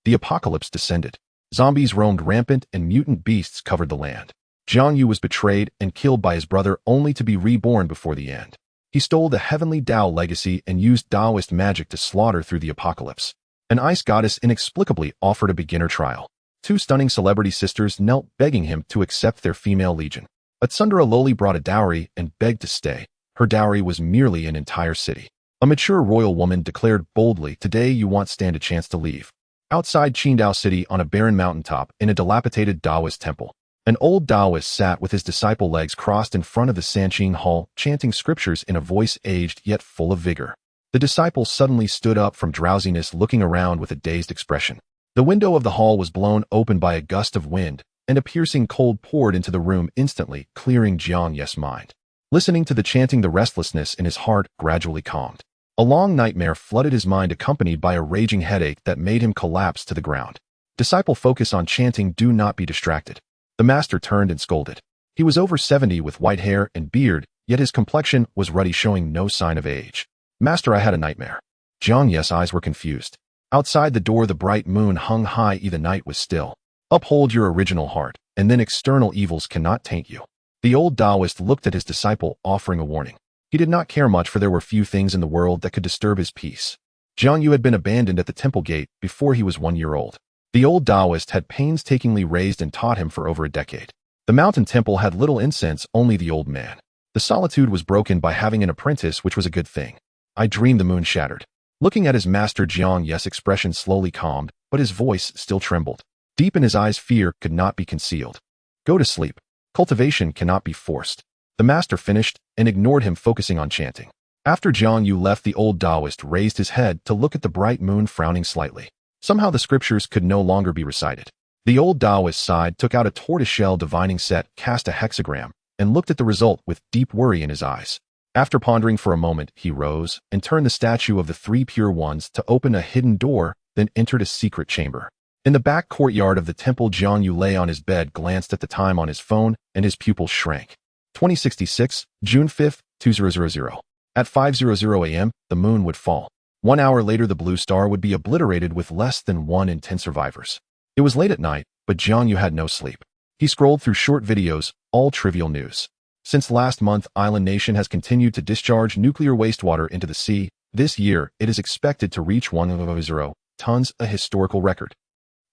The apocalypse descended. Zombies roamed rampant and mutant beasts covered the land. Jiang Yu was betrayed and killed by his brother only to be reborn before the end. He stole the heavenly Tao legacy and used Taoist magic to slaughter through the apocalypse. An ice goddess inexplicably offered a beginner trial. Two stunning celebrity sisters knelt begging him to accept their female legion. A tsundere loli brought a dowry and begged to stay. Her dowry was merely an entire city. A mature royal woman declared boldly, "Today you won't stand a chance to leave." Outside Qingdao City on a barren mountaintop in a dilapidated Taoist temple, an old Taoist sat with his disciple legs crossed in front of the Sanqing Hall, chanting scriptures in a voice aged yet full of vigor. The disciple suddenly stood up from drowsiness, looking around with a dazed expression. The window of the hall was blown open by a gust of wind, and a piercing cold poured into the room instantly, clearing Jiang Yu's mind. Listening to the chanting, the restlessness in his heart gradually calmed. A long nightmare flooded his mind, accompanied by a raging headache that made him collapse to the ground. Disciple, focus on chanting, do not be distracted. The master turned and scolded. He was over 70 with white hair and beard, yet his complexion was ruddy, showing no sign of age. Master, I had a nightmare. Jiang Yu's eyes were confused. Outside the door, the bright moon hung high. The night was still. Uphold your original heart, and then external evils cannot taint you. The old Taoist looked at his disciple, offering a warning. He did not care much, for there were few things in the world that could disturb his peace. Jiang Yu had been abandoned at the temple gate before he was 1 year old. The old Taoist had painstakingly raised and taught him for over a decade. The mountain temple had little incense, only the old man. The solitude was broken by having an apprentice, which was a good thing. I dreamed the moon shattered. Looking at his master, Jiang Yu's expression slowly calmed, but his voice still trembled. Deep in his eyes, fear could not be concealed. Go to sleep. Cultivation cannot be forced. The master finished and ignored him, focusing on chanting. After Jiang Yu left, the old Taoist raised his head to look at the bright moon, frowning slightly. Somehow the scriptures could no longer be recited. The old Taoist sighed, took out a tortoiseshell divining set, cast a hexagram, and looked at the result with deep worry in his eyes. After pondering for a moment, he rose and turned the statue of the three pure ones to open a hidden door, then entered a secret chamber. In the back courtyard of the temple, Jiang Yu lay on his bed, glanced at the time on his phone, and his pupils shrank. 2066, June 5, 2000. At 5:00 a.m., the moon would fall. 1 hour later, the blue star would be obliterated with less than 1 in 10 survivors. It was late at night, but Jiang Yu had no sleep. He scrolled through short videos, all trivial news. Since last month, Island Nation has continued to discharge nuclear wastewater into the sea. This year, it is expected to reach 100 tons, a historical record.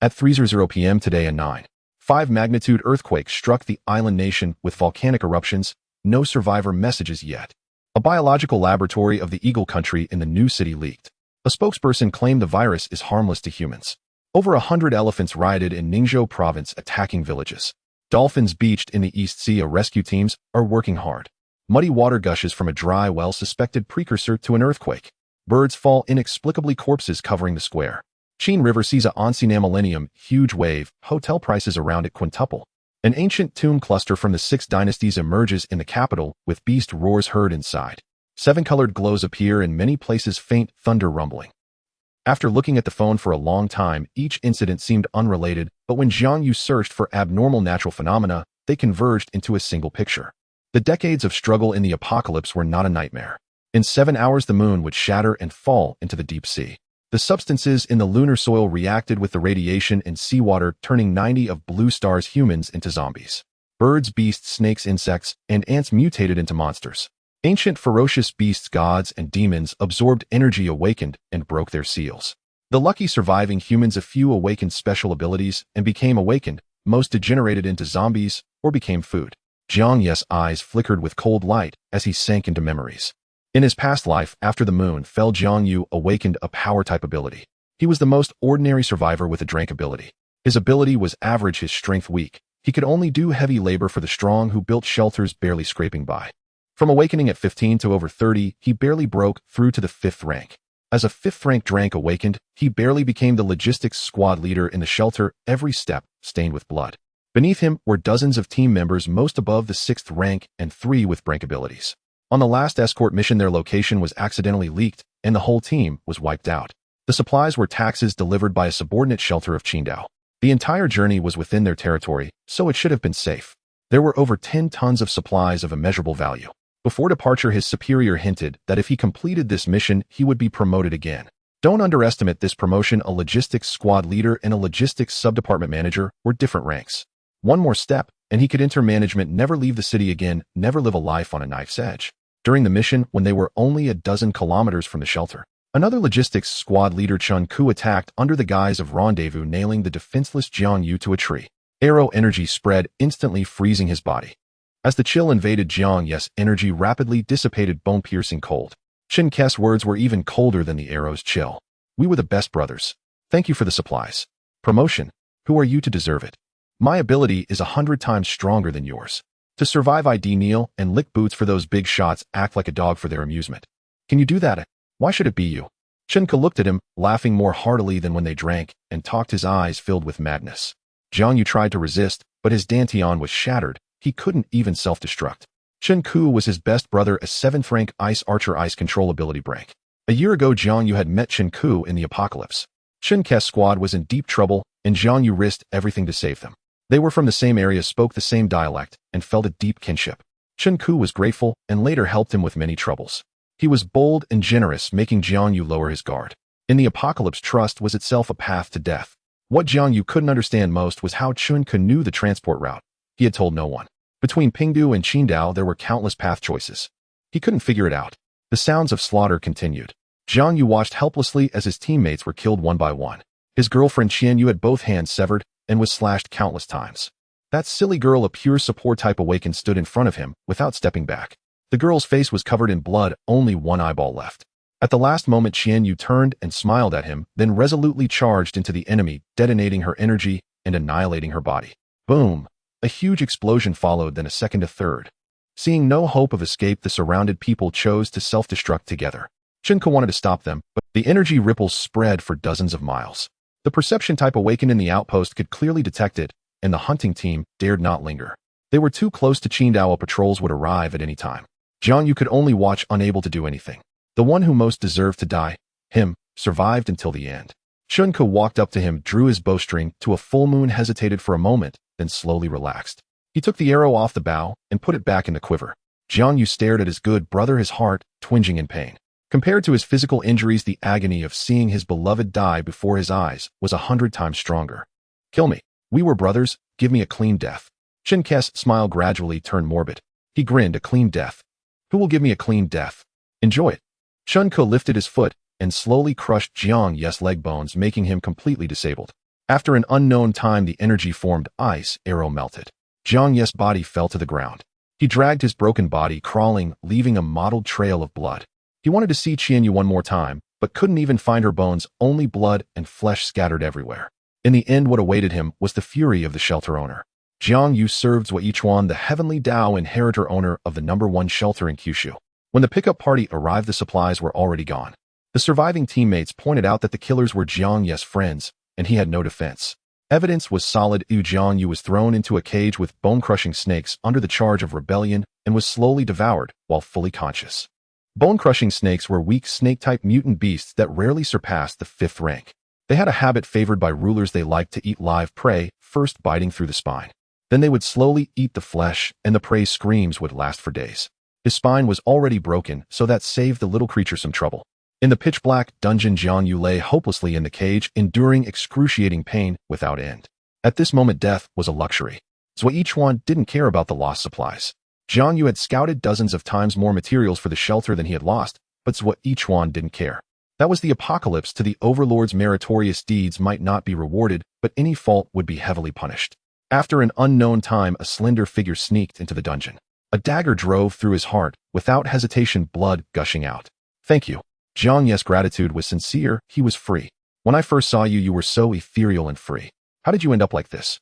At 3:00 p.m. today, a 9.5 magnitude earthquake struck the island nation with volcanic eruptions. No survivor messages yet. A biological laboratory of the Eagle Country in the new city leaked. A spokesperson claimed the virus is harmless to humans. Over 100 elephants rioted in Ningzhou province, attacking villages. Dolphins beached in the East Sea. Rescue teams are working hard. Muddy water gushes from a dry well, suspected precursor to an earthquake. Birds fall inexplicably, corpses covering the square. Qin River sees a Onsinam millennium, huge wave, hotel prices around it quintuple. An ancient tomb cluster from the 6 dynasties emerges in the capital, with beast roars heard inside. 7-colored glows appear in many places, faint thunder rumbling. After looking at the phone for a long time, each incident seemed unrelated, but when Jiang Yu searched for abnormal natural phenomena, they converged into a single picture. The decades of struggle in the apocalypse were not a nightmare. In 7 hours, the moon would shatter and fall into the deep sea. The substances in the lunar soil reacted with the radiation in seawater, turning 90 of blue stars humans into zombies. Birds, beasts, snakes, insects, and ants mutated into monsters. Ancient ferocious beasts, gods, and demons absorbed energy, awakened, and broke their seals. The lucky surviving humans, a few awakened special abilities and became awakened, most degenerated into zombies or became food. Jiang Yu's eyes flickered with cold light as he sank into memories. In his past life, after the moon fell, Jiang Yu awakened a power-type ability. He was the most ordinary survivor with a drank ability. His ability was average, his strength weak. He could only do heavy labor for the strong who built shelters, barely scraping by. From awakening at 15 to over 30, he barely broke through to the 5th rank. As a 5th-rank drank awakened, he barely became the logistics squad leader in the shelter, every step stained with blood. Beneath him were dozens of team members, most above the 6th rank and 3 with rank abilities. On the last escort mission, their location was accidentally leaked, and the whole team was wiped out. The supplies were taxes delivered by a subordinate shelter of Qingdao. The entire journey was within their territory, so it should have been safe. There were over 10 tons of supplies of immeasurable value. Before departure, his superior hinted that if he completed this mission, he would be promoted again. Don't underestimate this promotion. A logistics squad leader and a logistics subdepartment manager were different ranks. One more step, and he could enter management, never leave the city again, never live a life on a knife's edge. During the mission, when they were only a dozen kilometers from the shelter, another logistics squad leader, Jiang Yu, attacked under the guise of rendezvous, nailing the defenseless Jiang Yu to a tree. Arrow energy spread, instantly freezing his body. As the chill invaded Jiang Yu's energy rapidly dissipated, bone-piercing cold. Chen Ke's words were even colder than the arrow's chill. We were the best brothers. Thank you for the supplies. Promotion. Who are you to deserve it? My ability is 100 times stronger than yours. To survive, I kneel and lick boots for those big shots, act like a dog for their amusement. Can you do that? Why should it be you? Chen Ke looked at him, laughing more heartily than when they drank, and talked, his eyes filled with madness. Jiang Yu tried to resist, but his dantian was shattered. He couldn't even self-destruct. Chen Ke was his best brother, a 7th rank ice archer, ice control ability break. A year ago, Jiang Yu had met Chen Ke in the apocalypse. Chen Ke's squad was in deep trouble, and Jiang Yu risked everything to save them. They were from the same area, spoke the same dialect, and felt a deep kinship. Chen Ke was grateful and later helped him with many troubles. He was bold and generous, making Jiang Yu lower his guard. In the apocalypse, trust was itself a path to death. What Jiang Yu couldn't understand most was how Chen Ke knew the transport route. He had told no one. Between Pingdu and Qingdao, there were countless path choices. He couldn't figure it out. The sounds of slaughter continued. Jiang Yu watched helplessly as his teammates were killed one by one. His girlfriend Qian Yu had both hands severed and was slashed countless times. That silly girl, a pure support type awakened, stood in front of him without stepping back. The girl's face was covered in blood, only one eyeball left. At the last moment, Qian Yu turned and smiled at him, then resolutely charged into the enemy, detonating her energy and annihilating her body. Boom! A huge explosion followed, then a second, a third. Seeing no hope of escape, the surrounded people chose to self-destruct together. Chen Ke wanted to stop them, but the energy ripples spread for dozens of miles. The perception type awakened in the outpost could clearly detect it, and the hunting team dared not linger. They were too close to Qingdao. Patrols would arrive at any time. Jiang Yu could only watch, unable to do anything. The one who most deserved to die, him, survived until the end. Chen Ke walked up to him, drew his bowstring to a full moon, hesitated for a moment, then slowly relaxed. He took the arrow off the bow and put it back in the quiver. Jiang Yu stared at his good brother, his heart twinging in pain. Compared to his physical injuries, the agony of seeing his beloved die before his eyes was 100 times stronger. Kill me. We were brothers. Give me a clean death. Chen Ke's smile gradually turned morbid. He grinned. A clean death. Who will give me a clean death? Enjoy it. Chen Ke lifted his foot and slowly crushed Jiang Yu's leg bones, making him completely disabled. After an unknown time, the energy formed ice arrow melted. Jiang Yu's body fell to the ground. He dragged his broken body, crawling, leaving a mottled trail of blood. He wanted to see Qian Yu one more time, but couldn't even find her bones, only blood and flesh scattered everywhere. In the end, what awaited him was the fury of the shelter owner. Jiang Yu served Zhuo Yichuan, the heavenly Dao inheritor, owner of the #1 shelter in Kyushu. When the pickup party arrived, the supplies were already gone. The surviving teammates pointed out that the killers were Jiang Yu's friends, and he had no defense. Evidence was solid. Jiang Yu was thrown into a cage with bone-crushing snakes under the charge of rebellion and was slowly devoured while fully conscious. Bone-crushing snakes were weak snake-type mutant beasts that rarely surpassed the 5th rank. They had a habit favored by rulers. They liked to eat live prey, first biting through the spine. Then they would slowly eat the flesh, and the prey's screams would last for days. His spine was already broken, so that saved the little creature some trouble. In the pitch-black dungeon, Jiang Yu lay hopelessly in the cage, enduring excruciating pain without end. At this moment, death was a luxury. Zhuo Yichuan didn't care about the lost supplies. Jiang Yu had scouted dozens of times more materials for the shelter than he had lost, but Zhuo Yichuan didn't care. That was the apocalypse. To the overlords, meritorious deeds might not be rewarded, but any fault would be heavily punished. After an unknown time, a slender figure sneaked into the dungeon. A dagger drove through his heart, without hesitation, blood gushing out. Thank you. Jiang Yu's gratitude was sincere. He was free. When I first saw you, you were so ethereal and free. How did you end up like this?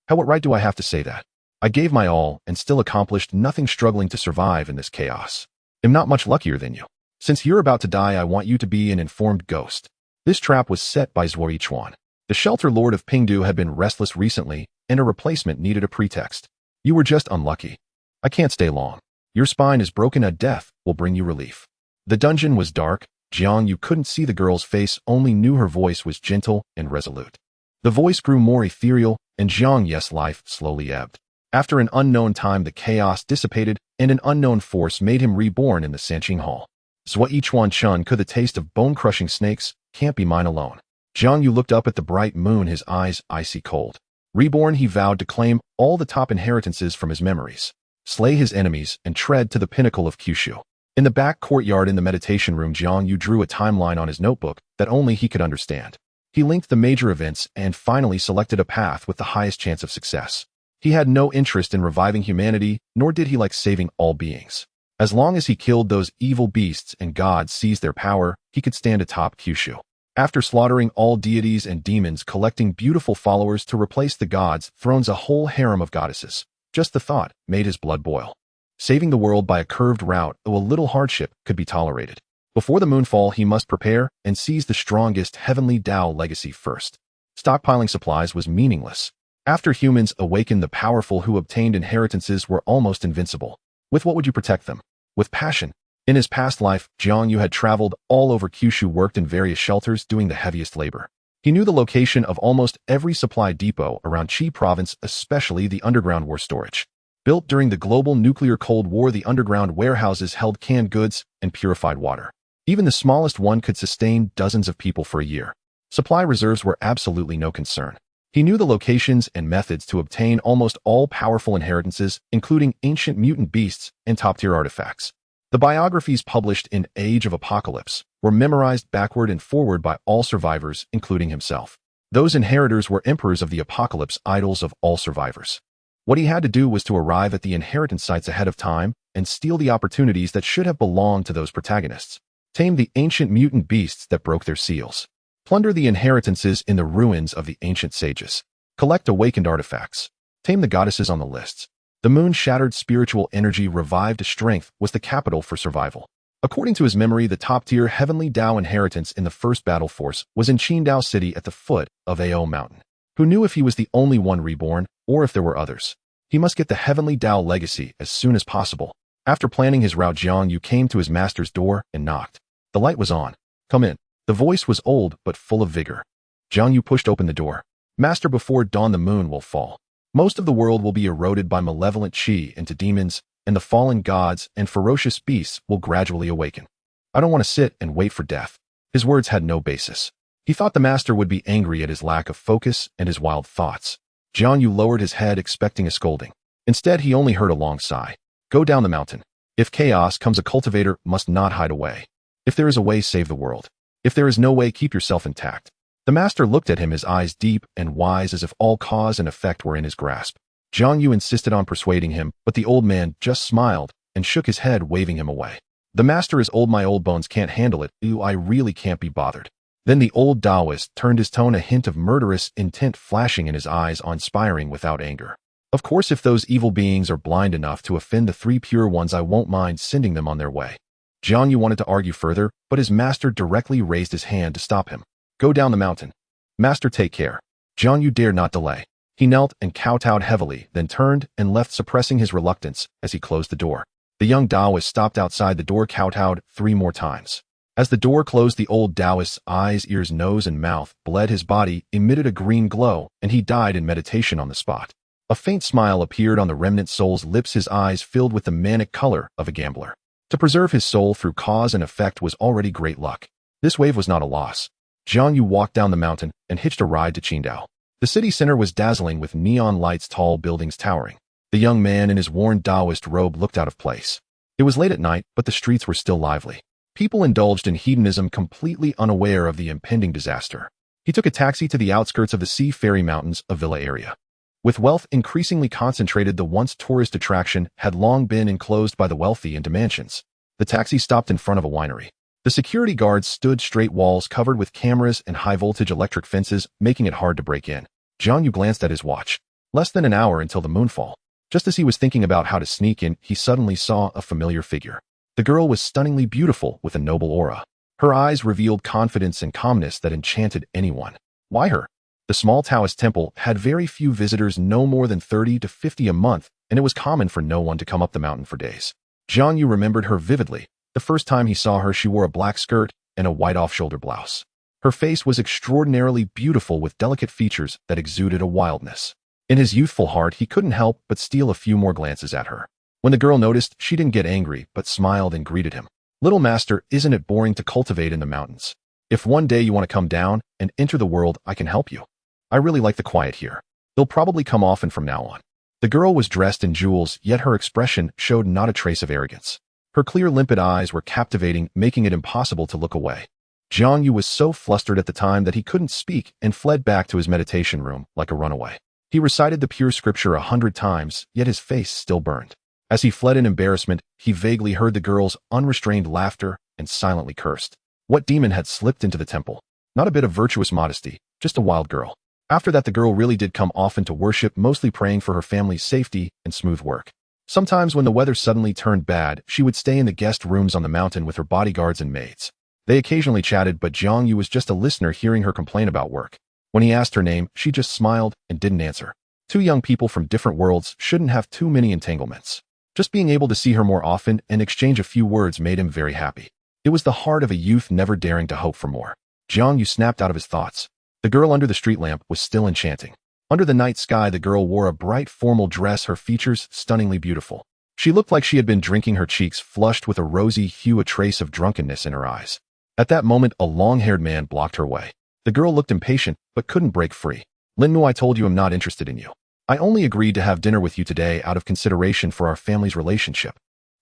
What right do I have to say that? I gave my all and still accomplished nothing, struggling to survive in this chaos. I'm not much luckier than you. Since you're about to die, I want you to be an informed ghost. This trap was set by Zhuo Yichuan. The shelter lord of Pingdu had been restless recently, and a replacement needed a pretext. You were just unlucky. I can't stay long. Your spine is broken. A death will bring you relief. The dungeon was dark. Jiang Yu couldn't see the girl's face, only knew her voice was gentle and resolute. The voice grew more ethereal, and Jiang Yu's life slowly ebbed. After an unknown time, the chaos dissipated, and an unknown force made him reborn in the Sanqing Hall. Zhuo Yichuan Chen could the taste of bone-crushing snakes, can't be mine alone. Jiang Yu looked up at the bright moon, his eyes icy cold. Reborn, he vowed to claim all the top inheritances from his memories, slay his enemies, and tread to the pinnacle of Kyushu. In the back courtyard in the meditation room, Jiang Yu drew a timeline on his notebook that only he could understand. He linked the major events and finally selected a path with the highest chance of success. He had no interest in reviving humanity, nor did he like saving all beings. As long as he killed those evil beasts and gods seized their power, he could stand atop Kyushu. After slaughtering all deities and demons, collecting beautiful followers to replace the gods, thrones a whole harem of goddesses. Just the thought made his blood boil. Saving the world by a curved route, though a little hardship, could be tolerated. Before the moonfall, he must prepare and seize the strongest heavenly Tao legacy first. Stockpiling supplies was meaningless. After humans awakened, the powerful who obtained inheritances were almost invincible. With what would you protect them? With passion. In his past life, Jiang Yu had traveled all over Kyushu, worked in various shelters, doing the heaviest labor. He knew the location of almost every supply depot around Qi province, especially the underground war storage. Built during the global nuclear Cold War, the underground warehouses held canned goods and purified water. Even the smallest one could sustain dozens of people for a year. Supply reserves were absolutely no concern. He knew the locations and methods to obtain almost all powerful inheritances, including ancient mutant beasts and top-tier artifacts. The biographies published in Age of Apocalypse were memorized backward and forward by all survivors, including himself. Those inheritors were emperors of the apocalypse, idols of all survivors. What he had to do was to arrive at the inheritance sites ahead of time and steal the opportunities that should have belonged to those protagonists. Tame the ancient mutant beasts that broke their seals. Plunder the inheritances in the ruins of the ancient sages. Collect awakened artifacts. Tame the goddesses on the lists. The moon-shattered spiritual energy revived strength was the capital for survival. According to his memory, the top-tier heavenly Tao inheritance in the first battle force was in Qingdao City at the foot of Ao Mountain. Who knew if he was the only one reborn, or if there were others? He must get the heavenly Tao legacy as soon as possible. After planning his route, Jiang Yu came to his master's door and knocked. The light was on. "Come in." The voice was old but full of vigor. Jiang Yu pushed open the door. "Master, before dawn the moon will fall. Most of the world will be eroded by malevolent qi into demons, and the fallen gods and ferocious beasts will gradually awaken. I don't want to sit and wait for death." His words had no basis. He thought the master would be angry at his lack of focus and his wild thoughts. Jiang Yu lowered his head, expecting a scolding. Instead, he only heard a long sigh. "Go down the mountain. If chaos comes, a cultivator must not hide away. If there is a way, save the world. If there is no way, keep yourself intact." The master looked at him, his eyes deep and wise, as if all cause and effect were in his grasp. Jiang Yu insisted on persuading him, but the old man just smiled and shook his head, waving him away. "The master is old. My old bones can't handle it. Ooh, I really can't be bothered." Then the old Taoist turned, his tone a hint of murderous intent flashing in his eyes, inspiring without anger. "Of course, if those evil beings are blind enough to offend the three pure ones, I won't mind sending them on their way." Jiang Yu wanted to argue further, but his master directly raised his hand to stop him. "Go down the mountain. Master, take care." Jiang Yu dared not delay. He knelt and kowtowed heavily, then turned and left, suppressing his reluctance as he closed the door. The young Taoist stopped outside the door, kowtowed 3 more times. As the door closed, the old Taoist's eyes, ears, nose, and mouth bled. His body emitted a green glow, and he died in meditation on the spot. A faint smile appeared on the remnant soul's lips, his eyes filled with the manic color of a gambler. To preserve his soul through cause and effect was already great luck. This wave was not a loss. Jiang Yu walked down the mountain and hitched a ride to Qingdao. The city center was dazzling with neon lights, tall buildings towering. The young man in his worn Taoist robe looked out of place. It was late at night, but the streets were still lively. People indulged in hedonism, completely unaware of the impending disaster. He took a taxi to the outskirts of the Sea Fairy Mountains, a villa area. With wealth increasingly concentrated, the once tourist attraction had long been enclosed by the wealthy into mansions. The taxi stopped in front of a winery. The security guards stood, straight walls covered with cameras and high-voltage electric fences, making it hard to break in. Jiang Yu glanced at his watch. Less than an hour until the moonfall. Just as he was thinking about how to sneak in, he suddenly saw a familiar figure. The girl was stunningly beautiful with a noble aura. Her eyes revealed confidence and calmness that enchanted anyone. Why her? The small Taoist temple had very few visitors, no more than 30 to 50 a month, and it was common for no one to come up the mountain for days. Jiang Yu remembered her vividly. The first time he saw her, she wore a black skirt and a white off-shoulder blouse. Her face was extraordinarily beautiful with delicate features that exuded a wildness. In his youthful heart, he couldn't help but steal a few more glances at her. When the girl noticed, she didn't get angry, but smiled and greeted him. "Little master, isn't it boring to cultivate in the mountains?" If one day you want to come down and enter the world, I can help you. I really like the quiet here. They'll probably come often from now on. The girl was dressed in jewels, yet her expression showed not a trace of arrogance. Her clear, limpid eyes were captivating, making it impossible to look away. Jiang Yu was so flustered at the time that he couldn't speak and fled back to his meditation room like a runaway. He recited the pure scripture 100 times, yet his face still burned. As he fled in embarrassment, he vaguely heard the girl's unrestrained laughter and silently cursed. What demon had slipped into the temple? Not a bit of virtuous modesty, just a wild girl. After that, the girl really did come often to worship, mostly praying for her family's safety and smooth work. Sometimes when the weather suddenly turned bad, she would stay in the guest rooms on the mountain with her bodyguards and maids. They occasionally chatted, but Jiang Yu was just a listener, hearing her complain about work. When he asked her name, she just smiled and didn't answer. Two young people from different worlds shouldn't have too many entanglements. Just being able to see her more often and exchange a few words made him very happy. It was the heart of a youth never daring to hope for more. Jiang Yu snapped out of his thoughts. The girl under the street lamp was still enchanting. Under the night sky, the girl wore a bright formal dress, her features stunningly beautiful. She looked like she had been drinking, her cheeks flushed with a rosy hue, a trace of drunkenness in her eyes. At that moment, a long-haired man blocked her way. The girl looked impatient, but couldn't break free. Linmu, I told you I'm not interested in you. I only agreed to have dinner with you today out of consideration for our family's relationship.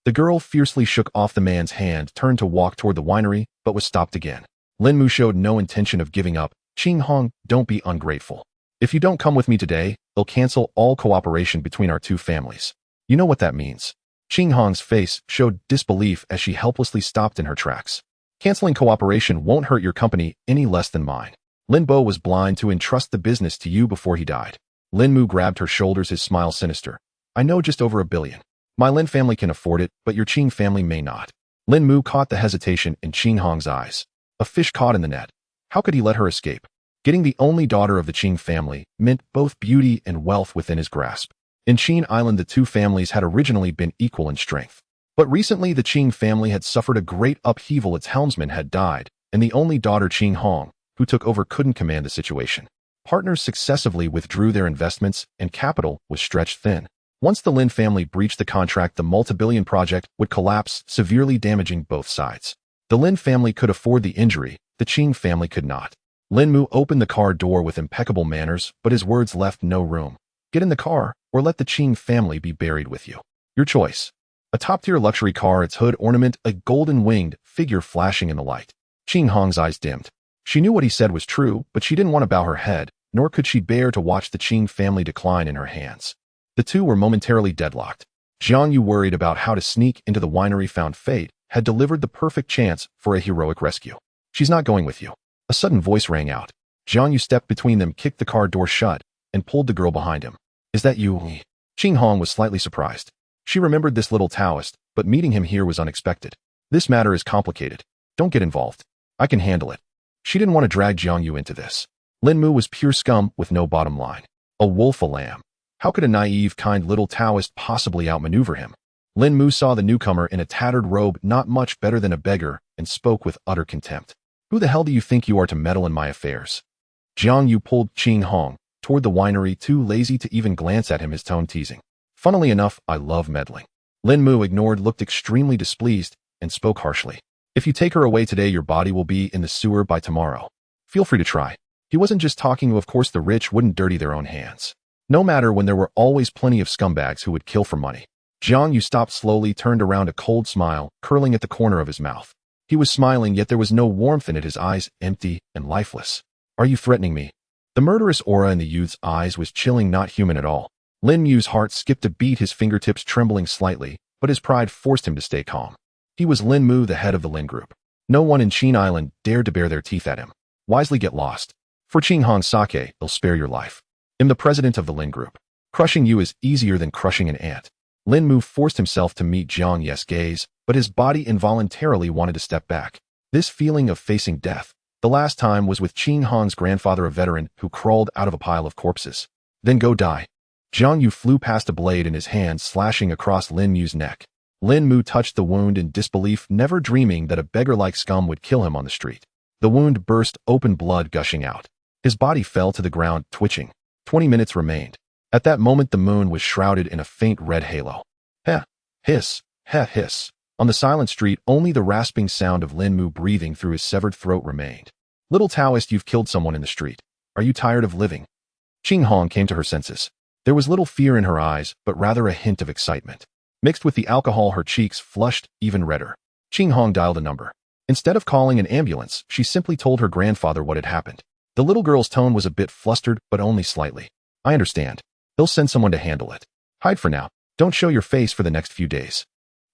The girl fiercely shook off the man's hand, turned to walk toward the winery, but was stopped again. Linmu showed no intention of giving up. Qing Hong, don't be ungrateful. If you don't come with me today, they'll cancel all cooperation between our two families. You know what that means. Qing Hong's face showed disbelief as she helplessly stopped in her tracks. Canceling cooperation won't hurt your company any less than mine. Lin Bo was blind to entrust the business to you before he died. Lin Mu grabbed her shoulders, his smile sinister. I know just over $1 billion. My Lin family can afford it, but your Qing family may not. Lin Mu caught the hesitation in Qing Hong's eyes. A fish caught in the net. How could he let her escape? Getting the only daughter of the Qing family meant both beauty and wealth within his grasp. In Qin Island, the two families had originally been equal in strength. But recently, the Qing family had suffered a great upheaval. Its helmsman had died, and the only daughter, Qing Hong, who took over, couldn't command the situation. Partners successively withdrew their investments, and capital was stretched thin. Once the Lin family breached the contract, the multi-billion project would collapse, severely damaging both sides. The Lin family could afford the injury, the Qing family could not. Lin Mu opened the car door with impeccable manners, but his words left no room. Get in the car, or let the Qing family be buried with you. Your choice. A top-tier luxury car, its hood ornament a golden-winged figure flashing in the light. Qing Hong's eyes dimmed. She knew what he said was true, but she didn't want to bow her head, nor could she bear to watch the Qing family decline in her hands. The two were momentarily deadlocked. Jiang Yu, worried about how to sneak into the winery, found fate had delivered the perfect chance for a heroic rescue. She's not going with you. A sudden voice rang out. Jiang Yu stepped between them, kicked the car door shut, and pulled the girl behind him. Is that you? Qing Hong was slightly surprised. She remembered this little Taoist, but meeting him here was unexpected. This matter is complicated. Don't get involved. I can handle it. She didn't want to drag Jiang Yu into this. Lin Mu was pure scum with no bottom line. A wolf, a lamb. How could a naive, kind little Taoist possibly outmaneuver him? Lin Mu saw the newcomer in a tattered robe, not much better than a beggar, and spoke with utter contempt. Who the hell do you think you are to meddle in my affairs? Jiang Yu pulled Qing Hong toward the winery, too lazy to even glance at him, his tone teasing. Funnily enough, I love meddling. Lin Mu ignored, looked extremely displeased, and spoke harshly. If you take her away today, your body will be in the sewer by tomorrow. Feel free to try. He wasn't just talking. Of course, the rich wouldn't dirty their own hands. No matter when, there were always plenty of scumbags who would kill for money. Jiang Yu stopped slowly, turned around, a cold smile curling at the corner of his mouth. He was smiling, yet there was no warmth in it, his eyes empty and lifeless. Are you threatening me? The murderous aura in the youth's eyes was chilling, not human at all. Lin Mu's heart skipped a beat, his fingertips trembling slightly, but his pride forced him to stay calm. He was Lin Mu, the head of the Lin Group. No one in Qin Island dared to bare their teeth at him. Wisely get lost. For Qing Hong's sake, they'll spare your life. I'm the president of the Lin Group. Crushing you is easier than crushing an ant. Lin Mu forced himself to meet Jiang Yu's gaze, but his body involuntarily wanted to step back. This feeling of facing death. The last time was with Qing Hong's grandfather, a veteran who crawled out of a pile of corpses. Then go die. Jiang Yu flew past, a blade in his hand slashing across Lin Mu's neck. Lin Mu touched the wound in disbelief, never dreaming that a beggar like scum would kill him on the street. The wound burst open, blood gushing out. His body fell to the ground, twitching. 20 minutes remained. At that moment, the moon was shrouded in a faint red halo. Heh, hiss, heh, hiss. On the silent street, only the rasping sound of Lin Mu breathing through his severed throat remained. Little Taoist, you've killed someone in the street. Are you tired of living? Qing Hong came to her senses. There was little fear in her eyes, but rather a hint of excitement. Mixed with the alcohol, her cheeks flushed even redder. Qing Hong dialed a number. Instead of calling an ambulance, she simply told her grandfather what had happened. The little girl's tone was a bit flustered, but only slightly. I understand. He'll send someone to handle it. Hide for now. Don't show your face for the next few days.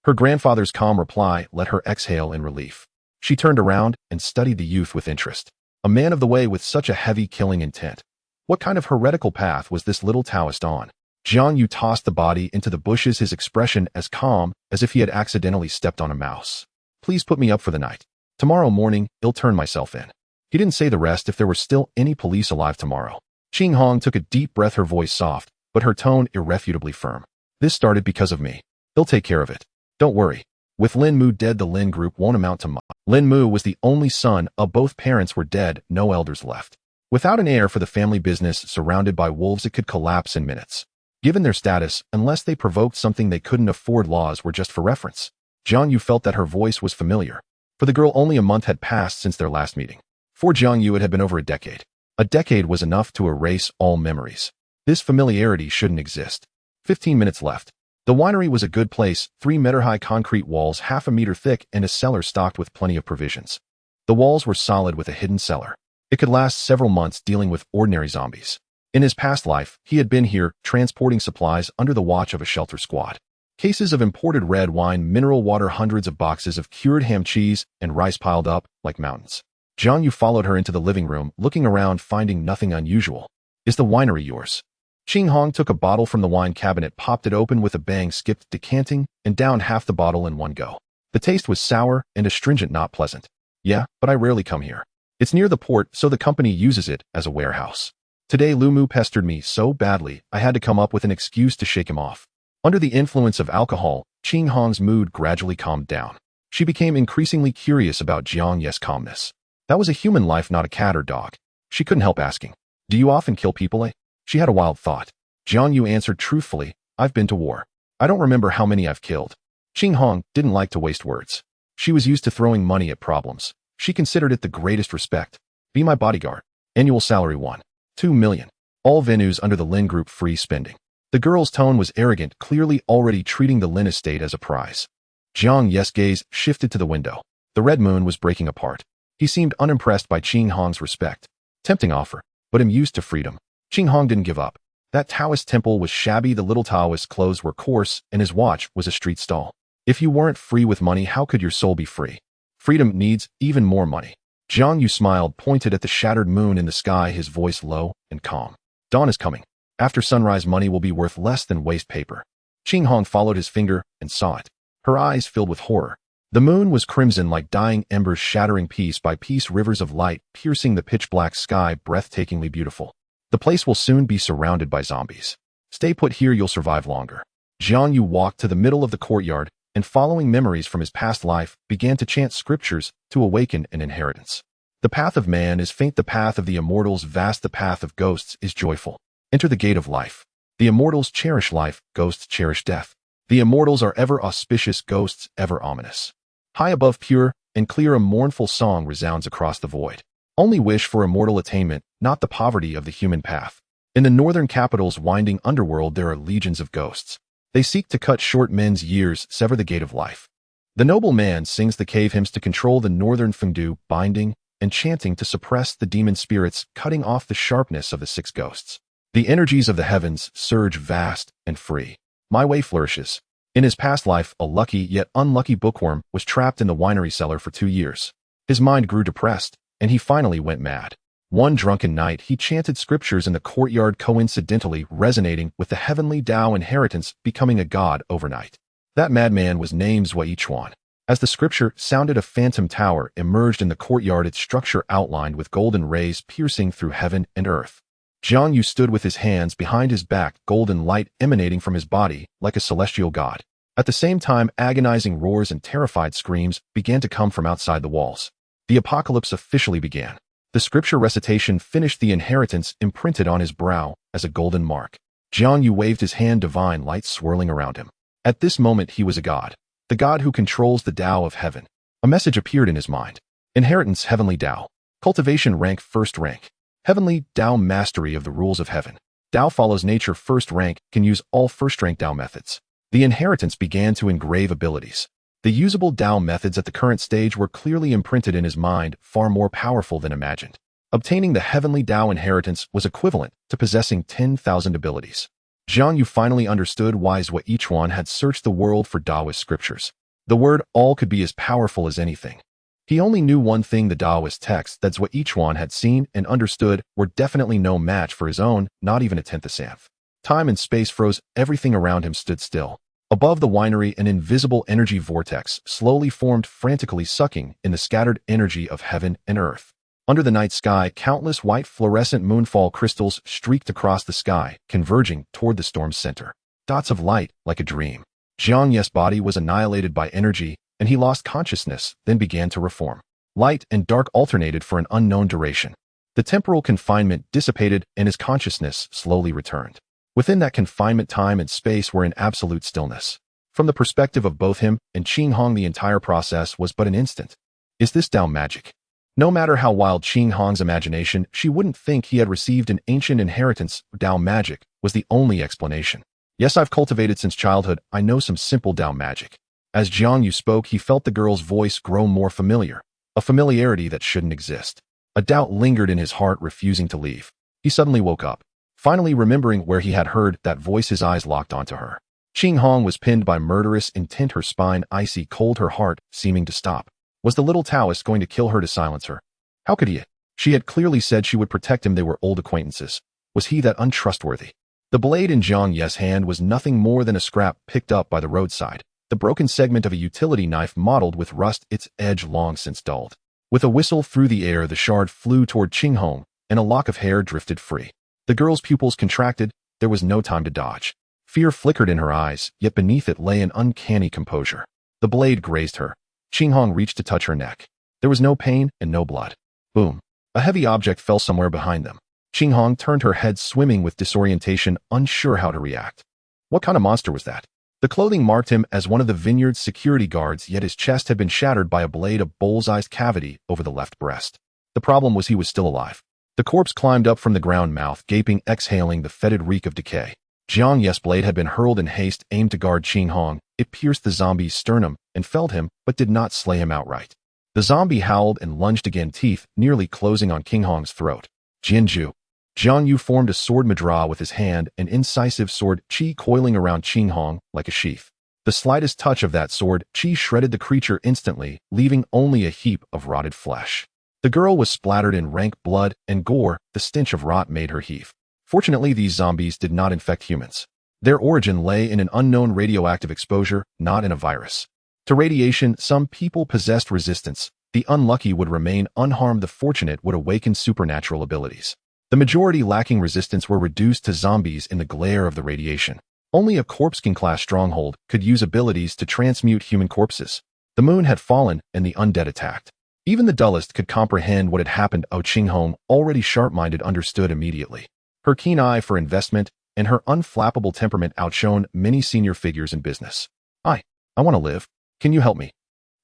Her grandfather's calm reply let her exhale in relief. She turned around and studied the youth with interest. A man of the way with such a heavy killing intent. What kind of heretical path was this little Taoist on? Jiang Yu tossed the body into the bushes, his expression as calm as if he had accidentally stepped on a mouse. Please put me up for the night. Tomorrow morning, I'll turn myself in. He didn't say the rest if there were still any police alive tomorrow. Qing Hong took a deep breath, her voice soft, but her tone irrefutably firm. This started because of me. He'll take care of it. Don't worry. With Lin Mu dead, the Lin group won't amount to much. Lin Mu was the only son, both parents were dead, no elders left. Without an heir for the family business, surrounded by wolves, it could collapse in minutes. Given their status, unless they provoked something they couldn't afford, laws were just for reference. Jiang Yu felt that her voice was familiar. For the girl, only a month had passed since their last meeting. For Jiang Yu, it had been over a decade. A decade was enough to erase all memories. This familiarity shouldn't exist. 15 minutes left. The winery was a good place, 3-meter-high concrete walls, half a meter thick, and a cellar stocked with plenty of provisions. The walls were solid with a hidden cellar. It could last several months dealing with ordinary zombies. In his past life, he had been here, transporting supplies under the watch of a shelter squad. Cases of imported red wine, mineral water, hundreds of boxes of cured ham, cheese, and rice piled up like mountains. Jiang Yu followed her into the living room, looking around, finding nothing unusual. Is the winery yours? Qing Hong took a bottle from the wine cabinet, popped it open with a bang, skipped decanting, and downed half the bottle in one go. The taste was sour and astringent, not pleasant. Yeah, but I rarely come here. It's near the port, so the company uses it as a warehouse. Today Lu Mu pestered me so badly, I had to come up with an excuse to shake him off. Under the influence of alcohol, Qing Hong's mood gradually calmed down. She became increasingly curious about Jiang Yu's calmness. That was a human life, not a cat or dog. She couldn't help asking, do you often kill people, eh? She had a wild thought. Jiang Yu answered truthfully, I've been to war. I don't remember how many I've killed. Qing Hong didn't like to waste words. She was used to throwing money at problems. She considered it the greatest respect. Be my bodyguard. Annual salary 1.2 million. All venues under the Lin Group free spending. The girl's tone was arrogant, clearly already treating the Lin estate as a prize. Jiang Yu's gaze shifted to the window. The red moon was breaking apart. He seemed unimpressed by Qing Hong's respect. Tempting offer, but him used to freedom. Qing Hong didn't give up. That Taoist temple was shabby, the little Taoist's clothes were coarse, and his watch was a street stall. If you weren't free with money, how could your soul be free? Freedom needs even more money. Jiang Yu smiled, pointed at the shattered moon in the sky, his voice low and calm. Dawn is coming. After sunrise, money will be worth less than waste paper. Qing Hong followed his finger and saw it. Her eyes filled with horror. The moon was crimson like dying embers, shattering piece by piece, rivers of light piercing the pitch-black sky, breathtakingly beautiful. The place will soon be surrounded by zombies. Stay put here, you'll survive longer. Jiang Yu walked to the middle of the courtyard and, following memories from his past life, began to chant scriptures to awaken an inheritance. The path of man is faint, the path of the immortals vast, the path of ghosts is joyful. Enter the gate of life. The immortals cherish life, ghosts cherish death. The immortals are ever auspicious, ghosts ever ominous. High above, pure and clear, a mournful song resounds across the void. Only wish for immortal attainment, not the poverty of the human path. In the northern capital's winding underworld, there are legions of ghosts. They seek to cut short men's years, sever the gate of life. The noble man sings the cave hymns to control the northern fengdu, binding and chanting to suppress the demon spirits, cutting off the sharpness of the 6 ghosts. The energies of the heavens surge vast and free. My way flourishes. In his past life, a lucky yet unlucky bookworm was trapped in the winery cellar for 2 years. His mind grew depressed, and he finally went mad. One drunken night, he chanted scriptures in the courtyard, coincidentally resonating with the heavenly Tao inheritance, becoming a god overnight. That madman was named Zuaichuan. As the scripture sounded, a phantom tower emerged in the courtyard, its structure outlined with golden rays piercing through heaven and earth. Jiang Yu stood with his hands behind his back, golden light emanating from his body like a celestial god. At the same time, agonizing roars and terrified screams began to come from outside the walls. The apocalypse officially began. The scripture recitation finished, the inheritance imprinted on his brow as a golden mark. Jiang Yu waved his hand, divine light swirling around him. At this moment he was a god. the god who controls the Tao of heaven. A message appeared in his mind. Inheritance heavenly Tao. Cultivation rank first rank. Heavenly Tao mastery of the rules of heaven. Tao follows nature first rank, can use all first rank Tao methods. The inheritance began to engrave abilities. The usable Tao methods at the current stage were clearly imprinted in his mind, far more powerful than imagined. Obtaining the heavenly Tao inheritance was equivalent to possessing 10,000 abilities. Jiang Yu finally understood why Zhou Yichuan had searched the world for Taoist scriptures. The word all could be as powerful as anything. He only knew one thing: the Taoist texts that Zhou Yichuan had seen and understood were definitely no match for his own, not even a tenth of Santh. Time and space froze, everything around him stood still. Above the winery, an invisible energy vortex slowly formed, frantically sucking in the scattered energy of heaven and earth. Under the night sky, countless white fluorescent moonfall crystals streaked across the sky, converging toward the storm's center. Dots of light, like a dream. Jiang Yu's body was annihilated by energy, and he lost consciousness, then began to reform. Light and dark alternated for an unknown duration. The temporal confinement dissipated, and his consciousness slowly returned. Within that confinement, time and space were in absolute stillness. From the perspective of both him and Qing Hong, the entire process was but an instant. Is this Tao magic? No matter how wild Qing Hong's imagination, she wouldn't think he had received an ancient inheritance. Tao magic was the only explanation. Yes, I've cultivated since childhood. I know some simple Tao magic. As Jiang Yu spoke, he felt the girl's voice grow more familiar, a familiarity that shouldn't exist. A doubt lingered in his heart, refusing to leave. He suddenly woke up, finally remembering where he had heard that voice. His eyes locked onto her. Qing Hong was pinned by murderous intent, her spine icy cold, her heart seeming to stop. Was the little Taoist going to kill her to silence her? How could he? She had clearly said she would protect him. They were old acquaintances. Was he that untrustworthy? The blade in Jiang Yu's hand was nothing more than a scrap picked up by the roadside, the broken segment of a utility knife mottled with rust, its edge long since dulled. With a whistle through the air, the shard flew toward Qing Hong, and a lock of hair drifted free. The girl's pupils contracted. There was no time to dodge. Fear flickered in her eyes, yet beneath it lay an uncanny composure. The blade grazed her. Qing Hong reached to touch her neck. There was no pain and no blood. Boom. A heavy object fell somewhere behind them. Qing Hong turned her head, swimming with disorientation, unsure how to react. What kind of monster was that? The clothing marked him as one of the vineyard's security guards, yet his chest had been shattered by a blade, a bull's-eyed cavity over the left breast. The problem was he was still alive. The corpse climbed up from the ground, mouth gaping, exhaling the fetid reek of decay. Jiang Yu's blade had been hurled in haste, aimed to guard Qing Hong. It pierced the zombie's sternum and felled him, but did not slay him outright. The zombie howled and lunged again, teeth nearly closing on Qing Hong's throat. Jiang Yu formed a sword madra with his hand, an incisive sword, qi coiling around Qing Hong like a sheath. The slightest touch of that sword, qi shredded the creature instantly, leaving only a heap of rotted flesh. The girl was splattered in rank blood and gore. The stench of rot made her heave. Fortunately, these zombies did not infect humans. Their origin lay in an unknown radioactive exposure, not in a virus. To radiation, some people possessed resistance. The unlucky would remain unharmed. The fortunate would awaken supernatural abilities. The majority, lacking resistance, were reduced to zombies in the glare of the radiation. Only a Corpse King-class stronghold could use abilities to transmute human corpses. The moon had fallen, and the undead attacked. Even the dullest could comprehend what had happened. Qing Hong, already sharp-minded, understood immediately. Her keen eye for investment and her unflappable temperament outshone many senior figures in business. I want to live. Can you help me?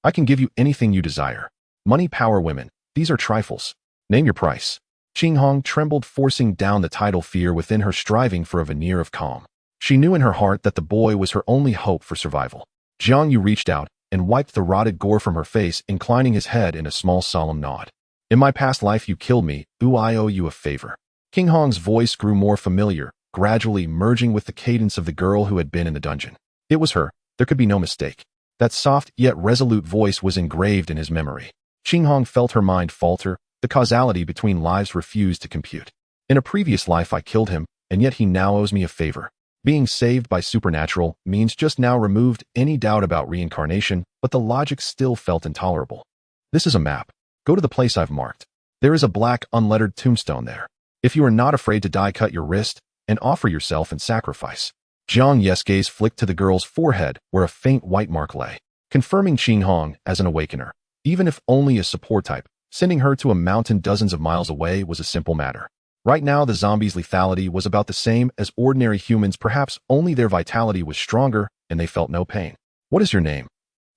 I can give you anything you desire. Money, power, women. These are trifles. Name your price. Qing Hong trembled, forcing down the tidal fear within her, striving for a veneer of calm. She knew in her heart that the boy was her only hope for survival. Jiang Yu reached out and wiped the rotted gore from her face, inclining his head in a small solemn nod. In my past life you killed me. I owe you a favor. Qing Hong's voice grew more familiar, gradually merging with the cadence of the girl who had been in the dungeon. It was her. There could be no mistake. That soft yet resolute voice was engraved in his memory. Qing Hong felt her mind falter. The causality between lives refused to compute. In a previous life I killed him, and yet he now owes me a favor. Being saved by supernatural means just now removed any doubt about reincarnation, but the logic still felt intolerable. This is a map. Go to the place I've marked. There is a black, unlettered tombstone there. If you are not afraid to die, cut your wrist and offer yourself in sacrifice. Jiang Yu's gaze flicked to the girl's forehead, where a faint white mark lay, confirming Qing Hong as an awakener. Even if only a support type, sending her to a mountain dozens of miles away was a simple matter. Right now, the zombies' lethality was about the same as ordinary humans, perhaps only their vitality was stronger, and they felt no pain. What is your name?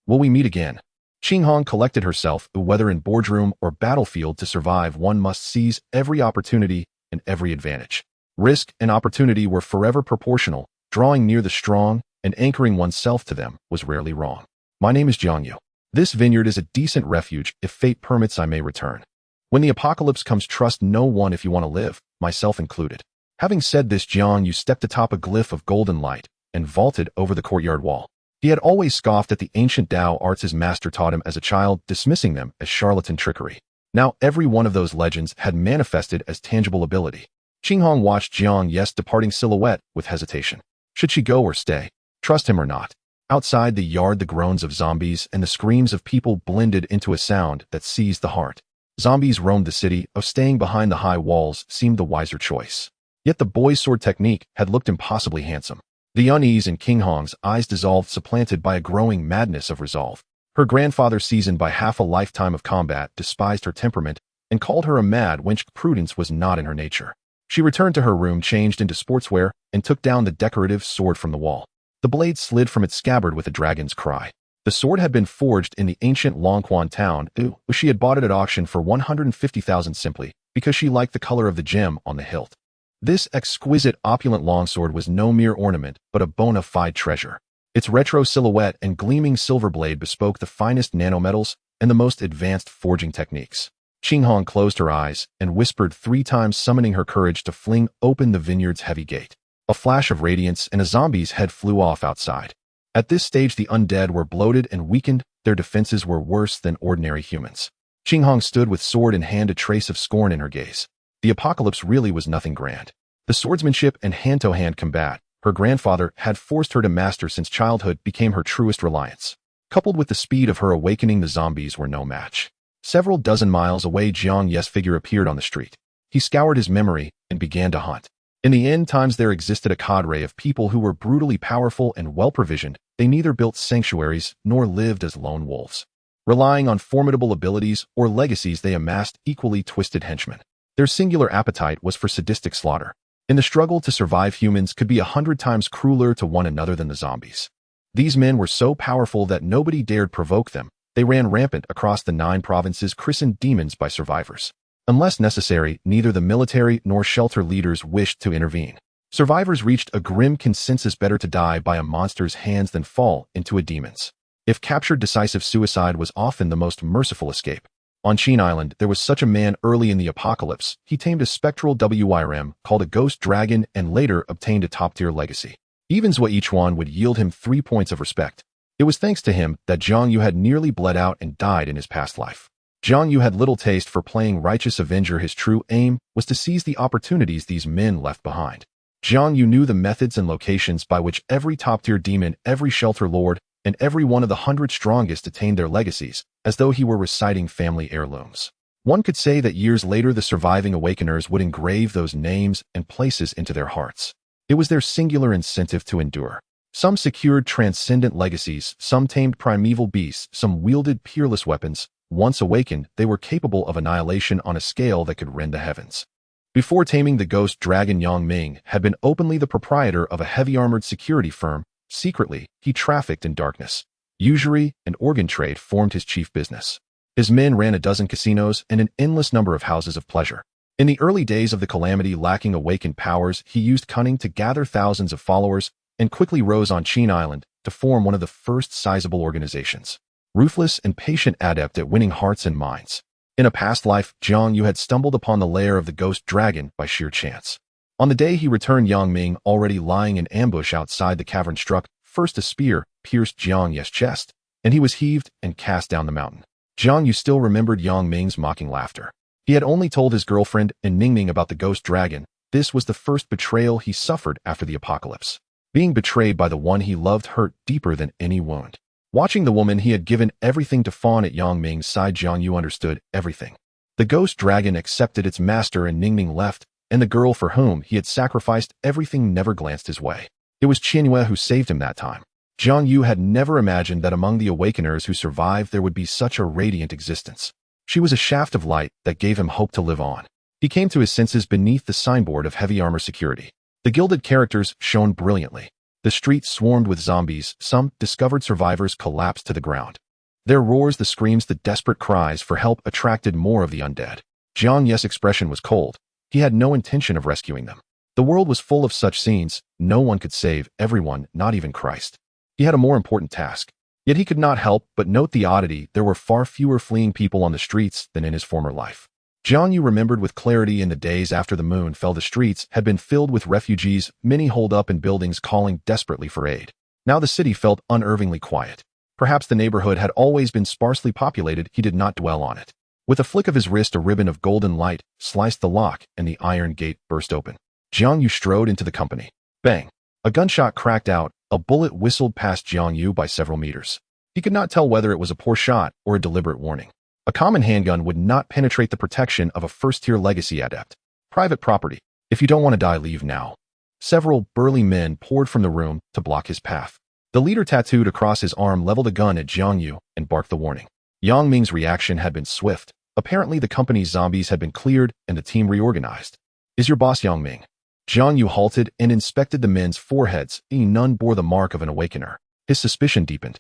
Will we meet again? Qinghong collected herself, whether in boardroom or battlefield to survive, one must seize every opportunity and every advantage. Risk and opportunity were forever proportional. Drawing near the strong and anchoring oneself to them was rarely wrong. My name is Jiang Yu. This vineyard is a decent refuge. If fate permits, I may return. When the apocalypse comes, trust no one if you want to live, myself included. Having said this, Jiang Yu stepped atop a glyph of golden light and vaulted over the courtyard wall. He had always scoffed at the ancient Tao arts his master taught him as a child, dismissing them as charlatan trickery. Now every one of those legends had manifested as tangible ability. Qinghong watched Jiang Yu's departing silhouette with hesitation. Should she go or stay? Trust him or not? Outside the yard, the groans of zombies and the screams of people blended into a sound that seized the heart. Zombies roamed the city. Staying behind the high walls seemed the wiser choice. Yet the boy's sword technique had looked impossibly handsome. The unease in Qinghong's eyes dissolved, supplanted by a growing madness of resolve. Her grandfather, seasoned by half a lifetime of combat, despised her temperament and called her a mad wench. Prudence was not in her nature. She returned to her room, changed into sportswear, and took down the decorative sword from the wall. The blade slid from its scabbard with a dragon's cry. The sword had been forged in the ancient Longquan town. She had bought it at auction for 150,000 simply because she liked the color of the gem on the hilt. This exquisite, opulent longsword was no mere ornament, but a bona fide treasure. Its retro silhouette and gleaming silver blade bespoke the finest nanometals and the most advanced forging techniques. Qinghong closed her eyes and whispered 3 times, summoning her courage to fling open the vineyard's heavy gate. A flash of radiance and a zombie's head flew off outside. At this stage, the undead were bloated and weakened. Their defenses were worse than ordinary humans. Qinghong stood with sword in hand, a trace of scorn in her gaze. The apocalypse really was nothing grand. The swordsmanship and hand-to-hand combat her grandfather had forced her to master since childhood became her truest reliance. Coupled with the speed of her awakening, the zombies were no match. Several dozen miles away, Jiang Yu's figure appeared on the street. He scoured his memory and began to hunt. In the end times, there existed a cadre of people who were brutally powerful and well-provisioned. They neither built sanctuaries nor lived as lone wolves. Relying on formidable abilities or legacies, they amassed equally twisted henchmen. Their singular appetite was for sadistic slaughter. In the struggle to survive, humans could be 100 times crueler to one another than the zombies. These men were so powerful that nobody dared provoke them. They ran rampant across the 9 provinces, christened demons by survivors. Unless necessary, neither the military nor shelter leaders wished to intervene. Survivors reached a grim consensus: better to die by a monster's hands than fall into a demon's. If captured, decisive suicide was often the most merciful escape. On Qin Island, there was such a man early in the apocalypse. He tamed a spectral WIRM called a ghost dragon and later obtained a top-tier legacy. Evenswa each one would yield him 3 points of respect. It was thanks to him that Jiang Yu had nearly bled out and died in his past life. Jiang Yu had little taste for playing righteous avenger. His true aim was to seize the opportunities these men left behind. Jiang Yu knew the methods and locations by which every top-tier demon, every shelter lord, and every one of the 100 strongest attained their legacies, as though he were reciting family heirlooms. One could say that years later the surviving awakeners would engrave those names and places into their hearts. It was their singular incentive to endure. Some secured transcendent legacies, some tamed primeval beasts, some wielded peerless weapons. Once awakened, they were capable of annihilation on a scale that could rend the heavens. Before taming the ghost dragon, Yang Ming had been openly the proprietor of a heavy-armored security firm. Secretly, he trafficked in darkness. Usury and organ trade formed his chief business. His men ran a dozen casinos and an endless number of houses of pleasure. In the early days of the calamity, lacking awakened powers, he used cunning to gather thousands of followers and quickly rose on Qin Island to form one of the first sizable organizations. Ruthless and patient, adept at winning hearts and minds. In a past life, Jiang Yu had stumbled upon the lair of the ghost dragon by sheer chance. On the day he returned, Yang Ming, already lying in ambush outside the cavern, struck. First a spear pierced Jiang Yu's chest, and he was heaved and cast down the mountain. Jiang Yu still remembered Yang Ming's mocking laughter. He had only told his girlfriend and Ningning about the ghost dragon. This was the first betrayal he suffered after the apocalypse. Being betrayed by the one he loved hurt deeper than any wound. Watching the woman he had given everything to fawn at Yang Ming's side, Jiang Yu understood everything. The ghost dragon accepted its master and Ningning left, and the girl for whom he had sacrificed everything never glanced his way. It was Qianyue who saved him that time. Jiang Yu had never imagined that among the awakeners who survived there would be such a radiant existence. She was a shaft of light that gave him hope to live on. He came to his senses beneath the signboard of heavy armor security. The gilded characters shone brilliantly. The streets swarmed with zombies. Some discovered survivors collapsed to the ground. Their roars, the screams, the desperate cries for help attracted more of the undead. Jiang Yu's expression was cold. He had no intention of rescuing them. The world was full of such scenes. No one could save everyone, not even Christ. He had a more important task. Yet he could not help but note the oddity. There were far fewer fleeing people on the streets than in his former life. Jiang Yu remembered with clarity in the days after the moon fell, the streets had been filled with refugees, many holed up in buildings calling desperately for aid. Now the city felt unervingly quiet. Perhaps the neighborhood had always been sparsely populated. He did not dwell on it. With a flick of his wrist, a ribbon of golden light sliced the lock and the iron gate burst open. Jiang Yu strode into the company. Bang! A gunshot cracked out. A bullet whistled past Jiang Yu by several meters. He could not tell whether it was a poor shot or a deliberate warning. A common handgun would not penetrate the protection of a first-tier legacy adept. Private property. If you don't want to die, leave now. Several burly men poured from the room to block his path. The leader, tattooed across his arm, leveled a gun at Jiang Yu and barked the warning. Yang Ming's reaction had been swift. Apparently the company's zombies had been cleared and the team reorganized. Is your boss Yang Ming? Jiang Yu halted and inspected the men's foreheads. None bore the mark of an awakener. His suspicion deepened.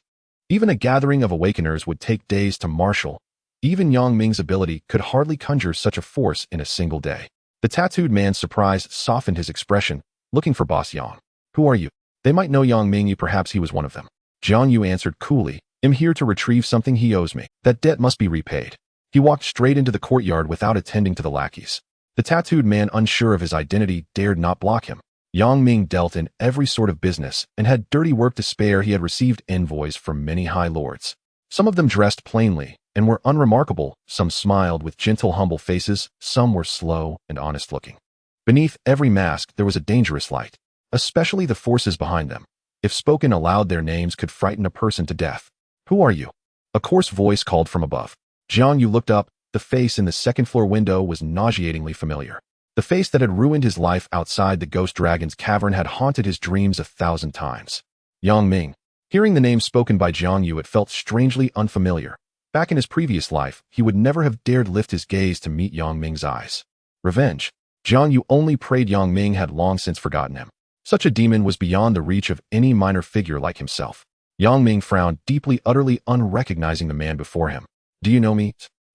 Even a gathering of awakeners would take days to marshal. Even Yang Ming's ability could hardly conjure such a force in a single day. The tattooed man's surprise softened his expression. Looking for Boss Yang. Who are you? They might know Yang Ming. Perhaps he was one of them. Jiang Yu answered coolly. I'm here to retrieve something he owes me. That debt must be repaid. He walked straight into the courtyard without attending to the lackeys. The tattooed man, unsure of his identity, dared not block him. Yang Ming dealt in every sort of business and had dirty work to spare. He had received envoys from many high lords. Some of them dressed plainly and were unremarkable. Some smiled with gentle, humble faces. Some were slow and honest-looking. Beneath every mask there was a dangerous light, especially the forces behind them. If spoken aloud, their names could frighten a person to death. Who are you? A coarse voice called from above. Jiang Yu looked up. The face in the second-floor window was nauseatingly familiar. The face that had ruined his life outside the Ghost Dragon's cavern had haunted his dreams 1,000 times. Yang Ming. Hearing the name spoken by Jiang Yu, it felt strangely unfamiliar. Back in his previous life, he would never have dared lift his gaze to meet Yang Ming's eyes. Revenge. Jiang Yu only prayed Yang Ming had long since forgotten him. Such a demon was beyond the reach of any minor figure like himself. Yang Ming frowned deeply, utterly unrecognizing the man before him. Do you know me?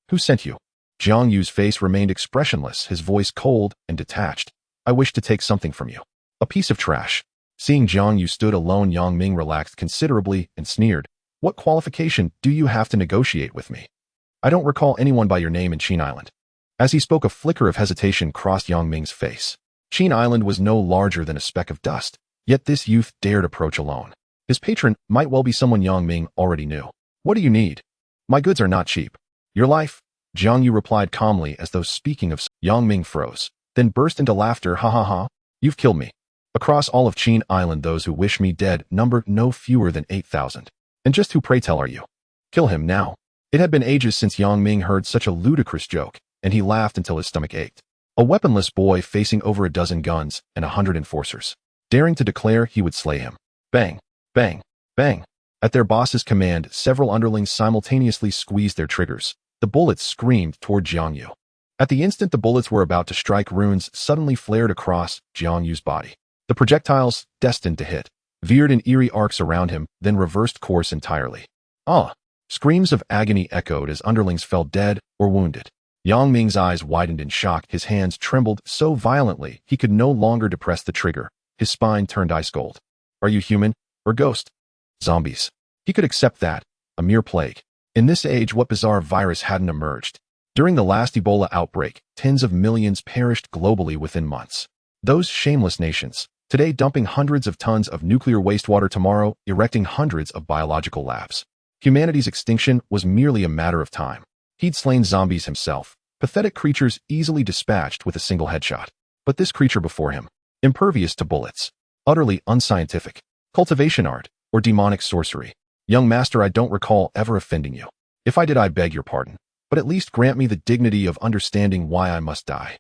Who sent you? Jiang Yu's face remained expressionless, his voice cold and detached. I wish to take something from you. A piece of trash. Seeing Jiang Yu stood alone, Yang Ming relaxed considerably and sneered. What qualification do you have to negotiate with me? I don't recall anyone by your name in Qin Island. As he spoke, a flicker of hesitation crossed Yang Ming's face. Qin Island was no larger than a speck of dust, yet this youth dared approach alone. His patron might well be someone Yang Ming already knew. What do you need? My goods are not cheap. Your life? Jiang Yu replied calmly, as though speaking of. Yang Ming froze, then burst into laughter. Ha ha ha. You've killed me. Across all of Qin Island, those who wish me dead number no fewer than 8,000. And just who, pray tell, are you? Kill him now. It had been ages since Yang Ming heard such a ludicrous joke, and he laughed until his stomach ached. A weaponless boy facing over a dozen guns and 100 enforcers, daring to declare he would slay him. Bang, bang, bang. At their boss's command, several underlings simultaneously squeezed their triggers. The bullets screamed toward Jiang Yu. At the instant the bullets were about to strike, runes suddenly flared across Jiang Yu's body. The projectiles, destined to hit, veered in eerie arcs around him, then reversed course entirely. Ah! Screams of agony echoed as underlings fell dead or wounded. Yang Ming's eyes widened in shock. His hands trembled so violently he could no longer depress the trigger. His spine turned ice cold. Are you human or ghost? Zombies. He could accept that. A mere plague. In this age, what bizarre virus hadn't emerged? During the last Ebola outbreak, tens of millions perished globally within months. Those shameless nations, today dumping hundreds of tons of nuclear wastewater, tomorrow erecting hundreds of biological labs. Humanity's extinction was merely a matter of time. He'd slain zombies himself, pathetic creatures easily dispatched with a single headshot. But this creature before him, impervious to bullets, utterly unscientific, cultivation art, or demonic sorcery. Young master, I don't recall ever offending you. If I did, I beg your pardon, but at least grant me the dignity of understanding why I must die.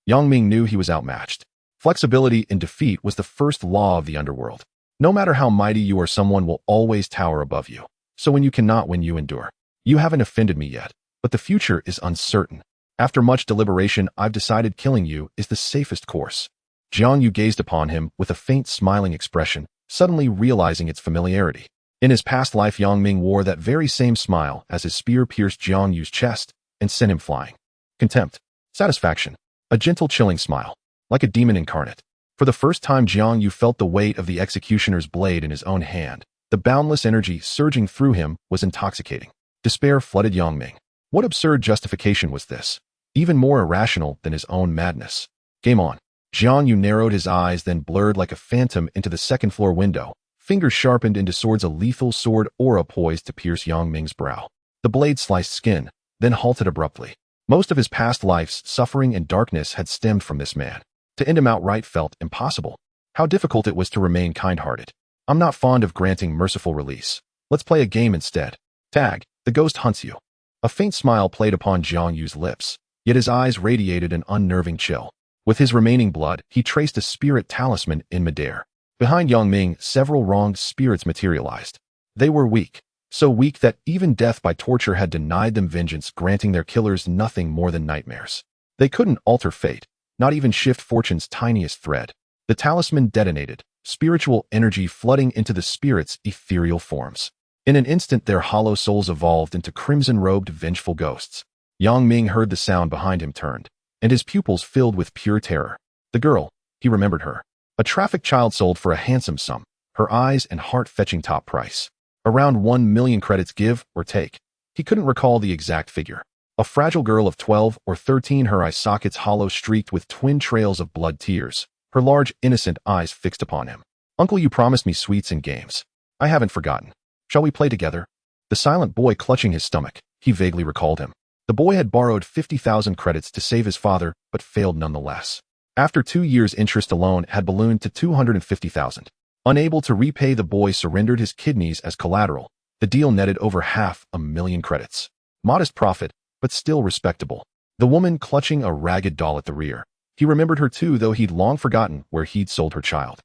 Yang Ming knew he was outmatched. Flexibility in defeat was the first law of the underworld. No matter how mighty you are, someone will always tower above you. So when you cannot win, you endure. You haven't offended me yet, but the future is uncertain. After much deliberation, I've decided killing you is the safest course. Jiang Yu gazed upon him with a faint smiling expression. suddenly realizing its familiarity. In his past life, Yang Ming wore that very same smile as his spear pierced Jiang Yu's chest and sent him flying. Contempt. Satisfaction. A gentle, chilling smile. Like a demon incarnate. For the first time, Jiang Yu felt the weight of the executioner's blade in his own hand. The boundless energy surging through him was intoxicating. Despair flooded Yang Ming. What absurd justification was this? Even more irrational than his own madness. Game on. Jiang Yu narrowed his eyes, then blurred like a phantom into the second-floor window. Fingers sharpened into swords, a lethal sword aura poised to pierce Yang Ming's brow. The blade sliced skin, then halted abruptly. Most of his past life's suffering and darkness had stemmed from this man. To end him outright felt impossible. How difficult it was to remain kind-hearted. I'm not fond of granting merciful release. Let's play a game instead. Tag, the ghost hunts you. A faint smile played upon Jiang Yu's lips, yet his eyes radiated an unnerving chill. With his remaining blood, he traced a spirit talisman in midair. Behind Yang Ming, several wronged spirits materialized. They were weak, so weak that even death by torture had denied them vengeance, granting their killers nothing more than nightmares. They couldn't alter fate, not even shift fortune's tiniest thread. The talisman detonated, spiritual energy flooding into the spirits' ethereal forms. In an instant, their hollow souls evolved into crimson-robed, vengeful ghosts. Yang Ming heard the sound behind him, turned, and his pupils filled with pure terror. The girl, he remembered her. A trafficked child sold for a handsome sum, her eyes and heart fetching top price. Around 1 million credits, give or take. He couldn't recall the exact figure. A fragile girl of 12 or 13, her eye sockets hollow, streaked with twin trails of blood tears, her large, innocent eyes fixed upon him. Uncle, you promised me sweets and games. I haven't forgotten. Shall we play together? The silent boy clutching his stomach, he vaguely recalled him. The boy had borrowed 50,000 credits to save his father, but failed nonetheless. After 2 years, interest alone had ballooned to 250,000. Unable to repay, the boy surrendered his kidneys as collateral. The deal netted over 500,000 credits. Modest profit, but still respectable. The woman clutching a ragged doll at the rear. He remembered her too, though he'd long forgotten where he'd sold her child.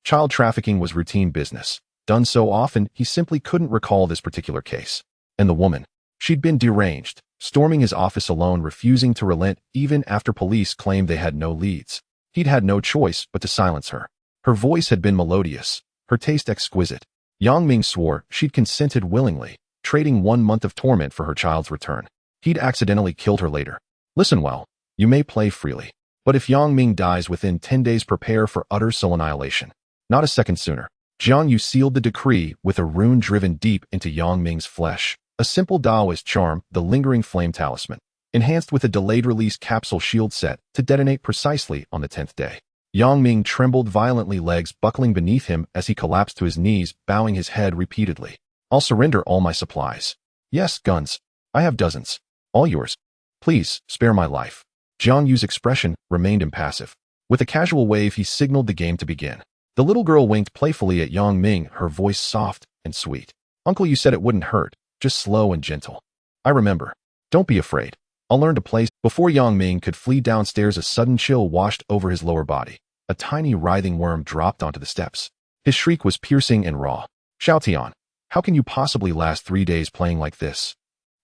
Child trafficking was routine business. Done so often, he simply couldn't recall this particular case. And the woman. She'd been deranged, storming his office alone, refusing to relent even after police claimed they had no leads. He'd had no choice but to silence her. Her voice had been melodious, her taste exquisite. Yang Ming swore she'd consented willingly, trading 1 month of torment for her child's return. He'd accidentally killed her later. Listen well, you may play freely, but if Yang Ming dies within 10 days, prepare for utter soul annihilation. Not a second sooner. Jiang Yu sealed the decree with a rune driven deep into Yang Ming's flesh. A simple Taoist charm, the lingering flame talisman, enhanced with a delayed release capsule shield set to detonate precisely on the 10th day. Yang Ming trembled violently, legs buckling beneath him as he collapsed to his knees, bowing his head repeatedly. I'll surrender all my supplies. Yes, guns. I have dozens. All yours. Please, spare my life. Jiang Yu's expression remained impassive. With a casual wave, he signaled the game to begin. The little girl winked playfully at Yang Ming, her voice soft and sweet. Uncle, you said it wouldn't hurt. Just slow and gentle. I remember. Don't be afraid. I'll learn to play. Before Yang Ming could flee downstairs, a sudden chill washed over his lower body. A tiny writhing worm dropped onto the steps. His shriek was piercing and raw. Xiaotian, how can you possibly last 3 days playing like this?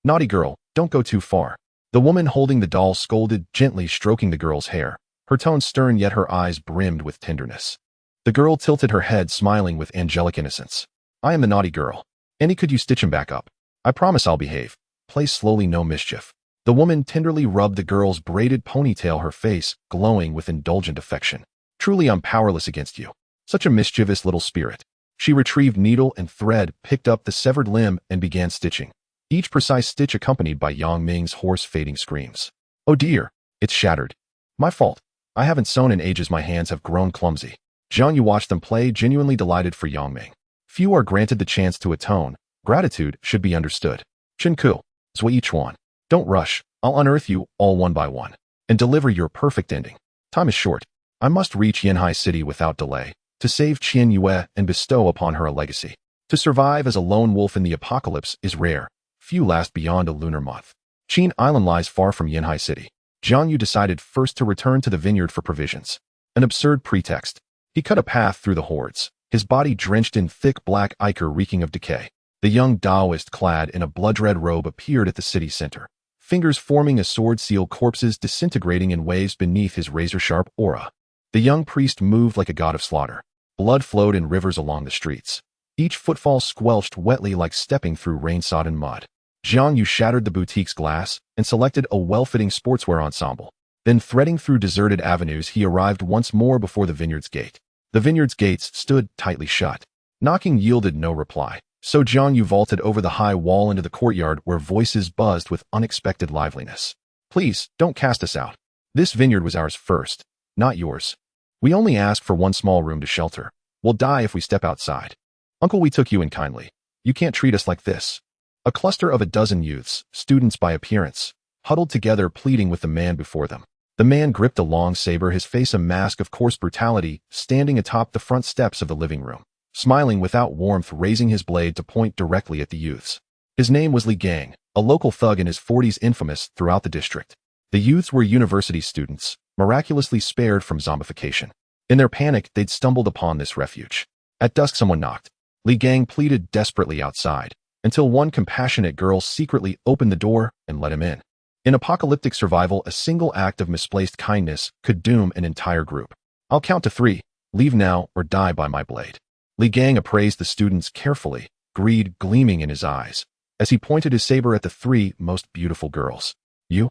Naughty girl, don't go too far. The woman holding the doll scolded, gently stroking the girl's hair. Her tone stern, yet her eyes brimmed with tenderness. The girl tilted her head, smiling with angelic innocence. I am the naughty girl. Annie, could you stitch him back up? I promise I'll behave. Play slowly, no mischief. The woman tenderly rubbed the girl's braided ponytail, her face glowing with indulgent affection. Truly, I'm powerless against you. Such a mischievous little spirit. She retrieved needle and thread, picked up the severed limb, and began stitching. Each precise stitch accompanied by Yang Ming's hoarse, fading screams. Oh dear, it's shattered. My fault. I haven't sewn in ages, my hands have grown clumsy. Jiang Yu watched them play, genuinely delighted for Yang Ming. Few are granted the chance to atone. Gratitude should be understood. Chenku, Zui Chuan. Don't rush. I'll unearth you all one by one and deliver your perfect ending. Time is short. I must reach Yanhai City without delay to save Qian Yue and bestow upon her a legacy. To survive as a lone wolf in the apocalypse is rare. Few last beyond a lunar month. Qin Island lies far from Yanhai City. Jiang Yu decided first to return to the vineyard for provisions. An absurd pretext. He cut a path through the hordes, his body drenched in thick black ichor reeking of decay. The young Taoist, clad in a blood-red robe, appeared at the city center, fingers forming a sword seal, corpses disintegrating in waves beneath his razor-sharp aura. The young priest moved like a god of slaughter, Blood flowed in rivers along the streets. Each footfall squelched wetly like stepping through rain-sodden mud. Jiang Yu shattered the boutique's glass and selected a well-fitting sportswear ensemble. Then, threading through deserted avenues, he arrived once more before the vineyard's gate. The vineyard's gates stood tightly shut. Knocking yielded no reply, so Jiang Yu vaulted over the high wall into the courtyard where voices buzzed with unexpected liveliness. Please, don't cast us out. This vineyard was ours first, not yours. We only ask for one small room to shelter. We'll die if we step outside. Uncle, we took you in kindly. You can't treat us like this. A cluster of a dozen youths, students by appearance, huddled together pleading with the man before them. The man gripped a long saber, his face a mask of coarse brutality, standing atop the front steps of the living room, smiling without warmth, raising his blade to point directly at the youths. His name was Li Gang, a local thug in his 40s infamous throughout the district. The youths were university students, miraculously spared from zombification. In their panic, they'd stumbled upon this refuge. At dusk, someone knocked. Li Gang pleaded desperately outside, until one compassionate girl secretly opened the door and let him in. In apocalyptic survival, a single act of misplaced kindness could doom an entire group. I'll count to 3. Leave now or die by my blade. Li Gang appraised the students carefully, greed gleaming in his eyes, as he pointed his saber at the 3 most beautiful girls. You,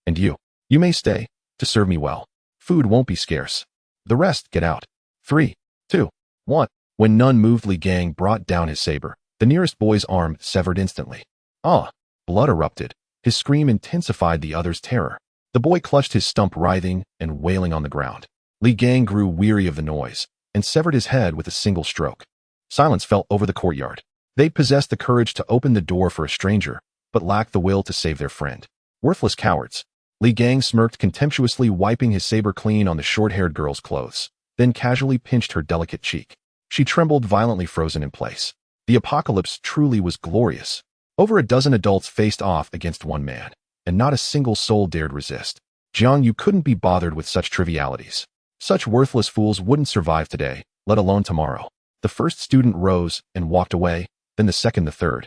and you. You may stay, to serve me well. Food won't be scarce. The rest get out. 3, 2, 1. When none moved, Li Gang brought down his saber. The nearest boy's arm severed instantly. Ah! Blood erupted. His scream intensified the other's terror. The boy clutched his stump, writhing and wailing on the ground. Li Gang grew weary of the noise and severed his head with a single stroke. Silence fell over the courtyard. They possessed the courage to open the door for a stranger, but lacked the will to save their friend. Worthless cowards. Li Gang smirked contemptuously, wiping his saber clean on the short-haired girl's clothes, then casually pinched her delicate cheek. She trembled, violently frozen in place. The apocalypse truly was glorious. Over a dozen adults faced off against one man, and not a single soul dared resist. Jiang Yu couldn't be bothered with such trivialities. Such worthless fools wouldn't survive today, let alone tomorrow. The first student rose and walked away, then the second, the third.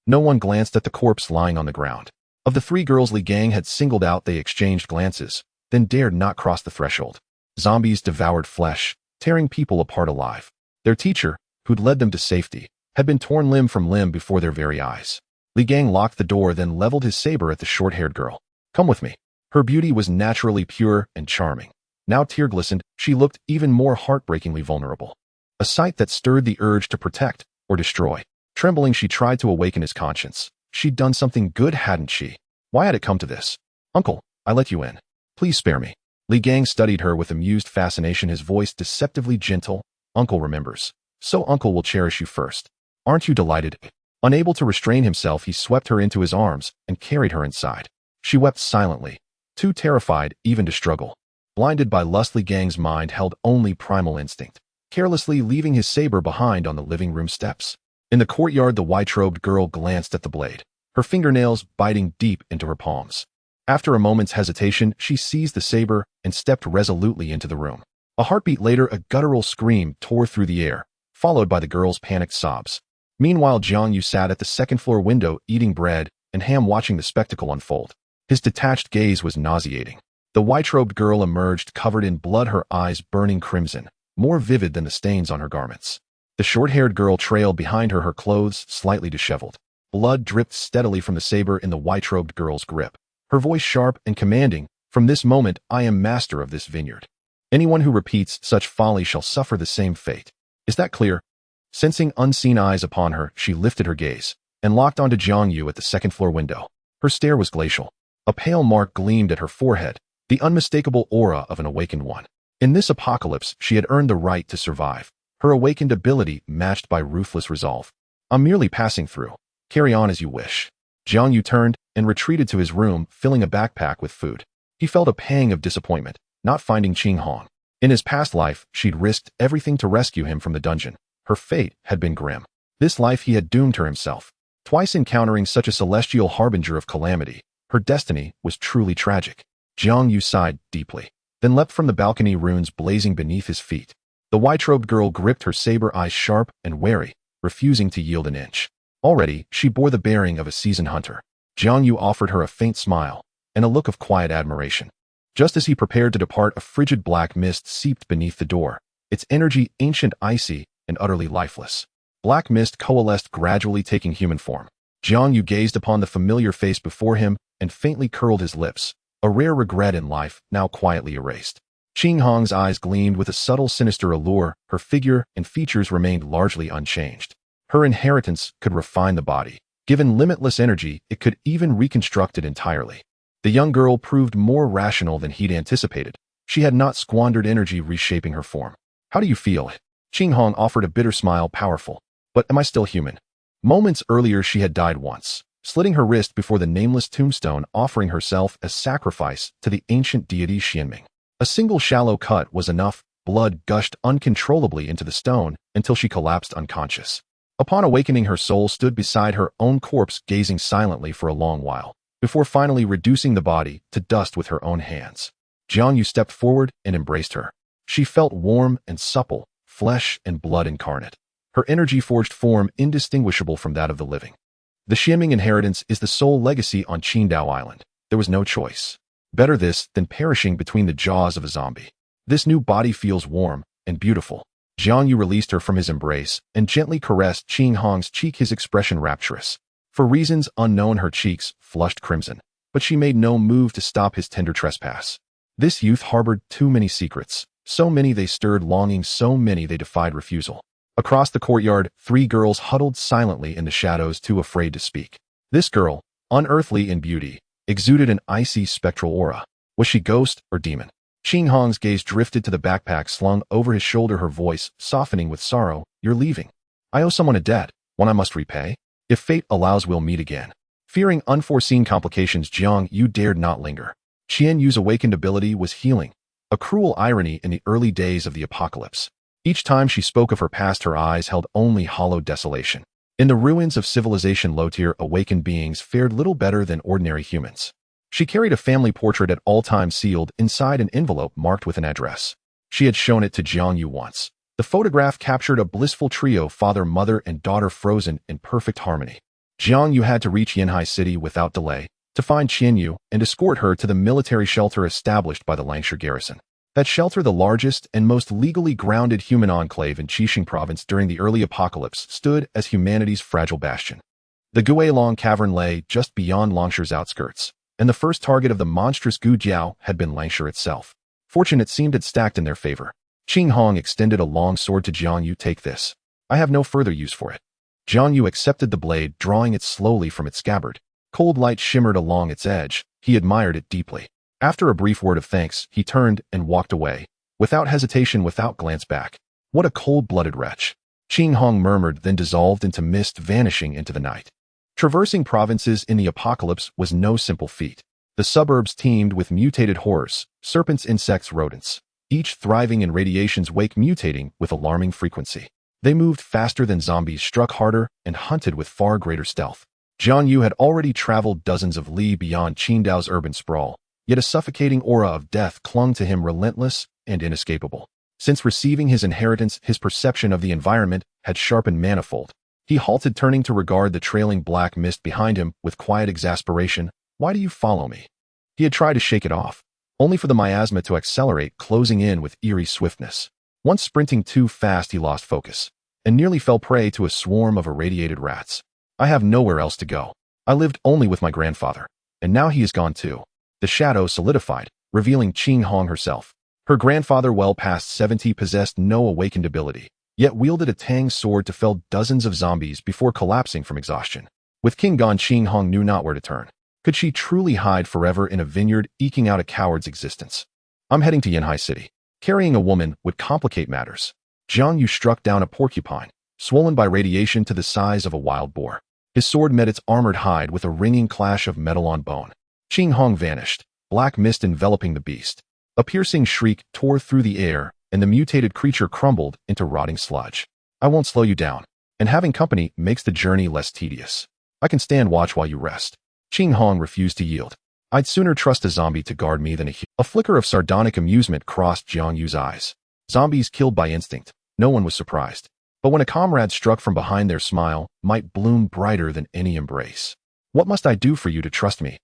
No one glanced at the corpse lying on the ground. Of the 3 girls Li Gang had singled out, they exchanged glances, then dared not cross the threshold. Zombies devoured flesh, tearing people apart alive. Their teacher, who'd led them to safety, had been torn limb from limb before their very eyes. Li Gang locked the door, then leveled his saber at the short-haired girl. Come with me. Her beauty was naturally pure and charming. Now tear-glistened, she looked even more heartbreakingly vulnerable. A sight that stirred the urge to protect or destroy. Trembling, she tried to awaken his conscience. She'd done something good, hadn't she? Why had it come to this? Uncle, I let you in. Please spare me. Li Gang studied her with amused fascination, his voice deceptively gentle. Uncle remembers. So Uncle will cherish you first. Aren't you delighted? Unable to restrain himself, he swept her into his arms and carried her inside. She wept silently, too terrified even to struggle. Blinded by lust, Li Gang's mind held only primal instinct, carelessly leaving his saber behind on the living room steps. In the courtyard, the white-robed girl glanced at the blade, her fingernails biting deep into her palms. After a moment's hesitation, she seized the saber and stepped resolutely into the room. A heartbeat later, a guttural scream tore through the air, followed by the girl's panicked sobs. Meanwhile, Jiang Yu sat at the second-floor window, eating bread and ham, watching the spectacle unfold. His detached gaze was nauseating. The white-robed girl emerged covered in blood, her eyes burning crimson, more vivid than the stains on her garments. The short-haired girl trailed behind her, her clothes slightly disheveled. Blood dripped steadily from the saber in the white-robed girl's grip. Her voice sharp and commanding, "From this moment, I am master of this vineyard. Anyone who repeats such folly shall suffer the same fate. Is that clear?" Sensing unseen eyes upon her, she lifted her gaze and locked onto Jiang Yu at the second-floor window. Her stare was glacial. A pale mark gleamed at her forehead, the unmistakable aura of an awakened one. In this apocalypse, she had earned the right to survive. Her awakened ability matched by ruthless resolve. "I'm merely passing through. Carry on as you wish." Jiang Yu turned and retreated to his room, filling a backpack with food. He felt a pang of disappointment, not finding Qing Hong. In his past life, she'd risked everything to rescue him from the dungeon. Her fate had been grim. This life he had doomed her himself. Twice encountering such a celestial harbinger of calamity, her destiny was truly tragic. Jiang Yu sighed deeply, then leapt from the balcony, runes blazing beneath his feet. The white-robed girl gripped her saber, eyes sharp and wary, refusing to yield an inch. Already, she bore the bearing of a seasoned hunter. Jiang Yu offered her a faint smile and a look of quiet admiration. Just as he prepared to depart, a frigid black mist seeped beneath the door, its energy ancient, icy, and utterly lifeless. Black mist coalesced, gradually taking human form. Jiang Yu gazed upon the familiar face before him and faintly curled his lips, a rare regret in life now quietly erased. Qing Hong's eyes gleamed with a subtle sinister allure. Her figure and features remained largely unchanged. Her inheritance could refine the body. Given limitless energy, it could even reconstruct it entirely. The young girl proved more rational than he'd anticipated. She had not squandered energy reshaping her form. How do you feel? Qing Hong offered a bitter smile, powerful. But am I still human? Moments earlier she had died once, slitting her wrist before the nameless tombstone, offering herself as sacrifice to the ancient deity Xianming. A single shallow cut was enough. Blood gushed uncontrollably into the stone until she collapsed unconscious. Upon awakening, her soul stood beside her own corpse, gazing silently for a long while, before finally reducing the body to dust with her own hands. Jiang Yu stepped forward and embraced her. She felt warm and supple, flesh and blood incarnate. Her energy forged form indistinguishable from that of the living. The Xianming inheritance is the sole legacy on Qingdao Island. There was no choice. Better this than perishing between the jaws of a zombie. This new body feels warm and beautiful. Jiang Yu released her from his embrace and gently caressed Qing Hong's cheek, his expression rapturous. For reasons unknown, her cheeks flushed crimson, but she made no move to stop his tender trespass. This youth harbored too many secrets, so many they stirred longing, so many they defied refusal. Across the courtyard, three girls huddled silently in the shadows, too afraid to speak. This girl, unearthly in beauty, exuded an icy spectral aura. Was she ghost or demon? Qing Hong's gaze drifted to the backpack slung over his shoulder, her voice softening with sorrow. You're leaving. I owe someone a debt, one I must repay. If fate allows, we'll meet again. Fearing unforeseen complications, Jiang Yu dared not linger. Qian Yu's awakened ability was healing, a cruel irony in the early days of the apocalypse. Each time she spoke of her past, her eyes held only hollow desolation. In the ruins of civilization, low-tier awakened beings fared little better than ordinary humans. She carried a family portrait at all times, sealed inside an envelope marked with an address. She had shown it to Jiang Yu once. The photograph captured a blissful trio, father, mother, and daughter, frozen in perfect harmony. Jiang Yu had to reach Yanhai City without delay to find Qian Yu and escort her to the military shelter established by the Langshire garrison. That shelter, the largest and most legally grounded human enclave in Qixing province during the early apocalypse, stood as humanity's fragile bastion. The Guilong cavern lay just beyond Langshire's outskirts, and the first target of the monstrous Gu Jiao had been Langshire itself. Fortune, it seemed, had stacked in their favor. Qing Hong extended a long sword to Jiang Yu. Take this. I have no further use for it. Jiang Yu accepted the blade, drawing it slowly from its scabbard. Cold light shimmered along its edge. He admired it deeply. After a brief word of thanks, he turned and walked away, without hesitation, without glance back. What a cold-blooded wretch. Qing Hong murmured, then dissolved into mist, vanishing into the night. Traversing provinces in the apocalypse was no simple feat. The suburbs teemed with mutated horrors, serpents, insects, rodents, each thriving in radiation's wake, mutating with alarming frequency. They moved faster than zombies, struck harder, and hunted with far greater stealth. Jiang Yu had already traveled dozens of li beyond Qingdao's urban sprawl, yet a suffocating aura of death clung to him, relentless and inescapable. Since receiving his inheritance, his perception of the environment had sharpened manifold. He halted, turning to regard the trailing black mist behind him with quiet exasperation. Why do you follow me? He had tried to shake it off, only for the miasma to accelerate, closing in with eerie swiftness. Once sprinting too fast, he lost focus and nearly fell prey to a swarm of irradiated rats. I have nowhere else to go. I lived only with my grandfather, and now he is gone too. The shadow solidified, revealing Qing Hong herself. Her grandfather, well past 70, possessed no awakened ability, yet wielded a tang sword to fell dozens of zombies before collapsing from exhaustion. With King gone, Qing Hong knew not where to turn. Could she truly hide forever in a vineyard, eking out a coward's existence? I'm heading to Yanhai City. Carrying a woman would complicate matters. Jiang Yu struck down a porcupine, swollen by radiation to the size of a wild boar. His sword met its armored hide with a ringing clash of metal on bone. Qing Hong vanished, black mist enveloping the beast. A piercing shriek tore through the air, and the mutated creature crumbled into rotting sludge. I won't slow you down, and having company makes the journey less tedious. I can stand watch while you rest. Qing Hong refused to yield. I'd sooner trust a zombie to guard me than a flicker of sardonic amusement crossed Jiang Yu's eyes. Zombies killed by instinct. No one was surprised. But when a comrade struck from behind, their smile might bloom brighter than any embrace. What must I do for you to trust me?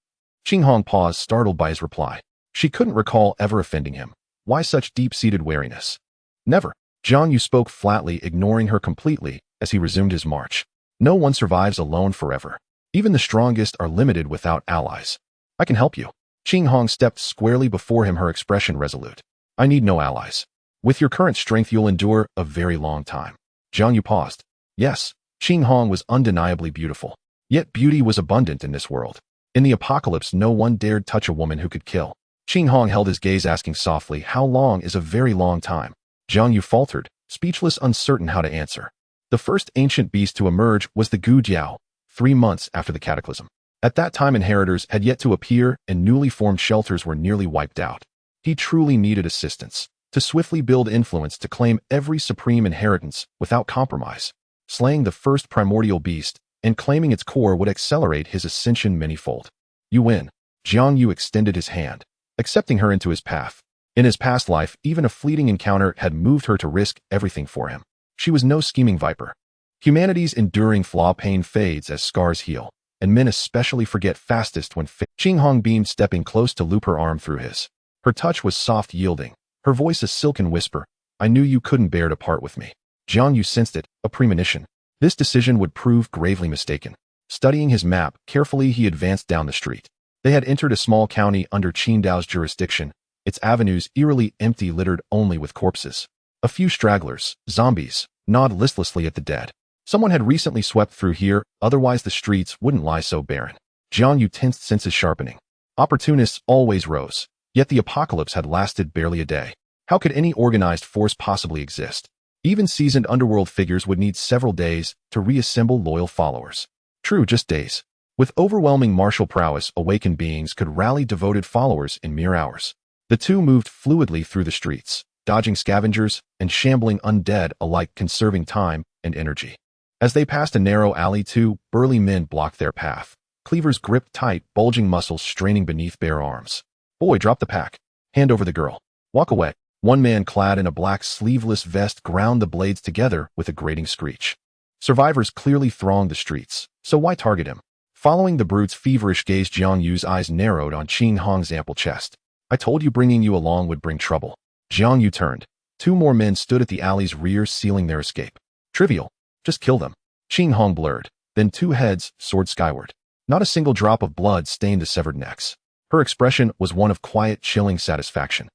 Qing Hong paused, startled by his reply. She couldn't recall ever offending him. Why such deep-seated wariness? Never. Jiang Yu spoke flatly, ignoring her completely as he resumed his march. No one survives alone forever. Even the strongest are limited without allies. I can help you. Qing Hong stepped squarely before him, her expression resolute. I need no allies. With your current strength, you'll endure a very long time. Jiang Yu paused. Yes, Qing Hong was undeniably beautiful. Yet beauty was abundant in this world. In the apocalypse, no one dared touch a woman who could kill. Qing Hong held his gaze, asking softly, how long is a very long time? Jiang Yu faltered, speechless, uncertain how to answer. The first ancient beast to emerge was the Gu Jiao, 3 months after the cataclysm. At that time, inheritors had yet to appear and newly formed shelters were nearly wiped out. He truly needed assistance to swiftly build influence, to claim every supreme inheritance without compromise. Slaying the first primordial beast and claiming its core would accelerate his ascension manyfold. You win. Jiang Yu extended his hand, accepting her into his path. In his past life, even a fleeting encounter had moved her to risk everything for him. She was no scheming viper. Humanity's enduring flaw pain fades as scars heal, and men especially forget fastest when Qing Hong beamed, stepping close to loop her arm through his. Her touch was soft, yielding, her voice a silken whisper. I knew you couldn't bear to part with me. Jiang Yu sensed it, a premonition. This decision would prove gravely mistaken. Studying his map carefully, he advanced down the street. They had entered a small county under Qingdao's jurisdiction, its avenues eerily empty, littered only with corpses. A few stragglers, zombies, gnawed listlessly at the dead. Someone had recently swept through here, otherwise the streets wouldn't lie so barren. Jiang Yu tensed, senses sharpening. Opportunists always rose, yet the apocalypse had lasted barely a day. How could any organized force possibly exist? Even seasoned underworld figures would need several days to reassemble loyal followers. True, just days. With overwhelming martial prowess, awakened beings could rally devoted followers in mere hours. The two moved fluidly through the streets, dodging scavengers and shambling undead alike, conserving time and energy. As they passed a narrow alley, 2 burly men blocked their path, cleavers gripped tight, bulging muscles straining beneath bare arms. Boy, drop the pack. Hand over the girl. Walk away. One man clad in a black sleeveless vest ground the blades together with a grating screech. Survivors clearly thronged the streets, so why target him? Following the brute's feverish gaze, Jiang Yu's eyes narrowed on Qing Hong's ample chest. I told you bringing you along would bring trouble. Jiang Yu turned. 2 more men stood at the alley's rear, sealing their escape. Trivial. Just kill them. Qing Hong blurred. Then 2 heads soared skyward. Not a single drop of blood stained the severed necks. Her expression was one of quiet, chilling satisfaction.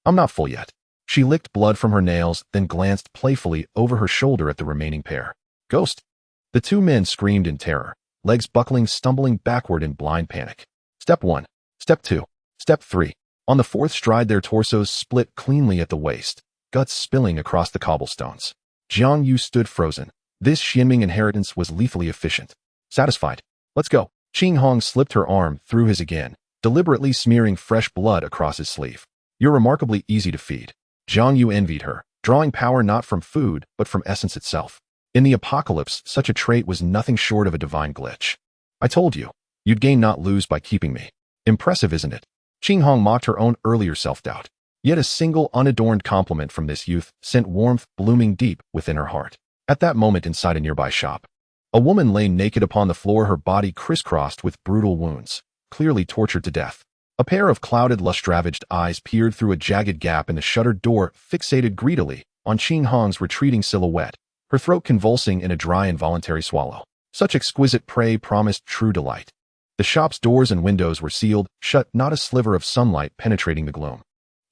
I'm not full yet. She licked blood from her nails, then glanced playfully over her shoulder at the remaining pair. Ghost! The 2 men screamed in terror, legs buckling, stumbling backward in blind panic. Step 1. Step 2. Step 3. On the 4th stride, their torsos split cleanly at the waist, guts spilling across the cobblestones. Jiang Yu stood frozen. This Xianming inheritance was lethally efficient. Satisfied. Let's go. Qing Hong slipped her arm through his again, deliberately smearing fresh blood across his sleeve. You're remarkably easy to feed. Jiang Yu envied her, drawing power not from food, but from essence itself. In the apocalypse, such a trait was nothing short of a divine glitch. I told you, you'd gain not lose by keeping me. Impressive, isn't it? Qing Hong mocked her own earlier self-doubt. Yet a single unadorned compliment from this youth sent warmth blooming deep within her heart. At that moment, inside a nearby shop, a woman lay naked upon the floor, her body crisscrossed with brutal wounds, clearly tortured to death. A pair of clouded, lust-ravaged eyes peered through a jagged gap in the shuttered door, fixated greedily on Qing Hong's retreating silhouette, her throat convulsing in a dry, involuntary swallow. Such exquisite prey promised true delight. The shop's doors and windows were sealed shut, not a sliver of sunlight penetrating the gloom.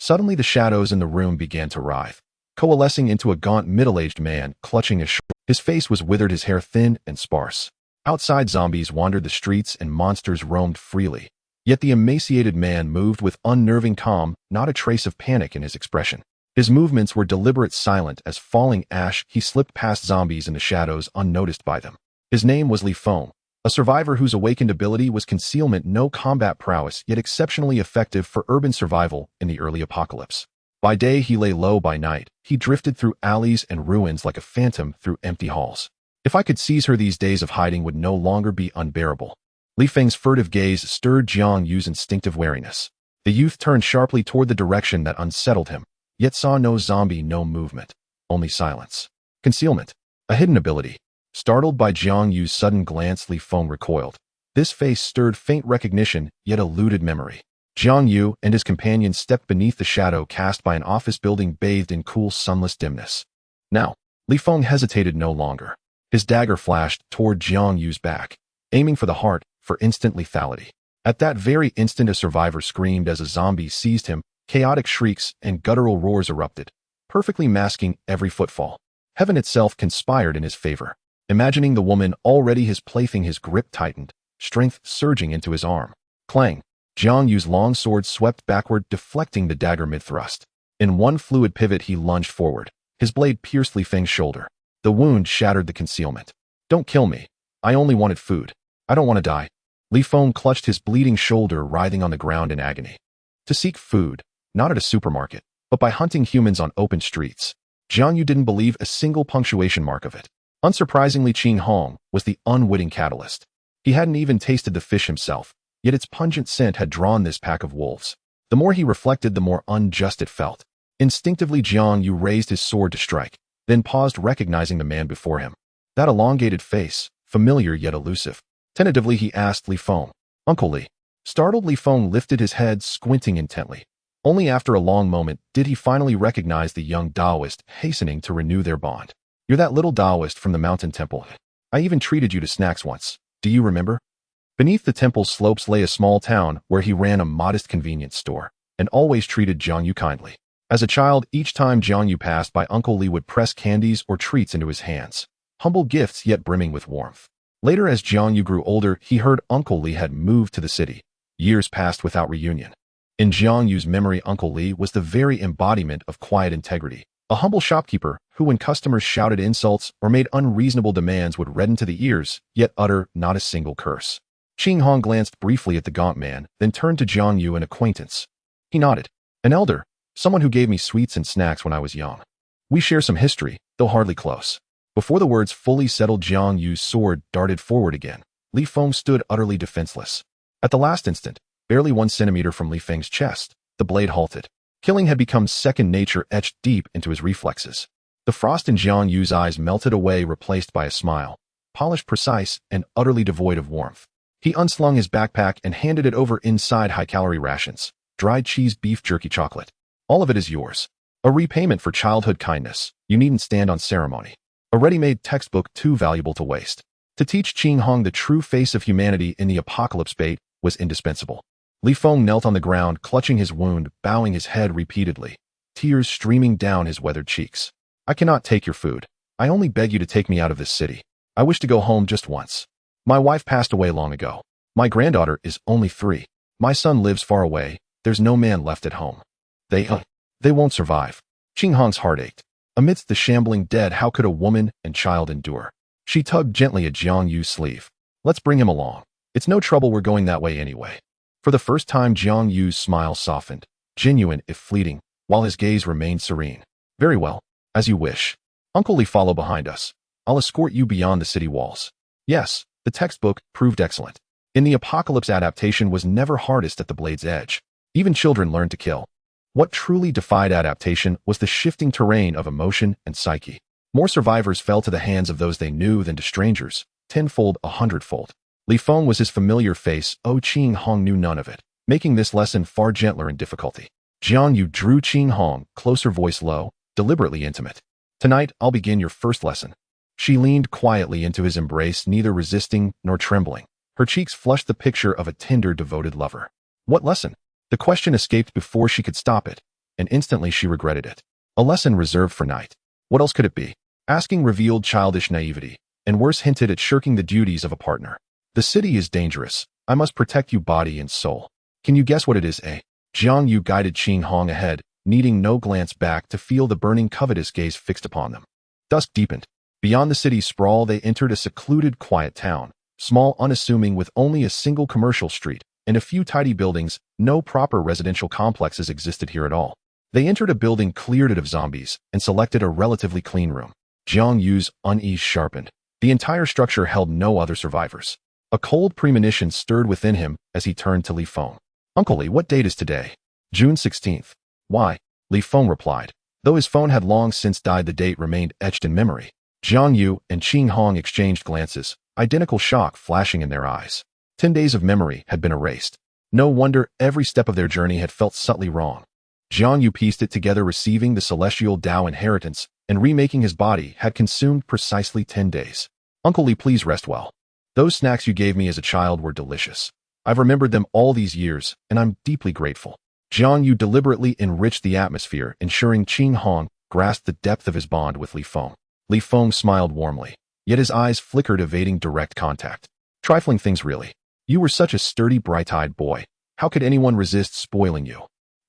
Suddenly the shadows in the room began to writhe, coalescing into a gaunt, middle-aged man clutching a sword. His face was withered, his hair thin and sparse. Outside, zombies wandered the streets and monsters roamed freely. Yet the emaciated man moved with unnerving calm, not a trace of panic in his expression. His movements were deliberate, silent as falling ash. He slipped past zombies in the shadows, unnoticed by them. His name was Li Feng, a survivor whose awakened ability was concealment, no combat prowess, yet exceptionally effective for urban survival in the early apocalypse. By day he lay low, by night he drifted through alleys and ruins like a phantom through empty halls. If I could seize her, these days of hiding would no longer be unbearable. Li Feng's furtive gaze stirred Jiang Yu's instinctive wariness. The youth turned sharply toward the direction that unsettled him, yet saw no zombie, no movement, only silence. Concealment. A hidden ability. Startled by Jiang Yu's sudden glance, Li Feng recoiled. This face stirred faint recognition, yet eluded memory. Jiang Yu and his companion stepped beneath the shadow cast by an office building, bathed in cool, sunless dimness. Now, Li Feng hesitated no longer. His dagger flashed toward Jiang Yu's back, aiming for the heart for instant lethality. At that very instant, a survivor screamed as a zombie seized him. Chaotic shrieks and guttural roars erupted, perfectly masking every footfall. Heaven itself conspired in his favor. Imagining the woman already his plaything, his grip tightened, strength surging into his arm. Clang! Jiang Yu's long sword swept backward, deflecting the dagger mid-thrust. In one fluid pivot, he lunged forward. His blade pierced Li Feng's shoulder. The wound shattered the concealment. Don't kill me. I only wanted food. I don't want to die. Li Feng clutched his bleeding shoulder, writhing on the ground in agony. To seek food, not at a supermarket, but by hunting humans on open streets. Jiang Yu didn't believe a single punctuation mark of it. Unsurprisingly, Qing Hong was the unwitting catalyst. He hadn't even tasted the fish himself, yet its pungent scent had drawn this pack of wolves. The more he reflected, the more unjust it felt. Instinctively, Jiang Yu raised his sword to strike, then paused, recognizing the man before him. That elongated face, familiar yet elusive. Tentatively, he asked Li Feng, "Uncle Li." Startled, Li Feng lifted his head, squinting intently. Only after a long moment did he finally recognize the young Taoist, hastening to renew their bond. "You're that little Taoist from the mountain temple. I even treated you to snacks once. Do you remember?" Beneath the temple's slopes lay a small town where he ran a modest convenience store and always treated Jiang Yu kindly. As a child, each time Jiang Yu passed by, Uncle Li would press candies or treats into his hands. Humble gifts, yet brimming with warmth. Later, as Jiang Yu grew older, he heard Uncle Li had moved to the city. Years passed without reunion. In Jiang Yu's memory, Uncle Li was the very embodiment of quiet integrity. A humble shopkeeper who, when customers shouted insults or made unreasonable demands, would redden to the ears, yet utter not a single curse. Qing Hong glanced briefly at the gaunt man, then turned to Jiang Yu, an acquaintance. He nodded. "An elder. Someone who gave me sweets and snacks when I was young. We share some history, though hardly close." Before the words fully settled, Jiang Yu's sword darted forward again. Li Feng stood utterly defenseless. At the last instant, barely 1 centimeter from Li Feng's chest, the blade halted. Killing had become second nature, etched deep into his reflexes. The frost in Jiang Yu's eyes melted away, replaced by a smile, polished, precise, and utterly devoid of warmth. He unslung his backpack and handed it over. Inside, high-calorie rations, dried cheese, beef jerky, chocolate. "All of it is yours. A repayment for childhood kindness. You needn't stand on ceremony. A ready-made textbook too valuable to waste." To teach Qing Hong the true face of humanity in the apocalypse bait was indispensable. Li Feng knelt on the ground, clutching his wound, bowing his head repeatedly, tears streaming down his weathered cheeks. "I cannot take your food. I only beg you to take me out of this city. I wish to go home just once. My wife passed away long ago. My granddaughter is only 3. My son lives far away. There's no man left at home. They won't survive." Qing Hong's heart ached. Amidst the shambling dead, how could a woman and child endure? She tugged gently at Jiang Yu's sleeve. "Let's bring him along. It's no trouble, we're going that way anyway." For the first time, Jiang Yu's smile softened, genuine if fleeting, while his gaze remained serene. "Very well, as you wish. Uncle Li, follow behind us. I'll escort you beyond the city walls." Yes, the textbook proved excellent. In the apocalypse, adaptation was never hardest at the blade's edge. Even children learned to kill. What truly defied adaptation was the shifting terrain of emotion and psyche. More survivors fell to the hands of those they knew than to strangers, 10-fold, 100-fold. Li Feng was his familiar face. Qing Hong knew none of it, making this lesson far gentler in difficulty. Jiang Yu drew Qing Hong closer, voice low, deliberately intimate. "Tonight, I'll begin your first lesson." She leaned quietly into his embrace, neither resisting nor trembling. Her cheeks flushed the picture of a tender, devoted lover. What lesson? The question escaped before she could stop it, and instantly she regretted it. A lesson reserved for night. What else could it be? Asking revealed childish naivety, and worse, hinted at shirking the duties of a partner. "The city is dangerous. I must protect you body and soul. Can you guess what it is, eh?" Jiang Yu guided Qing Hong ahead, needing no glance back to feel the burning, covetous gaze fixed upon them. Dusk deepened. Beyond the city's sprawl, they entered a secluded, quiet town, small, unassuming, with only a single commercial street and a few tidy buildings. No proper residential complexes existed here at all. They entered a building cleared of zombies and selected a relatively clean room. Jiang Yu's unease sharpened. The entire structure held no other survivors. A cold premonition stirred within him as he turned to Li Feng. "Uncle Li, what date is today?" "June 16th. "Why?" Li Feng replied. Though his phone had long since died, the date remained etched in memory. Jiang Yu and Qing Hong exchanged glances, identical shock flashing in their eyes. 10 days of memory had been erased. No wonder every step of their journey had felt subtly wrong. Jiang Yu pieced it together, receiving the celestial Tao inheritance and remaking his body had consumed precisely 10 days. Uncle Li, please rest well. Those snacks you gave me as a child were delicious. I've remembered them all these years, and I'm deeply grateful. Jiang Yu deliberately enriched the atmosphere, ensuring Qing Hong grasped the depth of his bond with Li Feng. Li Feng smiled warmly, yet his eyes flickered, evading direct contact. Trifling things, really. You were such a sturdy, bright-eyed boy. How could anyone resist spoiling you?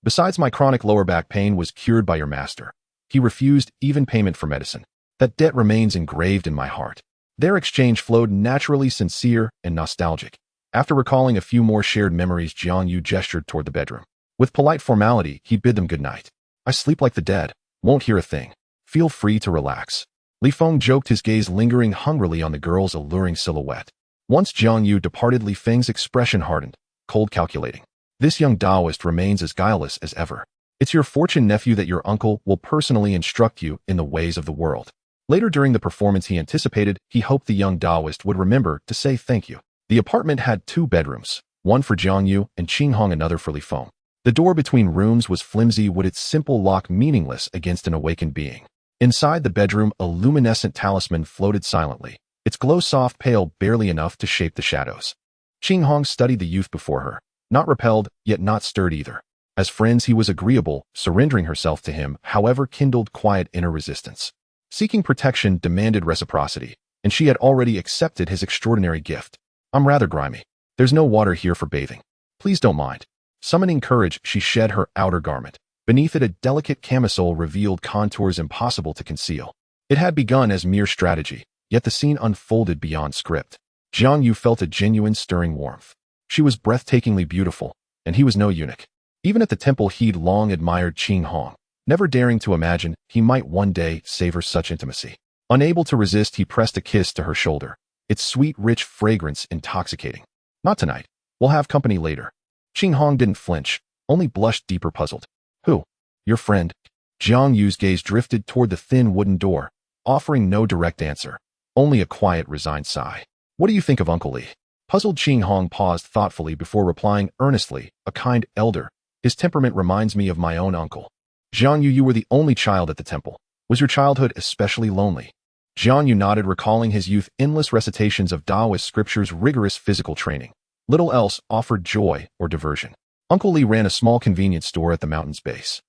Besides, my chronic lower back pain was cured by your master. He refused even payment for medicine. That debt remains engraved in my heart. Their exchange flowed naturally, sincere and nostalgic. After recalling a few more shared memories, Jiang Yu gestured toward the bedroom. With polite formality, he bid them good night. I sleep like the dead, won't hear a thing. Feel free to relax. Li Feng joked, his gaze lingering hungrily on the girl's alluring silhouette. Once Jiang Yu departed, Li Feng's expression hardened, cold, calculating. This young Taoist remains as guileless as ever. It's your fortune, nephew, that your uncle will personally instruct you in the ways of the world. Later during the performance, he anticipated, he hoped the young Taoist would remember to say thank you. The apartment had 2 bedrooms, one for Jiang Yu and Qing Hong, another for Li Feng. The door between rooms was flimsy, with its simple lock meaningless against an awakened being. Inside the bedroom, a luminescent talisman floated silently, its glow soft, pale, barely enough to shape the shadows. Qing Hong studied the youth before her, not repelled, yet not stirred either. As friends, he was agreeable, surrendering herself to him, however, kindled quiet inner resistance. Seeking protection demanded reciprocity, and she had already accepted his extraordinary gift. I'm rather grimy. There's no water here for bathing. Please don't mind. Summoning courage, she shed her outer garment. Beneath it, a delicate camisole revealed contours impossible to conceal. It had begun as mere strategy, yet the scene unfolded beyond script. Jiang Yu felt a genuine stirring warmth. She was breathtakingly beautiful, and he was no eunuch. Even at the temple, he'd long admired Qing Hong, never daring to imagine he might one day savor such intimacy. Unable to resist, he pressed a kiss to her shoulder, its sweet, rich fragrance intoxicating. Not tonight. We'll have company later. Qing Hong didn't flinch, only blushed deeper, puzzled. Who? Your friend? Jiang Yu's gaze drifted toward the thin wooden door, offering no direct answer, only a quiet, resigned sigh. What do you think of Uncle Li? Puzzled, Qing Hong paused thoughtfully before replying earnestly, a kind elder. His temperament reminds me of my own uncle. Jiang Yu, you were the only child at the temple. Was your childhood especially lonely? Jiang Yu nodded, recalling his youth, endless recitations of Taoist scriptures, rigorous physical training. Little else offered joy or diversion. Uncle Li ran a small convenience store at the mountain's base.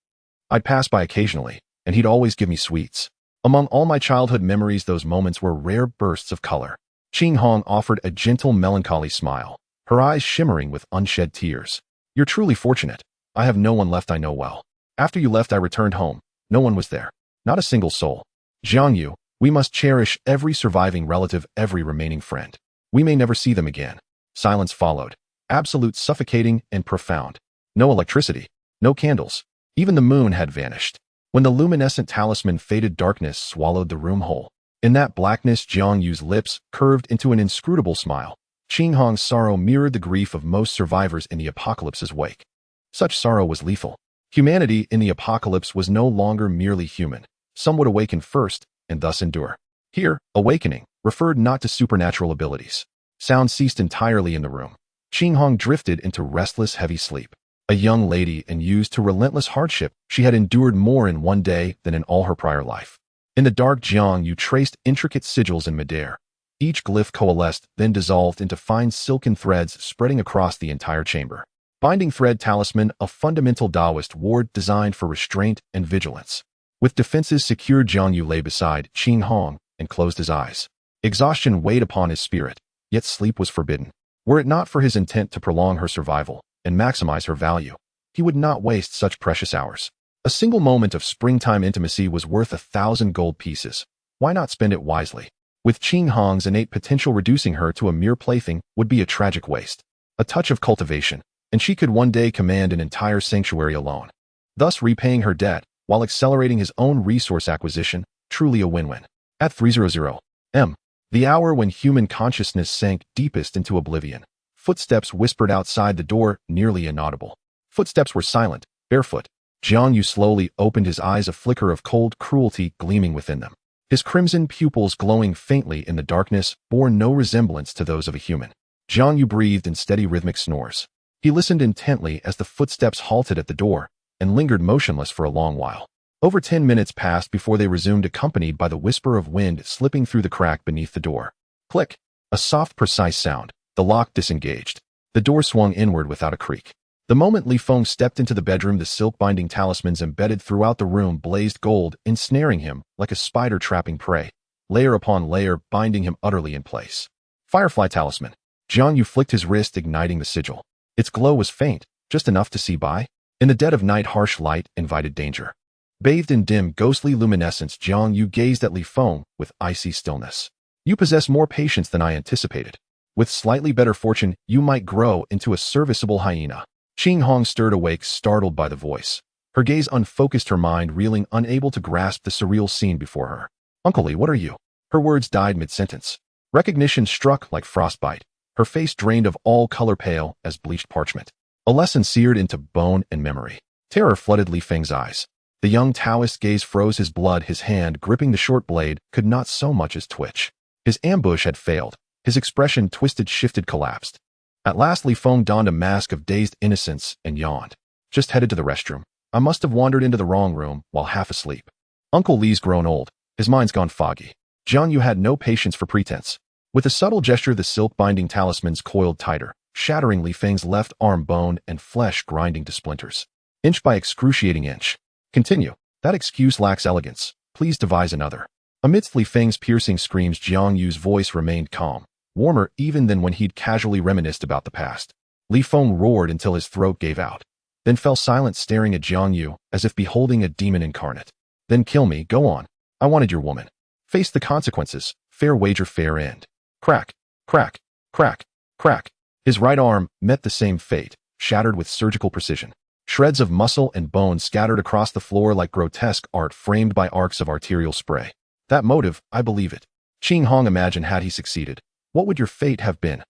I'd pass by occasionally, and he'd always give me sweets. Among all my childhood memories, those moments were rare bursts of color. Qing Hong offered a gentle, melancholy smile, her eyes shimmering with unshed tears. You're truly fortunate. I have no one left I know well. After you left, I returned home. No one was there. Not a single soul. Jiang Yu, we must cherish every surviving relative, every remaining friend. We may never see them again. Silence followed, absolute, suffocating, and profound. No electricity, no candles. Even the moon had vanished. When the luminescent talisman faded, darkness swallowed the room whole. In that blackness, Jiang Yu's lips curved into an inscrutable smile. Qing Hong's sorrow mirrored the grief of most survivors in the apocalypse's wake. Such sorrow was lethal. Humanity in the apocalypse was no longer merely human. Some would awaken first, and thus endure. Here, awakening referred not to supernatural abilities. Sound ceased entirely in the room. Qing Hong drifted into restless, heavy sleep. A young lady and used to relentless hardship, she had endured more in one day than in all her prior life. In the dark, Jiang Yu traced intricate sigils in midair. Each glyph coalesced, then dissolved into fine silken threads spreading across the entire chamber. Binding thread talisman, a fundamental Taoist ward designed for restraint and vigilance. With defenses secured, Jiang Yu lay beside Qing Hong and closed his eyes. Exhaustion weighed upon his spirit, yet sleep was forbidden. Were it not for his intent to prolong her survival and maximize her value, he would not waste such precious hours. A single moment of springtime intimacy was worth 1,000 gold pieces. Why not spend it wisely? With Qing Hong's innate potential, reducing her to a mere plaything would be a tragic waste. A touch of cultivation, and she could one day command an entire sanctuary alone, thus repaying her debt while accelerating his own resource acquisition, truly a win-win. At 300 M. The hour when human consciousness sank deepest into oblivion. Footsteps whispered outside the door, nearly inaudible. Footsteps were silent, barefoot. Jiang Yu slowly opened his eyes, a flicker of cold cruelty gleaming within them. His crimson pupils glowing faintly in the darkness bore no resemblance to those of a human. Jiang Yu breathed in steady rhythmic snores. He listened intently as the footsteps halted at the door, and lingered motionless for a long while. Over 10 minutes passed before they resumed, accompanied by the whisper of wind slipping through the crack beneath the door. Click. A soft, precise sound. The lock disengaged. The door swung inward without a creak. The moment Li Feng stepped into the bedroom, the silk-binding talismans embedded throughout the room blazed gold, ensnaring him like a spider trapping prey, layer upon layer, binding him utterly in place. Firefly talisman. Jiang Yu flicked his wrist, igniting the sigil. Its glow was faint, just enough to see by. In the dead of night, harsh light invited danger. Bathed in dim, ghostly luminescence, Jiang Yu gazed at Li Feng with icy stillness. You possess more patience than I anticipated. With slightly better fortune, you might grow into a serviceable hyena. Qing Hong stirred awake, startled by the voice. Her gaze unfocused, her mind reeling, unable to grasp the surreal scene before her. Uncle Li, what are you? Her words died mid-sentence. Recognition struck like frostbite. Her face drained of all color, pale as bleached parchment. A lesson seared into bone and memory. Terror flooded Li Feng's eyes. The young Taoist's gaze froze, his blood, his hand gripping the short blade, could not so much as twitch. His ambush had failed. His expression twisted, shifted, collapsed. At last, Li Feng donned a mask of dazed innocence and yawned. Just headed to the restroom. I must have wandered into the wrong room while half asleep. Uncle Li's grown old. His mind's gone foggy. Jiang Yu had no patience for pretense. With a subtle gesture, the silk-binding talismans coiled tighter, shattering Li Feng's left arm, bone and flesh grinding to splinters. Inch by excruciating inch. Continue. That excuse lacks elegance. Please devise another. Amidst Li Feng's piercing screams, Jiang Yu's voice remained calm. Warmer even than when he'd casually reminisced about the past. Li Feng roared until his throat gave out, then fell silent, staring at Jiang Yu as if beholding a demon incarnate. Then kill me, go on. I wanted your woman. Face the consequences. Fair wager, fair end. Crack, crack, crack, crack. His right arm met the same fate, shattered with surgical precision. Shreds of muscle and bone scattered across the floor like grotesque art framed by arcs of arterial spray. That motive, I believe it. Qing Hong, imagine had he succeeded. What would your fate have been?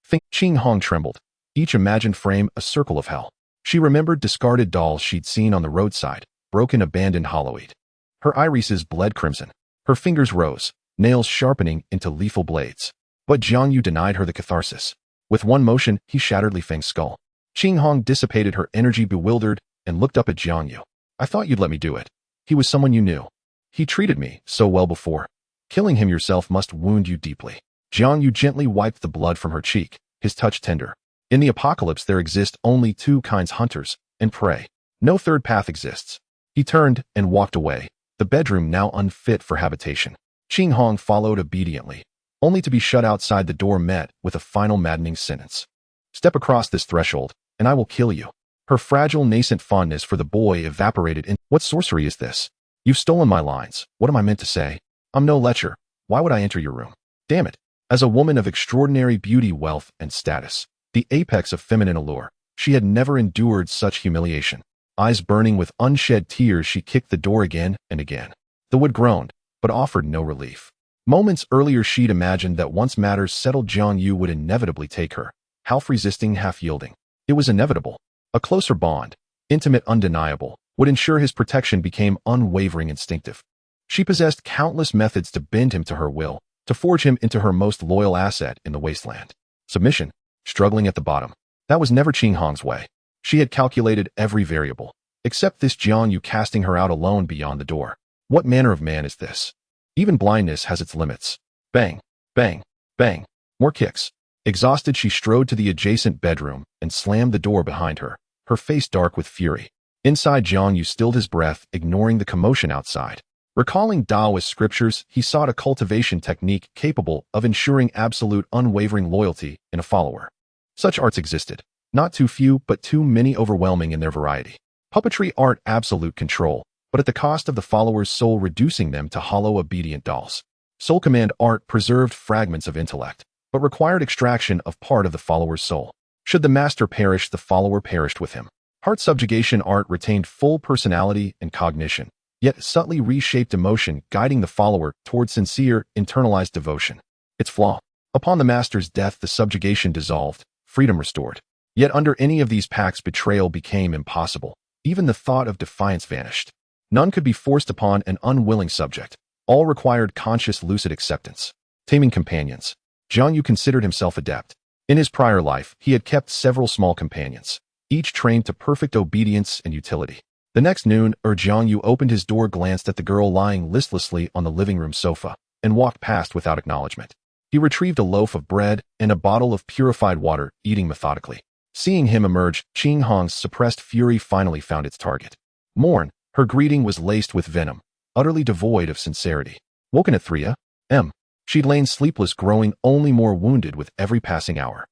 Think. Qing Hong trembled. Each imagined frame a circle of hell. She remembered discarded dolls she'd seen on the roadside, broken, abandoned, hollowed. Her irises bled crimson. Her fingers rose, nails sharpening into lethal blades. But Jiang Yu denied her the catharsis. With one motion, he shattered Li Feng's skull. Qing Hong dissipated her energy, bewildered, and looked up at Jiang Yu. I thought you'd let me do it. He was someone you knew. He treated me so well before. Killing him yourself must wound you deeply. Jiang Yu gently wiped the blood from her cheek, his touch tender. In the apocalypse, there exist only two kinds, hunters and prey. No third path exists. He turned and walked away, the bedroom now unfit for habitation. Qing Hong followed obediently, only to be shut outside, the door met with a final maddening sentence. Step across this threshold, and I will kill you. Her fragile, nascent fondness for the boy evaporated in, what sorcery is this? You've stolen my lines. What am I meant to say? I'm no lecher. Why would I enter your room? Damn it. As a woman of extraordinary beauty, wealth, and status, the apex of feminine allure, she had never endured such humiliation. Eyes burning with unshed tears, she kicked the door again and again. The wood groaned, but offered no relief. Moments earlier, she'd imagined that once matters settled, Jiang Yu would inevitably take her, half resisting, half yielding. It was inevitable. A closer bond, intimate, undeniable, would ensure his protection became unwavering, instinctive. She possessed countless methods to bend him to her will, to forge him into her most loyal asset in the wasteland. Submission, struggling at the bottom. That was never Qing Hong's way. She had calculated every variable, except this Jiang Yu casting her out alone beyond the door. What manner of man is this? Even blindness has its limits. Bang, bang, bang. More kicks. Exhausted, she strode to the adjacent bedroom and slammed the door behind her, her face dark with fury. Inside, Jiang Yu stilled his breath, ignoring the commotion outside. Recalling Taoist scriptures, he sought a cultivation technique capable of ensuring absolute, unwavering loyalty in a follower. Such arts existed, not too few, but too many, overwhelming in their variety. Puppetry art, absolute control, but at the cost of the follower's soul, reducing them to hollow, obedient dolls. Soul command art preserved fragments of intellect, but required extraction of part of the follower's soul. Should the master perish, the follower perished with him. Heart subjugation art retained full personality and cognition, yet subtly reshaped emotion, guiding the follower toward sincere, internalized devotion. Its flaw. Upon the master's death, the subjugation dissolved, freedom restored. Yet under any of these pacts, betrayal became impossible. Even the thought of defiance vanished. None could be forced upon an unwilling subject. All required conscious, lucid acceptance. Taming companions. Jiang Yu considered himself adept. In his prior life, he had kept several small companions, each trained to perfect obedience and utility. The next noon, Jiang Yu opened his door, glanced at the girl lying listlessly on the living room sofa, and walked past without acknowledgement. He retrieved a loaf of bread and a bottle of purified water, eating methodically. Seeing him emerge, Qing Hong's suppressed fury finally found its target. Mourn, her greeting was laced with venom, utterly devoid of sincerity. Woken at 3 a.m., she'd lain sleepless, growing only more wounded with every passing hour.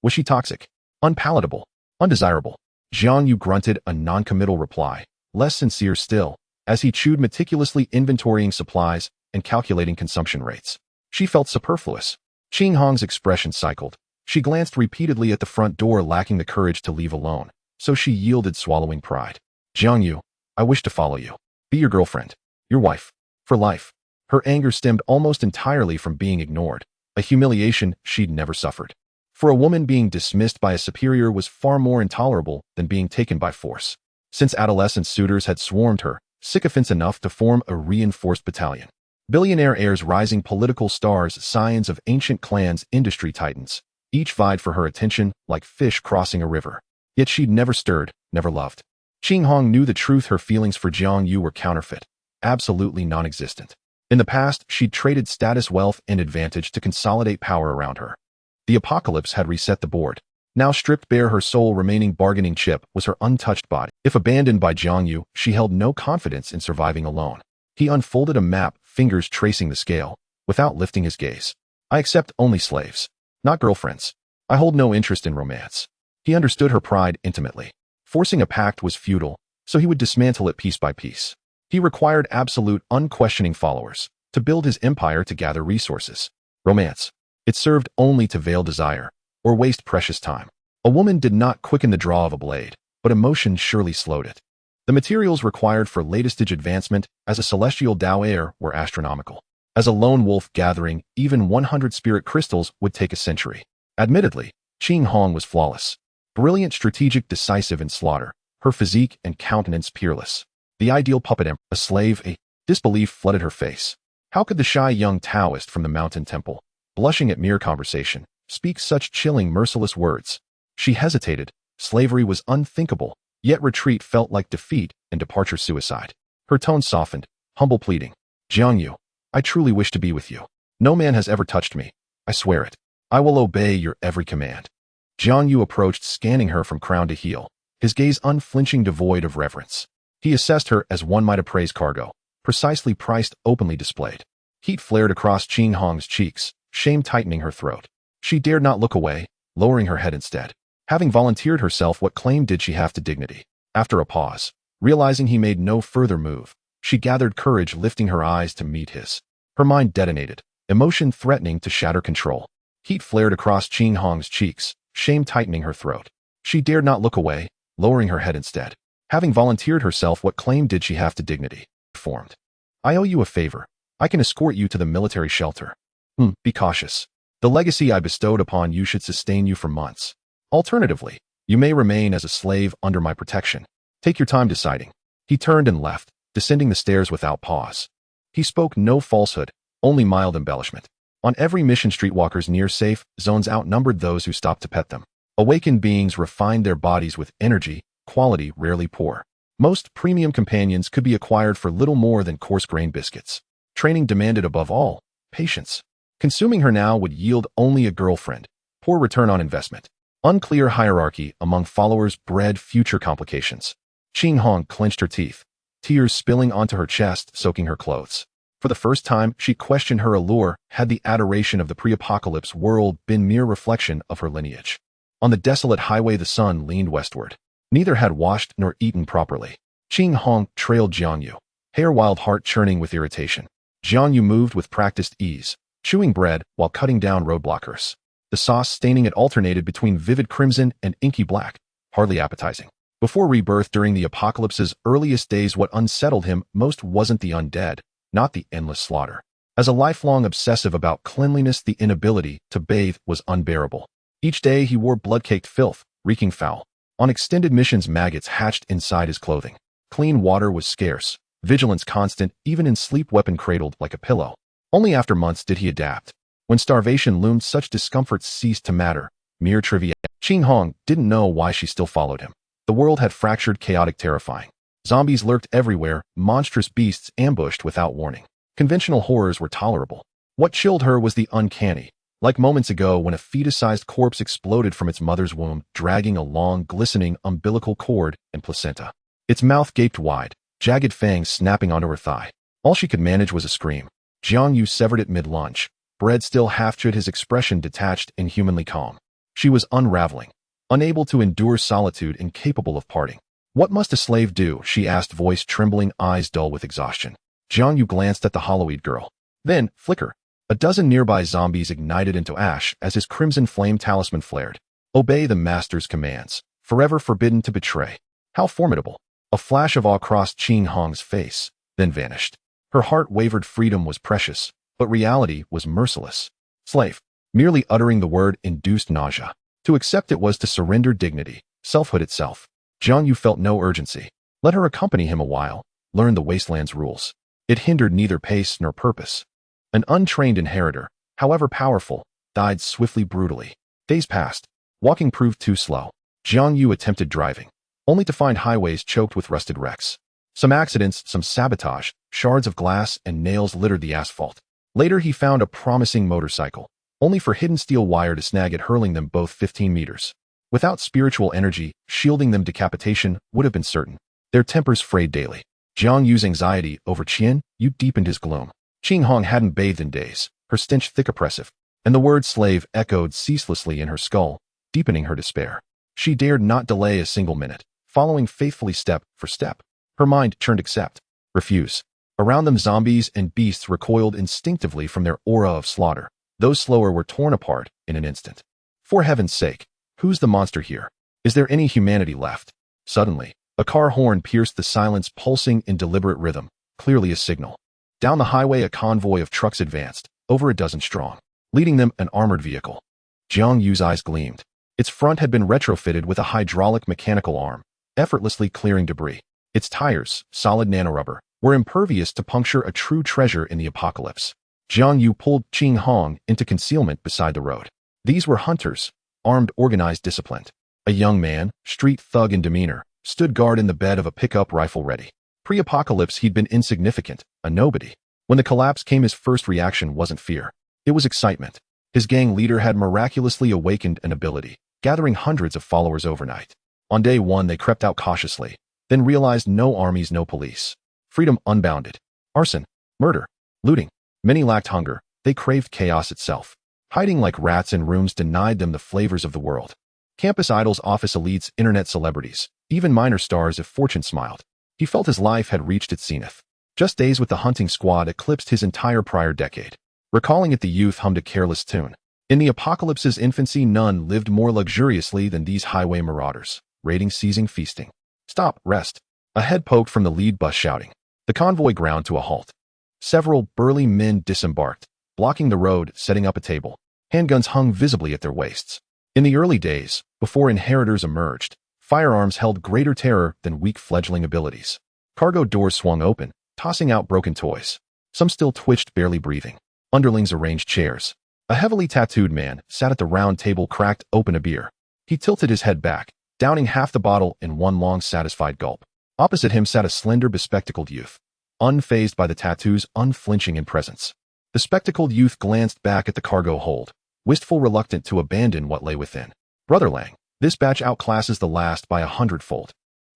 Was she toxic? Unpalatable? Undesirable? Jiang Yu grunted a non-committal reply, less sincere still, as he chewed meticulously, inventorying supplies and calculating consumption rates. She felt superfluous. Qing Hong's expression cycled. She glanced repeatedly at the front door, lacking the courage to leave alone, so she yielded, swallowing pride. Jiang Yu, I wish to follow you. Be your girlfriend. Your wife. For life. Her anger stemmed almost entirely from being ignored, a humiliation she'd never suffered. For a woman, being dismissed by a superior was far more intolerable than being taken by force. Since adolescent, suitors had swarmed her, sycophants enough to form a reinforced battalion. Billionaire heirs, rising political stars, scions of ancient clans, industry titans, each vied for her attention like fish crossing a river. Yet she'd never stirred, never loved. Qing Hong knew the truth. Her feelings for Jiang Yu were counterfeit, absolutely non-existent. In the past, she'd traded status, wealth, and advantage to consolidate power around her. The apocalypse had reset the board. Now stripped bare, her sole remaining bargaining chip was her untouched body. If abandoned by Jiang Yu, she held no confidence in surviving alone. He unfolded a map, fingers tracing the scale, without lifting his gaze. I accept only slaves, not girlfriends. I hold no interest in romance. He understood her pride intimately. Forcing a pact was futile, so he would dismantle it piece by piece. He required absolute, unquestioning followers to build his empire, to gather resources. Romance. It served only to veil desire or waste precious time. A woman did not quicken the draw of a blade, but emotion surely slowed it. The materials required for latest-stage advancement as a celestial Dao heir were astronomical. As a lone wolf gathering, even 100 spirit crystals would take a century. Admittedly, Qing Hong was flawless. Brilliant, strategic, decisive in slaughter, her physique and countenance peerless. The ideal puppet emperor, a slave, a disbelief flooded her face. How could the shy young Taoist from the mountain temple, blushing at mere conversation, speak such chilling, merciless words? She hesitated. Slavery was unthinkable, yet retreat felt like defeat and departure suicide. Her tone softened, humble, pleading. Jiang Yu, I truly wish to be with you. No man has ever touched me. I swear it. I will obey your every command. Jiang Yu approached, scanning her from crown to heel, his gaze unflinching, devoid of reverence. He assessed her as one might appraise cargo, precisely priced, openly displayed. Heat flared across Qing Hong's cheeks, shame tightening her throat. She dared not look away, lowering her head instead. Having volunteered herself, what claim did she have to dignity? After a pause, realizing he made no further move, she gathered courage, lifting her eyes to meet his. Her mind detonated, emotion threatening to shatter control. Heat flared across Qing Hong's cheeks, shame tightening her throat. She dared not look away, lowering her head instead. Having volunteered herself, what claim did she have to dignity? Formed. I owe you a favor. I can escort you to the military shelter. Be cautious. The legacy I bestowed upon you should sustain you for months. Alternatively, you may remain as a slave under my protection. Take your time deciding. He turned and left, descending the stairs without pause. He spoke no falsehood, only mild embellishment. On every mission, streetwalkers near safe zones outnumbered those who stopped to pet them. Awakened beings refined their bodies with energy, quality rarely poor. Most premium companions could be acquired for little more than coarse grain biscuits. Training demanded, above all, patience. Consuming her now would yield only a girlfriend. Poor return on investment. Unclear hierarchy among followers bred future complications. Qing Hong clenched her teeth, tears spilling onto her chest, soaking her clothes. For the first time, she questioned her allure. Had the adoration of the pre-apocalypse world been mere reflection of her lineage? On the desolate highway, the sun leaned westward. Neither had washed nor eaten properly. Qing Hong trailed Jiang Yu, hair wild, heart churning with irritation. Jiang Yu moved with practiced ease, chewing bread while cutting down roadblockers. The sauce staining it alternated between vivid crimson and inky black, hardly appetizing. Before rebirth, during the apocalypse's earliest days, what unsettled him most wasn't the undead, not the endless slaughter. As a lifelong obsessive about cleanliness, the inability to bathe was unbearable. Each day he wore blood-caked filth, reeking foul. On extended missions, maggots hatched inside his clothing. Clean water was scarce, vigilance constant, even in sleep, weapon cradled like a pillow. Only after months did he adapt. When starvation loomed, such discomforts ceased to matter, mere trivia. Qing Hong didn't know why she still followed him. The world had fractured, chaotic, terrifying. Zombies lurked everywhere, monstrous beasts ambushed without warning. Conventional horrors were tolerable. What chilled her was the uncanny, like moments ago when a fetus-sized corpse exploded from its mother's womb, dragging a long, glistening umbilical cord and placenta. Its mouth gaped wide, jagged fangs snapping onto her thigh. All she could manage was a scream. Jiang Yu severed it mid-lunge. Bread still half-chewed, his expression detached, inhumanly calm. She was unraveling, unable to endure solitude, incapable of parting. What must a slave do? She asked, voice trembling, eyes dull with exhaustion. Jiang Yu glanced at the hollow-eyed girl. Then, flicker. A dozen nearby zombies ignited into ash as his crimson flame talisman flared. Obey the master's commands. Forever forbidden to betray. How formidable. A flash of awe crossed Qing Hong's face, then vanished. Her heart wavered. Freedom was precious, but reality was merciless. Slave. Merely uttering the word induced nausea. To accept it was to surrender dignity, selfhood itself. Jiang Yu felt no urgency. Let her accompany him a while, learn the wasteland's rules. It hindered neither pace nor purpose. An untrained inheritor, however powerful, died swiftly, brutally. Days passed. Walking proved too slow. Jiang Yu attempted driving, only to find highways choked with rusted wrecks. Some accidents, some sabotage, shards of glass and nails littered the asphalt. Later he found a promising motorcycle, only for hidden steel wire to snag it, hurling them both 15 meters. Without spiritual energy, shielding them, decapitation would have been certain. Their tempers frayed daily. Jiang Yu's anxiety over Qian Yu deepened his gloom. Qing Hong hadn't bathed in days, her stench thick, oppressive, and the word slave echoed ceaselessly in her skull, deepening her despair. She dared not delay a single minute, following faithfully step for step. Her mind churned accept, refuse. Around them zombies and beasts recoiled instinctively from their aura of slaughter. Those slower were torn apart in an instant. For heaven's sake, who's the monster here? Is there any humanity left? Suddenly, a car horn pierced the silence, pulsing in deliberate rhythm, clearly a signal. Down the highway a convoy of trucks advanced, over a dozen strong. Leading them, an armored vehicle. Jiang Yu's eyes gleamed. Its front had been retrofitted with a hydraulic mechanical arm, effortlessly clearing debris. Its tires, solid nanorubber, were impervious to puncture, a true treasure in the apocalypse. Jiang Yu pulled Qing Hong into concealment beside the road. These were hunters, armed, organized, disciplined. A young man, street thug in demeanor, stood guard in the bed of a pickup, rifle ready. Pre-apocalypse he'd been insignificant, a nobody. When the collapse came, his first reaction wasn't fear. It was excitement. His gang leader had miraculously awakened an ability, gathering hundreds of followers overnight. On day one they crept out cautiously, then realized no armies, no police. Freedom unbounded. Arson, murder, looting. Many lacked hunger, they craved chaos itself. Hiding like rats in rooms denied them the flavors of the world. Campus idols, office elites, internet celebrities, even minor stars if fortune smiled. He felt his life had reached its zenith. Just days with the hunting squad eclipsed his entire prior decade. Recalling it, the youth hummed a careless tune. In the apocalypse's infancy, none lived more luxuriously than these highway marauders, raiding, seizing, feasting. Stop, rest. A head poked from the lead bus, shouting. The convoy ground to a halt. Several burly men disembarked, blocking the road, setting up a table. Handguns hung visibly at their waists. In the early days, before inheritors emerged, firearms held greater terror than weak fledgling abilities. Cargo doors swung open, tossing out broken toys. Some still twitched, barely breathing. Underlings arranged chairs. A heavily tattooed man sat at the round table, cracked open a beer. He tilted his head back, downing half the bottle in one long, satisfied gulp. Opposite him sat a slender, bespectacled youth, unfazed by the tattoos, unflinching in presence. The spectacled youth glanced back at the cargo hold, wistful, reluctant to abandon what lay within. Brother Lang, this batch outclasses the last by 100-fold.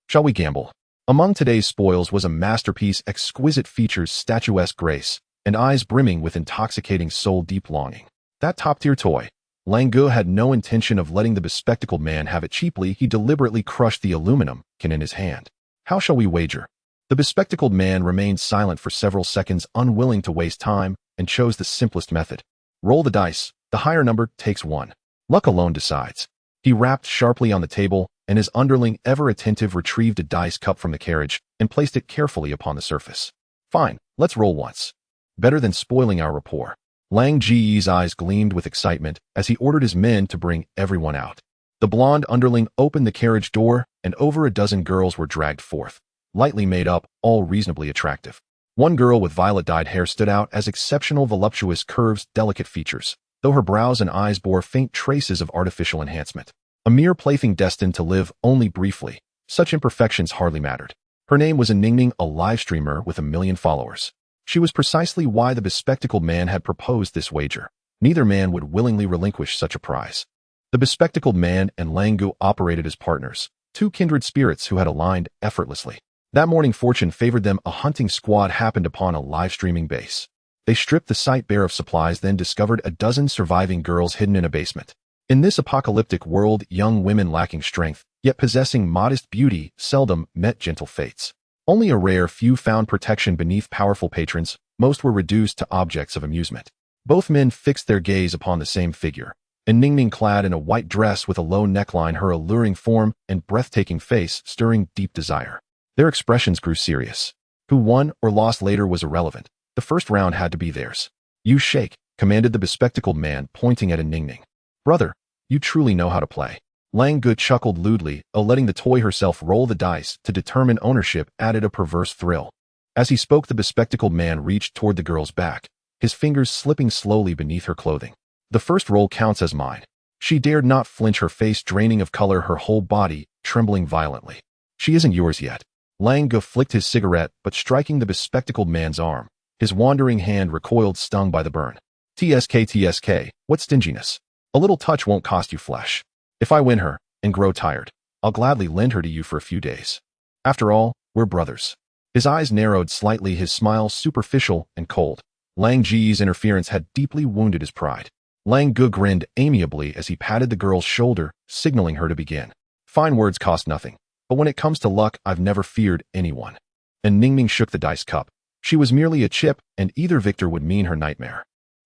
Shall we gamble? Among today's spoils was a masterpiece, exquisite features, statuesque grace, and eyes brimming with intoxicating soul-deep longing. That top-tier toy. Lang Gu had no intention of letting the bespectacled man have it cheaply. He deliberately crushed the aluminum can in his hand. How shall we wager? The bespectacled man remained silent for several seconds, unwilling to waste time, and chose the simplest method. Roll the dice. The higher number takes one. Luck alone decides. He rapped sharply on the table, and his underling, ever attentive, retrieved a dice cup from the carriage and placed it carefully upon the surface. Fine, let's roll once. Better than spoiling our rapport. Lang Ji's eyes gleamed with excitement as he ordered his men to bring everyone out. The blonde underling opened the carriage door, and over a dozen girls were dragged forth, lightly made up, all reasonably attractive. One girl with violet-dyed hair stood out as exceptional, voluptuous curves, delicate features, though her brows and eyes bore faint traces of artificial enhancement. A mere plaything destined to live only briefly, such imperfections hardly mattered. Her name was Ningning, a live streamer with 1 million followers. She was precisely why the bespectacled man had proposed this wager. Neither man would willingly relinquish such a prize. The bespectacled man and Lang Gu operated as partners, two kindred spirits who had aligned effortlessly. That morning fortune favored them. A hunting squad happened upon a live streaming base. They stripped the site bare of supplies, then discovered a dozen surviving girls hidden in a basement. In this apocalyptic world, young women lacking strength, yet possessing modest beauty, seldom met gentle fates. Only a rare few found protection beneath powerful patrons. Most were reduced to objects of amusement. Both men fixed their gaze upon the same figure. And Ningning, clad in a white dress with a low neckline, her alluring form and breathtaking face stirring deep desire. Their expressions grew serious. Who won or lost later was irrelevant. The first round had to be theirs. "You shake," commanded the bespectacled man, pointing at Ningning. "Brother, you truly know how to play." Lang Gu chuckled lewdly, letting the toy herself roll the dice to determine ownership added a perverse thrill. As he spoke, the bespectacled man reached toward the girl's back, his fingers slipping slowly beneath her clothing. "The first roll counts as mine." She dared not flinch, her face draining of color, her whole body trembling violently. "She isn't yours yet." Lang Gu flicked his cigarette, but striking the bespectacled man's arm. His wandering hand recoiled, stung by the burn. TSK, what stinginess. A little touch won't cost you flesh. If I win her, and grow tired, I'll gladly lend her to you for a few days. After all, we're brothers. His eyes narrowed slightly, his smile superficial and cold. Lang Ji's interference had deeply wounded his pride. Lang Gu grinned amiably as he patted the girl's shoulder, signaling her to begin. "Fine words cost nothing, but when it comes to luck, I've never feared anyone." And Ningning shook the dice cup. She was merely a chip, and either victor would mean her nightmare.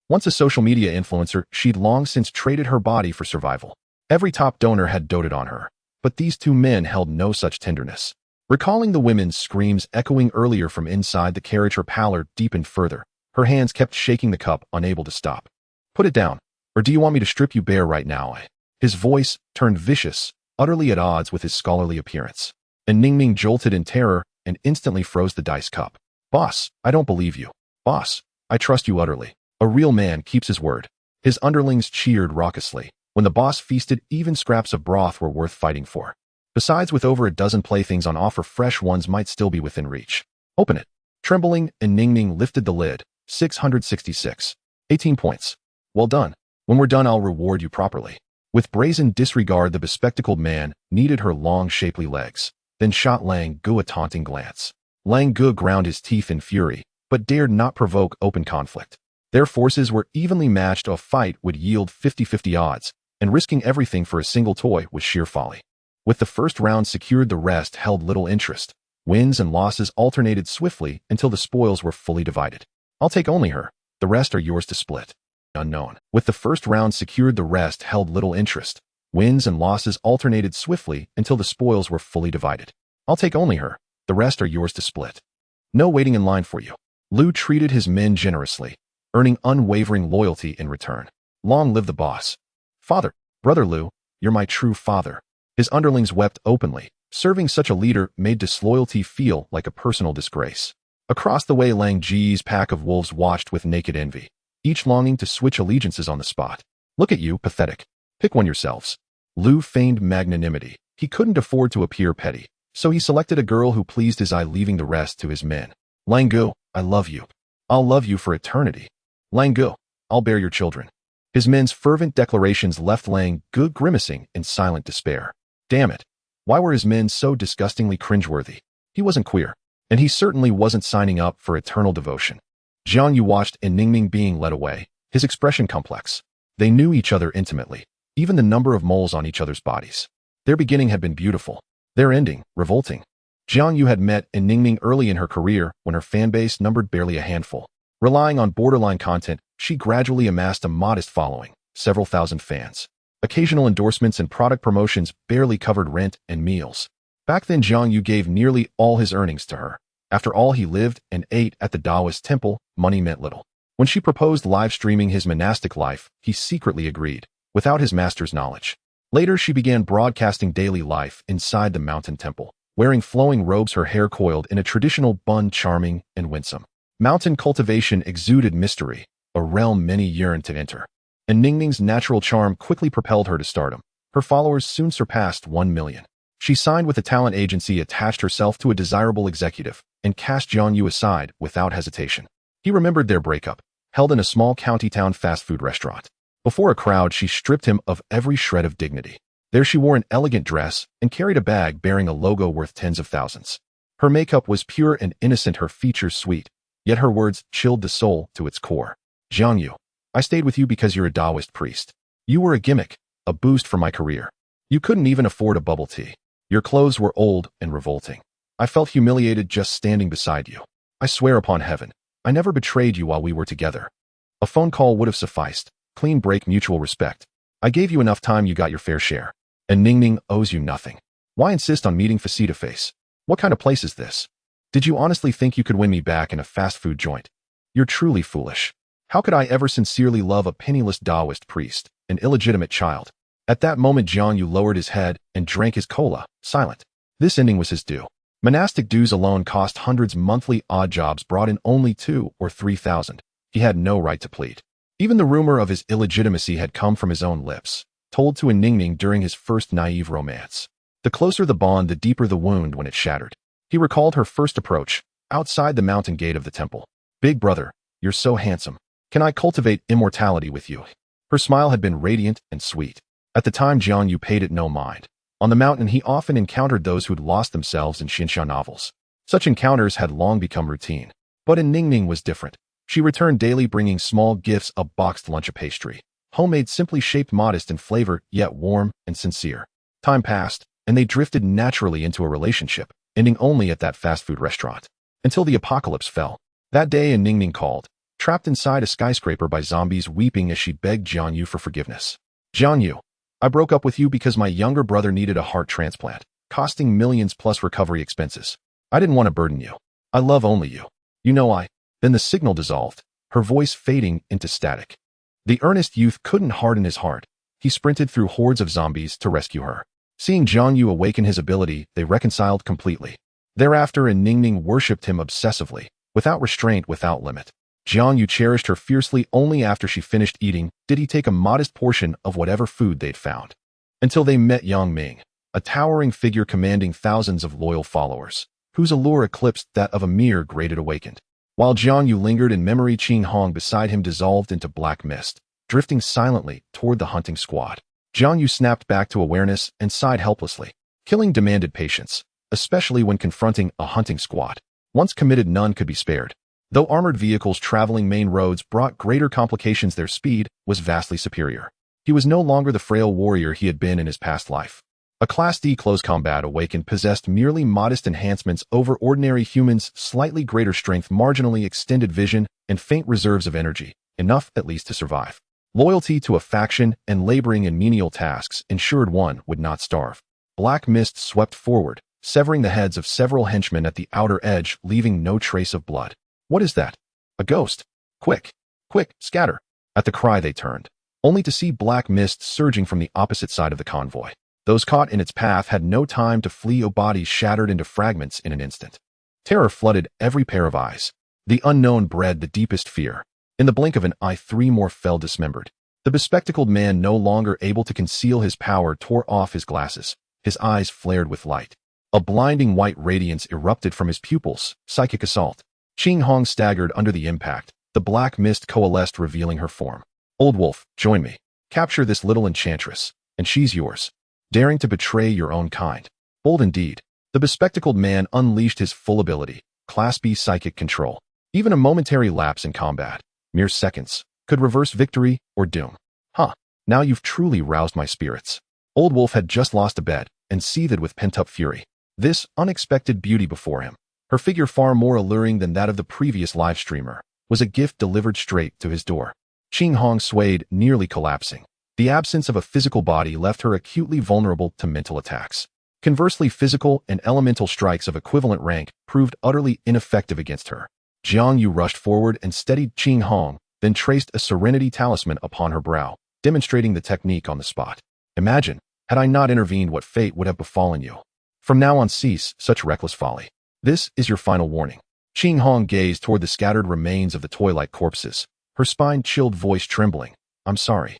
Once a social media influencer, she'd long since traded her body for survival. Every top donor had doted on her, but these two men held no such tenderness. Recalling the women's screams echoing earlier from inside the carriage, her pallor deepened further. Her hands kept shaking the cup, unable to stop. "Put it down, or do you want me to strip you bare right now?" His voice turned vicious, utterly at odds with his scholarly appearance. And Ningning jolted in terror and instantly froze the dice cup. "Boss, I don't believe you. Boss, I trust you utterly. A real man keeps his word." His underlings cheered raucously. When the boss feasted, even scraps of broth were worth fighting for. Besides, with over a dozen playthings on offer, fresh ones might still be within reach. "Open it." Trembling, and Ningning lifted the lid. 666. 18 points. "Well done. When we're done, I'll reward you properly." With brazen disregard, the bespectacled man kneaded her long, shapely legs, then shot Lang Gu a taunting glance. Lang Gu ground his teeth in fury, but dared not provoke open conflict. Their forces were evenly matched. A fight would yield 50-50 odds, and risking everything for a single toy was sheer folly. With the first round secured, the rest held little interest. Wins and losses alternated swiftly until the spoils were fully divided. "I'll take only her. The rest are yours to split." Unknown. With the first round secured, the rest held little interest. Wins and losses alternated swiftly until the spoils were fully divided. "I'll take only her. The rest are yours to split." No waiting in line for you. Lu treated his men generously, earning unwavering loyalty in return. Long live the boss. "Father, brother Lu, you're my true father." His underlings wept openly. Serving such a leader made disloyalty feel like a personal disgrace. Across the way, Lang Ji's pack of wolves watched with naked envy, each longing to switch allegiances on the spot. "Look at you, pathetic. Pick one yourselves." Lu feigned magnanimity. He couldn't afford to appear petty, so he selected a girl who pleased his eye, leaving the rest to his men. "Lang Gu, I love you. I'll love you for eternity. Lang Gu, I'll bear your children." His men's fervent declarations left Lang Gu grimacing in silent despair. Damn it. Why were his men so disgustingly cringeworthy? He wasn't queer, and he certainly wasn't signing up for eternal devotion. Jiang Yu watched Ningning being led away, his expression complex. They knew each other intimately, even the number of moles on each other's bodies. Their beginning had been beautiful, their ending revolting. Jiang Yu had met Ningning early in her career when her fanbase numbered barely a handful. Relying on borderline content, she gradually amassed a modest following, several thousand fans. Occasional endorsements and product promotions barely covered rent and meals. Back then, Jiang Yu gave nearly all his earnings to her. After all, he lived and ate at the Taoist temple. Money meant little. When she proposed live streaming his monastic life, he secretly agreed, without his master's knowledge. Later, she began broadcasting daily life inside the mountain temple, wearing flowing robes, her hair coiled in a traditional bun, charming and winsome. Mountain cultivation exuded mystery, a realm many yearned to enter. And Ningning's natural charm quickly propelled her to stardom. Her followers soon surpassed 1 million. She signed with a talent agency, attached herself to a desirable executive, and cast Jiang Yu aside without hesitation. He remembered their breakup, held in a small county town fast food restaurant. Before a crowd, she stripped him of every shred of dignity. There she wore an elegant dress and carried a bag bearing a logo worth tens of thousands. Her makeup was pure and innocent, her features sweet, yet her words chilled the soul to its core. Jiang Yu, I stayed with you because you're a Taoist priest. You were a gimmick, a boost for my career. You couldn't even afford a bubble tea. Your clothes were old and revolting. I felt humiliated just standing beside you. I swear upon heaven, I never betrayed you while we were together. A phone call would have sufficed. Clean break, mutual respect. I gave you enough time, you got your fair share. And Ningning owes you nothing. Why insist on meeting face to face? What kind of place is this? Did you honestly think you could win me back in a fast food joint? You're truly foolish. How could I ever sincerely love a penniless Taoist priest, an illegitimate child? At that moment, Jiang Yu lowered his head and drank his cola, silent. This ending was his due. Monastic dues alone cost hundreds. Monthly odd jobs brought in only 2,000 or 3,000. He had no right to plead. Even the rumor of his illegitimacy had come from his own lips, told to Ningning during his first naive romance. The closer the bond, the deeper the wound when it shattered. He recalled her first approach, outside the mountain gate of the temple. Big brother, you're so handsome. Can I cultivate immortality with you? Her smile had been radiant and sweet. At the time, Jiang Yu paid it no mind. On the mountain, he often encountered those who'd lost themselves in Xinxia novels. Such encounters had long become routine. But Ningning was different. She returned daily, bringing small gifts, a boxed lunch, a pastry. Homemade, simply shaped, modest in flavor, yet warm and sincere. Time passed, and they drifted naturally into a relationship, ending only at that fast food restaurant. Until the apocalypse fell. That day, Ningning called, trapped inside a skyscraper by zombies, weeping as she begged Jiang Yu for forgiveness. Jiang Yu, I broke up with you because my younger brother needed a heart transplant, costing millions plus recovery expenses. I didn't want to burden you. I love only you. You know. Then the signal dissolved, her voice fading into static. The earnest youth couldn't harden his heart. He sprinted through hordes of zombies to rescue her. Seeing Jiang Yu awaken his ability, they reconciled completely. Thereafter, Ningning worshipped him obsessively, without restraint, without limit. Jiang Yu cherished her fiercely. Only after she finished eating did he take a modest portion of whatever food they'd found. Until they met Yang Ming, a towering figure commanding thousands of loyal followers, whose allure eclipsed that of a mere graded awakened. While Jiang Yu lingered in memory, Qing Hong beside him dissolved into black mist, drifting silently toward the hunting squad. Jiang Yu snapped back to awareness and sighed helplessly. Killing demanded patience, especially when confronting a hunting squad. Once committed, none could be spared. Though armored vehicles traveling main roads brought greater complications, their speed was vastly superior. He was no longer the frail warrior he had been in his past life. A Class D close combat awakened possessed merely modest enhancements over ordinary humans, slightly greater strength, marginally extended vision, and faint reserves of energy, enough at least to survive. Loyalty to a faction and laboring in menial tasks ensured one would not starve. Black mist swept forward, severing the heads of several henchmen at the outer edge, leaving no trace of blood. What is that? A ghost. Quick, quick, scatter. At the cry they turned, only to see black mist surging from the opposite side of the convoy. Those caught in its path had no time to flee, bodies shattered into fragments in an instant. Terror flooded every pair of eyes. The unknown bred the deepest fear. In the blink of an eye, 3 more fell dismembered. The bespectacled man, no longer able to conceal his power, tore off his glasses. His eyes flared with light. A blinding white radiance erupted from his pupils. Psychic assault. Qing Hong staggered under the impact. The black mist coalesced, revealing her form. Old wolf, join me. Capture this little enchantress, and she's yours. Daring to betray your own kind. Bold indeed. The bespectacled man unleashed his full ability, Class B psychic control. Even a momentary lapse in combat, mere seconds, could reverse victory or doom. Now you've truly roused my spirits. Old wolf had just lost a bet and seethed with pent-up fury. This unexpected beauty before him, her figure far more alluring than that of the previous live streamer, was a gift delivered straight to his door. Qing Hong swayed, nearly collapsing. The absence of a physical body left her acutely vulnerable to mental attacks. Conversely, physical and elemental strikes of equivalent rank proved utterly ineffective against her. Jiang Yu rushed forward and steadied Qing Hong, then traced a serenity talisman upon her brow, demonstrating the technique on the spot. Imagine, had I not intervened, what fate would have befallen you. From now on, cease such reckless folly. This is your final warning. Qing Hong gazed toward the scattered remains of the toy-like corpses, her spine-chilled voice trembling. I'm sorry.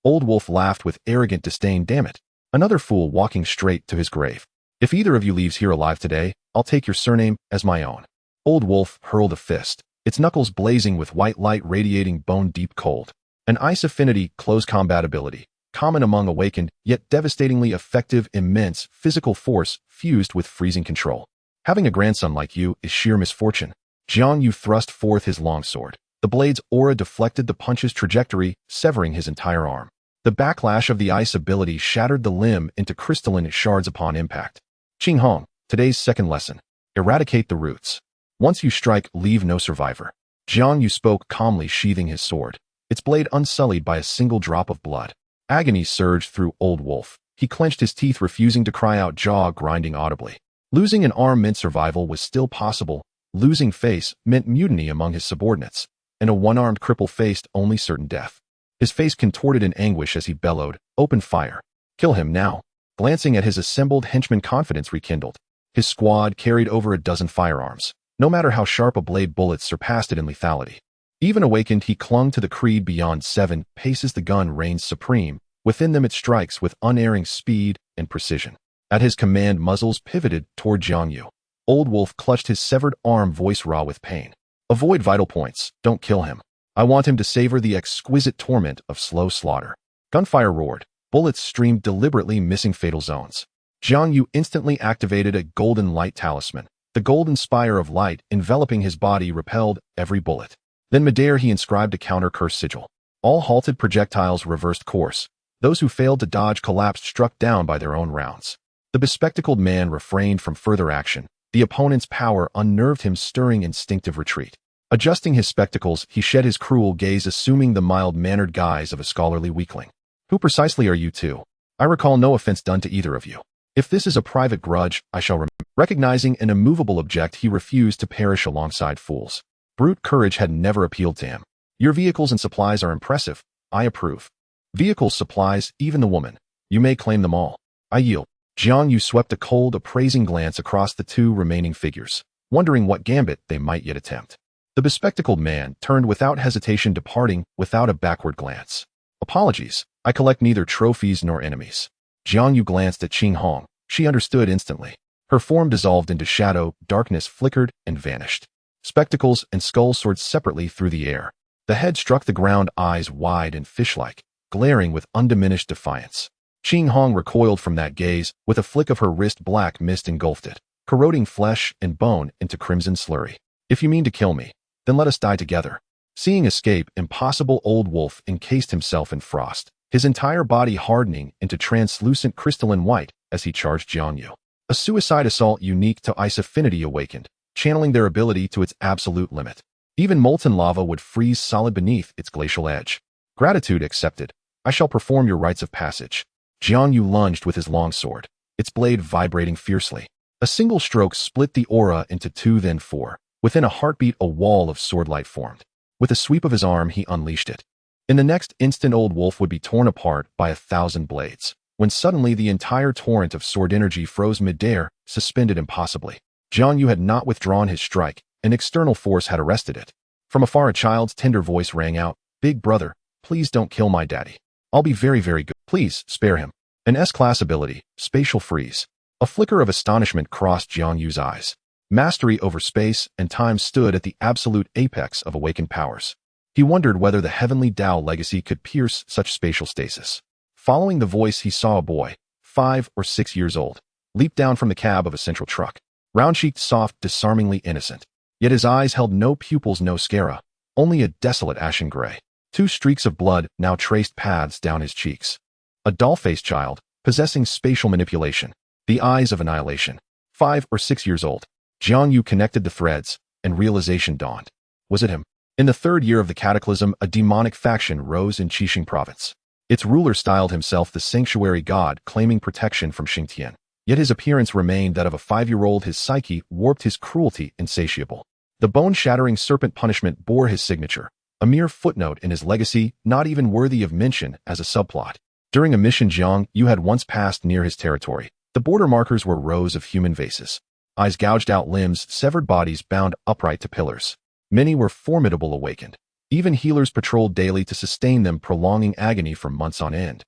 Old wolf laughed with arrogant disdain. Damn it. Another fool walking straight to his grave. If either of you leaves here alive today, I'll take your surname as my own. Old Wolf hurled a fist, its knuckles blazing with white light radiating bone-deep cold. An ice affinity, close combat ability, common among awakened, yet devastatingly effective, immense physical force fused with freezing control. Having a grandson like you is sheer misfortune. Jiang Yu thrust forth his longsword. The blade's aura deflected the punch's trajectory, severing his entire arm. The backlash of the ice ability shattered the limb into crystalline shards upon impact. Qing Hong, today's second lesson. Eradicate the roots. Once you strike, leave no survivor. Jiang Yu spoke calmly, sheathing his sword, its blade unsullied by a single drop of blood. Agony surged through Old Wolf. He clenched his teeth, refusing to cry out, jaw grinding audibly. Losing an arm meant survival was still possible. Losing face meant mutiny among his subordinates, and a one-armed cripple faced only certain death. His face contorted in anguish as he bellowed, "Open fire! Kill him now!" Glancing at his assembled henchmen, confidence rekindled. His squad carried over a dozen firearms. No matter how sharp a blade, bullets surpassed it in lethality. Even awakened, he clung to the creed beyond 7 paces. The gun reigns supreme. Within them it strikes with unerring speed and precision. At his command, muzzles pivoted toward Jiang Yu. Old Wolf clutched his severed arm, voice raw with pain. "Avoid vital points. Don't kill him. I want him to savor the exquisite torment of slow slaughter." Gunfire roared. Bullets streamed deliberately, missing fatal zones. Jiang Yu instantly activated a golden light talisman. The golden spire of light enveloping his body repelled every bullet. Then midair he inscribed a counter-curse sigil. All halted projectiles reversed course. Those who failed to dodge collapsed, struck down by their own rounds. The bespectacled man refrained from further action. The opponent's power unnerved him, stirring instinctive retreat. Adjusting his spectacles, he shed his cruel gaze, assuming the mild-mannered guise of a scholarly weakling. "Who precisely are you two? I recall no offense done to either of you. If this is a private grudge, I shall remember." Recognizing an immovable object, he refused to perish alongside fools. Brute courage had never appealed to him. "Your vehicles and supplies are impressive. I approve. Vehicles, supplies, even the woman. You may claim them all. I yield." Jiang Yu swept a cold, appraising glance across the two remaining figures, wondering what gambit they might yet attempt. The bespectacled man turned without hesitation, departing without a backward glance. "Apologies. I collect neither trophies nor enemies." Jiang Yu glanced at Qing Hong. She understood instantly. Her form dissolved into shadow, darkness flickered and vanished. Spectacles and skull soared separately through the air. The head struck the ground, eyes wide and fish-like, glaring with undiminished defiance. Qing Hong recoiled from that gaze. With a flick of her wrist, black mist engulfed it, corroding flesh and bone into crimson slurry. "If you mean to kill me, then let us die together." Seeing escape impossible, Old Wolf encased himself in frost, his entire body hardening into translucent crystalline white as he charged Jiang Yu. A suicide assault unique to ice affinity awakened, channeling their ability to its absolute limit. Even molten lava would freeze solid beneath its glacial edge. "Gratitude accepted. I shall perform your rites of passage." Jiang Yu lunged with his longsword, its blade vibrating fiercely. A single stroke split the aura into 2, then 4. Within a heartbeat, a wall of swordlight formed. With a sweep of his arm, he unleashed it. In the next instant, Old Wolf would be torn apart by 1,000 blades, when suddenly the entire torrent of sword energy froze midair, suspended impossibly. Jiang Yu had not withdrawn his strike. An external force had arrested it. From afar, a child's tender voice rang out, "Big brother, please don't kill my daddy. I'll be very, very good. Please, spare him." An S-class ability, spatial freeze. A flicker of astonishment crossed Jiang Yu's eyes. Mastery over space and time stood at the absolute apex of awakened powers. He wondered whether the heavenly Tao legacy could pierce such spatial stasis. Following the voice, he saw a boy, 5 or 6 years old, leap down from the cab of a central truck. Round-cheeked, soft, disarmingly innocent. Yet his eyes held no pupils, no sclera, only a desolate ashen gray. 2 streaks of blood now traced paths down his cheeks. A doll-faced child, possessing spatial manipulation. The eyes of annihilation. 5 or 6 years old. Jiang Yu connected the threads, and realization dawned. Was it him? In the 3rd year of the cataclysm, a demonic faction rose in Qixing province. Its ruler styled himself the sanctuary god, claiming protection from Xingtian. Yet his appearance remained that of a 5-year-old. His psyche warped, his cruelty insatiable. The bone-shattering serpent punishment bore his signature, a mere footnote in his legacy, not even worthy of mention as a subplot. During a mission Jiang Yu had once passed near his territory, the border markers were rows of human vases. Eyes gouged out, limbs severed, bodies bound upright to pillars. Many were formidable awakened. Even healers patrolled daily to sustain them, prolonging agony for months on end.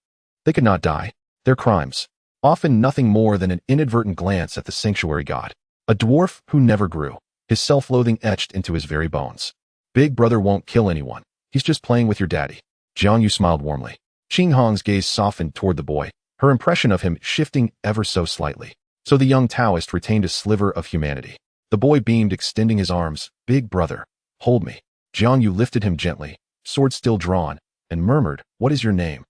They could not die. Their crimes, often nothing more than an inadvertent glance at the sanctuary god. A dwarf who never grew, his self-loathing etched into his very bones. Big brother won't kill anyone. He's just playing with your daddy. Jiang Yu smiled warmly. Qing Hong's gaze softened toward the boy, her impression of him shifting ever so slightly. So the young Taoist retained a sliver of humanity. The boy beamed, extending his arms. Big brother, hold me. Jiang Yu lifted him gently, sword still drawn, and murmured, what is your name?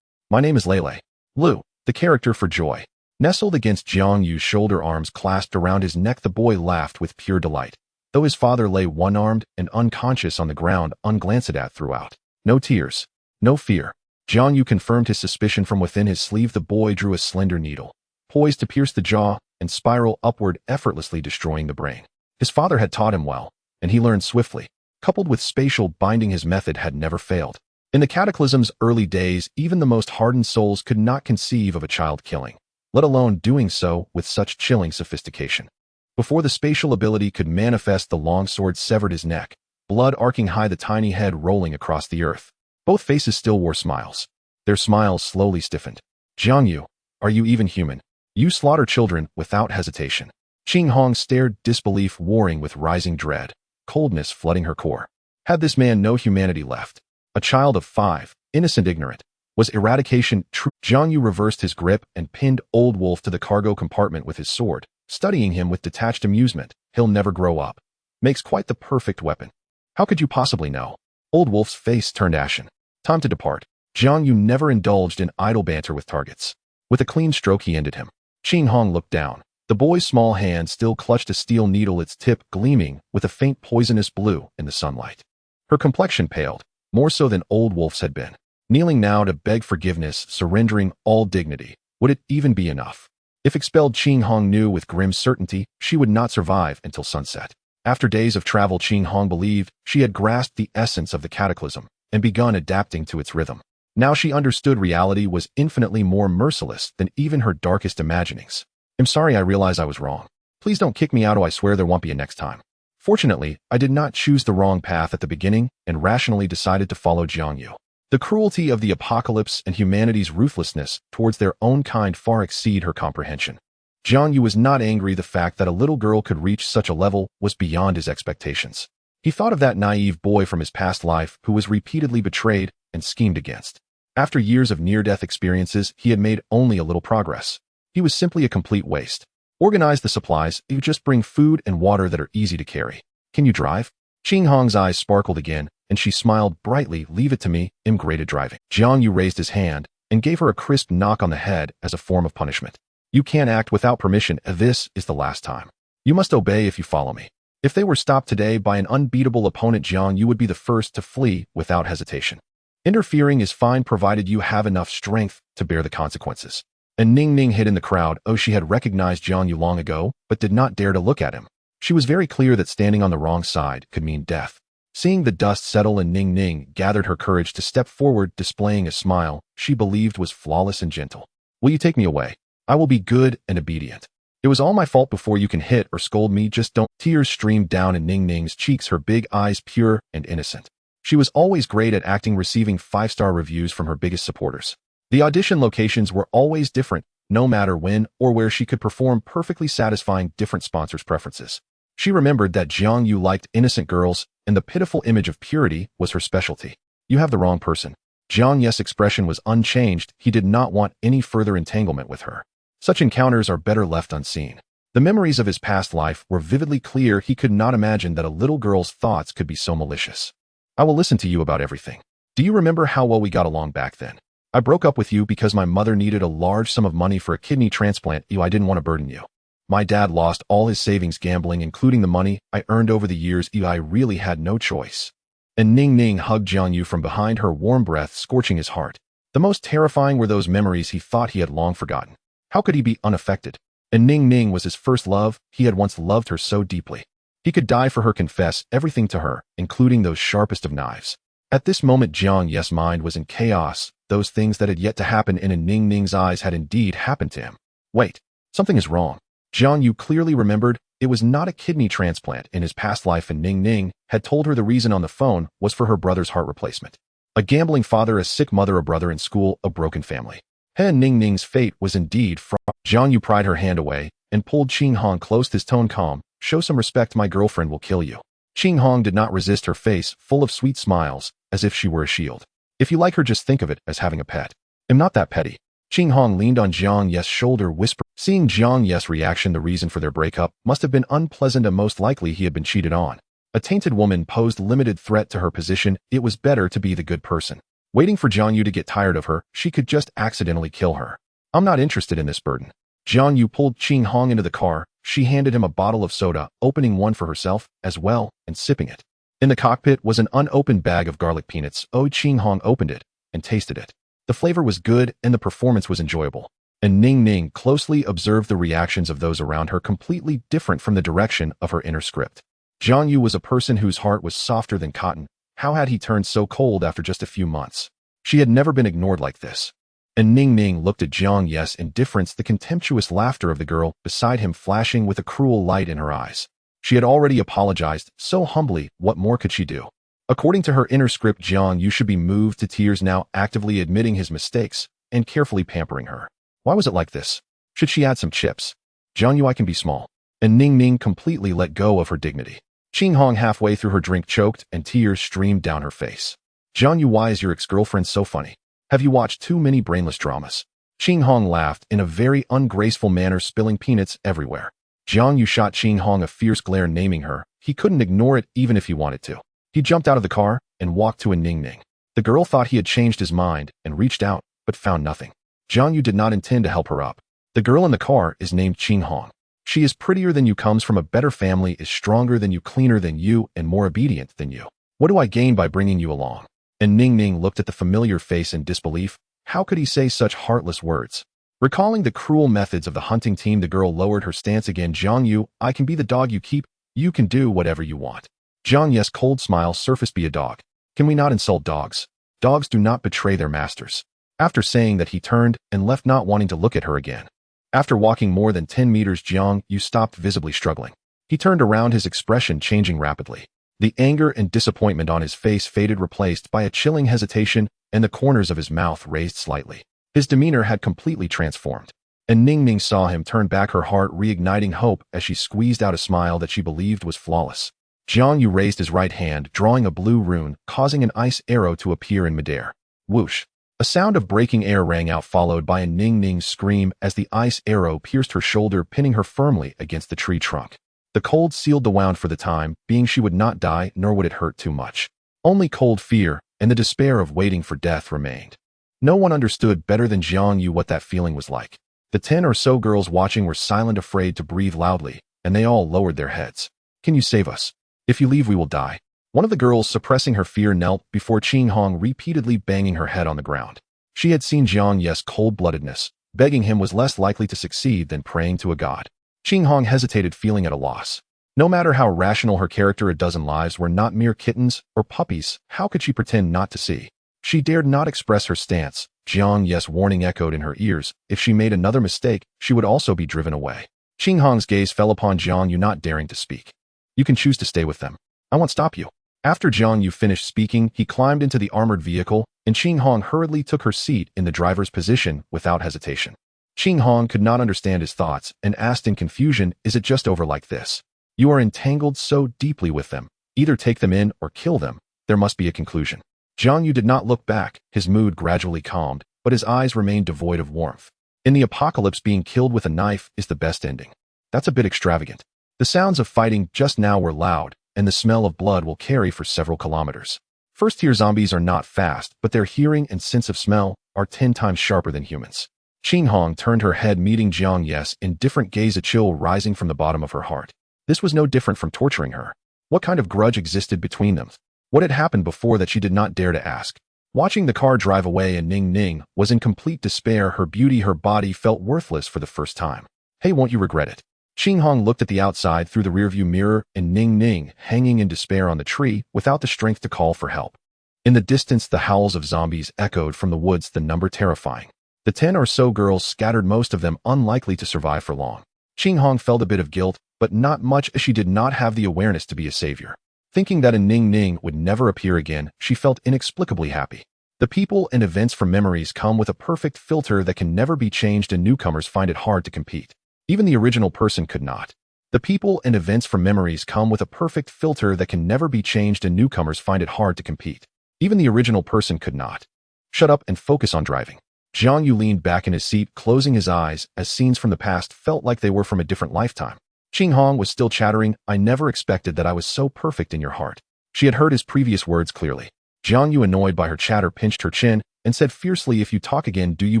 My name is Lele. Lu, the character for joy. Nestled against Jiang Yu's shoulder, arms clasped around his neck, the boy laughed with pure delight. Though his father lay one-armed and unconscious on the ground, unglanced at throughout. No tears. No fear. Jiang Yu confirmed his suspicion from within his sleeve. The boy drew a slender needle, poised to pierce the jaw and spiral upward, effortlessly destroying the brain. His father had taught him well, and he learned swiftly. Coupled with spatial binding, his method had never failed. In the Cataclysm's early days, even the most hardened souls could not conceive of a child killing, let alone doing so with such chilling sophistication. Before the spatial ability could manifest, the long sword severed his neck, blood arcing high, the tiny head rolling across the earth. Both faces still wore smiles. Their smiles slowly stiffened. Jiang Yu, are you even human? You slaughter children without hesitation. Qing Hong stared, disbelief warring with rising dread, coldness flooding her core. Had this man no humanity left? A child of 5, innocent, ignorant. Was eradication true? Jiang Yu reversed his grip and pinned Old Wolf to the cargo compartment with his sword, studying him with detached amusement. He'll never grow up. Makes quite the perfect weapon. How could you possibly know? Old Wolf's face turned ashen. Time to depart. Jiang Yu never indulged in idle banter with targets. With a clean stroke he ended him. Qing Hong looked down. The boy's small hand still clutched a steel needle, its tip gleaming with a faint poisonous blue in the sunlight. Her complexion paled, more so than Old Wolf's had been. Kneeling now to beg forgiveness, surrendering all dignity, would it even be enough? If expelled, Qing Hong knew with grim certainty she would not survive until sunset. After days of travel, Qing Hong believed she had grasped the essence of the cataclysm and begun adapting to its rhythm. Now she understood reality was infinitely more merciless than even her darkest imaginings. I'm sorry, I realize I was wrong. Please don't kick me out, or I swear there won't be a next time. Fortunately, I did not choose the wrong path at the beginning and rationally decided to follow Jiang Yu. The cruelty of the apocalypse and humanity's ruthlessness towards their own kind far exceed her comprehension. Jiang Yu was not angry. The fact that a little girl could reach such a level was beyond his expectations. He thought of that naive boy from his past life who was repeatedly betrayed and schemed against. After years of near-death experiences, he had made only a little progress. He was simply a complete waste. Organize the supplies. You just bring food and water that are easy to carry. Can you drive? Qing Hong's eyes sparkled again, and she smiled brightly. Leave it to me. I'm great at driving. Jiang Yu raised his hand and gave her a crisp knock on the head as a form of punishment. You can't act without permission. This is the last time. You must obey if you follow me. If they were stopped today by an unbeatable opponent, Jiang Yu would be the first to flee without hesitation. Interfering is fine provided you have enough strength to bear the consequences. And Ning Ning hid in the crowd. Oh, she had recognized Jiang Yu long ago, but did not dare to look at him. She was very clear that standing on the wrong side could mean death. Seeing the dust settle, and Ning Ning gathered her courage to step forward, displaying a smile she believed was flawless and gentle. Will you take me away? I will be good and obedient. It was all my fault. Before you can hit or scold me, just don't. Tears streamed down in Ning Ning's cheeks, her big eyes pure and innocent. She was always great at acting, receiving 5-star reviews from her biggest supporters. The audition locations were always different, no matter when or where she could perform, perfectly satisfying different sponsors' preferences. She remembered that Jiang Yu liked innocent girls, and the pitiful image of purity was her specialty. You have the wrong person. Jiang Yu's expression was unchanged. He did not want any further entanglement with her. Such encounters are better left unseen. The memories of his past life were vividly clear. He could not imagine that a little girl's thoughts could be so malicious. I will listen to you about everything. Do you remember how well we got along back then? I broke up with you because my mother needed a large sum of money for a kidney transplant. I didn't want to burden you. My dad lost all his savings gambling, including the money I earned over the years. I really had no choice. And Ning Ning hugged Jiang Yu from behind, her warm breath scorching his heart. The most terrifying were those memories he thought he had long forgotten. How could he be unaffected? And Ning Ning was his first love. He had once loved her so deeply. He could die for her, confess everything to her, including those sharpest of knives. At this moment, Jiang Yu's mind was in chaos. Those things that had yet to happen in Ning Ning's eyes had indeed happened to him. Wait, something is wrong. Jiang Yu clearly remembered it was not a kidney transplant in his past life, and Ning Ning had told her the reason on the phone was for her brother's heart replacement. A gambling father, a sick mother, a brother in school, a broken family. He Ningning's fate was indeed fraught. Jiang Yu pried her hand away and pulled Qing Hong close, his tone calm. Show some respect, my girlfriend will kill you. Qing Hong did not resist, her face full of sweet smiles, as if she were a shield. If you like her, just think of it as having a pet. I'm not that petty. Qing Hong leaned on Jiang Yu's shoulder, whispered. Seeing Jiang Yu's reaction, the reason for their breakup must have been unpleasant, and most likely he had been cheated on. A tainted woman posed limited threat to her position. It was better to be the good person. Waiting for Jiang Yu to get tired of her, she could just accidentally kill her. I'm not interested in this burden. Jiang Yu pulled Qing Hong into the car. She handed him a bottle of soda, opening one for herself as well and sipping it. In the cockpit was an unopened bag of garlic peanuts. Qing Hong opened it and tasted it. The flavor was good and the performance was enjoyable. And Ning Ning closely observed the reactions of those around her, completely different from the direction of her inner script. Jiang Yu was a person whose heart was softer than cotton. How had he turned so cold after just a few months? She had never been ignored like this. And Ning Ning looked at Jiang Yu's indifference, the contemptuous laughter of the girl beside him flashing with a cruel light in her eyes. She had already apologized so humbly. What more could she do? According to her inner script, Jiang Yu should be moved to tears now, actively admitting his mistakes and carefully pampering her. Why was it like this? Should she add some chips? Jiang Yu, I can be small. And Ning Ning completely let go of her dignity. Qing Hong, halfway through her drink, choked and tears streamed down her face. Jiang Yu, why is your ex-girlfriend so funny? Have you watched too many brainless dramas? Qing Hong laughed in a very ungraceful manner, spilling peanuts everywhere. Jiang Yu shot Qing Hong a fierce glare, naming her. He couldn't ignore it even if he wanted to. He jumped out of the car and walked to a Ning Ning. The girl thought he had changed his mind and reached out, but found nothing. Jiang Yu did not intend to help her up. The girl in the car is named Qing Hong. She is prettier than you, comes from a better family, is stronger than you, cleaner than you, and more obedient than you. What do I gain by bringing you along? And Ning Ning looked at the familiar face in disbelief. How could he say such heartless words? Recalling the cruel methods of the hunting team, the girl lowered her stance again. Jiang Yu, I can be the dog you keep. You can do whatever you want. Jiang Yu's cold smile surfaced. Be a dog. Can we not insult dogs? Dogs do not betray their masters. After saying that, he turned and left, not wanting to look at her again. After walking more than 10 meters, Jiang Yu stopped, visibly struggling. He turned around, his expression changing rapidly. The anger and disappointment on his face faded, replaced by a chilling hesitation, and the corners of his mouth raised slightly. His demeanor had completely transformed. And Ning Ning saw him turn back, her heart reigniting hope as she squeezed out a smile that she believed was flawless. Jiang Yu raised his right hand, drawing a blue rune, causing an ice arrow to appear in midair. Whoosh! A sound of breaking air rang out, followed by a Ning Ning scream as the ice arrow pierced her shoulder, pinning her firmly against the tree trunk. The cold sealed the wound for the time being. She would not die, nor would it hurt too much. Only cold fear and the despair of waiting for death remained. No one understood better than Jiang Yu what that feeling was like. The 10 or so girls watching were silent, afraid to breathe loudly, and they all lowered their heads. Can you save us? If you leave, we will die. One of the girls, suppressing her fear, knelt before Qing Hong, repeatedly banging her head on the ground. She had seen Jiang Yu's cold-bloodedness. Begging him was less likely to succeed than praying to a god. Qing Hong hesitated, feeling at a loss. No matter how rational her character, a dozen lives were not mere kittens or puppies. How could she pretend not to see? She dared not express her stance. Jiang Yu's warning echoed in her ears. If she made another mistake, she would also be driven away. Qing Hong's gaze fell upon Jiang Yu, not daring to speak. You can choose to stay with them. I won't stop you. After Jiang Yu finished speaking, he climbed into the armored vehicle, and Qing Hong hurriedly took her seat in the driver's position without hesitation. Qing Hong could not understand his thoughts and asked in confusion, is it just over like this? You are entangled so deeply with them. Either take them in or kill them. There must be a conclusion. Jiang Yu did not look back. His mood gradually calmed, but his eyes remained devoid of warmth. In the apocalypse, being killed with a knife is the best ending. That's a bit extravagant. The sounds of fighting just now were loud, and the smell of blood will carry for several kilometers. First-tier zombies are not fast, but their hearing and sense of smell are 10 times sharper than humans. Qing Hong turned her head, meeting Jiang Yu's indifferent gaze, a chill rising from the bottom of her heart. This was no different from torturing her. What kind of grudge existed between them? What had happened before that she did not dare to ask? Watching the car drive away, and Ning Ning was in complete despair. Her beauty, her body felt worthless for the first time. Hey, won't you regret it? Qing Hong looked at the outside through the rearview mirror, and Ning Ning hanging in despair on the tree without the strength to call for help. In the distance, the howls of zombies echoed from the woods, the number terrifying. The 10 or so girls scattered, most of them unlikely to survive for long. Qing Hong felt a bit of guilt, but not much, as she did not have the awareness to be a savior. Thinking that a Ning Ning would never appear again, she felt inexplicably happy. The people and events from memories come with a perfect filter that can never be changed and newcomers find it hard to compete. Even the original person could not. The people and events from memories come with a perfect filter that can never be changed and newcomers find it hard to compete. Even the original person could not. Shut up and focus on driving. Jiang Yu leaned back in his seat, closing his eyes, as scenes from the past felt like they were from a different lifetime. Qing Hong was still chattering, "I never expected that I was so perfect in your heart." She had heard his previous words clearly. Jiang Yu, annoyed by her chatter, pinched her chin and said fiercely, "If you talk again, do you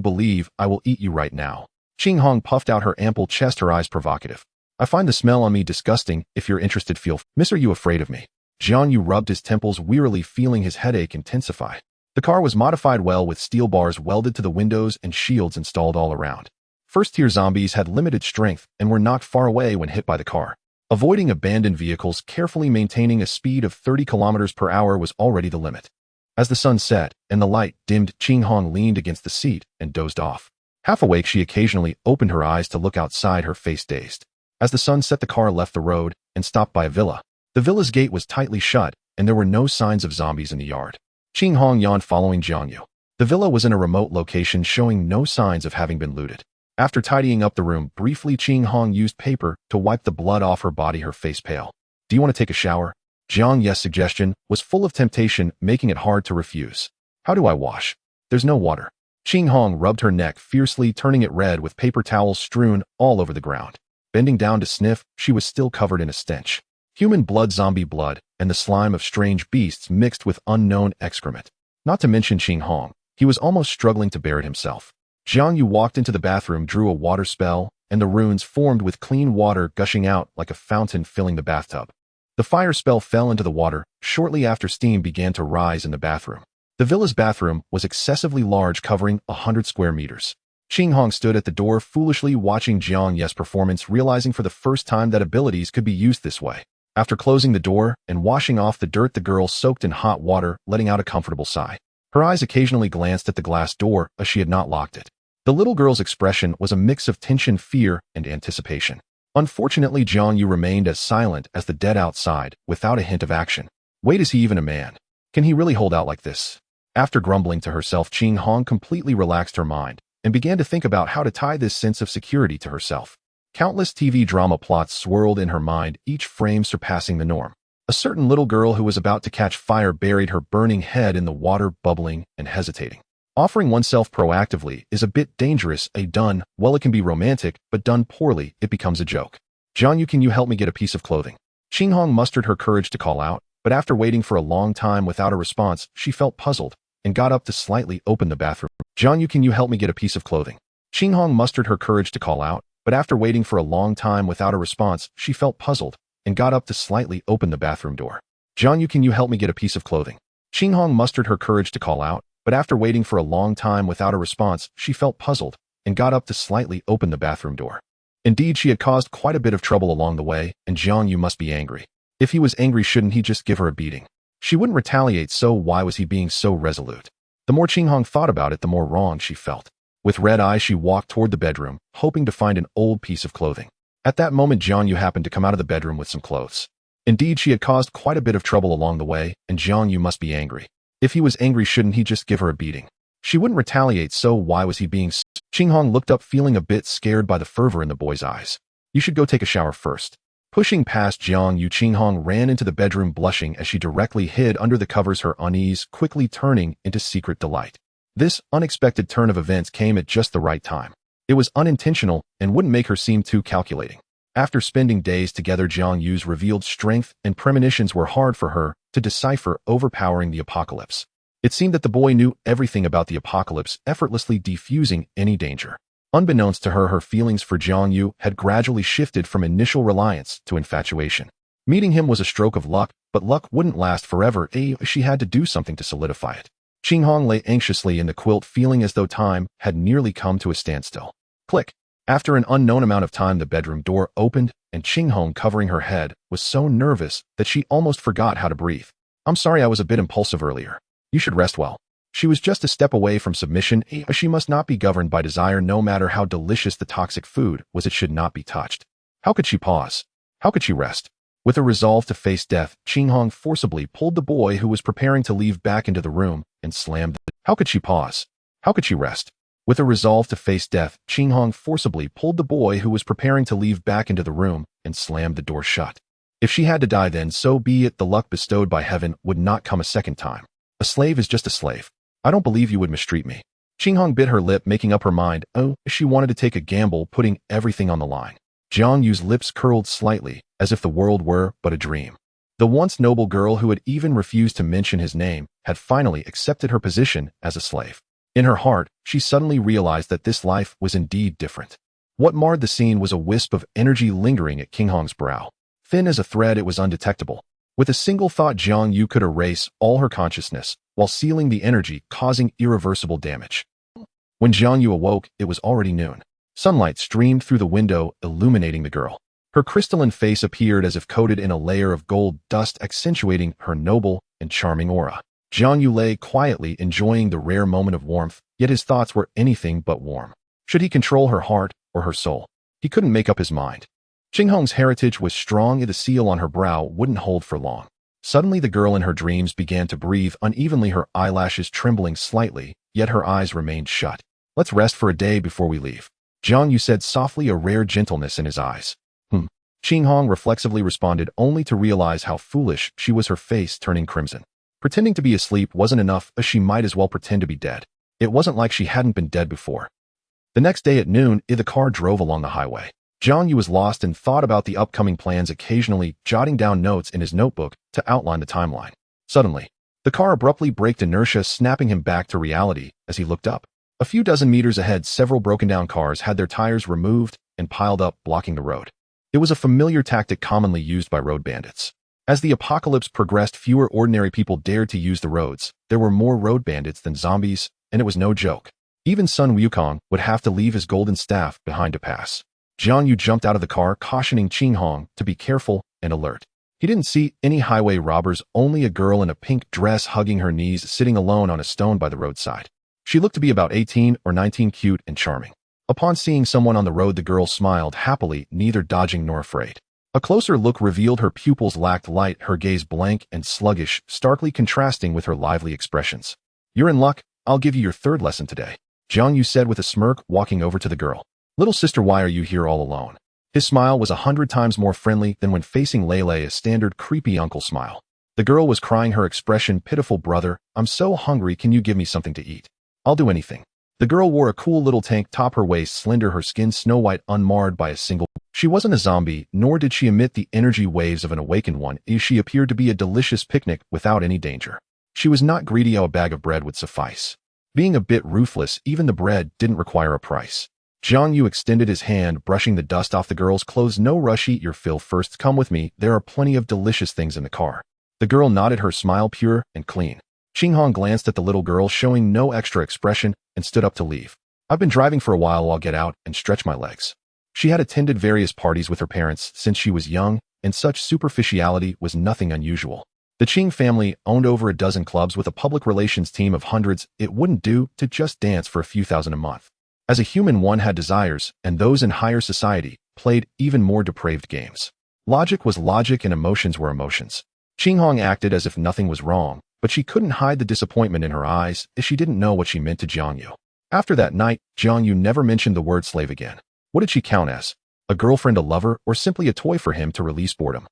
believe I will eat you right now?" Qing Hong puffed out her ample chest, her eyes provocative. "I find the smell on me disgusting. If you're interested, feel free. Miss, are you afraid of me?" Jiang Yu rubbed his temples wearily, feeling his headache intensify. The car was modified well, with steel bars welded to the windows and shields installed all around. First-tier zombies had limited strength and were knocked far away when hit by the car. Avoiding abandoned vehicles, carefully maintaining a speed of 30 kilometers per hour was already the limit. As the sun set and the light dimmed, Qing Hong leaned against the seat and dozed off. Half awake, she occasionally opened her eyes to look outside, her face dazed. As the sun set, the car left the road and stopped by a villa. The villa's gate was tightly shut, and there were no signs of zombies in the yard. Qing Hong yawned, following Jiang Yu. The villa was in a remote location, showing no signs of having been looted. After tidying up the room briefly, Qing Hong used paper to wipe the blood off her body, her face pale. "Do you want to take a shower?" Jiang Yu's suggestion was full of temptation, making it hard to refuse. "How do I wash? There's no water." Qing Hong rubbed her neck fiercely, turning it red, with paper towels strewn all over the ground. Bending down to sniff, she was still covered in a stench. Human blood, zombie blood, and the slime of strange beasts mixed with unknown excrement. Not to mention Qing Hong. He was almost struggling to bear it himself. Jiang Yu walked into the bathroom, drew a water spell, and the runes formed, with clean water gushing out like a fountain, filling the bathtub. The fire spell fell into the water. Shortly after, steam began to rise in the bathroom. The villa's bathroom was excessively large, covering 100 square meters. Qing Hong stood at the door, foolishly watching Jiang Yu's performance, realizing for the first time that abilities could be used this way. After closing the door and washing off the dirt, the girl soaked in hot water, letting out a comfortable sigh. Her eyes occasionally glanced at the glass door, as she had not locked it. The little girl's expression was a mix of tension, fear, and anticipation. Unfortunately, Jiang Yu remained as silent as the dead outside, without a hint of action. Wait, is he even a man? Can he really hold out like this? After grumbling to herself, Qing Hong completely relaxed her mind and began to think about how to tie this sense of security to herself. Countless TV drama plots swirled in her mind, each frame surpassing the norm. A certain little girl who was about to catch fire buried her burning head in the water, bubbling and hesitating. Offering oneself proactively is a bit dangerous. Done well, it can be romantic, but done poorly, it becomes a joke. "Jiang Yu, can you help me get a piece of clothing?" Qing Hong mustered her courage to call out, but after waiting for a long time without a response, she felt puzzled and got up to slightly open the bathroom. "Jiang Yu, can you help me get a piece of clothing?" Qing Hong mustered her courage to call out, but after waiting for a long time without a response, she felt puzzled and got up to slightly open the bathroom door. "Jiang Yu, can you help me get a piece of clothing?" Qing Hong mustered her courage to call out, but after waiting for a long time without a response, she felt puzzled and got up to slightly open the bathroom door. Indeed, she had caused quite a bit of trouble along the way, and Jiang Yu must be angry. If he was angry, shouldn't he just give her a beating? She wouldn't retaliate, so why was he being so resolute? The more Qing Hong thought about it, the more wrong she felt. With red eyes, she walked toward the bedroom, hoping to find an old piece of clothing. At that moment, Jiang Yu happened to come out of the bedroom with some clothes. Indeed, she had caused quite a bit of trouble along the way, and Jiang Yu must be angry. If he was angry, shouldn't he just give her a beating? She wouldn't retaliate, so why was he being Qing Hong looked up, feeling a bit scared by the fervor in the boy's eyes. "You should go take a shower first." Pushing past Jiang Yu, Qing Hong ran into the bedroom, blushing as she directly hid under the covers, her unease quickly turning into secret delight. This unexpected turn of events came at just the right time. It was unintentional and wouldn't make her seem too calculating. After spending days together, Jiang Yu's revealed strength and premonitions were hard for her to decipher, overpowering the apocalypse. It seemed that the boy knew everything about the apocalypse, effortlessly defusing any danger. Unbeknownst to her, her feelings for Jiang Yu had gradually shifted from initial reliance to infatuation. Meeting him was a stroke of luck, but luck wouldn't last forever. She had to do something to solidify it. Qing Hong lay anxiously in the quilt, feeling as though time had nearly come to a standstill. Click. After an unknown amount of time, the bedroom door opened, and Qing Hong, covering her head, was so nervous that she almost forgot how to breathe. "I'm sorry, I was a bit impulsive earlier. You should rest well." She was just a step away from submission. She must not be governed by desire, no matter how delicious the toxic food was. It should not be touched. How could she pause? How could she rest? With a resolve to face death, Qinghong forcibly pulled the boy who was preparing to leave back into the room and slammed the. How could she pause? How could she rest? With a resolve to face death, Qinghong forcibly pulled the boy who was preparing to leave back into the room and slammed the door shut. If she had to die then, so be it. The luck bestowed by heaven would not come a second time. A slave is just a slave. I don't believe you would mistreat me. Qinghong bit her lip, making up her mind. Oh, she wanted to take a gamble, putting everything on the line. Jiang Yu's lips curled slightly, as if the world were but a dream. The once noble girl who had even refused to mention his name had finally accepted her position as a slave. In her heart, she suddenly realized that this life was indeed different. What marred the scene was a wisp of energy lingering at Qinghong's brow. Thin as a thread, it was undetectable. With a single thought, Jiang Yu could erase all her consciousness, while sealing the energy, causing irreversible damage. When Jiang Yu awoke, it was already noon. Sunlight streamed through the window, illuminating the girl. Her crystalline face appeared as if coated in a layer of gold dust, accentuating her noble and charming aura. Jiang Yu lay quietly, enjoying the rare moment of warmth, yet his thoughts were anything but warm. Should he control her heart or her soul? He couldn't make up his mind. Qinghong's heritage was strong, yet the seal on her brow wouldn't hold for long. Suddenly the girl in her dreams began to breathe unevenly, her eyelashes trembling slightly, yet her eyes remained shut. Let's rest for a day before we leave. Jiang Yu said softly, a rare gentleness in his eyes. Qinghong reflexively responded, only to realize how foolish she was, her face turning crimson. Pretending to be asleep wasn't enough, as she might as well pretend to be dead. It wasn't like she hadn't been dead before. The next day at noon, the car drove along the highway. Jiang Yu was lost and thought about the upcoming plans, occasionally jotting down notes in his notebook to outline the timeline. Suddenly, the car abruptly braked, inertia snapping him back to reality as he looked up. A few dozen meters ahead, several broken-down cars had their tires removed and piled up, blocking the road. It was a familiar tactic commonly used by road bandits. As the apocalypse progressed, fewer ordinary people dared to use the roads. There were more road bandits than zombies, and it was no joke. Even Sun Wukong would have to leave his golden staff behind to pass. Jiang Yu jumped out of the car, cautioning Qinghong to be careful and alert. He didn't see any highway robbers, only a girl in a pink dress hugging her knees, sitting alone on a stone by the roadside. She looked to be about 18 or 19, cute and charming. Upon seeing someone on the road, the girl smiled happily, neither dodging nor afraid. A closer look revealed her pupils lacked light, her gaze blank and sluggish, starkly contrasting with her lively expressions. You're in luck. I'll give you your third lesson today, Jiang Yu said with a smirk, walking over to the girl. Little sister, why are you here all alone? His smile was 100 times more friendly than when facing Lele, a standard creepy uncle smile. The girl was crying, her expression pitiful. Brother, I'm so hungry, can you give me something to eat? I'll do anything. The girl wore a cool little tank top, her waist slender, her skin snow-white, unmarred by a single. She wasn't a zombie, nor did she emit the energy waves of an awakened one. She appeared to be a delicious picnic without any danger. She was not greedy, a bag of bread would suffice. Being a bit ruthless, even the bread didn't require a price. Jiang Yu extended his hand, brushing the dust off the girl's clothes. No rush, eat your fill first. Come with me, there are plenty of delicious things in the car. The girl nodded, her smile pure and clean. Qinghong glanced at the little girl, showing no extra expression, and stood up to leave. I've been driving for a while, I'll get out and stretch my legs. She had attended various parties with her parents since she was young, and such superficiality was nothing unusual. The Qing family owned over a dozen clubs with a public relations team of hundreds. It wouldn't do to just dance for a few thousand a month. As a human, one had desires, and those in higher society played even more depraved games. Logic was logic and emotions were emotions. Qinghong acted as if nothing was wrong, but she couldn't hide the disappointment in her eyes, as she didn't know what she meant to Jiang Yu. After that night, Jiang Yu never mentioned the word slave again. What did she count as? A girlfriend, a lover, or simply a toy for him to release boredom?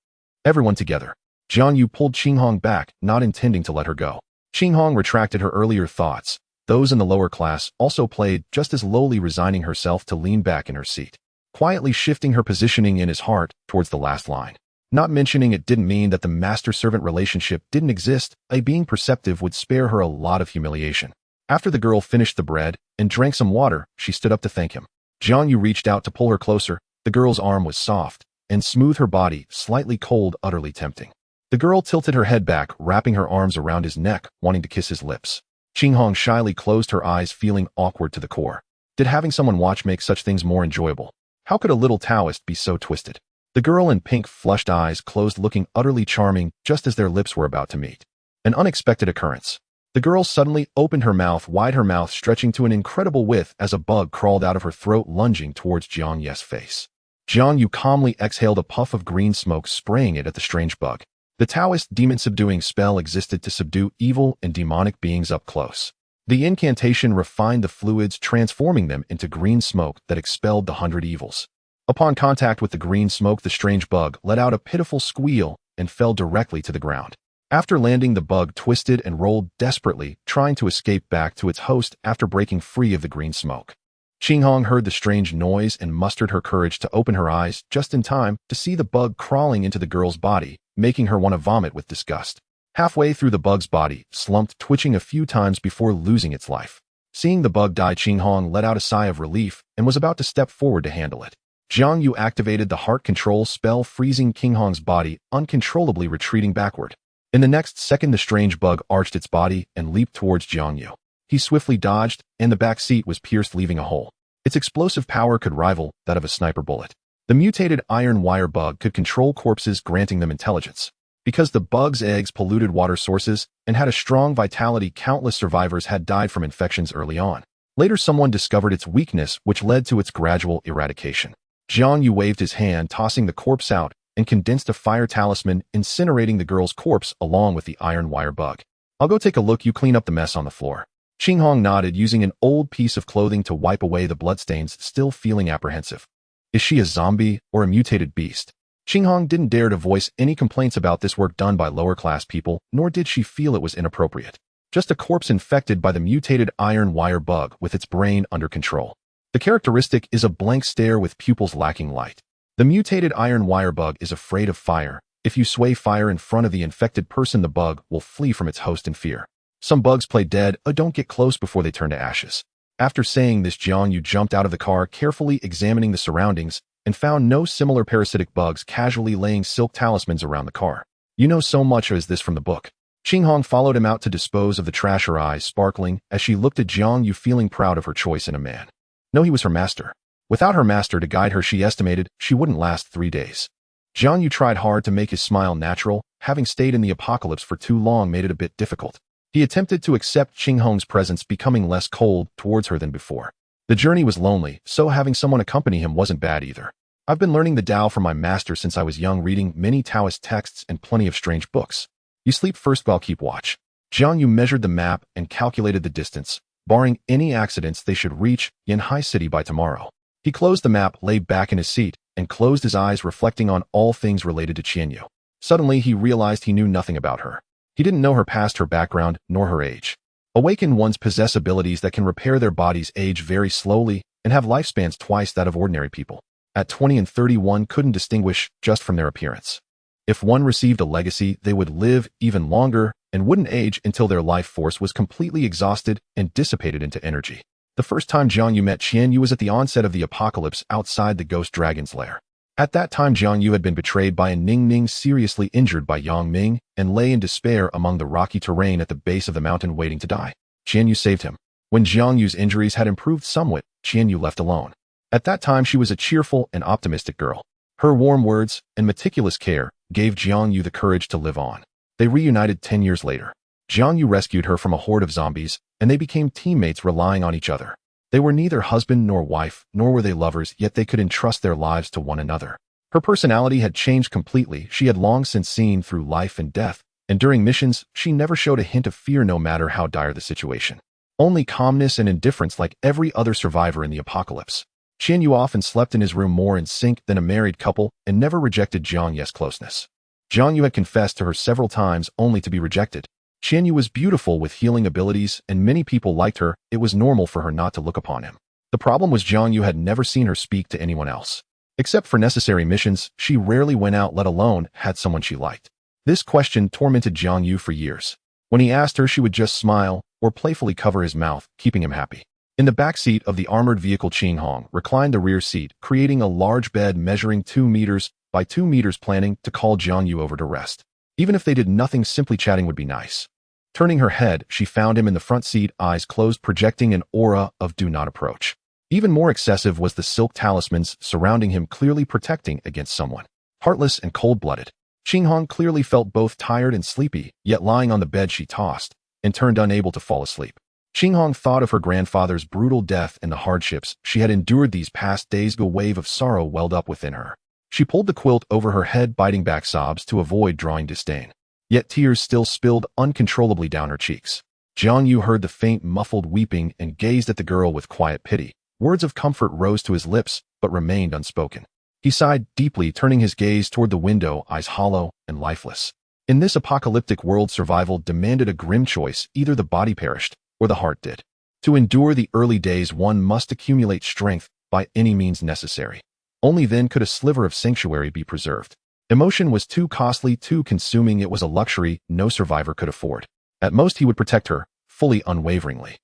Everyone together. Jiang Yu pulled Qinghong back, not intending to let her go. Qinghong retracted her earlier thoughts. Those in the lower class also played just as lowly, resigning herself to lean back in her seat, quietly shifting her positioning in his heart towards the last line. Not mentioning it didn't mean that the master-servant relationship didn't exist. A being perceptive would spare her a lot of humiliation. After the girl finished the bread and drank some water, she stood up to thank him. Jiang Yu reached out to pull her closer. The girl's arm was soft and smooth, her body slightly cold, utterly tempting. The girl tilted her head back, wrapping her arms around his neck, wanting to kiss his lips. Qinghong shyly closed her eyes, feeling awkward to the core. Did having someone watch make such things more enjoyable? How could a little Taoist be so twisted? The girl in pink flushed eyes closed, looking utterly charming just as their lips were about to meet. An unexpected occurrence. The girl suddenly opened her mouth wide, her mouth stretching to an incredible width as a bug crawled out of her throat, lunging towards Jiang Yu's face. Jiang Yu calmly exhaled a puff of green smoke, spraying it at the strange bug. The Taoist demon-subduing spell existed to subdue evil and demonic beings up close. The incantation refined the fluids, transforming them into green smoke that expelled the 100 evils. Upon contact with the green smoke, the strange bug let out a pitiful squeal and fell directly to the ground. After landing, the bug twisted and rolled desperately, trying to escape back to its host after breaking free of the green smoke. Qinghong heard the strange noise and mustered her courage to open her eyes just in time to see the bug crawling into the girl's body, making her want to vomit with disgust. Halfway through, the bug's body slumped, twitching a few times before losing its life. Seeing the bug die, Qinghong let out a sigh of relief and was about to step forward to handle it. Jiang Yu activated the heart control spell, freezing Qinghong's body, uncontrollably retreating backward. In the next second, the strange bug arched its body and leaped towards Jiang Yu. He swiftly dodged, and the back seat was pierced, leaving a hole. Its explosive power could rival that of a sniper bullet. The mutated iron wire bug could control corpses, granting them intelligence. Because the bug's eggs polluted water sources and had a strong vitality, countless survivors had died from infections early on. Later, someone discovered its weakness, which led to its gradual eradication. Jiang Yu waved his hand, tossing the corpse out, and condensed a fire talisman, incinerating the girl's corpse along with the iron wire bug. "I'll go take a look. You clean up the mess on the floor." Qinghong nodded, using an old piece of clothing to wipe away the bloodstains, still feeling apprehensive. Is she a zombie or a mutated beast? Qinghong didn't dare to voice any complaints about this work done by lower-class people, nor did she feel it was inappropriate. Just a corpse infected by the mutated iron wire bug with its brain under control. The characteristic is a blank stare with pupils lacking light. The mutated iron wire bug is afraid of fire. If you sway fire in front of the infected person, the bug will flee from its host in fear. Some bugs play dead or don't get close before they turn to ashes. After saying this, Jiang Yu jumped out of the car, carefully examining the surroundings, and found no similar parasitic bugs, casually laying silk talismans around the car. "You know so much as this from the book." Qinghong followed him out to dispose of the trash, her eyes sparkling as she looked at Jiang Yu, feeling proud of her choice in a man. No, he was her master. Without her master to guide her, she estimated she wouldn't last 3 days. Jiang Yu tried hard to make his smile natural. Having stayed in the apocalypse for too long made it a bit difficult. He attempted to accept Qinghong's presence, becoming less cold towards her than before. The journey was lonely, so having someone accompany him wasn't bad either. "I've been learning the Tao from my master since I was young, reading many Taoist texts and plenty of strange books. You sleep first, while I'll keep watch." Jiang Yu measured the map and calculated the distance. Barring any accidents, they should reach Yanhai City by tomorrow. He closed the map, lay back in his seat, and closed his eyes, reflecting on all things related to Jiang Yu. Suddenly, he realized he knew nothing about her. He didn't know her past, her background, nor her age. Awakened ones possess abilities that can repair their bodies, age very slowly, and have lifespans twice that of ordinary people. At 20 and 30, one couldn't distinguish just from their appearance. If one received a legacy, they would live even longer and wouldn't age until their life force was completely exhausted and dissipated into energy. The first time Jiang Yu met Jiang Yu was at the onset of the apocalypse outside the ghost dragon's lair. At that time, Jiang Yu had been betrayed by a Ning Ning, seriously injured by Yang Ming, and lay in despair among the rocky terrain at the base of the mountain, waiting to die. Jiang Yu saved him. When Jiang Yu's injuries had improved somewhat, Jiang Yu left alone. At that time, she was a cheerful and optimistic girl. Her warm words and meticulous care gave Jiang Yu the courage to live on. They reunited 10 years later. Jiang Yu rescued her from a horde of zombies, and they became teammates, relying on each other. They were neither husband nor wife, nor were they lovers, yet they could entrust their lives to one another. Her personality had changed completely. She had long since seen through life and death, and during missions, she never showed a hint of fear, no matter how dire the situation. Only calmness and indifference, like every other survivor in the apocalypse. Jiang Yu often slept in his room, more in sync than a married couple, and never rejected Jiang Yu's closeness. Jiang Yu had confessed to her several times, only to be rejected. Jiang Yu was beautiful with healing abilities, and many people liked her. It was normal for her not to look upon him. The problem was Jiang Yu had never seen her speak to anyone else. Except for necessary missions, she rarely went out, let alone had someone she liked. This question tormented Jiang Yu for years. When he asked her, she would just smile or playfully cover his mouth, keeping him happy. In the back seat of the armored vehicle, Qinghong reclined the rear seat, creating a large bed measuring 2 meters by 2 meters, planning to call Jiang Yu over to rest. Even if they did nothing, simply chatting would be nice. Turning her head, she found him in the front seat, eyes closed, projecting an aura of do not approach. Even more excessive was the silk talismans surrounding him, clearly protecting against someone heartless and cold-blooded. Qinghong clearly felt both tired and sleepy, yet lying on the bed she tossed and turned, unable to fall asleep. Qinghong thought of her grandfather's brutal death and the hardships she had endured these past days. A wave of sorrow welled up within her. She pulled the quilt over her head, biting back sobs to avoid drawing disdain. Yet tears still spilled uncontrollably down her cheeks. Jiang Yu heard the faint, muffled weeping and gazed at the girl with quiet pity. Words of comfort rose to his lips, but remained unspoken. He sighed deeply, turning his gaze toward the window, eyes hollow and lifeless. In this apocalyptic world, survival demanded a grim choice. Either the body perished, or the heart did. To endure the early days, one must accumulate strength by any means necessary. Only then could a sliver of sanctuary be preserved. Emotion was too costly, too consuming. It was a luxury no survivor could afford. At most, he would protect her, fully, unwaveringly.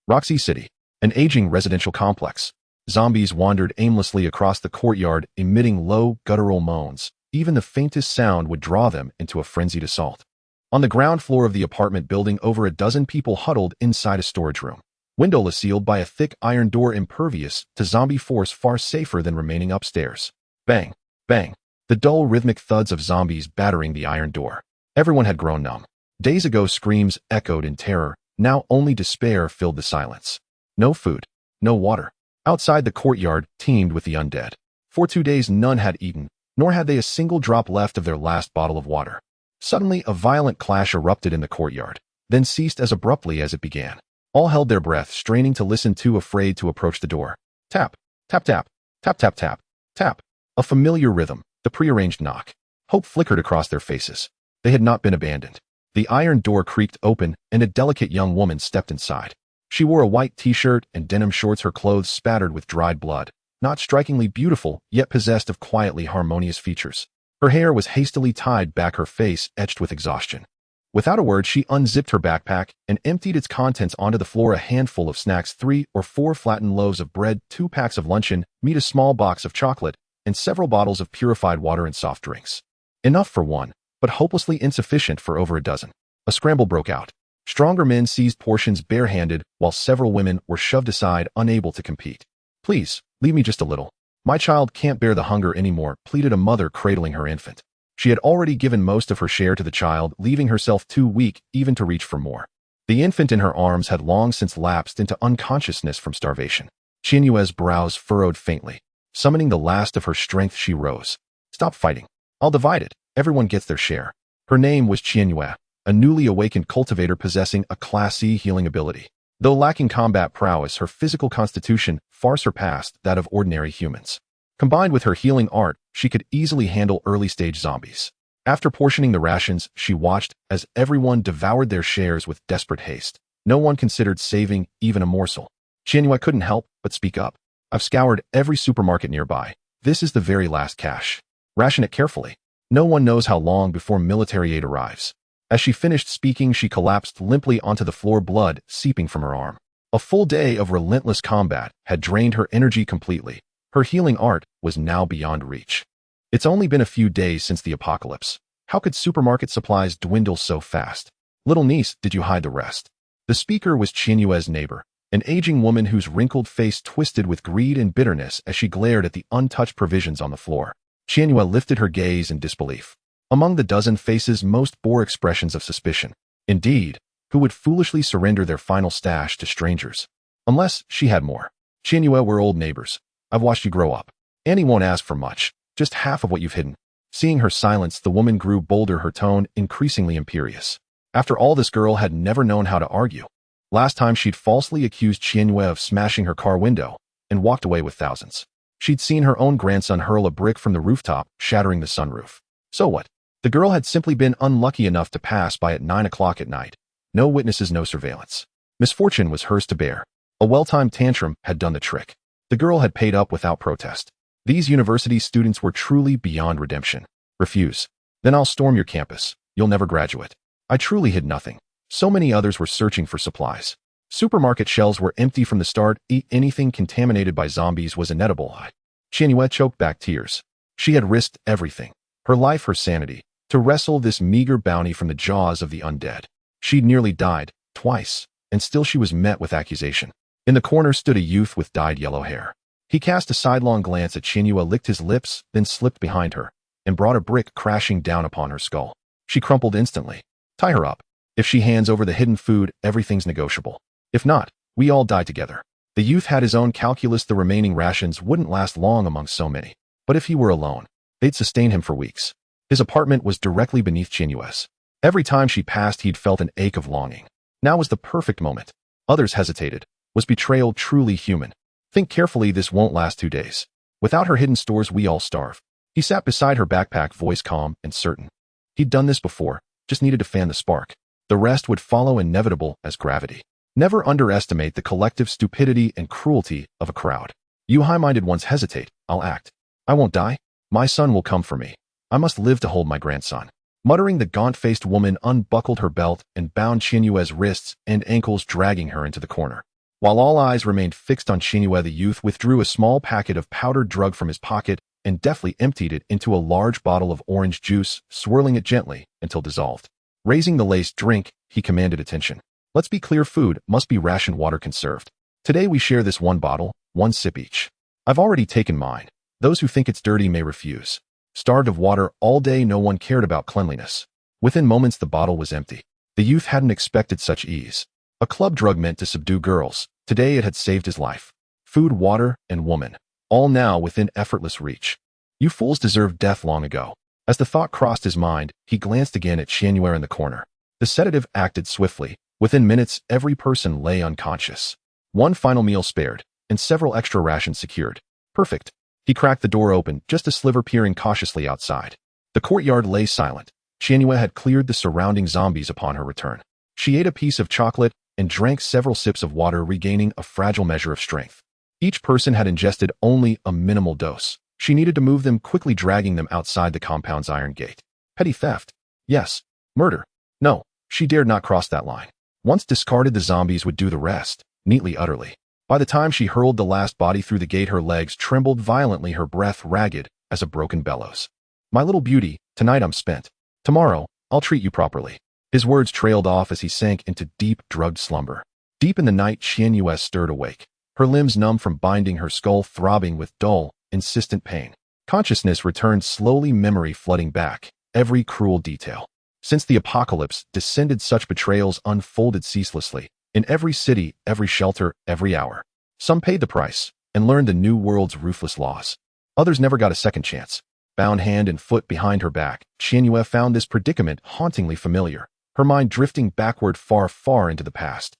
Roxy City, an aging residential complex. Zombies wandered aimlessly across the courtyard, emitting low, guttural moans. Even the faintest sound would draw them into a frenzied assault. On the ground floor of the apartment building, over a dozen people huddled inside a storage room. Windowless, sealed by a thick iron door, impervious to zombie force, far safer than remaining upstairs. Bang, bang. The dull, rhythmic thuds of zombies battering the iron door. Everyone had grown numb. Days ago, screams echoed in terror. Now only despair filled the silence. No food, no water. Outside, the courtyard teemed with the undead. For 2 days, none had eaten, nor had they a single drop left of their last bottle of water. Suddenly, a violent clash erupted in the courtyard, then ceased as abruptly as it began. All held their breath, straining to listen, too afraid to approach the door. Tap, tap, tap, tap, tap, tap, tap. A familiar rhythm, the prearranged knock. Hope flickered across their faces. They had not been abandoned. The iron door creaked open, and a delicate young woman stepped inside. She wore a white t-shirt and denim shorts, her clothes spattered with dried blood. Not strikingly beautiful, yet possessed of quietly harmonious features. Her hair was hastily tied back, her face etched with exhaustion. Without a word, she unzipped her backpack and emptied its contents onto the floor. A handful of snacks, 3 or 4 flattened loaves of bread, 2 packs of luncheon meat, a small box of chocolate, and several bottles of purified water and soft drinks. Enough for one, but hopelessly insufficient for over a dozen. A scramble broke out. Stronger men seized portions barehanded, while several women were shoved aside, unable to compete. Please, leave me just a little. My child can't bear the hunger anymore, pleaded a mother cradling her infant. She had already given most of her share to the child, leaving herself too weak even to reach for more. The infant in her arms had long since lapsed into unconsciousness from starvation. Jiang Yu's brows furrowed faintly. Summoning the last of her strength, she rose. Stop fighting. I'll divide it. Everyone gets their share. Her name was Jiang Yu, a newly awakened cultivator possessing a Class C healing ability. Though lacking combat prowess, her physical constitution far surpassed that of ordinary humans. Combined with her healing art, she could easily handle early-stage zombies. After portioning the rations, she watched as everyone devoured their shares with desperate haste. No one considered saving even a morsel. Jiang Yu couldn't help but speak up. I've scoured every supermarket nearby. This is the very last cache. Ration it carefully. No one knows how long before military aid arrives. As she finished speaking, she collapsed limply onto the floor, blood seeping from her arm. A full day of relentless combat had drained her energy completely. Her healing art was now beyond reach. It's only been a few days since the apocalypse. How could supermarket supplies dwindle so fast? Little niece, did you hide the rest? The speaker was Jiang Yu's neighbor, an aging woman whose wrinkled face twisted with greed and bitterness as she glared at the untouched provisions on the floor. Jiang Yu lifted her gaze in disbelief. Among the dozen faces, most bore expressions of suspicion. Indeed, who would foolishly surrender their final stash to strangers? Unless she had more. Jiang Yu, we're old neighbors. I've watched you grow up. Annie won't ask for much, just half of what you've hidden. Seeing her silence, the woman grew bolder, her tone increasingly imperious. After all, this girl had never known how to argue. Last time, she'd falsely accused Jiang Yu of smashing her car window and walked away with thousands. She'd seen her own grandson hurl a brick from the rooftop, shattering the sunroof. So what? The girl had simply been unlucky enough to pass by at 9 o'clock at night. No witnesses, no surveillance. Misfortune was hers to bear. A well-timed tantrum had done the trick. The girl had paid up without protest. These university students were truly beyond redemption. Refuse. Then I'll storm your campus. You'll never graduate. I truly hid nothing. So many others were searching for supplies. Supermarket shelves were empty from the start. Anything contaminated by zombies was inedible. Jiang Yu choked back tears. She had risked everything. Her life, her sanity, to wrestle this meager bounty from the jaws of the undead. She'd nearly died, twice, and still she was met with accusation. In the corner stood a youth with dyed yellow hair. He cast a sidelong glance at Jiang Yu, licked his lips, then slipped behind her, and brought a brick crashing down upon her skull. She crumpled instantly. Tie her up. If she hands over the hidden food, everything's negotiable. If not, we all die together. The youth had his own calculus. The remaining rations wouldn't last long among so many. But if he were alone, they'd sustain him for weeks. His apartment was directly beneath Jiang Yu's. Every time she passed, he'd felt an ache of longing. Now was the perfect moment. Others hesitated. Was betrayal truly human? Think carefully, this won't last 2 days. Without her hidden stores, we all starve. He sat beside her backpack, voice calm and certain. He'd done this before, just needed to fan the spark. The rest would follow, inevitable as gravity. Never underestimate the collective stupidity and cruelty of a crowd. You high-minded ones hesitate. I'll act. I won't die. My son will come for me. I must live to hold my grandson. Muttering, the gaunt-faced woman unbuckled her belt and bound Jiang Yu's wrists and ankles, dragging her into the corner. While all eyes remained fixed on Jiang Yu, the youth withdrew a small packet of powdered drug from his pocket and deftly emptied it into a large bottle of orange juice, swirling it gently until dissolved. Raising the laced drink, he commanded attention. Let's be clear, food must be rationed, water conserved. Today we share this one bottle, 1 sip each. I've already taken mine. Those who think it's dirty may refuse. Starved of water all day, no one cared about cleanliness. Within moments the bottle was empty. The youth hadn't expected such ease. A club drug meant to subdue girls. Today it had saved his life. Food, water, and woman. All now within effortless reach. You fools deserved death long ago. As the thought crossed his mind, he glanced again at Jiang Yu in the corner. The sedative acted swiftly. Within minutes, every person lay unconscious. One final meal spared, and several extra rations secured. Perfect. He cracked the door open, just a sliver peering cautiously outside. The courtyard lay silent. Jiang Yu had cleared the surrounding zombies upon her return. She ate a piece of chocolate and drank several sips of water, regaining a fragile measure of strength. Each person had ingested only a minimal dose. She needed to move them quickly, dragging them outside the compound's iron gate. Petty theft? Yes. Murder? No. She dared not cross that line. Once discarded, the zombies would do the rest, neatly, utterly. By the time she hurled the last body through the gate, her legs trembled violently, her breath ragged as a broken bellows. My little beauty, tonight I'm spent. Tomorrow, I'll treat you properly. His words trailed off as he sank into deep, drugged slumber. Deep in the night, Jiang Yu stirred awake. Her limbs numb from binding, her skull throbbing with dull, insistent pain. Consciousness returned slowly, memory flooding back, every cruel detail. Since the apocalypse descended, such betrayals unfolded ceaselessly. In every city, every shelter, every hour. Some paid the price and learned the new world's ruthless laws. Others never got a second chance. Bound hand and foot behind her back, Jiang Yu found this predicament hauntingly familiar, her mind drifting backward, far, far into the past.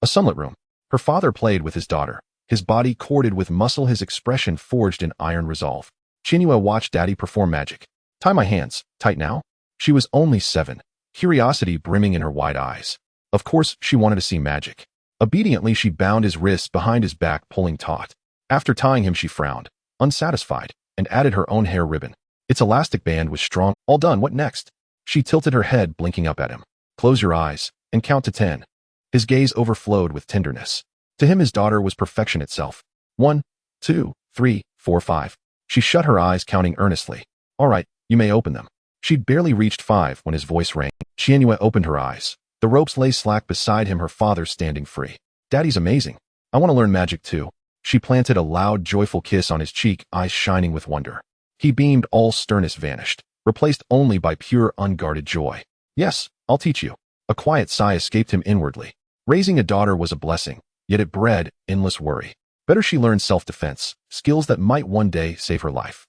A sunlit room. Her father played with his daughter, his body corded with muscle, his expression forged in iron resolve. Jiang Yu watched Daddy perform magic. Tie my hands, tight now? She was only 7, curiosity brimming in her wide eyes. Of course, she wanted to see magic. Obediently, she bound his wrists behind his back, pulling taut. After tying him, she frowned, unsatisfied, and added her own hair ribbon. Its elastic band was strong. All done, what next? She tilted her head, blinking up at him. Close your eyes, and count to 10. His gaze overflowed with tenderness. To him, his daughter was perfection itself. 1, 2, 3, 4, 5. She shut her eyes, counting earnestly. All right, you may open them. She'd barely reached 5 when his voice rang. Jiang Yu opened her eyes. The ropes lay slack beside him, her father standing free. Daddy's amazing. I want to learn magic too. She planted a loud, joyful kiss on his cheek, eyes shining with wonder. He beamed, all sternness vanished, replaced only by pure, unguarded joy. Yes, I'll teach you. A quiet sigh escaped him inwardly. Raising a daughter was a blessing, yet it bred endless worry. Better she learn self-defense, skills that might one day save her life.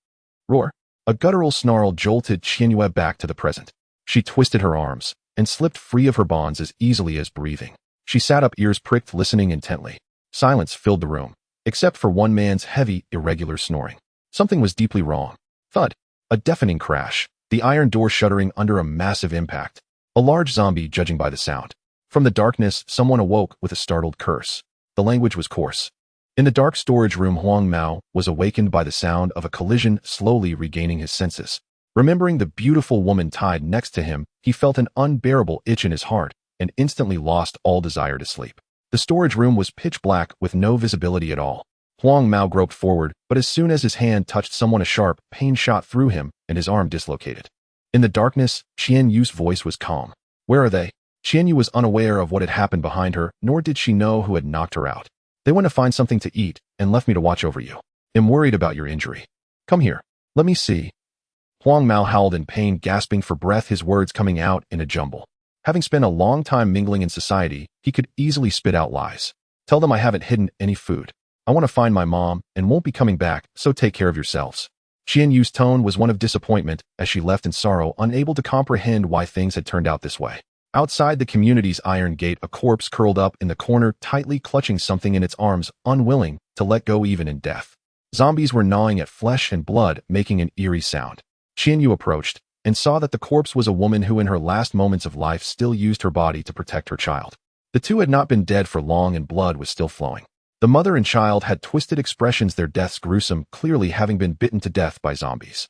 Roar. A guttural snarl jolted Jiang Yu back to the present. She twisted her arms and slipped free of her bonds as easily as breathing. She sat up, ears pricked, listening intently. Silence filled the room, except for one man's heavy, irregular snoring. Something was deeply wrong. Thud. A deafening crash, the iron door shuddering under a massive impact. A large zombie, judging by the sound. From the darkness, someone awoke with a startled curse. The language was coarse. In the dark storage room, Huang Mao was awakened by the sound of a collision, slowly regaining his senses. Remembering the beautiful woman tied next to him, he felt an unbearable itch in his heart and instantly lost all desire to sleep. The storage room was pitch black with no visibility at all. Huang Mao groped forward, but as soon as his hand touched someone, a sharp pain shot through him and his arm dislocated. In the darkness, Jiang Yu's voice was calm. Where are they? Jiang Yu was unaware of what had happened behind her, nor did she know who had knocked her out. They went to find something to eat and left me to watch over you. I'm worried about your injury. Come here. Let me see. Huang Mao howled in pain, gasping for breath, his words coming out in a jumble. Having spent a long time mingling in society, he could easily spit out lies. Tell them I haven't hidden any food. I want to find my mom and won't be coming back, so take care of yourselves. Jiang Yu's tone was one of disappointment as she left in sorrow, unable to comprehend why things had turned out this way. Outside the community's iron gate, a corpse curled up in the corner, tightly clutching something in its arms, unwilling to let go even in death. Zombies were gnawing at flesh and blood, making an eerie sound. Jiang Yu approached and saw that the corpse was a woman who in her last moments of life still used her body to protect her child. The two had not been dead for long and blood was still flowing. The mother and child had twisted expressions, their deaths gruesome, clearly having been bitten to death by zombies.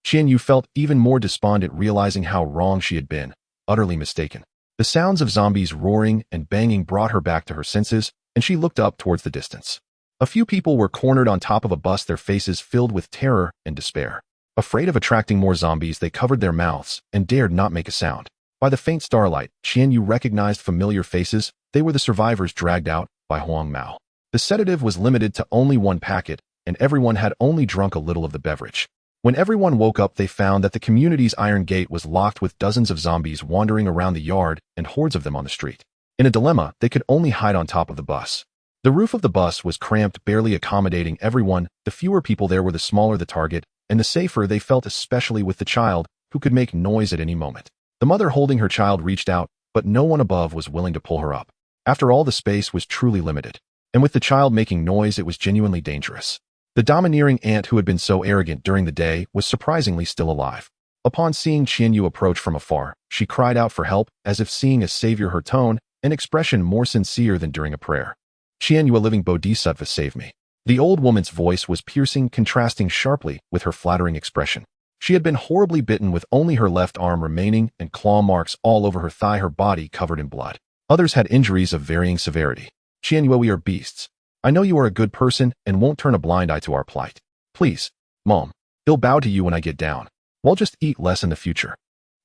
Jiang Yu felt even more despondent, realizing how wrong she had been, utterly mistaken. The sounds of zombies roaring and banging brought her back to her senses, and she looked up towards the distance. A few people were cornered on top of a bus, their faces filled with terror and despair. Afraid of attracting more zombies, they covered their mouths and dared not make a sound. By the faint starlight, Jiang Yu recognized familiar faces. They were the survivors dragged out by Huang Mao. The sedative was limited to only one packet, and everyone had only drunk a little of the beverage. When everyone woke up, they found that the community's iron gate was locked with dozens of zombies wandering around the yard and hordes of them on the street. In a dilemma, they could only hide on top of the bus. The roof of the bus was cramped, barely accommodating everyone. The fewer people there were, the smaller the target, and the safer they felt, especially with the child, who could make noise at any moment. The mother holding her child reached out, but no one above was willing to pull her up. After all, the space was truly limited. And with the child making noise, it was genuinely dangerous. The domineering aunt who had been so arrogant during the day was surprisingly still alive. Upon seeing Jiang Yu approach from afar, she cried out for help, as if seeing a savior, her tone, an expression more sincere than during a prayer. Jiang Yu, a living bodhisattva, save me. The old woman's voice was piercing, contrasting sharply with her flattering expression. She had been horribly bitten, with only her left arm remaining and claw marks all over her thigh, her body covered in blood. Others had injuries of varying severity. Jiang Yu, we are beasts. I know you are a good person and won't turn a blind eye to our plight. Please, Mom, he'll bow to you when I get down. We'll just eat less in the future.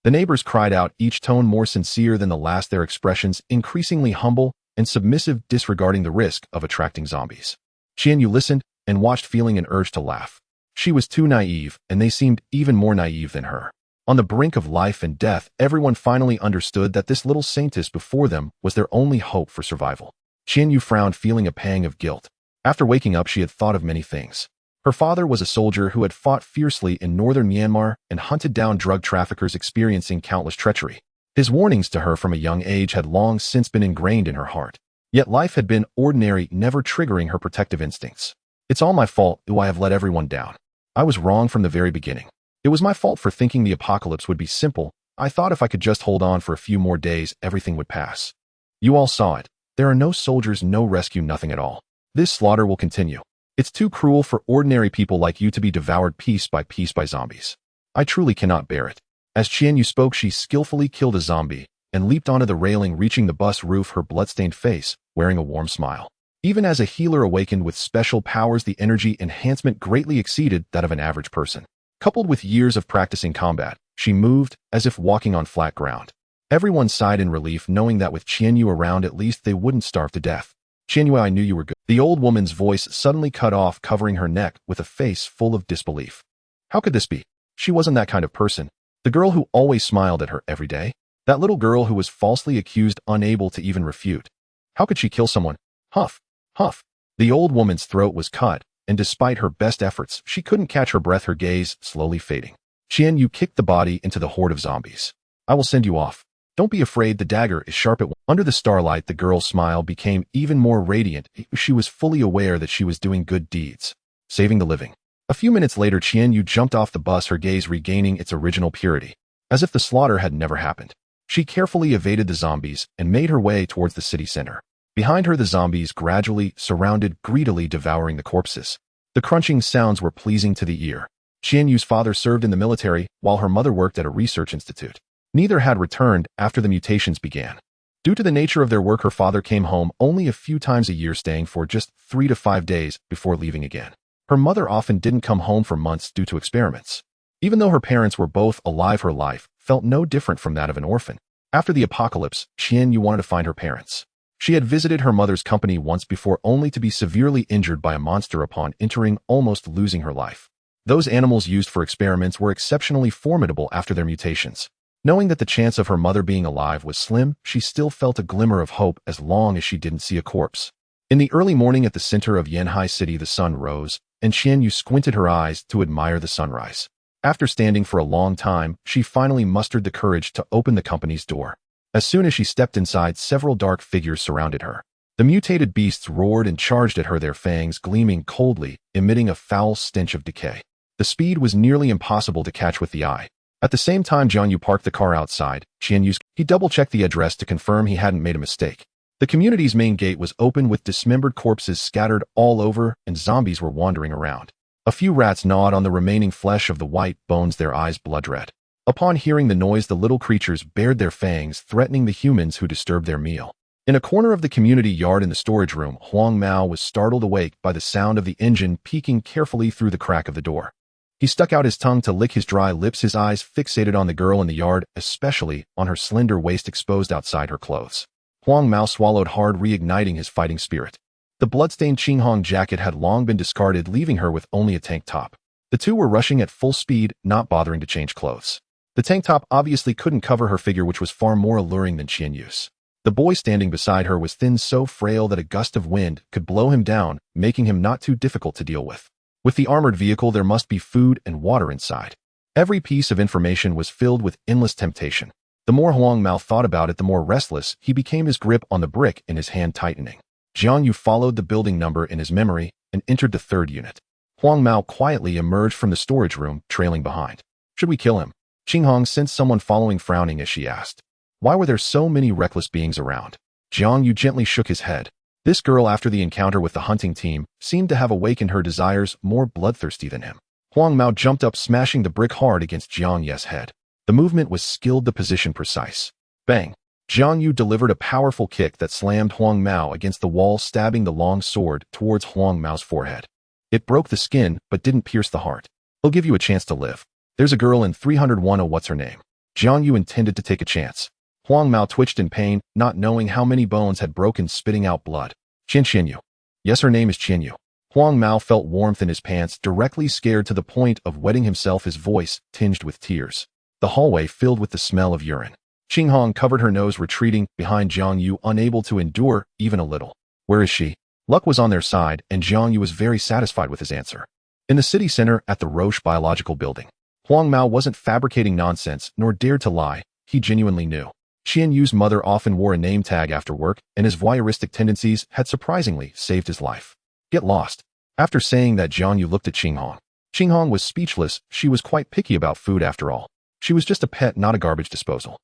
The neighbors cried out, each tone more sincere than the last, their expressions increasingly humble and submissive, disregarding the risk of attracting zombies. Jiang Yu listened and watched, feeling an urge to laugh. She was too naive, and they seemed even more naive than her. On the brink of life and death, everyone finally understood that this little saintess before them was their only hope for survival. Jiang Yu frowned, feeling a pang of guilt. After waking up, she had thought of many things. Her father was a soldier who had fought fiercely in northern Myanmar and hunted down drug traffickers, experiencing countless treachery. His warnings to her from a young age had long since been ingrained in her heart. Yet life had been ordinary, never triggering her protective instincts. It's all my fault, who I have let everyone down. I was wrong from the very beginning. It was my fault for thinking the apocalypse would be simple. I thought if I could just hold on for a few more days, everything would pass. You all saw it. There are no soldiers, no rescue, nothing at all. This slaughter will continue. It's too cruel for ordinary people like you to be devoured piece by zombies. I truly cannot bear it. As Jiang Yu spoke, she skillfully killed a zombie and leaped onto the railing, reaching the bus roof, her bloodstained face wearing a warm smile. Even as a healer awakened with special powers, the energy enhancement greatly exceeded that of an average person. Coupled with years of practicing combat, she moved as if walking on flat ground. Everyone sighed in relief, knowing that with Jiang Yu around, at least they wouldn't starve to death. Jiang Yu, I knew you were good. The old woman's voice suddenly cut off, covering her neck with a face full of disbelief. How could this be? She wasn't that kind of person. The girl who always smiled at her every day. That little girl who was falsely accused, unable to even refute. How could she kill someone? Huff, huff. The old woman's throat was cut, and despite her best efforts, she couldn't catch her breath, her gaze slowly fading. Jiang Yu kicked the body into the horde of zombies. I will send you off. Don't be afraid, the dagger is sharp at one. Under the starlight, the girl's smile became even more radiant. She was fully aware that she was doing good deeds, saving the living. A few minutes later, Jiang Yu jumped off the bus, her gaze regaining its original purity, as if the slaughter had never happened. She carefully evaded the zombies and made her way towards the city center. Behind her, the zombies gradually surrounded, greedily devouring the corpses. The crunching sounds were pleasing to the ear. Jiang Yu's father served in the military, while her mother worked at a research institute. Neither had returned after the mutations began. Due to the nature of their work, her father came home only a few times a year, staying for just 3 to 5 days before leaving again. Her mother often didn't come home for months due to experiments. Even though her parents were both alive, her life felt no different from that of an orphan. After the apocalypse, Jiang Yu wanted to find her parents. She had visited her mother's company once before, only to be severely injured by a monster upon entering, almost losing her life. Those animals used for experiments were exceptionally formidable after their mutations. Knowing that the chance of her mother being alive was slim, she still felt a glimmer of hope as long as she didn't see a corpse. In the early morning at the center of Yanhai City, the sun rose, and Jiang Yu squinted her eyes to admire the sunrise. After standing for a long time, she finally mustered the courage to open the company's door. As soon as she stepped inside, several dark figures surrounded her. The mutated beasts roared and charged at her, their fangs gleaming coldly, emitting a foul stench of decay. The speed was nearly impossible to catch with the eye. At the same time Jiang Yu parked the car outside, he double-checked the address to confirm he hadn't made a mistake. The community's main gate was open with dismembered corpses scattered all over, and zombies were wandering around. A few rats gnawed on the remaining flesh of the white bones, their eyes blood red. Upon hearing the noise, the little creatures bared their fangs, threatening the humans who disturbed their meal. In a corner of the community yard in the storage room, Huang Mao was startled awake by the sound of the engine peeking carefully through the crack of the door. He stuck out his tongue to lick his dry lips, his eyes fixated on the girl in the yard, especially on her slender waist exposed outside her clothes. Huang Mao swallowed hard, reigniting his fighting spirit. The bloodstained Qinghong jacket had long been discarded, leaving her with only a tank top. The two were rushing at full speed, not bothering to change clothes. The tank top obviously couldn't cover her figure, which was far more alluring than Jiang Yu's. The boy standing beside her was thin, so frail that a gust of wind could blow him down, making him not too difficult to deal with. With the armored vehicle, there must be food and water inside. Every piece of information was filled with endless temptation. The more Huang Mao thought about it, the more restless he became, his grip on the brick in his hand tightening. Jiang Yu followed the building number in his memory and entered the third unit. Huang Mao quietly emerged from the storage room, trailing behind. Should we kill him? Qinghong sensed someone following, frowning as she asked. Why were there so many reckless beings around? Jiang Yu gently shook his head. This girl, after the encounter with the hunting team, seemed to have awakened her desires, more bloodthirsty than him. Huang Mao jumped up, smashing the brick hard against Jiang Yu's head. The movement was skilled, the position precise. Bang! Jiang Yu delivered a powerful kick that slammed Huang Mao against the wall, stabbing the long sword towards Huang Mao's forehead. It broke the skin, but didn't pierce the heart. He'll give you a chance to live. There's a girl in 301. Oh, what's her name? Jiang Yu intended to take a chance. Huang Mao twitched in pain, not knowing how many bones had broken, spitting out blood. Jiang Yu. Yes, her name is Jiang Yu. Huang Mao felt warmth in his pants, directly scared to the point of wetting himself, his voice tinged with tears. The hallway filled with the smell of urine. Qinghong covered her nose, retreating behind Jiang Yu, unable to endure even a little. Where is she? Luck was on their side, and Jiang Yu was very satisfied with his answer. In the city center at the Roche biological building. Huang Mao wasn't fabricating nonsense, nor dared to lie. He genuinely knew. Jiang Yu's mother often wore a name tag after work, and his voyeuristic tendencies had surprisingly saved his life. Get lost. After saying that, Jiang Yu looked at Qinghong. Qinghong was speechless. She was quite picky about food after all. She was just a pet, not a garbage disposal.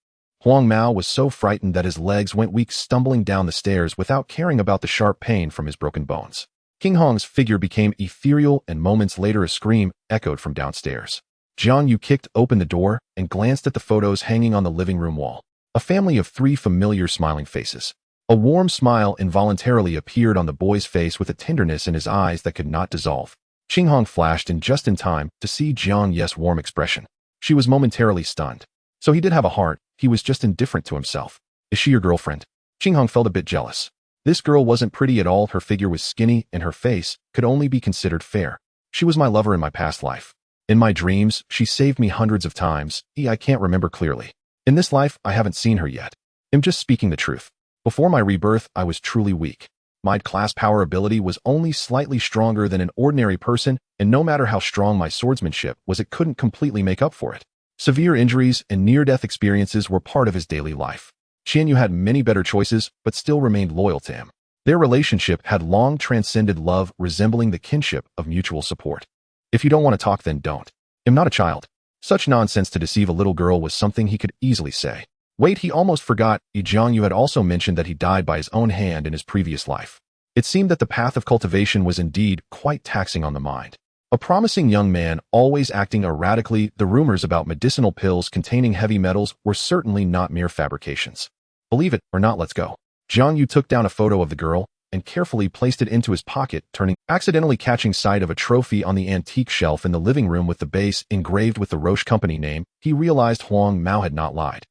Huang Mao was so frightened that his legs went weak, stumbling down the stairs without caring about the sharp pain from his broken bones. Qinghong's figure became ethereal, and moments later a scream echoed from downstairs. Jiang Yu kicked open the door and glanced at the photos hanging on the living room wall. A family of 3 familiar smiling faces. A warm smile involuntarily appeared on the boy's face, with a tenderness in his eyes that could not dissolve. Qinghong flashed in just in time to see Jiang Yu's warm expression. She was momentarily stunned. So he did have a heart, he was just indifferent to himself. Is she your girlfriend? Qinghong felt a bit jealous. This girl wasn't pretty at all, her figure was skinny, and her face could only be considered fair. She was my lover in my past life. In my dreams, she saved me hundreds of times. I can't remember clearly. In this life, I haven't seen her yet. I'm just speaking the truth. Before my rebirth, I was truly weak. My class power ability was only slightly stronger than an ordinary person, and no matter how strong my swordsmanship was, it couldn't completely make up for it. Severe injuries and near-death experiences were part of his daily life. Jiang Yu had many better choices, but still remained loyal to him. Their relationship had long transcended love, resembling the kinship of mutual support. If you don't want to talk, then don't. I'm not a child. Such nonsense to deceive a little girl was something he could easily say. Wait, he almost forgot. Jiang Yu had also mentioned that he died by his own hand in his previous life. It seemed that the path of cultivation was indeed quite taxing on the mind. A promising young man, always acting erratically, the rumors about medicinal pills containing heavy metals were certainly not mere fabrications. Believe it or not, let's go. Jiang Yu took down a photo of the girl and carefully placed it into his pocket, accidentally catching sight of a trophy on the antique shelf in the living room with the base engraved with the Roche company name. He realized Huang Mao had not lied.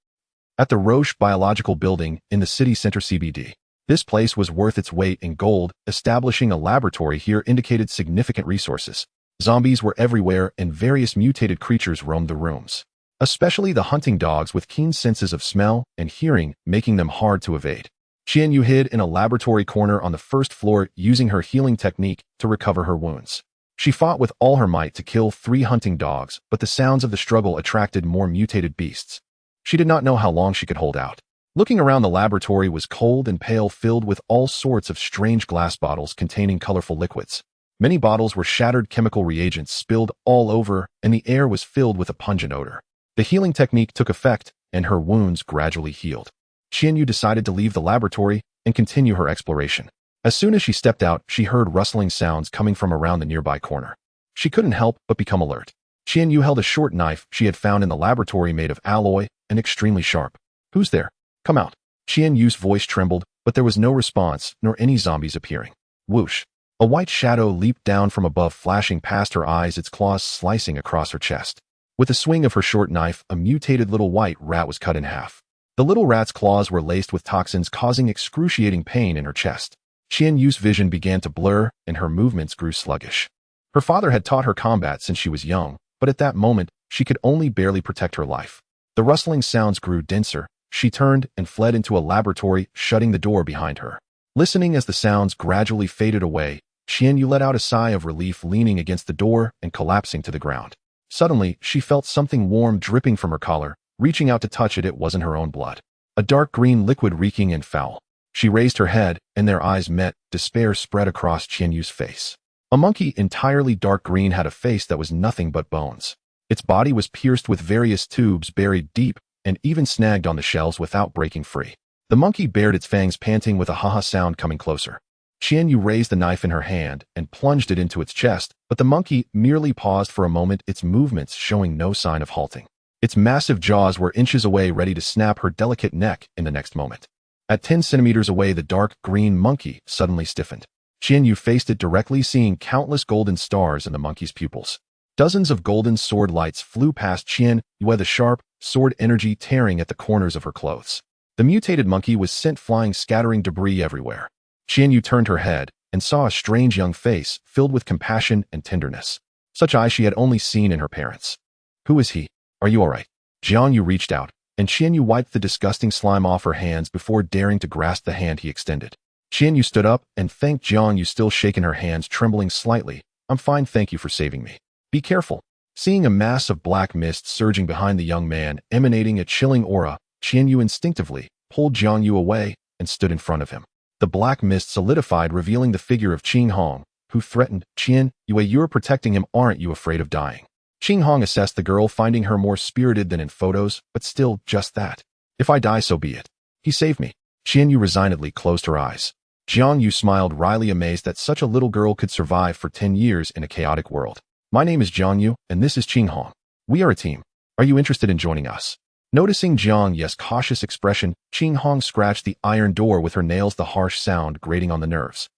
At the Roche biological building in the city center CBD. This place was worth its weight in gold. Establishing a laboratory here indicated significant resources. Zombies were everywhere, and various mutated creatures roamed the rooms. especially the hunting dogs with keen senses of smell and hearing, making them hard to evade. Jiang Yu hid in a laboratory corner on the first floor using her healing technique to recover her wounds. She fought with all her might to kill 3 hunting dogs, but the sounds of the struggle attracted more mutated beasts. She did not know how long she could hold out. Looking around, the laboratory was cold and pale, filled with all sorts of strange glass bottles containing colorful liquids. Many bottles were shattered, chemical reagents spilled all over, and the air was filled with a pungent odor. The healing technique took effect, and her wounds gradually healed. Jiang Yu decided to leave the laboratory and continue her exploration. As soon as she stepped out, she heard rustling sounds coming from around the nearby corner. She couldn't help but become alert. Jiang Yu held a short knife she had found in the laboratory made of alloy and extremely sharp. "Who's there? Come out." Jiang Yu's voice trembled, but there was no response, nor any zombies appearing. Whoosh! A white shadow leaped down from above, flashing past her eyes, its claws slicing across her chest. With a swing of her short knife, a mutated little white rat was cut in half. The little rat's claws were laced with toxins, causing excruciating pain in her chest. Jiang Yu's vision began to blur, and her movements grew sluggish. Her father had taught her combat since she was young, but at that moment, she could only barely protect her life. The rustling sounds grew denser. She turned and fled into a laboratory, shutting the door behind her. Listening as the sounds gradually faded away, Jiang Yu let out a sigh of relief, leaning against the door and collapsing to the ground. Suddenly, she felt something warm dripping from her collar. Reaching out to touch it, it wasn't her own blood. A dark green liquid reeking and foul. She raised her head, and their eyes met. Despair spread across Jiang Yu's face. A monkey entirely dark green had a face that was nothing but bones. Its body was pierced with various tubes buried deep and even snagged on the shells without breaking free. The monkey bared its fangs, panting with a ha-ha sound coming closer. Jiang Yu raised the knife in her hand and plunged it into its chest, but the monkey merely paused for a moment, its movements showing no sign of halting. Its massive jaws were inches away, ready to snap her delicate neck in the next moment. At 10 centimeters away, the dark green monkey suddenly stiffened. Jiang Yu faced it directly, seeing countless golden stars in the monkey's pupils. Dozens of golden sword lights flew past Jiang Yu, the sharp sword energy tearing at the corners of her clothes. The mutated monkey was sent flying, scattering debris everywhere. Jiang Yu turned her head and saw a strange young face filled with compassion and tenderness. Such eyes she had only seen in her parents. "Who is he? Are you all right?" Jiang Yu reached out, and Jiang Yu wiped the disgusting slime off her hands before daring to grasp the hand he extended. Jiang Yu stood up and thanked Jiang Yu, still shaking her hands, trembling slightly. "I'm fine, thank you for saving me. Be careful." Seeing a mass of black mist surging behind the young man, emanating a chilling aura, Jiang Yu instinctively pulled Jiang Yu away and stood in front of him. The black mist solidified, revealing the figure of Qing Hong, who threatened. "Jiang Yu, you're protecting him, aren't you afraid of dying?" Qing Hong assessed the girl, finding her more spirited than in photos, but still just that. "If I die, so be it. He saved me." Jiang Yu resignedly closed her eyes. Jiang Yu smiled wryly, amazed that such a little girl could survive for 10 years in a chaotic world. "My name is Jiang Yu, and this is Qing Hong. We are a team. Are you interested in joining us?" Noticing Jiang Yu's cautious expression, Qing Hong scratched the iron door with her nails, the harsh sound grating on the nerves.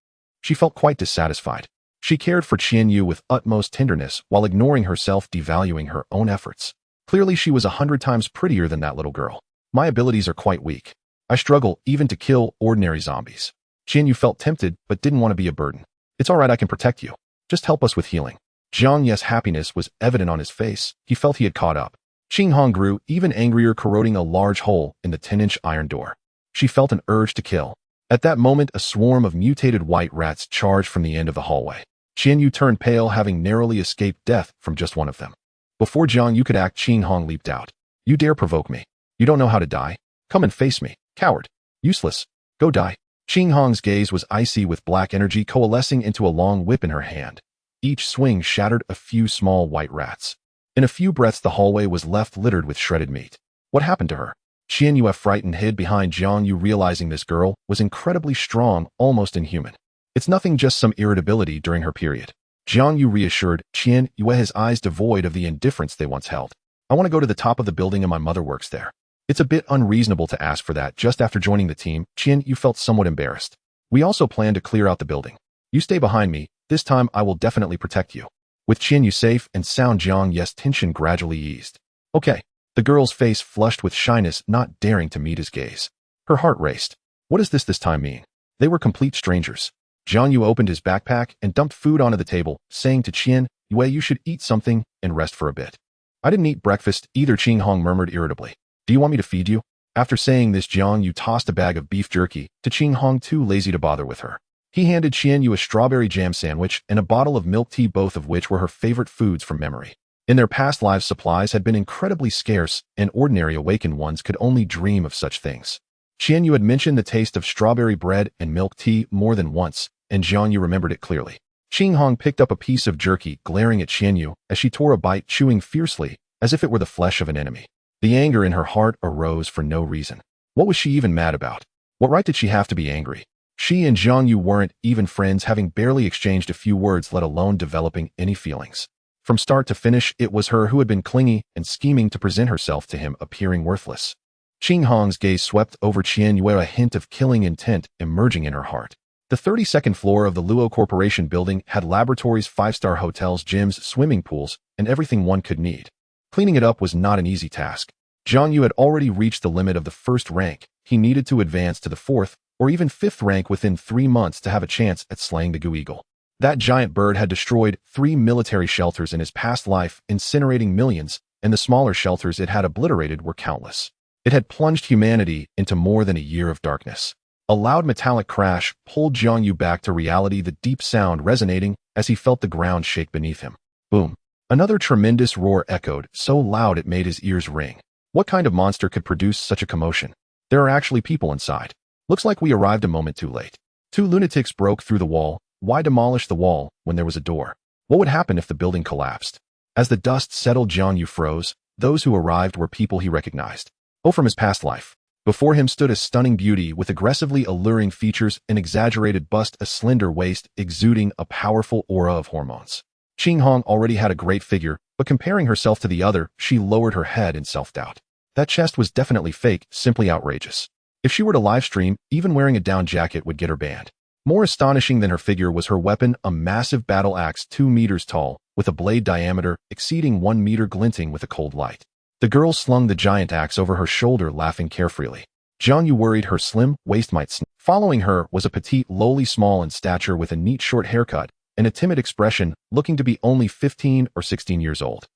She felt quite dissatisfied. She cared for Jiang Yu with utmost tenderness while ignoring herself, devaluing her own efforts. Clearly, she was 100 times prettier than that little girl. "My abilities are quite weak. I struggle even to kill ordinary zombies." Jiang Yu felt tempted, but didn't want to be a burden. "It's all right, I can protect you. Just help us with healing." Jiang Yu's happiness was evident on his face. He felt he had caught up. Qing Hong grew even angrier, corroding a large hole in the 10-inch iron door. She felt an urge to kill. At that moment, a swarm of mutated white rats charged from the end of the hallway. Jiang Yu turned pale, having narrowly escaped death from just one of them. Before Jiang Yu could act, Qing Hong leaped out. "You dare provoke me? You don't know how to die? Come and face me, coward. Useless. Go die." Qing Hong's gaze was icy, with black energy coalescing into a long whip in her hand. Each swing shattered a few small white rats. In a few breaths, the hallway was left littered with shredded meat. What happened to her? Jiang Yu, frightened, hid behind Jiang Yu, realizing this girl was incredibly strong, almost inhuman. "It's nothing, just some irritability during her period." Jiang Yu reassured Jiang Yu, his eyes devoid of the indifference they once held. "I want to go to the top of the building and my mother works there." It's a bit unreasonable to ask for that just after joining the team. Jiang Yu felt somewhat embarrassed. "We also plan to clear out the building. You stay behind me. This time I will definitely protect you." With Jiang Yu safe and sound, Jiang Yu's tension gradually eased. "Okay." The girl's face flushed with shyness, not daring to meet his gaze. Her heart raced. What does this time mean? They were complete strangers. Jiang Yu opened his backpack and dumped food onto the table, saying to Jiang Yu, "You should eat something and rest for a bit." I didn't eat breakfast either, Qing Hong murmured irritably. Do you want me to feed you? After saying this, Jiang Yu tossed a bag of beef jerky to Qing Hong, too lazy to bother with her. He handed Qian Yu a strawberry jam sandwich and a bottle of milk tea, both of which were her favorite foods from memory. In their past lives, supplies had been incredibly scarce, and ordinary awakened ones could only dream of such things. Qian Yu had mentioned the taste of strawberry bread and milk tea more than once, and Jiang Yu remembered it clearly. Qing Hong picked up a piece of jerky, glaring at Qian Yu as she tore a bite, chewing fiercely, as if it were the flesh of an enemy. The anger in her heart arose for no reason. What was she even mad about? What right did she have to be angry? She and Jiang Yu weren't even friends, having barely exchanged a few words, let alone developing any feelings. From start to finish, it was her who had been clingy and scheming to present herself to him, appearing worthless. Qing Hong's gaze swept over Qian Yu, a hint of killing intent emerging in her heart. The 32nd floor of the Luo Corporation building had laboratories, 5-star hotels, gyms, swimming pools, and everything one could need. Cleaning it up was not an easy task. Jiang Yu had already reached the limit of the 1st rank. He needed to advance to the 4th or even 5th rank within 3 months to have a chance at slaying the Gu Eagle. That giant bird had destroyed 3 military shelters in his past life, incinerating millions, and the smaller shelters it had obliterated were countless. It had plunged humanity into more than a year of darkness. A loud metallic crash pulled Jiang Yu back to reality, the deep sound resonating as he felt the ground shake beneath him. Boom. Another tremendous roar echoed, so loud it made his ears ring. What kind of monster could produce such a commotion? There are actually people inside. Looks like we arrived a moment too late. 2 lunatics broke through the wall. Why demolish the wall when there was a door? What would happen if the building collapsed? As the dust settled, Jiang Yu froze. Those who arrived were people he recognized. Oh, from his past life. Before him stood a stunning beauty with aggressively alluring features, an exaggerated bust, a slender waist, exuding a powerful aura of hormones. Qing Hong already had a great figure, but comparing herself to the other, she lowered her head in self-doubt. That chest was definitely fake, simply outrageous. If she were to livestream, even wearing a down jacket would get her banned. More astonishing than her figure was her weapon, a massive battle axe 2 meters tall, with a blade diameter exceeding 1 meter, glinting with a cold light. The girl slung the giant axe over her shoulder, laughing carefreely. Jiang Yu worried her slim waist might snap. Following her was a petite, lowly small in stature with a neat short haircut and a timid expression, looking to be only 15 or 16 years old.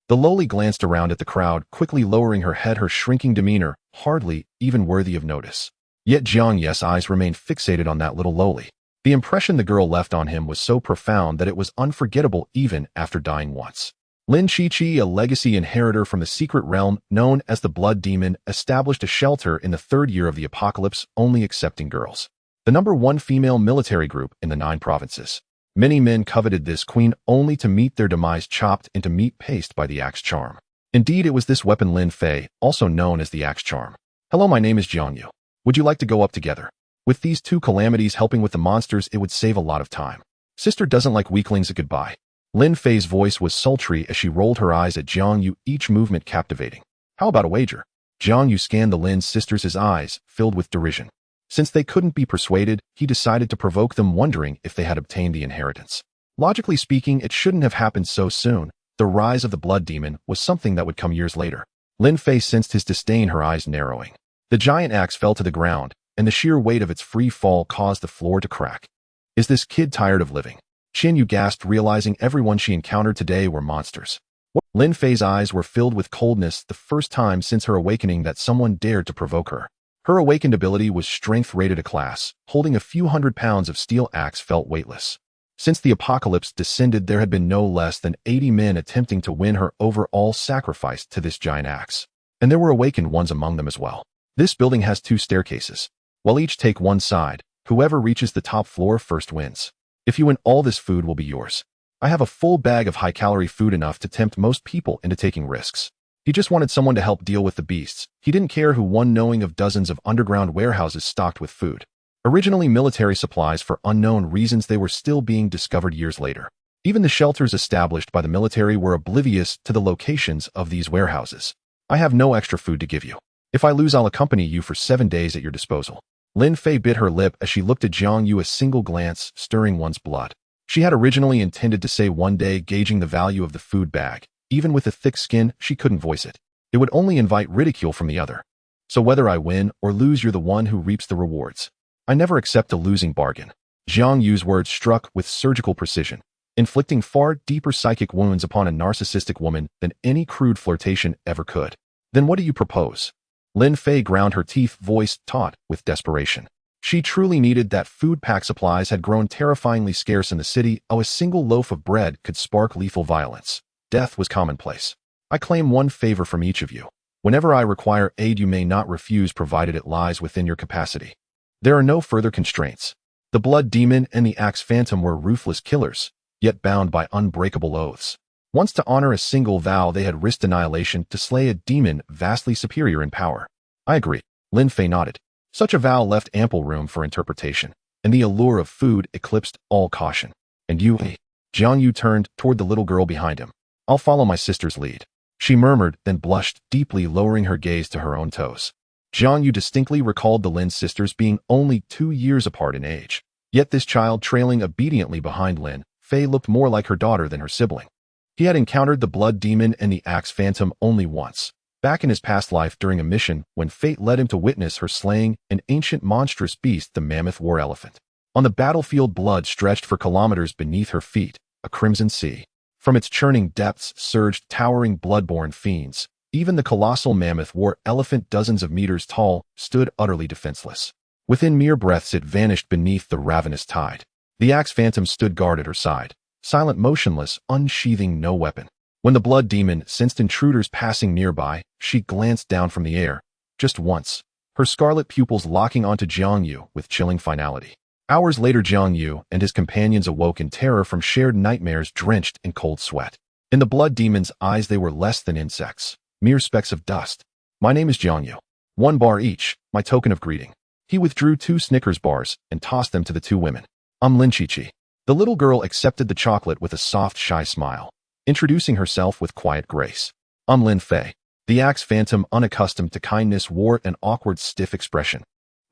The lowly glanced around at the crowd, quickly lowering her head, her shrinking demeanor hardly even worthy of notice. Yet Jiang Yu's eyes remained fixated on that little lowly. The impression the girl left on him was so profound that it was unforgettable even after dying once. Lin Chi-Chi, a legacy inheritor from the secret realm known as the Blood Demon, established a shelter in the 3rd year of the apocalypse, only accepting girls. The #1 female military group in the 9 provinces. Many men coveted this queen only to meet their demise chopped into meat paste by the axe charm. Indeed, it was this weapon Lin Fei, also known as the axe charm. Hello, my name is Jiang Yu. Would you like to go up together? With these 2 calamities helping with the monsters, it would save a lot of time. Sister doesn't like weaklings. A goodbye. Lin Fei's voice was sultry as she rolled her eyes at Jiang Yu, each movement captivating. How about a wager? Jiang Yu scanned the Lin sisters, his eyes filled with derision. Since they couldn't be persuaded, he decided to provoke them, wondering if they had obtained the inheritance. Logically speaking, it shouldn't have happened so soon. The rise of the Blood Demon was something that would come years later. Lin Fei sensed his disdain, her eyes narrowing. The giant axe fell to the ground, and the sheer weight of its free fall caused the floor to crack. Is this kid tired of living? Qian Yu gasped, realizing everyone she encountered today were monsters. Lin Fei's eyes were filled with coldness, the first time since her awakening that someone dared to provoke her. Her awakened ability was strength rated A class. Holding a few hundred pounds of steel axe felt weightless. Since the apocalypse descended, there had been no less than 80 men attempting to win her over, all sacrificed to this giant axe. And there were awakened ones among them as well. This building has 2 staircases. While each take one side, whoever reaches the top floor first wins. If you win, all this food will be yours. I have a full bag of high-calorie food, enough to tempt most people into taking risks. He just wanted someone to help deal with the beasts. He didn't care who won, knowing of dozens of underground warehouses stocked with food. Originally military supplies, for unknown reasons they were still being discovered years later. Even the shelters established by the military were oblivious to the locations of these warehouses. I have no extra food to give you. If I lose, I'll accompany you for 7 days at your disposal. Lin Fei bit her lip as she looked at Jiang Yu, a single glance stirring one's blood. She had originally intended to say one day, gauging the value of the food bag. Even with a thick skin, she couldn't voice it. It would only invite ridicule from the other. So whether I win or lose, you're the one who reaps the rewards. I never accept a losing bargain. Jiang Yu's words struck with surgical precision. inflicting far deeper psychic wounds upon a narcissistic woman than any crude flirtation ever could. Then what do you propose? Lin Fei ground her teeth, voice taut with desperation. She truly needed that food pack supplies had grown terrifyingly scarce in the city. A single loaf of bread could spark lethal violence. Death was commonplace. I claim one favor from each of you. Whenever I require aid, you may not refuse, provided it lies within your capacity. There are no further constraints. The Blood Demon and the Axe Phantom were ruthless killers, yet bound by unbreakable oaths. Once to honor a single vow, they had risked annihilation to slay a demon vastly superior in power. I agree. Lin Fei nodded. Such a vow left ample room for interpretation, and the allure of food eclipsed all caution. And you? Jiang Yu turned toward the little girl behind him. I'll follow my sister's lead. She murmured, then blushed deeply, lowering her gaze to her own toes. Jiang Yu distinctly recalled the Lin sisters being only 2 years apart in age. Yet this child trailing obediently behind Lin Fei looked more like her daughter than her sibling. He had encountered the Blood Demon and the Axe Phantom only once, back in his past life during a mission when fate led him to witness her slaying an ancient monstrous beast, the mammoth war elephant. On the battlefield, blood stretched for kilometers beneath her feet, a crimson sea. From its churning depths surged towering bloodborne fiends. Even the colossal mammoth war elephant, dozens of meters tall, stood utterly defenseless. Within mere breaths it vanished beneath the ravenous tide. The Axe Phantom stood guard at her side, silent, motionless, unsheathing no weapon. When the Blood Demon sensed intruders passing nearby, she glanced down from the air, just once, her scarlet pupils locking onto Jiang Yu with chilling finality. Hours later, Jiang Yu and his companions awoke in terror from shared nightmares, drenched in cold sweat. In the Blood Demon's eyes they were less than insects, mere specks of dust. My name is Jiang Yu. 1 bar each, my token of greeting. He withdrew 2 Snickers bars and tossed them to the 2 women. I'm Lin Qiqi. The little girl accepted the chocolate with a soft, shy smile, introducing herself with quiet grace. I'm Lin Fei. The Axe Phantom, unaccustomed to kindness, wore an awkward, stiff expression.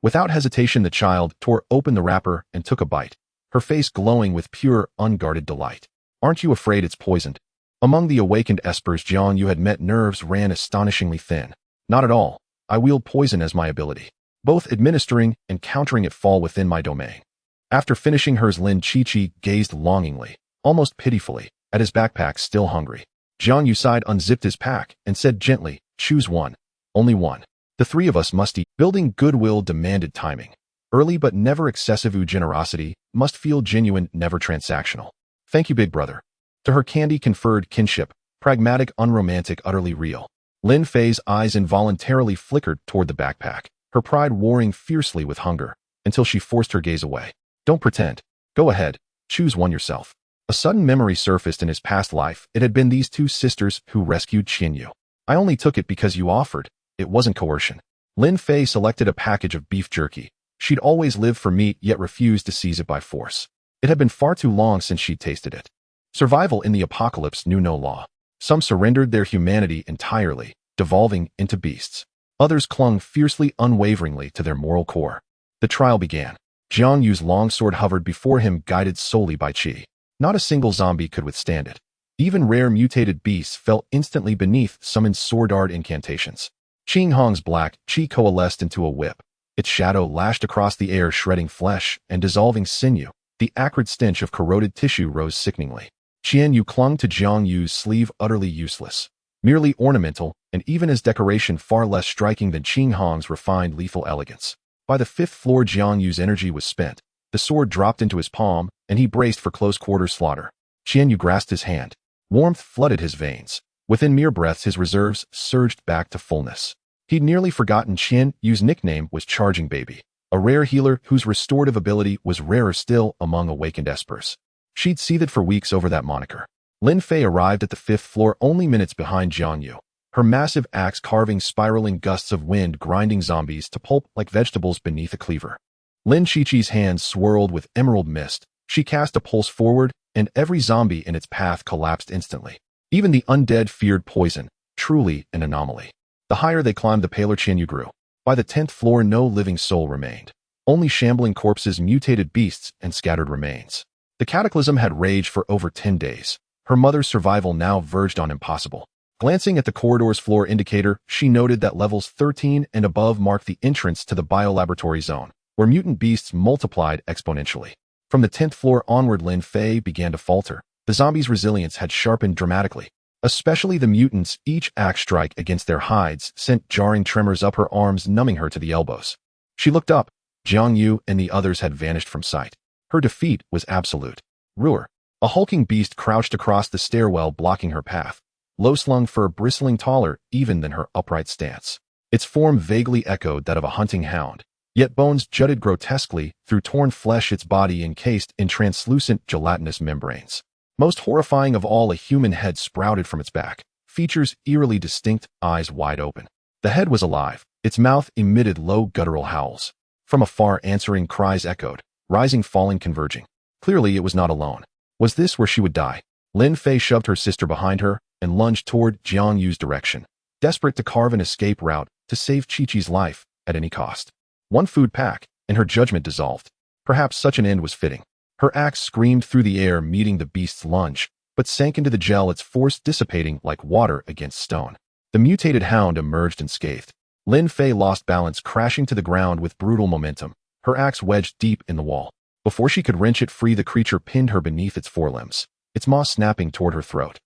Without hesitation, the child tore open the wrapper and took a bite, her face glowing with pure, unguarded delight. Aren't you afraid it's poisoned? Among the awakened espers Jiang Yu had met, nerves ran astonishingly thin. Not at all. I wield poison as my ability. Both administering and countering it fall within my domain. After finishing hers, Lin Qiqi gazed longingly, almost pitifully, at his backpack, still hungry. Jiang Yu sighed, unzipped his pack, and said gently, choose one. Only one. The 3 of us must eat. Building goodwill demanded timing. Early but never excessive. Generosity must feel genuine, never transactional. Thank you, big brother. To her, candy conferred kinship, pragmatic, unromantic, utterly real. Lin Fei's eyes involuntarily flickered toward the backpack, her pride warring fiercely with hunger, until she forced her gaze away. Don't pretend. Go ahead, choose one yourself. A sudden memory surfaced in his past life. It had been these 2 sisters who rescued Jiang Yu. I only took it because you offered. It wasn't coercion. Lin Fei selected a package of beef jerky. She'd always lived for meat, yet refused to seize it by force. It had been far too long since she'd tasted it. Survival in the apocalypse knew no law. Some surrendered their humanity entirely, devolving into beasts. Others clung fiercely, unwaveringly to their moral core. The trial began. Jiang Yu's longsword hovered before him, guided solely by qi. Not a single zombie could withstand it. Even rare mutated beasts fell instantly beneath summoned sword art incantations. Qing Hong's black qi coalesced into a whip. Its shadow lashed across the air, shredding flesh and dissolving sinew. The acrid stench of corroded tissue rose sickeningly. Jiang Yu clung to Jiang Yu's sleeve, utterly useless, merely ornamental, and even as decoration far less striking than Qing Hong's refined lethal elegance. By the 5th floor, Jiang Yu's energy was spent. The sword dropped into his palm, and he braced for close-quarter slaughter. Jiang Yu grasped his hand. Warmth flooded his veins. Within mere breaths, his reserves surged back to fullness. He'd nearly forgotten Jiang Yu's nickname was Charging Baby, a rare healer whose restorative ability was rarer still among awakened espers. She'd seethed for weeks over that moniker. Lin Fei arrived at the 5th floor only minutes behind Jiang Yu, her massive axe carving spiraling gusts of wind, grinding zombies to pulp like vegetables beneath a cleaver. Lin Qiqi's hands swirled with emerald mist. She cast a pulse forward, and every zombie in its path collapsed instantly. Even the undead feared poison, truly an anomaly. The higher they climbed, the paler Jiang Yu grew. By the 10th floor, no living soul remained. Only shambling corpses, mutated beasts, and scattered remains. The cataclysm had raged for over 10 days. Her mother's survival now verged on impossible. Glancing at the corridor's floor indicator, she noted that levels 13 and above marked the entrance to the biolaboratory zone, where mutant beasts multiplied exponentially. From the 10th floor onward, Lin Fei began to falter. The zombies' resilience had sharpened dramatically. Especially the mutants, each axe strike against their hides sent jarring tremors up her arms, numbing her to the elbows. She looked up. Jiang Yu and the others had vanished from sight. Her defeat was absolute. Roar. A hulking beast crouched across the stairwell, blocking her path. Low-slung fur bristling taller even than her upright stance. Its form vaguely echoed that of a hunting hound. Yet bones jutted grotesquely through torn flesh, its body encased in translucent gelatinous membranes. Most horrifying of all, a human head sprouted from its back, features eerily distinct, eyes wide open. The head was alive. Its mouth emitted low guttural howls. From afar, answering cries echoed, rising, falling, converging. Clearly it was not alone. Was this where she would die? Lin Fei shoved her sister behind her and lunged toward Jiang Yu's direction, desperate to carve an escape route to save Chi-Chi's life at any cost. One food pack, and her judgment dissolved. Perhaps such an end was fitting. Her axe screamed through the air, meeting the beast's lunge, but sank into the gel, its force dissipating like water against stone. The mutated hound emerged unscathed. Lin Fei lost balance, crashing to the ground with brutal momentum, her axe wedged deep in the wall. Before she could wrench it free, the creature pinned her beneath its forelimbs, its maw snapping toward her throat.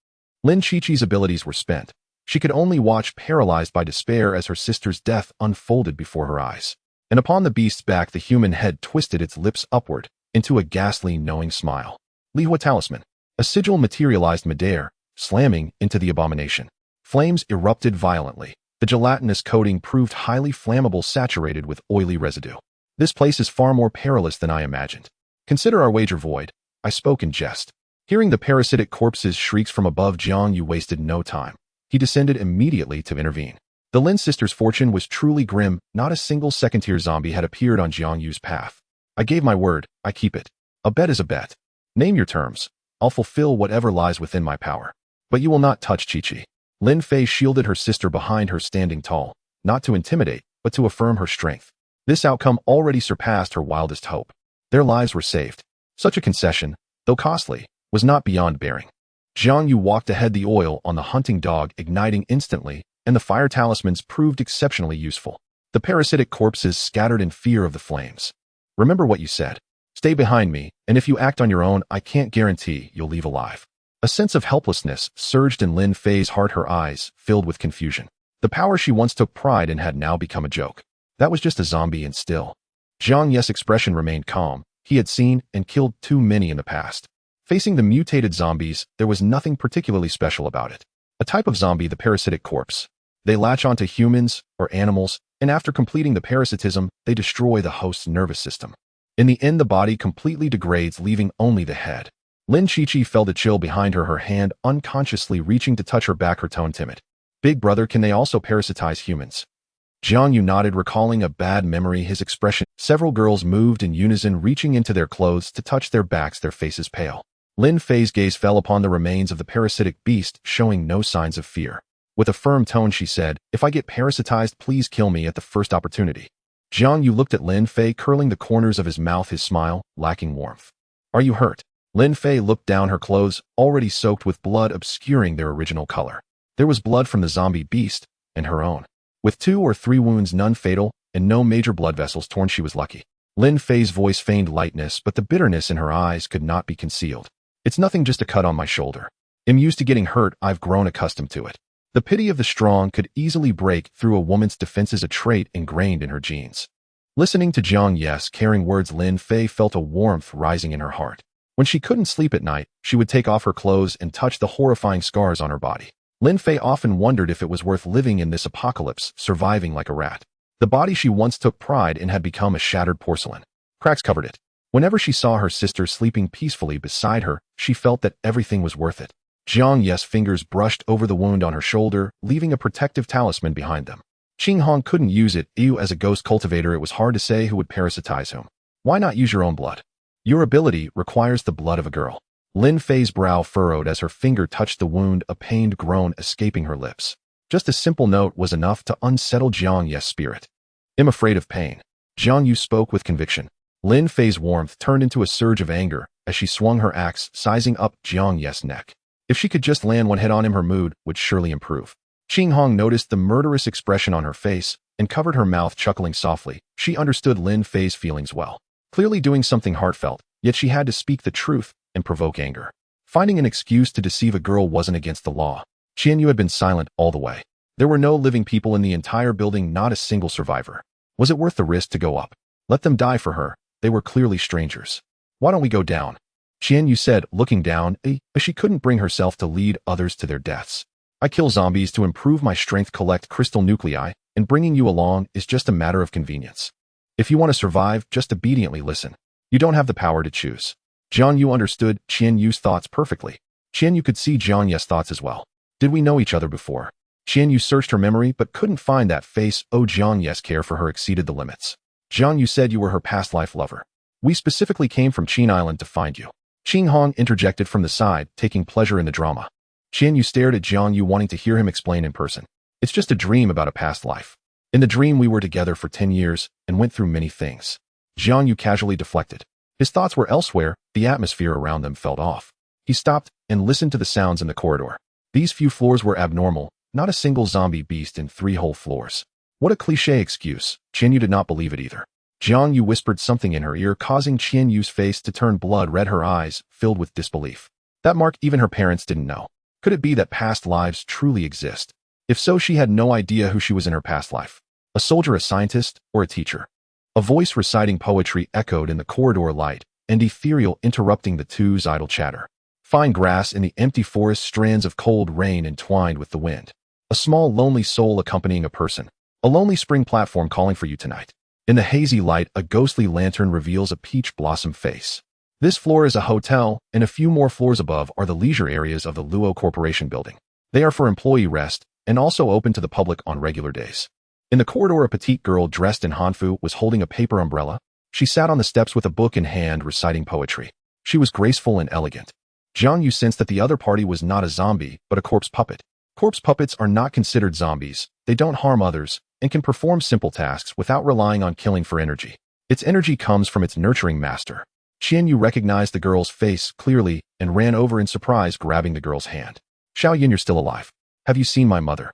Lin Chi-Chi's abilities were spent. She could only watch, paralyzed by despair, as her sister's death unfolded before her eyes. And upon the beast's back, the human head twisted, its lips upward, into a ghastly, knowing smile. Lihua Talisman. A sigil materialized midair, slamming into the abomination. Flames erupted violently. The gelatinous coating proved highly flammable, saturated with oily residue. This place is far more perilous than I imagined. Consider our wager void. I spoke in jest. Hearing the parasitic corpse's shrieks from above, Jiang Yu wasted no time. He descended immediately to intervene. The Lin sisters' fortune was truly grim. Not a single second-tier zombie had appeared on Jiang Yu's path. I gave my word, I keep it. A bet is a bet. Name your terms. I'll fulfill whatever lies within my power. But you will not touch Chi-Chi. Lin Fei shielded her sister behind her, standing tall, not to intimidate, but to affirm her strength. This outcome already surpassed her wildest hope. Their lives were saved. Such a concession, though costly, was not beyond bearing. Jiang Yu walked ahead, the oil on the hunting dog igniting instantly, and the fire talismans proved exceptionally useful. The parasitic corpses scattered in fear of the flames. Remember what you said. Stay behind me, and if you act on your own, I can't guarantee you'll leave alive. A sense of helplessness surged in Lin Fei's heart, her eyes filled with confusion. The power she once took pride in had now become a joke. That was just a zombie, and still. Jiang Yu's expression remained calm. He had seen and killed too many in the past. Facing the mutated zombies, there was nothing particularly special about it. A type of zombie, the parasitic corpse. They latch onto humans or animals, and after completing the parasitism, they destroy the host's nervous system. In the end, the body completely degrades, leaving only the head. Lin Chi-Chi felt a chill behind her, her hand unconsciously reaching to touch her back, her tone timid. Big brother, can they also parasitize humans? Jiang Yu nodded, recalling a bad memory, his expression. Several girls moved in unison, reaching into their clothes to touch their backs, their faces pale. Lin Fei's gaze fell upon the remains of the parasitic beast, showing no signs of fear. With a firm tone, she said, if I get parasitized, please kill me at the first opportunity. Jiang Yu looked at Lin Fei, curling the corners of his mouth, his smile lacking warmth. Are you hurt? Lin Fei looked down, her clothes already soaked with blood, obscuring their original color. There was blood from the zombie beast, and her own. With 2 or 3 wounds, none fatal, and no major blood vessels torn, she was lucky. Lin Fei's voice feigned lightness, but the bitterness in her eyes could not be concealed. It's nothing, just a cut on my shoulder. I'm used to getting hurt, I've grown accustomed to it. The pity of the strong could easily break through a woman's defenses, a trait ingrained in her genes. Listening to Jiang Yu's caring words, Lin Fei felt a warmth rising in her heart. When she couldn't sleep at night, she would take off her clothes and touch the horrifying scars on her body. Lin Fei often wondered if it was worth living in this apocalypse, surviving like a rat. The body she once took pride in had become a shattered porcelain. Cracks covered it. Whenever she saw her sister sleeping peacefully beside her, she felt that everything was worth it. Jiang Yu's fingers brushed over the wound on her shoulder, leaving a protective talisman behind them. Qing Hong couldn't use it. As a ghost cultivator, it was hard to say who would parasitize whom. Why not use your own blood? Your ability requires the blood of a girl. Lin Fei's brow furrowed as her finger touched the wound, a pained groan escaping her lips. Just a simple note was enough to unsettle Jiang Yu's spirit. I'm afraid of pain. Jiang Yu spoke with conviction. Lin Fei's warmth turned into a surge of anger as she swung her axe, sizing up Jiang Yu's neck. If she could just land one hit on him, her mood would surely improve. Qing Hong noticed the murderous expression on her face and covered her mouth, chuckling softly. She understood Lin Fei's feelings well. Clearly doing something heartfelt, yet she had to speak the truth and provoke anger. Finding an excuse to deceive a girl wasn't against the law. Jiang Yu had been silent all the way. There were no living people in the entire building, not a single survivor. Was it worth the risk to go up? Let them die for her. They were clearly strangers. Why don't we go down? Jiang Yu said, looking down, as she couldn't bring herself to lead others to their deaths. I kill zombies to improve my strength, collect crystal nuclei, and bringing you along is just a matter of convenience. If you want to survive, just obediently listen. You don't have the power to choose. Jiang Yu understood Jiang Yu's thoughts perfectly. Jiang Yu could see Jiang Yu's thoughts as well. Did we know each other before? Jiang Yu searched her memory but couldn't find that face. Oh, Jiang Yu's care for her exceeded the limits. Jiang Yu said you were her past life lover. We specifically came from Qin Island to find you. Qing Hong interjected from the side, taking pleasure in the drama. Jiang Yu stared at Jiang Yu, wanting to hear him explain in person. It's just a dream about a past life. In the dream we were together for 10 years and went through many things. Jiang Yu casually deflected. His thoughts were elsewhere, the atmosphere around them felt off. He stopped and listened to the sounds in the corridor. These few floors were abnormal, not a single zombie beast in 3 whole floors. What a cliché excuse. Jiang Yu did not believe it either. Jiang Yu whispered something in her ear, causing Jiang Yu's face to turn blood red, her eyes filled with disbelief. That mark even her parents didn't know. Could it be that past lives truly exist? If so, she had no idea who she was in her past life. A soldier, a scientist, or a teacher? A voice reciting poetry echoed in the corridor, light and ethereal, interrupting the two's idle chatter. Fine grass in the empty forest, strands of cold rain entwined with the wind. A small lonely soul accompanying a person. A lonely spring platform calling for you tonight. In the hazy light, a ghostly lantern reveals a peach blossom face. This floor is a hotel, and a few more floors above are the leisure areas of the Luo Corporation building. They are for employee rest, and also open to the public on regular days. In the corridor, a petite girl dressed in hanfu was holding a paper umbrella. She sat on the steps with a book in hand, reciting poetry. She was graceful and elegant. Jiang Yu sensed that the other party was not a zombie, but a corpse puppet. Corpse puppets are not considered zombies. They don't harm others, and can perform simple tasks without relying on killing for energy. Its energy comes from its nurturing master. Jiang Yu recognized the girl's face clearly and ran over in surprise, grabbing the girl's hand. Xiaoyan, you're still alive. Have you seen my mother?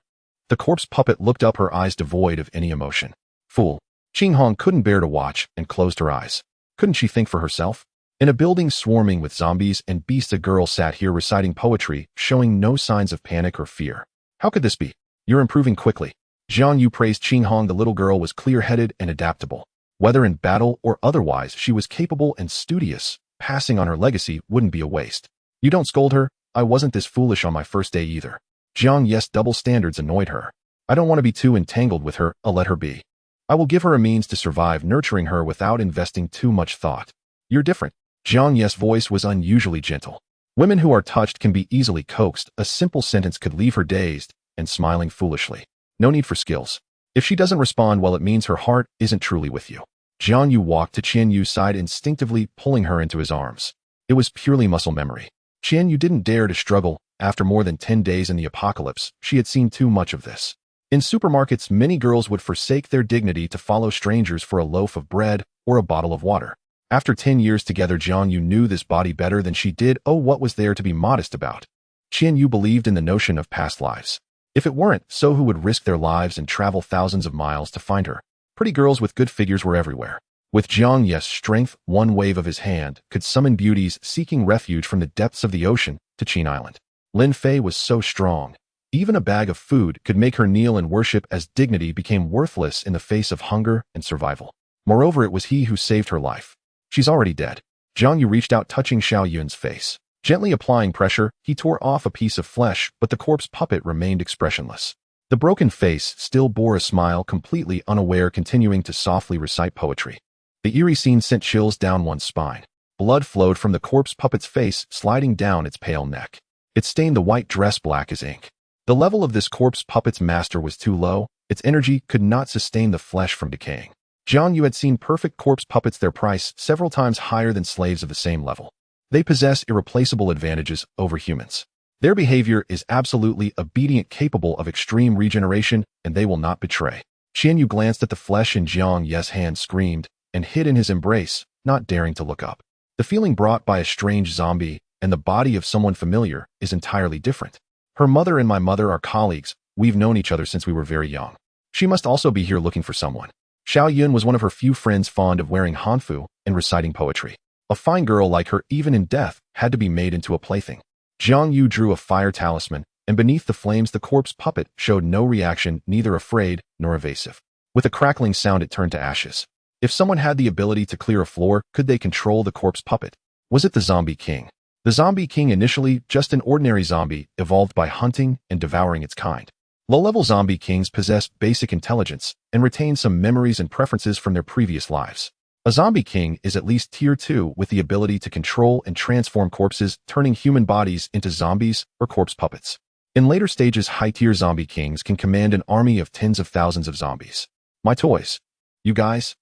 The corpse puppet looked up, her eyes devoid of any emotion. Fool. Qing Hong couldn't bear to watch and closed her eyes. Couldn't she think for herself? In a building swarming with zombies and beasts, a girl sat here reciting poetry, showing no signs of panic or fear. How could this be? You're improving quickly. Jiang Yu praised Qing Hong. The little girl was clear-headed and adaptable. Whether in battle or otherwise, she was capable and studious. Passing on her legacy wouldn't be a waste. You don't scold her. I wasn't this foolish on my first day either. Jiang Yu's double standards annoyed her. I don't want to be too entangled with her. I'll let her be. I will give her a means to survive, nurturing her without investing too much thought. You're different. Jiang Yu's voice was unusually gentle. Women who are touched can be easily coaxed. A simple sentence could leave her dazed and smiling foolishly. No need for skills. If she doesn't respond, well, it means her heart isn't truly with you. Jiang Yu walked to Jiang Yu's side, instinctively pulling her into his arms. It was purely muscle memory. Jiang Yu didn't dare to struggle. After more than 10 days in the apocalypse, she had seen too much of this. In supermarkets, many girls would forsake their dignity to follow strangers for a loaf of bread or a bottle of water. After 10 years together, Jiang Yu knew this body better than she did. Oh, what was there to be modest about? Jiang Yu believed in the notion of past lives. If it weren't so, who would risk their lives and travel thousands of miles to find her? Pretty girls with good figures were everywhere. With Jiang Yu's strength, one wave of his hand could summon beauties seeking refuge from the depths of the ocean to Qin Island. Lin Fei was so strong. Even a bag of food could make her kneel and worship, as dignity became worthless in the face of hunger and survival. Moreover, it was he who saved her life. She's already dead. Jiang Yu reached out, touching Xiaoyun's face. Gently applying pressure, he tore off a piece of flesh, but the corpse puppet remained expressionless. The broken face still bore a smile, completely unaware, continuing to softly recite poetry. The eerie scene sent chills down one's spine. Blood flowed from the corpse puppet's face, sliding down its pale neck. It stained the white dress black as ink. The level of this corpse puppet's master was too low. Its energy could not sustain the flesh from decaying. Jiang Yu had seen perfect corpse puppets, their price several times higher than slaves of the same level. They possess irreplaceable advantages over humans. Their behavior is absolutely obedient, capable of extreme regeneration, and they will not betray. Jiang Yu glanced at the flesh in Jiang Yu's hand, screamed, and hid in his embrace, not daring to look up. The feeling brought by a strange zombie and the body of someone familiar is entirely different. Her mother and my mother are colleagues. We've known each other since we were very young. She must also be here looking for someone. Xiaoyun was one of her few friends fond of wearing hanfu and reciting poetry. A fine girl like her, even in death, had to be made into a plaything. Jiang Yu drew a fire talisman, and beneath the flames the corpse puppet showed no reaction, neither afraid nor evasive. With a crackling sound it turned to ashes. If someone had the ability to clear a floor, could they control the corpse puppet? Was it the Zombie King? The Zombie King, initially just an ordinary zombie, evolved by hunting and devouring its kind. Low-level zombie kings possess basic intelligence and retain some memories and preferences from their previous lives. A zombie king is at least tier 2 with the ability to control and transform corpses, turning human bodies into zombies or corpse puppets. In later stages, high-tier zombie kings can command an army of tens of thousands of zombies. My toys. You guys?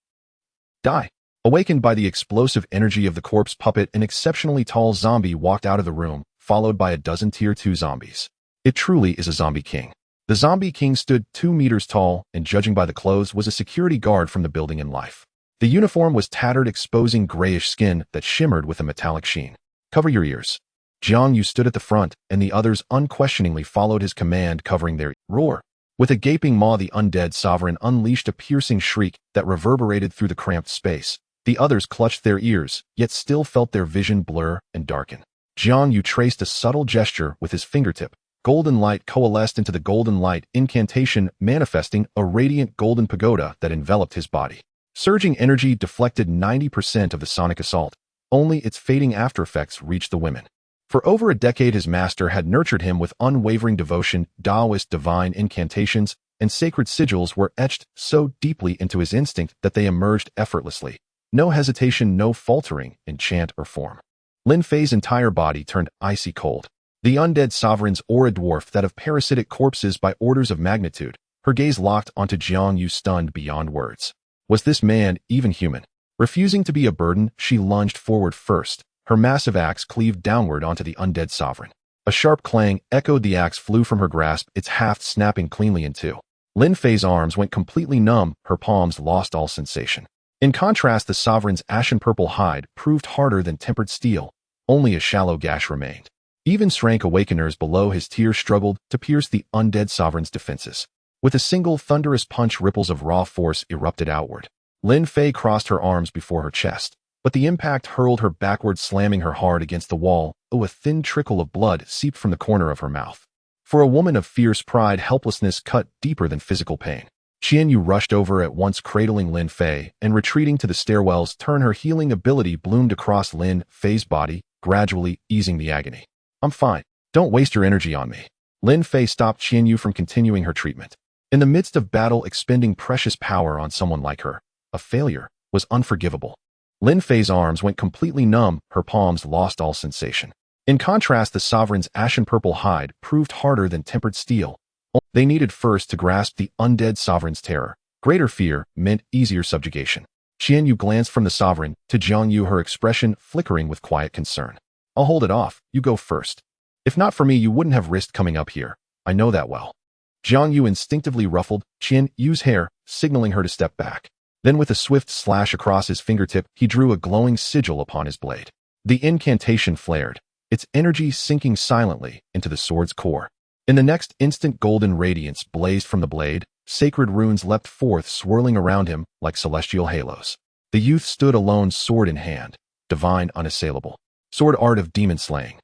Die. Awakened by the explosive energy of the corpse puppet, an exceptionally tall zombie walked out of the room, followed by a dozen tier 2 zombies. It truly is a zombie king. The zombie king stood 2 meters tall, and judging by the clothes, was a security guard from the building in life. The uniform was tattered, exposing grayish skin that shimmered with a metallic sheen. Cover your ears. Jiang Yu stood at the front, and the others unquestioningly followed his command, covering their roar. With a gaping maw, the undead sovereign unleashed a piercing shriek that reverberated through the cramped space. The others clutched their ears, yet still felt their vision blur and darken. Jiang Yu traced a subtle gesture with his fingertip. Golden light coalesced into the golden light incantation, manifesting a radiant golden pagoda that enveloped his body. Surging energy deflected 90% of the sonic assault. Only its fading aftereffects reached the women. For over a decade, his master had nurtured him with unwavering devotion. Taoist divine incantations and sacred sigils were etched so deeply into his instinct that they emerged effortlessly. No hesitation, no faltering in chant or form. Lin Fei's entire body turned icy cold. The undead sovereign's aura dwarfed that of parasitic corpses by orders of magnitude. Her gaze locked onto Jiang Yu, stunned beyond words. Was this man even human? Refusing to be a burden, she lunged forward first. Her massive axe cleaved downward onto the undead sovereign. A sharp clang echoed. The axe flew from her grasp, its haft snapping cleanly in two. Lin Fei's arms went completely numb, her palms lost all sensation. In contrast, the sovereign's ashen-purple hide proved harder than tempered steel. Only a shallow gash remained. Even strength awakeners below his tier struggled to pierce the undead sovereign's defenses. With a single thunderous punch, ripples of raw force erupted outward. Lin Fei crossed her arms before her chest, but the impact hurled her backward, slamming her hard against the wall. A thin trickle of blood seeped from the corner of her mouth. For a woman of fierce pride, helplessness cut deeper than physical pain. Jiang Yu rushed over at once, cradling Lin Fei, and retreating to the stairwells. Her healing ability bloomed across Lin Fei's body, gradually easing the agony. I'm fine. Don't waste your energy on me. Lin Fei stopped Jiang Yu from continuing her treatment. In the midst of battle, expending precious power on someone like her, a failure, was unforgivable. Lin Fei's arms went completely numb, her palms lost all sensation. In contrast, the sovereign's ashen-purple hide proved harder than tempered steel. They needed first to grasp the undead sovereign's terror. Greater fear meant easier subjugation. Jiang Yu glanced from the sovereign to Jiang Yu, her expression flickering with quiet concern. I'll hold it off, you go first. If not for me, you wouldn't have risked coming up here. I know that well. Jiang Yu instinctively ruffled Jiang Yu's hair, signaling her to step back. Then with a swift slash across his fingertip, he drew a glowing sigil upon his blade. The incantation flared, its energy sinking silently into the sword's core. In the next instant, golden radiance blazed from the blade. Sacred runes leapt forth, swirling around him like celestial halos. The youth stood alone, sword in hand, divine, unassailable. Sword art of demon slaying.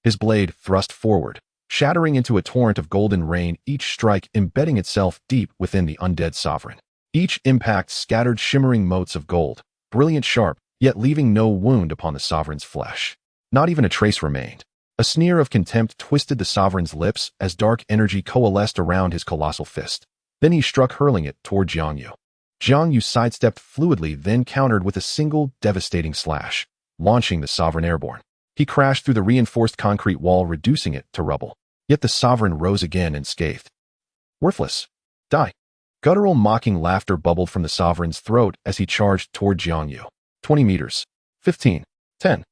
His blade thrust forward, shattering into a torrent of golden rain, each strike embedding itself deep within the undead sovereign. Each impact scattered shimmering motes of gold, brilliant sharp, yet leaving no wound upon the sovereign's flesh. Not even a trace remained. A sneer of contempt twisted the sovereign's lips as dark energy coalesced around his colossal fist. Then he struck, hurling it toward Jiang Yu. Jiang Yu sidestepped fluidly, then countered with a single devastating slash, launching the sovereign airborne. He crashed through the reinforced concrete wall, reducing it to rubble. Yet the sovereign rose again and scathed. Worthless. Die. Guttural mocking laughter bubbled from the sovereign's throat as he charged toward Jiang Yu. 20 meters. 15. 10.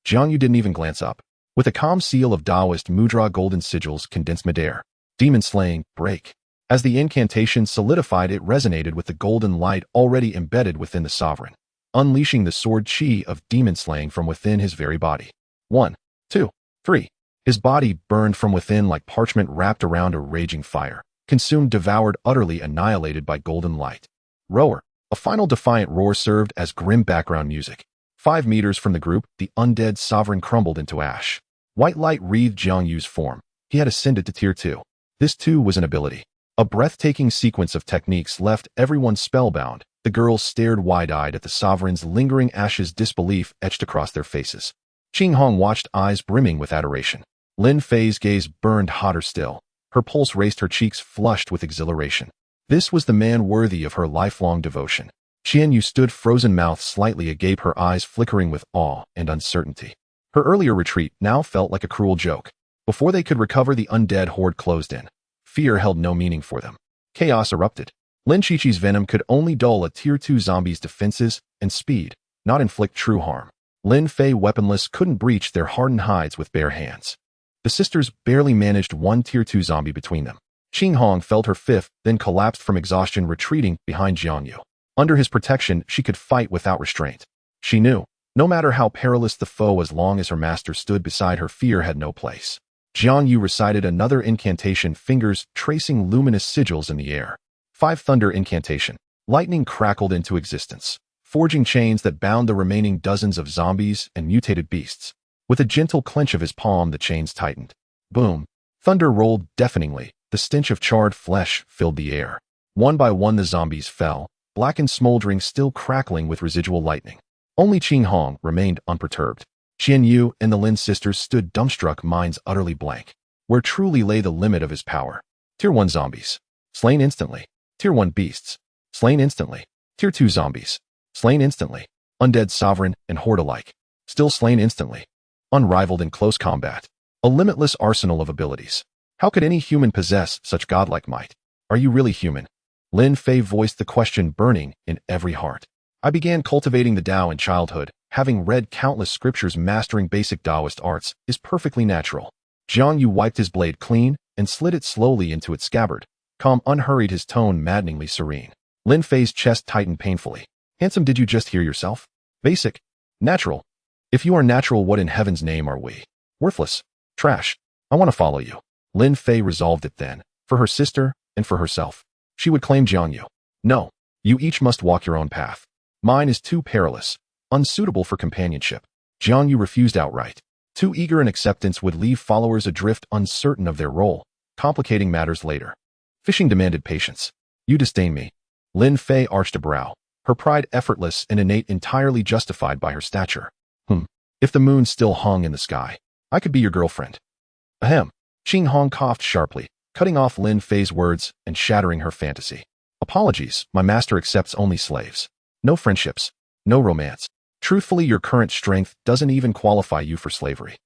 Jiang Yu didn't even glance up. With a calm seal of Taoist mudra, golden sigils condensed midair. Demon slaying, break. As the incantation solidified, it resonated with the golden light already embedded within the sovereign, unleashing the sword chi of demon slaying from within his very body. 1, 2, 3. His body burned from within like parchment wrapped around a raging fire, consumed, devoured, utterly annihilated by golden light. Roar. A final defiant roar served as grim background music. 5 meters from the group, the undead sovereign crumbled into ash. White light wreathed Jiang Yu's form. He had ascended to Tier 2. This too was an ability. A breathtaking sequence of techniques left everyone spellbound. The girls stared wide-eyed at the sovereign's lingering ashes, disbelief etched across their faces. Qing Hong watched, eyes brimming with adoration. Lin Fei's gaze burned hotter still. Her pulse raced, her cheeks flushed with exhilaration. This was the man worthy of her lifelong devotion. Jiang Yu stood frozen, mouth slightly agape, her eyes flickering with awe and uncertainty. Her earlier retreat now felt like a cruel joke. Before they could recover, the undead horde closed in. Fear held no meaning for them. Chaos erupted. Lin Qiqi's venom could only dull a Tier 2 zombie's defenses and speed, not inflict true harm. Lin Fei, weaponless, couldn't breach their hardened hides with bare hands. The sisters barely managed one Tier 2 zombie between them. Qing Hong felt her fifth, then collapsed from exhaustion, retreating behind Jiang Yu. Under his protection, she could fight without restraint. She knew, no matter how perilous the foe, as long as her master stood beside her, fear had no place. Jiang Yu recited another incantation, fingers tracing luminous sigils in the air. 5 thunder incantation. Lightning crackled into existence, forging chains that bound the remaining dozens of zombies and mutated beasts. With a gentle clench of his palm, the chains tightened. Boom. Thunder rolled deafeningly. The stench of charred flesh filled the air. One by one the zombies fell, black and smoldering, still crackling with residual lightning. Only Qing Hong remained unperturbed. Jiang Yu and the Lin sisters stood dumbstruck, minds utterly blank. Where truly lay the limit of his power? Tier 1 zombies. Slain instantly. Tier 1 beasts. Slain instantly. Tier 2 zombies. Slain instantly. Undead, sovereign, and horde alike. Still slain instantly. Unrivaled in close combat. A limitless arsenal of abilities. How could any human possess such godlike might? Are you really human? Lin Fei voiced the question, burning in every heart. I began cultivating the Tao in childhood. Having read countless scriptures, mastering basic Taoist arts is perfectly natural. Jiang Yu wiped his blade clean and slid it slowly into its scabbard. Calm, unhurried, his tone maddeningly serene. Lin Fei's chest tightened painfully. Handsome, did you just hear yourself? Basic. Natural. If you are natural, what in heaven's name are we? Worthless. Trash. I want to follow you. Lin Fei resolved it then, for her sister and for herself. She would claim Jiang Yu. No. You each must walk your own path. Mine is too perilous, unsuitable for companionship. Jiang Yu refused outright. Too eager in acceptance would leave followers adrift, uncertain of their role, complicating matters later. Fishing demanded patience. You disdain me. Lin Fei arched a brow, her pride effortless and innate, entirely justified by her stature. If the moon still hung in the sky, I could be your girlfriend. Ahem. Qing Hong coughed sharply, cutting off Lin Fei's words and shattering her fantasy. Apologies, my master accepts only slaves. No friendships. No romance. Truthfully, your current strength doesn't even qualify you for slavery.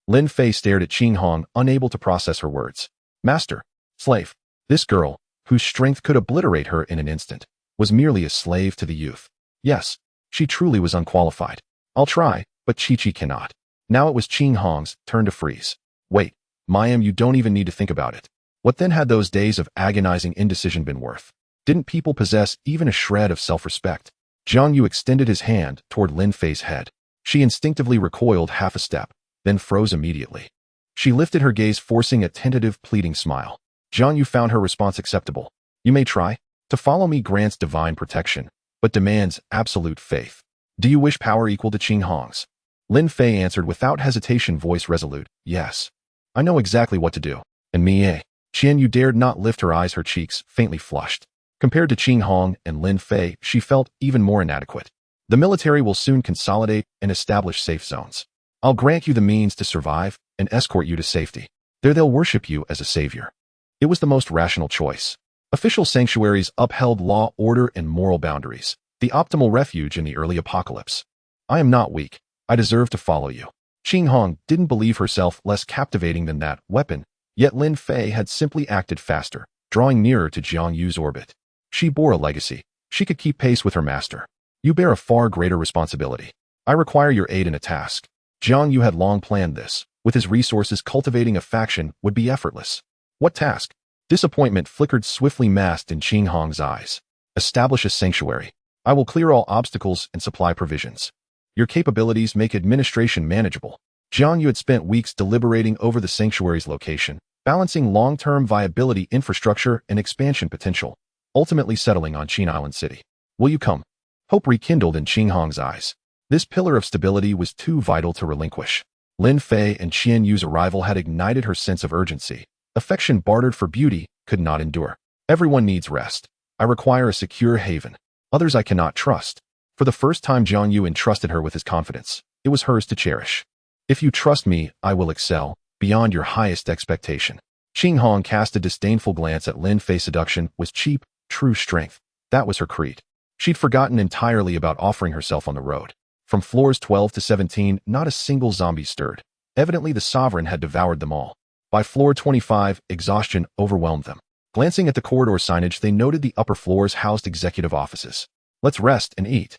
Lin Fei stared at Qing Hong, unable to process her words. Master. Slave. This girl, whose strength could obliterate her in an instant, was merely a slave to the youth. Yes, she truly was unqualified. I'll try, but Qiqi cannot. Now it was Qing Hong's turn to freeze. Wait, Mayam, you don't even need to think about it. What then had those days of agonizing indecision been worth? Didn't people possess even a shred of self-respect? Jiang Yu extended his hand toward Lin Fei's head. She instinctively recoiled half a step, then froze immediately. She lifted her gaze, forcing a tentative, pleading smile. Jiang Yu found her response acceptable. You may try. To follow me grants divine protection, but demands absolute faith. Do you wish power equal to Qing Hong's? Lin Fei answered without hesitation, voice resolute. Yes. I know exactly what to do. And me, eh? Jiang Yu dared not lift her eyes, her cheeks faintly flushed. Compared to Qing Hong and Lin Fei, she felt even more inadequate. The military will soon consolidate and establish safe zones. I'll grant you the means to survive and escort you to safety. There they'll worship you as a savior. It was the most rational choice. Official sanctuaries upheld law, order, and moral boundaries, the optimal refuge in the early apocalypse. I am not weak. I deserve to follow you. Qing Hong didn't believe herself less captivating than that weapon, yet Lin Fei had simply acted faster, drawing nearer to Jiang Yu's orbit. She bore a legacy. She could keep pace with her master. You bear a far greater responsibility. I require your aid in a task. Jiang Yu had long planned this. With his resources, cultivating a faction would be effortless. What task? Disappointment flickered swiftly, masked in Qing Hong's eyes. Establish a sanctuary. I will clear all obstacles and supply provisions. Your capabilities make administration manageable. Jiang Yu had spent weeks deliberating over the sanctuary's location, balancing long-term viability, infrastructure, and expansion potential, ultimately settling on Qin Island City. Will you come? Hope rekindled in Qing Hong's eyes. This pillar of stability was too vital to relinquish. Lin Fei and Jiang Yu's arrival had ignited her sense of urgency. Affection bartered for beauty could not endure. Everyone needs rest. I require a secure haven. Others I cannot trust. For the first time, Jiang Yu entrusted her with his confidence. It was hers to cherish. If you trust me, I will excel, beyond your highest expectation. Qing Hong cast a disdainful glance at Lin Fei's seduction with cheap, true strength. That was her creed. She'd forgotten entirely about offering herself on the road. From floors 12 to 17, not a single zombie stirred. Evidently, the sovereign had devoured them all. By floor 25, exhaustion overwhelmed them. Glancing at the corridor signage, they noted the upper floors housed executive offices. Let's rest and eat.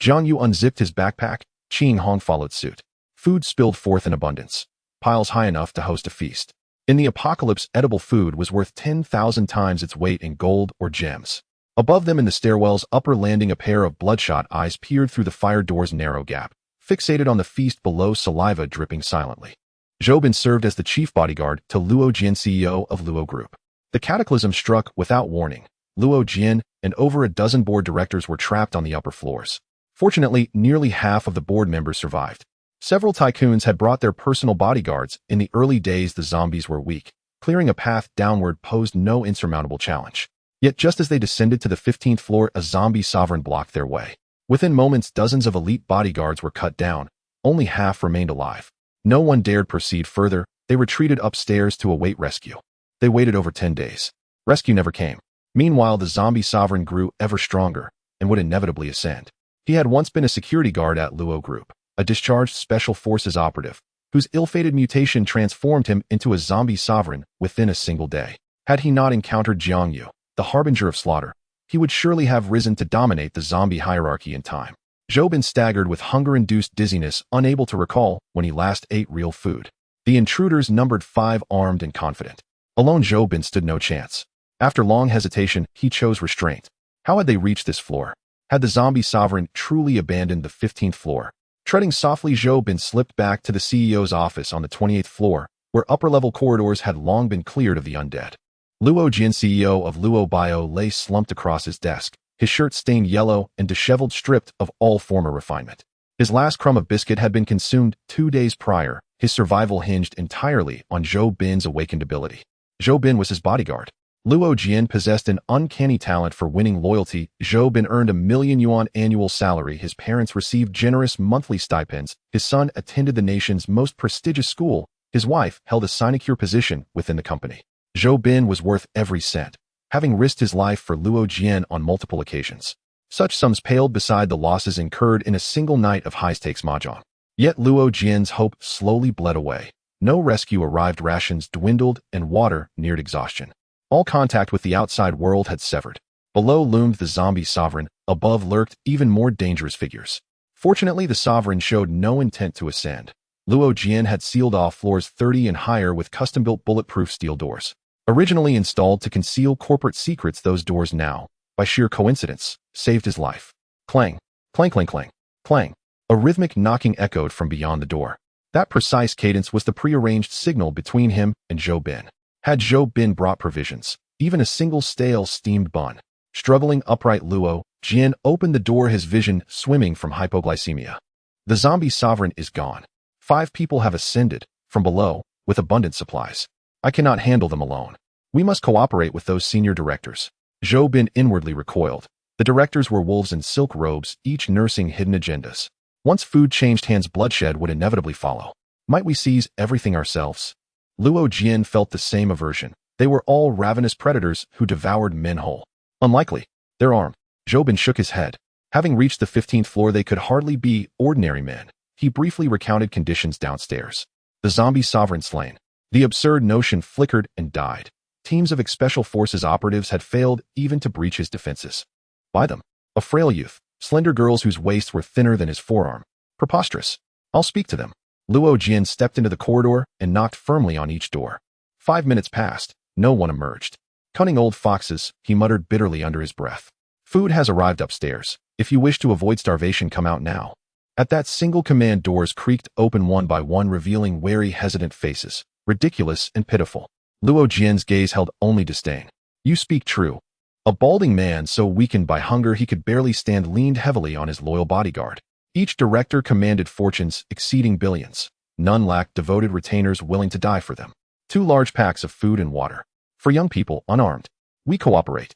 Jiang Yu unzipped his backpack. Qing Hong followed suit. Food spilled forth in abundance. Piles high enough to host a feast. In the apocalypse, edible food was worth 10,000 times its weight in gold or gems. Above them in the stairwell's upper landing, a pair of bloodshot eyes peered through the fire door's narrow gap, fixated on the feast below, saliva dripping silently. Zhou Bin served as the chief bodyguard to Luo Jian, CEO of Luo Group. The cataclysm struck without warning. Luo Jian and over a dozen board directors were trapped on the upper floors. Fortunately, nearly half of the board members survived. Several tycoons had brought their personal bodyguards. In the early days, the zombies were weak. Clearing a path downward posed no insurmountable challenge. Yet just as they descended to the 15th floor, a zombie sovereign blocked their way. Within moments, dozens of elite bodyguards were cut down. Only half remained alive. No one dared proceed further. They retreated upstairs to await rescue. They waited over 10 days. Rescue never came. Meanwhile, the zombie sovereign grew ever stronger and would inevitably ascend. He had once been a security guard at Luo Group, a discharged special forces operative, whose ill-fated mutation transformed him into a zombie sovereign within a single day. Had he not encountered Jiang Yu, the harbinger of slaughter, he would surely have risen to dominate the zombie hierarchy in time. Zhou Bin staggered with hunger-induced dizziness, unable to recall when he last ate real food. The intruders numbered 5, armed and confident. Alone, Zhou Bin stood no chance. After long hesitation, he chose restraint. How had they reached this floor? Had the zombie sovereign truly abandoned the 15th floor? Treading softly, Zhou Bin slipped back to the CEO's office on the 28th floor, where upper-level corridors had long been cleared of the undead. Luo Jian, CEO of Luo Bio, lay slumped across his desk, his shirt stained yellow and disheveled, stripped of all former refinement. His last crumb of biscuit had been consumed 2 days prior. His survival hinged entirely on Zhou Bin's awakened ability. Zhou Bin was his bodyguard. Luo Jian possessed an uncanny talent for winning loyalty. Zhou Bin earned a million yuan annual salary. His parents received generous monthly stipends. His son attended the nation's most prestigious school. His wife held a sinecure position within the company. Zhou Bin was worth every cent, having risked his life for Luo Jian on multiple occasions. Such sums paled beside the losses incurred in a single night of high-stakes mahjong. Yet Luo Jian's hope slowly bled away. No rescue arrived, rations dwindled, and water neared exhaustion. All contact with the outside world had severed. Below loomed the zombie sovereign. Above lurked even more dangerous figures. Fortunately, the sovereign showed no intent to ascend. Luo Jian had sealed off floors 30 and higher with custom-built bulletproof steel doors. Originally installed to conceal corporate secrets, those doors now, by sheer coincidence, saved his life. Clang, clang, clang, clang, clang. A rhythmic knocking echoed from beyond the door. That precise cadence was the prearranged signal between him and Zhou Bin. Had Zhou Bin brought provisions, even a single stale steamed bun? Struggling upright, Luo Jian opened the door, his vision swimming from hypoglycemia. The zombie sovereign is gone. 5 people have ascended from below with abundant supplies. I cannot handle them alone. We must cooperate with those senior directors. Zhou Bin inwardly recoiled. The directors were wolves in silk robes, each nursing hidden agendas. Once food changed hands, bloodshed would inevitably follow. Might we seize everything ourselves? Luo Jian felt the same aversion. They were all ravenous predators who devoured men whole. Unlikely. They're armed. Zhou Bin shook his head. Having reached the 15th floor, they could hardly be ordinary men. He briefly recounted conditions downstairs. The zombie sovereign slain. The absurd notion flickered and died. Teams of special forces operatives had failed even to breach his defenses. By them. A frail youth. Slender girls whose waists were thinner than his forearm. Preposterous. I'll speak to them. Luo Jian stepped into the corridor and knocked firmly on each door. 5 minutes passed. No one emerged. Cunning old foxes, he muttered bitterly under his breath. Food has arrived upstairs. If you wish to avoid starvation, come out now. At that single command, doors creaked open one by one, revealing wary, hesitant faces. Ridiculous and pitiful. Luo Jian's gaze held only disdain. You speak true. A balding man so weakened by hunger he could barely stand leaned heavily on his loyal bodyguard. Each director commanded fortunes exceeding billions. None lacked devoted retainers willing to die for them. 2 large packs of food and water. For young people, unarmed. We cooperate.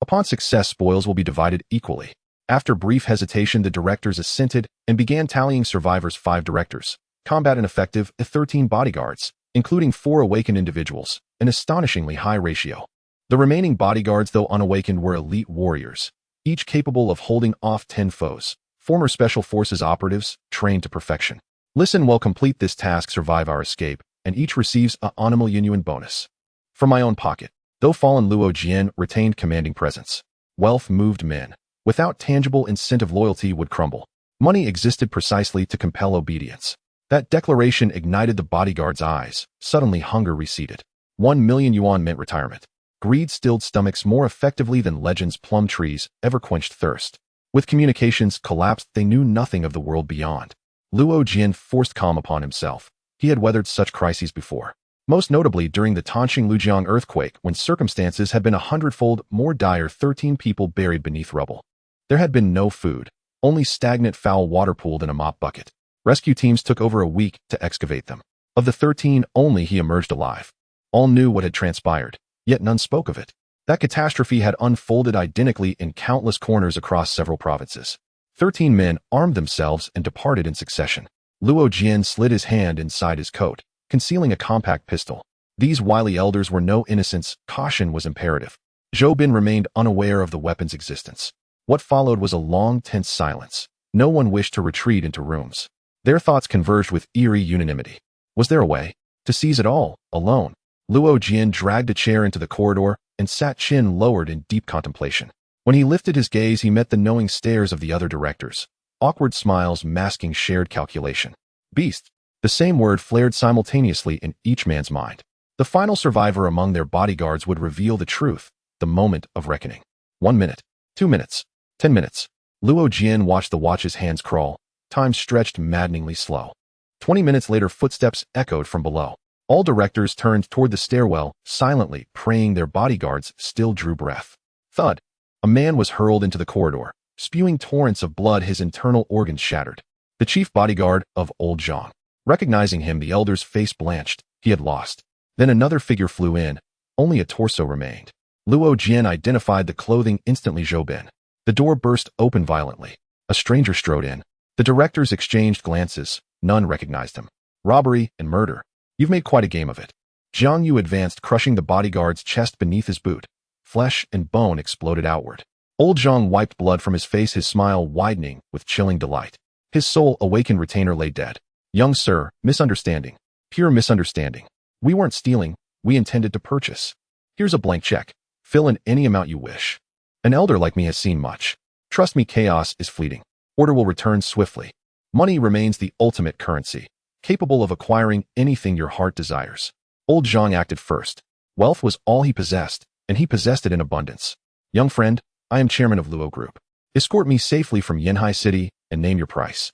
Upon success, spoils will be divided equally. After brief hesitation, the directors assented and began tallying survivors. 5 directors. Combat ineffective, 13 bodyguards, including 4 awakened individuals, an astonishingly high ratio. The remaining bodyguards, though unawakened, were elite warriors, each capable of holding off 10 foes, former Special Forces operatives, trained to perfection. Listen well, complete this task, survive our escape, and each receives a animal genuine bonus. From my own pocket, though fallen, Luo Jian retained commanding presence. Wealth moved men. Without tangible incentive, loyalty would crumble. Money existed precisely to compel obedience. That declaration ignited the bodyguard's eyes. Suddenly hunger receded. 1 million yuan meant retirement. Greed stilled stomachs more effectively than legend's plum trees ever quenched thirst. With communications collapsed, they knew nothing of the world beyond. Luo Jian forced calm upon himself. He had weathered such crises before. Most notably during the Tanxing Lujiang earthquake, when circumstances had been 100-fold more dire. 13 people buried beneath rubble. There had been no food, only stagnant foul water pooled in a mop bucket. Rescue teams took over a week to excavate them. Of the 13, only he emerged alive. All knew what had transpired, yet none spoke of it. That catastrophe had unfolded identically in countless corners across several provinces. 13 men armed themselves and departed in succession. Luo Jian slid his hand inside his coat, concealing a compact pistol. These wily elders were no innocents. Caution was imperative. Zhou Bin remained unaware of the weapon's existence. What followed was a long, tense silence. No one wished to retreat into rooms. Their thoughts converged with eerie unanimity. Was there a way to seize it all, alone? Luo Jian dragged a chair into the corridor and sat chin lowered in deep contemplation. When he lifted his gaze, he met the knowing stares of the other directors. Awkward smiles masking shared calculation. Beast. The same word flared simultaneously in each man's mind. The final survivor among their bodyguards would reveal the truth, the moment of reckoning. 1 minute. 2 minutes. 10 minutes. Luo Jian watched the watch's hands crawl. Time stretched maddeningly slow. 20 minutes later, footsteps echoed from below. All directors turned toward the stairwell, silently praying. Their bodyguards still drew breath. Thud. A man was hurled into the corridor, spewing torrents of blood, his internal organs shattered. The chief bodyguard of Old Zhang. Recognizing him, the elder's face blanched. He had lost. Then another figure flew in. Only a torso remained. Luo Jian identified the clothing instantly. Zhou Bin. The door burst open violently. A stranger strode in. The directors exchanged glances. None recognized him. Robbery and murder. You've made quite a game of it. Jiang Yu advanced, crushing the bodyguard's chest beneath his boot. Flesh and bone exploded outward. Old Zhang wiped blood from his face, his smile widening with chilling delight. His sole awakened retainer lay dead. Young sir, misunderstanding. Pure misunderstanding. We weren't stealing, we intended to purchase. Here's a blank check. Fill in any amount you wish. An elder like me has seen much. Trust me, chaos is fleeting. Order will return swiftly. Money remains the ultimate currency, capable of acquiring anything your heart desires. Old Zhang acted first. Wealth was all he possessed, and he possessed it in abundance. Young friend, I am chairman of Luo Group. Escort me safely from Yanhai City and name your price.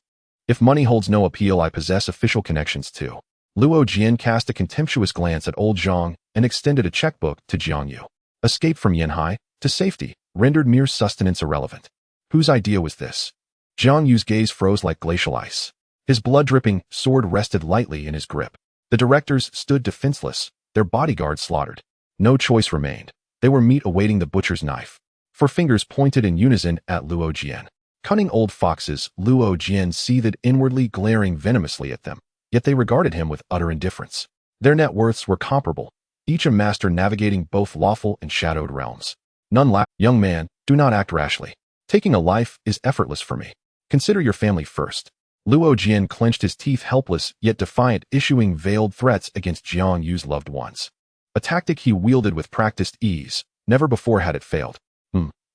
If money holds no appeal, I possess official connections too. Luo Jian cast a contemptuous glance at Old Zhang and extended a checkbook to Jiang Yu. Escape from Yanhai to safety rendered mere sustenance irrelevant. Whose idea was this? Jiang Yu's gaze froze like glacial ice. His blood-dripping sword rested lightly in his grip. The directors stood defenseless, their bodyguards slaughtered. No choice remained. They were meat awaiting the butcher's knife. Four fingers pointed in unison at Luo Jian. Cunning old foxes, Luo Jian seethed inwardly, glaring venomously at them. Yet they regarded him with utter indifference. Their net worths were comparable, each a master navigating both lawful and shadowed realms. None lacked. Young man, do not act rashly. Taking a life is effortless for me. Consider your family first. Luo Jian clenched his teeth, helpless yet defiant, issuing veiled threats against Jiang Yu's loved ones. A tactic he wielded with practiced ease. Never before had it failed.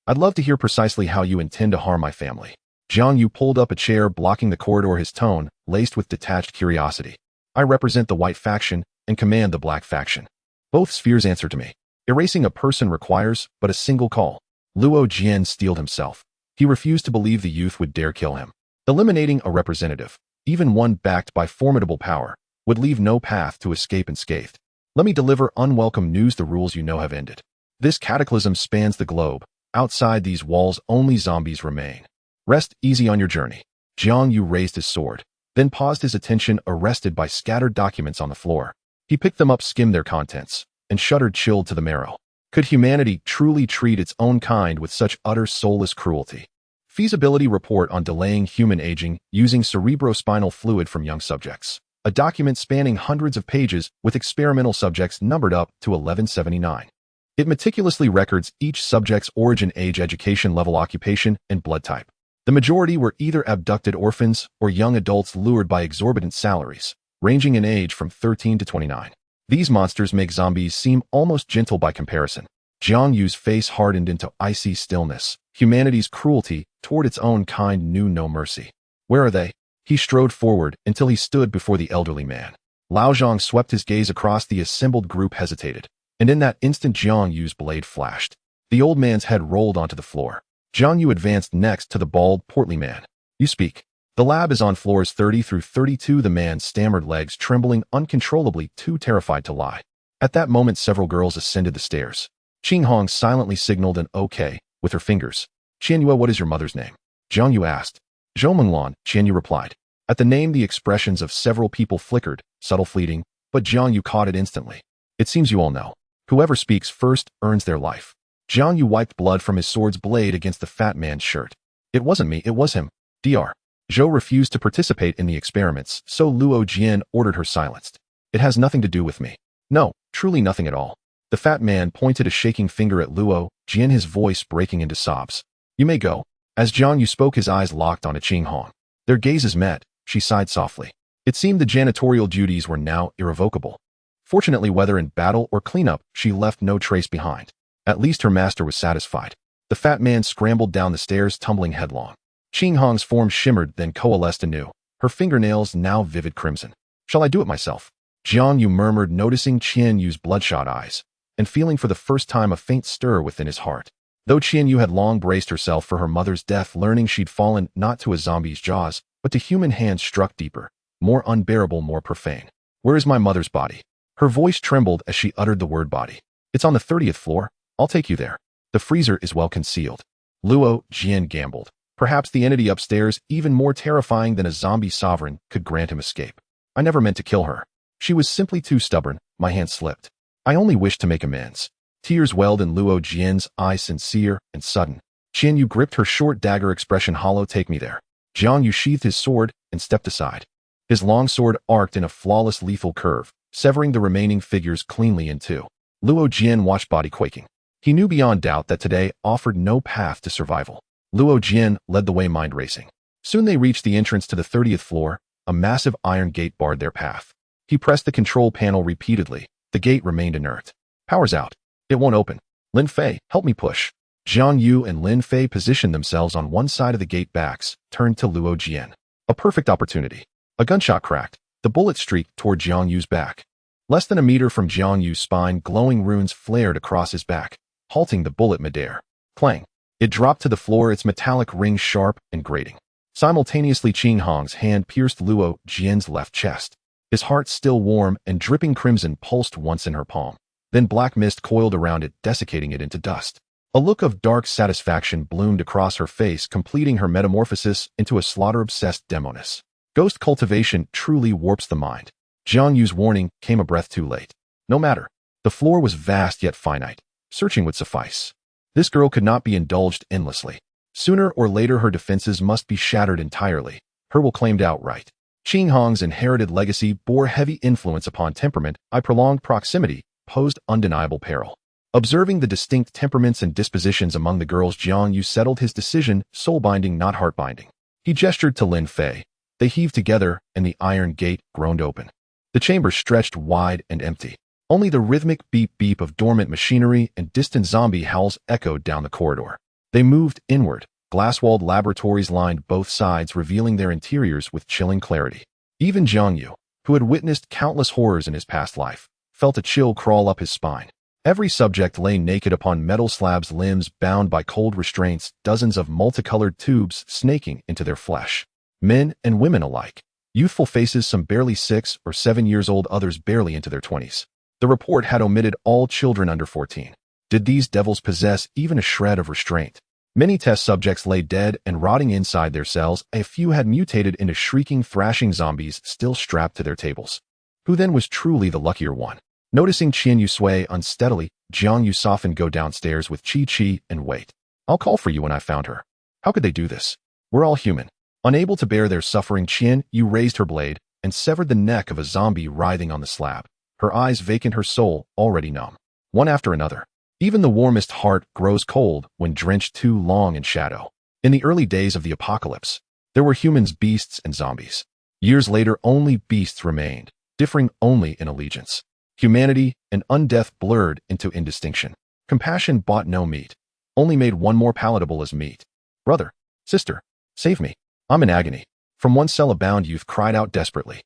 I'd love to hear precisely how you intend to harm my family. Jiang Yu pulled up a chair, blocking the corridor, his tone laced with detached curiosity. I represent the white faction and command the black faction. Both spheres answer to me. Erasing a person requires but a single call. Luo Jian steeled himself. He refused to believe the youth would dare kill him. Eliminating a representative, even one backed by formidable power, would leave no path to escape unscathed. Let me deliver unwelcome news. The rules you know have ended. This cataclysm spans the globe. Outside these walls, only zombies remain. Rest easy on your journey. Jiang Yu raised his sword. then paused, his attention arrested by scattered documents on the floor. He picked them up, skimmed their contents, and shuddered, chilled to the marrow. Could humanity truly treat its own kind with such utter soulless cruelty? Feasibility report on delaying human aging using cerebrospinal fluid from young subjects. A document spanning hundreds of pages with experimental subjects numbered up to 1179. It meticulously records each subject's origin, age, education level, occupation, and blood type. The majority were either abducted orphans or young adults lured by exorbitant salaries, ranging in age from 13 to 29. These monsters make zombies seem almost gentle by comparison. Jiang Yu's face hardened into icy stillness. Humanity's cruelty toward its own kind knew no mercy. Where are they? He strode forward until he stood before the elderly man. Lao Zhang swept his gaze across the assembled group, hesitated, and in that instant Jiang Yu's blade flashed. The old man's head rolled onto the floor. Jiang Yu advanced next to the bald, portly man. You speak. The lab is on floors 30 through 32. The man stammered, legs trembling uncontrollably, too terrified to lie. At that moment, several girls ascended the stairs. Qing Hong silently signaled an okay with her fingers. Qianyue, what is your mother's name? Jiang Yu asked. Zhou Menglan, Qianyu replied. At the name, the expressions of several people flickered, subtle, fleeting, but Jiang Yu caught it instantly. It seems you all know. Whoever speaks first earns their life. Jiang Yu wiped blood from his sword's blade against the fat man's shirt. It wasn't me, it was him. Dr. Zhou refused to participate in the experiments, so Luo Jian ordered her silenced. It has nothing to do with me. No, truly nothing at all. The fat man pointed a shaking finger at Luo Jian, his voice breaking into sobs. You may go. As Jiang Yu spoke, his eyes locked on Qing Hong. Their gazes met. She sighed softly. It seemed the janitorial duties were now irrevocable. Fortunately, whether in battle or cleanup, she left no trace behind. At least her master was satisfied. The fat man scrambled down the stairs, tumbling headlong. Qing Hong's form shimmered, then coalesced anew, her fingernails now vivid crimson. Shall I do it myself? Jiang Yu murmured, noticing Qian Yu's bloodshot eyes, and feeling for the first time a faint stir within his heart. Though Qian Yu had long braced herself for her mother's death, learning she'd fallen not to a zombie's jaws, but to human hands struck deeper, more unbearable, more profane. Where is my mother's body? Her voice trembled as she uttered the word body. It's on the 30th floor. I'll take you there. The freezer is well concealed. Luo Jian gambled. Perhaps the entity upstairs, even more terrifying than a zombie sovereign, could grant him escape. I never meant to kill her. She was simply too stubborn. My hand slipped. I only wished to make amends. Tears welled in Luo Jian's eyes, sincere and sudden. Qian Yu gripped her short dagger, expression hollow. Take me there. Jiang Yu sheathed his sword and stepped aside. His long sword arced in a flawless lethal curve, severing the remaining figures cleanly in two. Luo Jian watched, body quaking. He knew beyond doubt that today offered no path to survival. Luo Jian led the way, mind racing. Soon they reached the entrance to the 30th floor. A massive iron gate barred their path. He pressed the control panel repeatedly. The gate remained inert. Power's out. It won't open. Lin Fei, help me push. Jiang Yu and Lin Fei positioned themselves on one side of the gate, backs turned to Luo Jian. A perfect opportunity. A gunshot cracked. The bullet streaked toward Jiang Yu's back. Less than a meter from Jiang Yu's spine, glowing runes flared across his back, halting the bullet midair. Clang. It dropped to the floor, its metallic ring sharp and grating. Simultaneously, Qing Hong's hand pierced Luo Jian's left chest. His heart, still warm and dripping crimson, pulsed once in her palm. Then black mist coiled around it, desiccating it into dust. A look of dark satisfaction bloomed across her face, completing her metamorphosis into a slaughter-obsessed demoness. Ghost cultivation truly warps the mind. Jiang Yu's warning came a breath too late. No matter. The floor was vast yet finite. Searching would suffice. This girl could not be indulged endlessly. Sooner or later her defenses must be shattered entirely. Her will claimed outright. Qing Hong's inherited legacy bore heavy influence upon temperament. Prolonged proximity posed undeniable peril. Observing the distinct temperaments and dispositions among the girls, Jiang Yu settled his decision, soul-binding, not heart-binding. He gestured to Lin Fei. They heaved together, and the iron gate groaned open. The chamber stretched wide and empty. Only the rhythmic beep-beep of dormant machinery and distant zombie howls echoed down the corridor. They moved inward. Glass-walled laboratories lined both sides, revealing their interiors with chilling clarity. Even Jiang Yu, who had witnessed countless horrors in his past life, felt a chill crawl up his spine. Every subject lay naked upon metal slabs, limbs bound by cold restraints, dozens of multicolored tubes snaking into their flesh. Men and women alike. Youthful faces, some barely 6 or 7 years old, others barely into their 20s. The report had omitted all children under 14. Did these devils possess even a shred of restraint? Many test subjects lay dead and rotting inside their cells. A few had mutated into shrieking, thrashing zombies still strapped to their tables. Who then was truly the luckier one? Noticing Jiang Yu sway unsteadily, Jiang Yu softened. Go downstairs with Chi and wait. I'll call for you when I found her. How could they do this? We're all human. Unable to bear their suffering, Jiang Yu raised her blade and severed the neck of a zombie writhing on the slab. Her eyes vacant, her soul already numb. One after another. Even the warmest heart grows cold when drenched too long in shadow. In the early days of the apocalypse, there were humans, beasts, and zombies. Years later, only beasts remained, differing only in allegiance. Humanity and undeath blurred into indistinction. Compassion bought no meat, only made one more palatable as meat. Brother, sister, save me. I'm in agony. From one cell, a bound youth cried out desperately.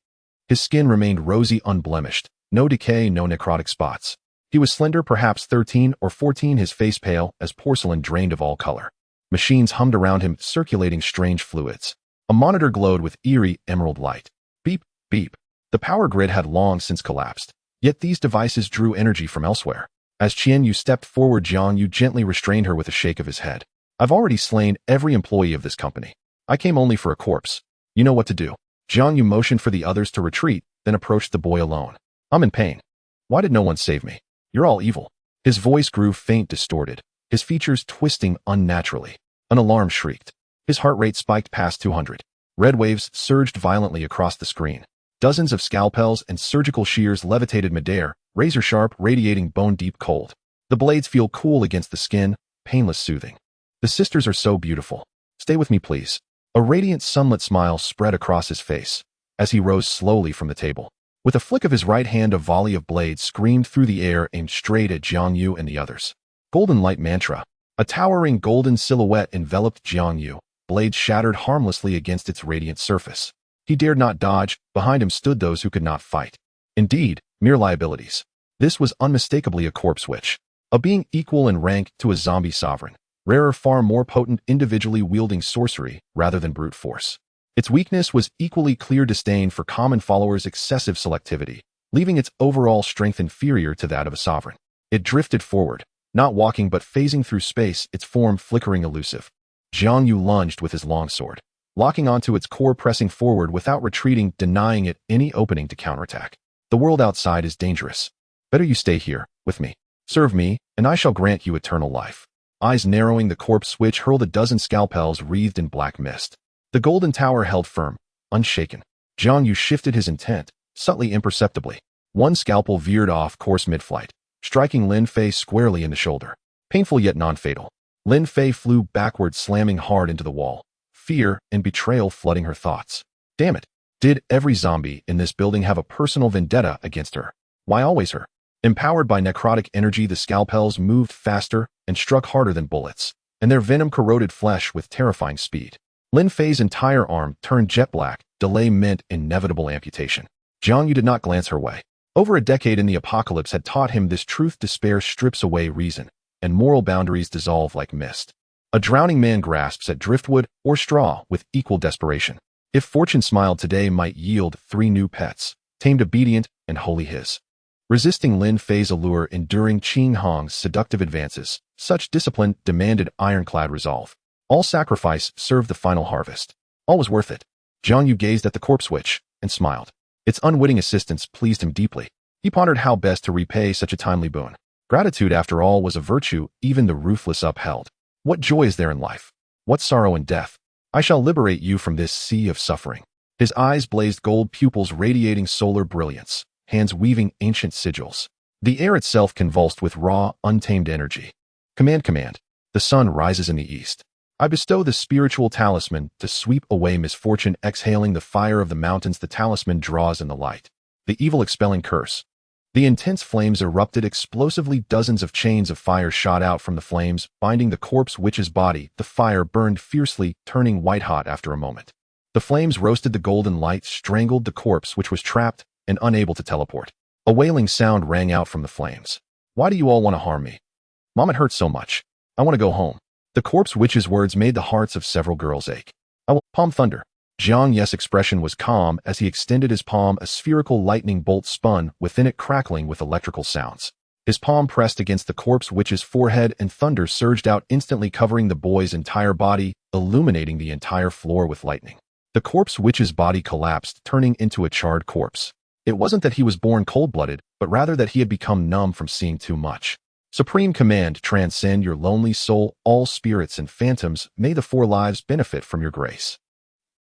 His skin remained rosy, unblemished, no decay, no necrotic spots. He was slender, perhaps 13 or 14, his face pale as porcelain drained of all color. Machines hummed around him, circulating strange fluids. A monitor glowed with eerie emerald light. Beep, beep. The power grid had long since collapsed. Yet these devices drew energy from elsewhere. As Jiang Yu stepped forward, Jiang Yu gently restrained her with a shake of his head. I've already slain every employee of this company. I came only for a corpse. You know what to do. Jiang Yu motioned for the others to retreat, then approached the boy alone. I'm in pain. Why did no one save me? You're all evil. His voice grew faint, distorted, his features twisting unnaturally. An alarm shrieked. His heart rate spiked past 200. Red waves surged violently across the screen. Dozens of scalpels and surgical shears levitated midair, razor-sharp, radiating bone-deep cold. The blades feel cool against the skin, painless, soothing. The sisters are so beautiful. Stay with me, please. A radiant sunlit smile spread across his face as he rose slowly from the table. With a flick of his right hand, a volley of blades screamed through the air, aimed straight at Jiang Yu and the others. Golden light mantra. A towering golden silhouette enveloped Jiang Yu. Blades shattered harmlessly against its radiant surface. He dared not dodge. Behind him stood those who could not fight. Indeed, mere liabilities. This was unmistakably a corpse witch. A being equal in rank to a zombie sovereign. Rarer, far more potent, individually wielding sorcery rather than brute force. Its weakness was equally clear: disdain for common followers, excessive selectivity, leaving its overall strength inferior to that of a sovereign. It drifted forward, not walking but phasing through space, its form flickering elusive. Jiang Yu lunged with his longsword, locking onto its core, pressing forward without retreating, denying it any opening to counterattack. The world outside is dangerous. Better you stay here, with me. Serve me, and I shall grant you eternal life. Eyes narrowing, the corpse witch hurled a dozen scalpels wreathed in black mist. The golden tower held firm, unshaken. Jiang Yu shifted his intent, subtly, imperceptibly. One scalpel veered off course mid-flight, striking Lin Fei squarely in the shoulder. Painful yet non-fatal. Lin Fei flew backward, slamming hard into the wall, fear and betrayal flooding her thoughts. Damn it. Did every zombie in this building have a personal vendetta against her? Why always her? Empowered by necrotic energy, the scalpels moved faster and struck harder than bullets, and their venom corroded flesh with terrifying speed. Lin Fei's entire arm turned jet black. Delay meant inevitable amputation. Jiang Yu did not glance her way. Over a decade in the apocalypse had taught him this truth: despair strips away reason, and moral boundaries dissolve like mist. A drowning man grasps at driftwood or straw with equal desperation. If fortune smiled today, might yield 3 new pets, tamed, obedient, and wholly his. Resisting Lin Fei's allure, enduring Qin Hong's seductive advances, such discipline demanded ironclad resolve. All sacrifice served the final harvest. All was worth it. Jiang Yu gazed at the corpse witch and smiled. Its unwitting assistance pleased him deeply. He pondered how best to repay such a timely boon. Gratitude, after all, was a virtue even the ruthless upheld. What joy is there in life? What sorrow in death? I shall liberate you from this sea of suffering. His eyes blazed gold, pupils radiating solar brilliance, hands weaving ancient sigils. The air itself convulsed with raw, untamed energy. Command, command. The sun rises in the east. I bestow the spiritual talisman to sweep away misfortune. Exhaling the fire of the mountains, the talisman draws in the light. The evil expelling curse. The intense flames erupted explosively. Dozens of chains of fire shot out from the flames, binding the corpse witch's body. The fire burned fiercely, turning white-hot after a moment. The flames roasted the golden light, strangled the corpse, which was trapped and unable to teleport. A wailing sound rang out from the flames. Why do you all want to harm me? Mom, it hurts so much. I want to go home. The corpse witch's words made the hearts of several girls ache. I will palm thunder. Jiang Yu's expression was calm as he extended his palm. A spherical lightning bolt spun, within it crackling with electrical sounds. His palm pressed against the corpse witch's forehead and thunder surged out instantly, covering the boy's entire body, illuminating the entire floor with lightning. The corpse witch's body collapsed, turning into a charred corpse. It wasn't that he was born cold-blooded, but rather that he had become numb from seeing too much. Supreme command, transcend your lonely soul, all spirits and phantoms, may the four lives benefit from your grace.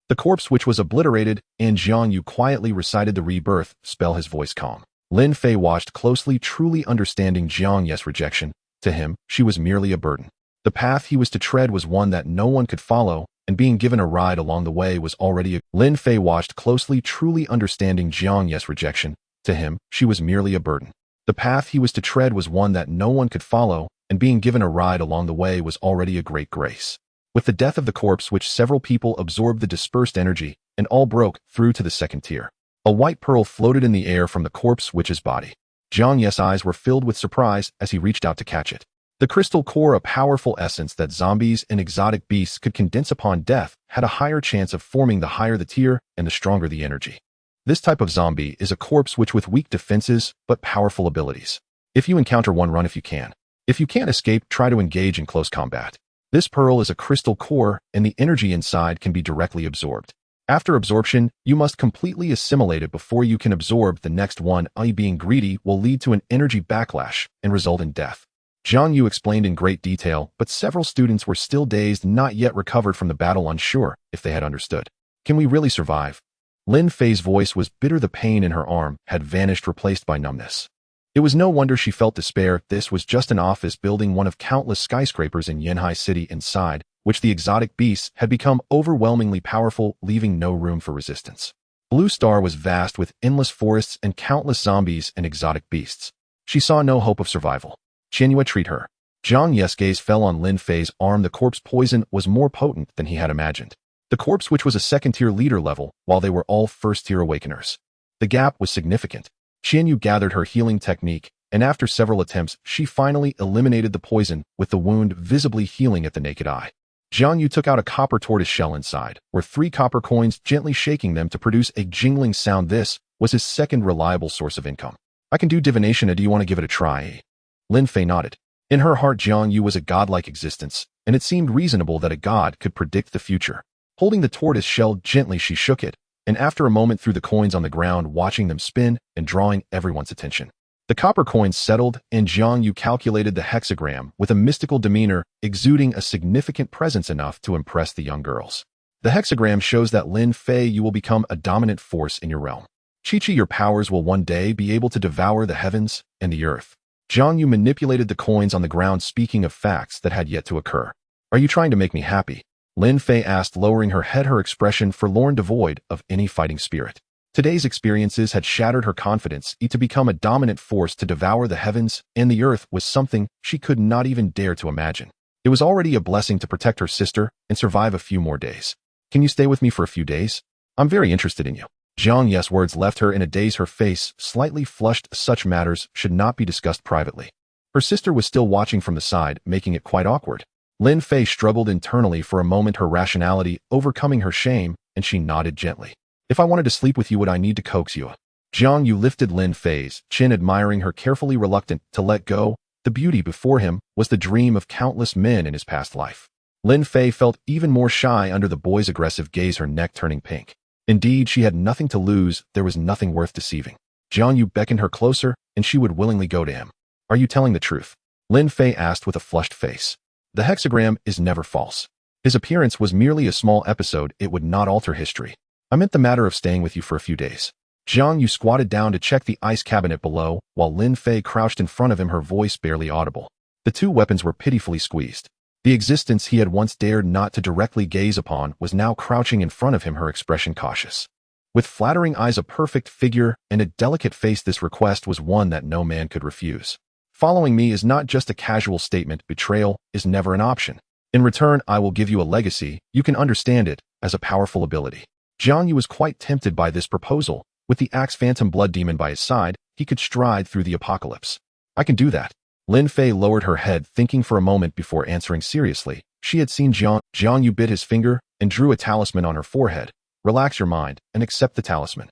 The corpse witch was obliterated, and Jiang Yu quietly recited the rebirth spell, his voice calm. Lin Fei watched closely, truly understanding Jiang Yu's rejection. To him, she was merely a burden. The path he was to tread was one that no one could follow, and being given a ride along the way was already a— Lin Fei watched closely, truly understanding Jiang Yu's rejection. To him, she was merely a burden. The path he was to tread was one that no one could follow, and being given a ride along the way was already a great grace. With the death of the corpse witch, several people absorbed the dispersed energy, and all broke through to the second tier. A white pearl floated in the air from the corpse witch's body. Jiang Yu's eyes were filled with surprise as he reached out to catch it. The crystal core, a powerful essence that zombies and exotic beasts could condense upon death, had a higher chance of forming the higher the tier and the stronger the energy. This type of zombie is a corpse witch with weak defenses but powerful abilities. If you encounter one, run if you can. If you can't escape, try to engage in close combat. This pearl is a crystal core, and the energy inside can be directly absorbed. After absorption, you must completely assimilate it before you can absorb the next one. Being greedy will lead to an energy backlash and result in death. Jiang Yu explained in great detail, but several students were still dazed, not yet recovered from the battle, unsure if they had understood. Can we really survive? Lin Fei's voice was bitter. The pain in her arm had vanished, replaced by numbness. It was no wonder she felt despair. This was just an office building, one of countless skyscrapers in Yanhai City. Inside which the exotic beasts had become overwhelmingly powerful, leaving no room for resistance. Blue Star was vast with endless forests and countless zombies and exotic beasts. She saw no hope of survival. Qianyue, treat her. Jiang Yu's gaze fell on Lin Fei's arm. The corpse poison was more potent than he had imagined. The corpse witch was a second-tier leader level, while they were all first-tier awakeners. The gap was significant. Qianyue gathered her healing technique, and after several attempts, she finally eliminated the poison, with the wound visibly healing at the naked eye. Jiang Yu took out a copper tortoise shell. Inside were 3 copper coins, gently shaking them to produce a jingling sound. This was his second reliable source of income. I can do divination. Do you want to give it a try? Lin Fei nodded. In her heart, Jiang Yu was a godlike existence, and it seemed reasonable that a god could predict the future. Holding the tortoise shell gently, she shook it, and after a moment threw the coins on the ground, watching them spin and drawing everyone's attention. The copper coins settled, and Jiang Yu calculated the hexagram with a mystical demeanor, exuding a significant presence enough to impress the young girls. The hexagram shows that Lin Fei, you will become a dominant force in your realm. Chi-Chi, your powers will one day be able to devour the heavens and the earth. Jiang Yu manipulated the coins on the ground, speaking of facts that had yet to occur. Are you trying to make me happy? Lin Fei asked, lowering her head, her expression forlorn, devoid of any fighting spirit. Today's experiences had shattered her confidence. To become a dominant force to devour the heavens and the earth was something she could not even dare to imagine. It was already a blessing to protect her sister and survive a few more days. Can you stay with me for a few days? I'm very interested in you. Jiang Yu's words left her in a daze, her face slightly flushed. Such matters should not be discussed privately. Her sister was still watching from the side, making it quite awkward. Lin Fei struggled internally for a moment, her rationality overcoming her shame, and she nodded gently. If I wanted to sleep with you, would I need to coax you? Jiang Yu lifted Lin Fei's chin, admiring her, carefully reluctant to let go. The beauty before him was the dream of countless men in his past life. Lin Fei felt even more shy under the boy's aggressive gaze, her neck turning pink. Indeed, she had nothing to lose. There was nothing worth deceiving. Jiang Yu beckoned her closer, and she would willingly go to him. Are you telling the truth? Lin Fei asked with a flushed face. The hexagram is never false. His appearance was merely a small episode. It would not alter history. I meant the matter of staying with you for a few days. Jiang Yu squatted down to check the ice cabinet below, while Lin Fei crouched in front of him, her voice barely audible. The two weapons were pitifully squeezed. The existence he had once dared not to directly gaze upon was now crouching in front of him, her expression cautious. With flattering eyes, a perfect figure, and a delicate face, this request was one that no man could refuse. Following me is not just a casual statement. Betrayal is never an option. In return, I will give you a legacy. You can understand it as a powerful ability. Jiang Yu was quite tempted by this proposal. With the Axe Phantom Blood Demon by his side, he could stride through the apocalypse. I can do that. Lin Fei lowered her head, thinking for a moment before answering seriously. She had seen Jiang Yu bit his finger and drew a talisman on her forehead. Relax your mind and accept the talisman.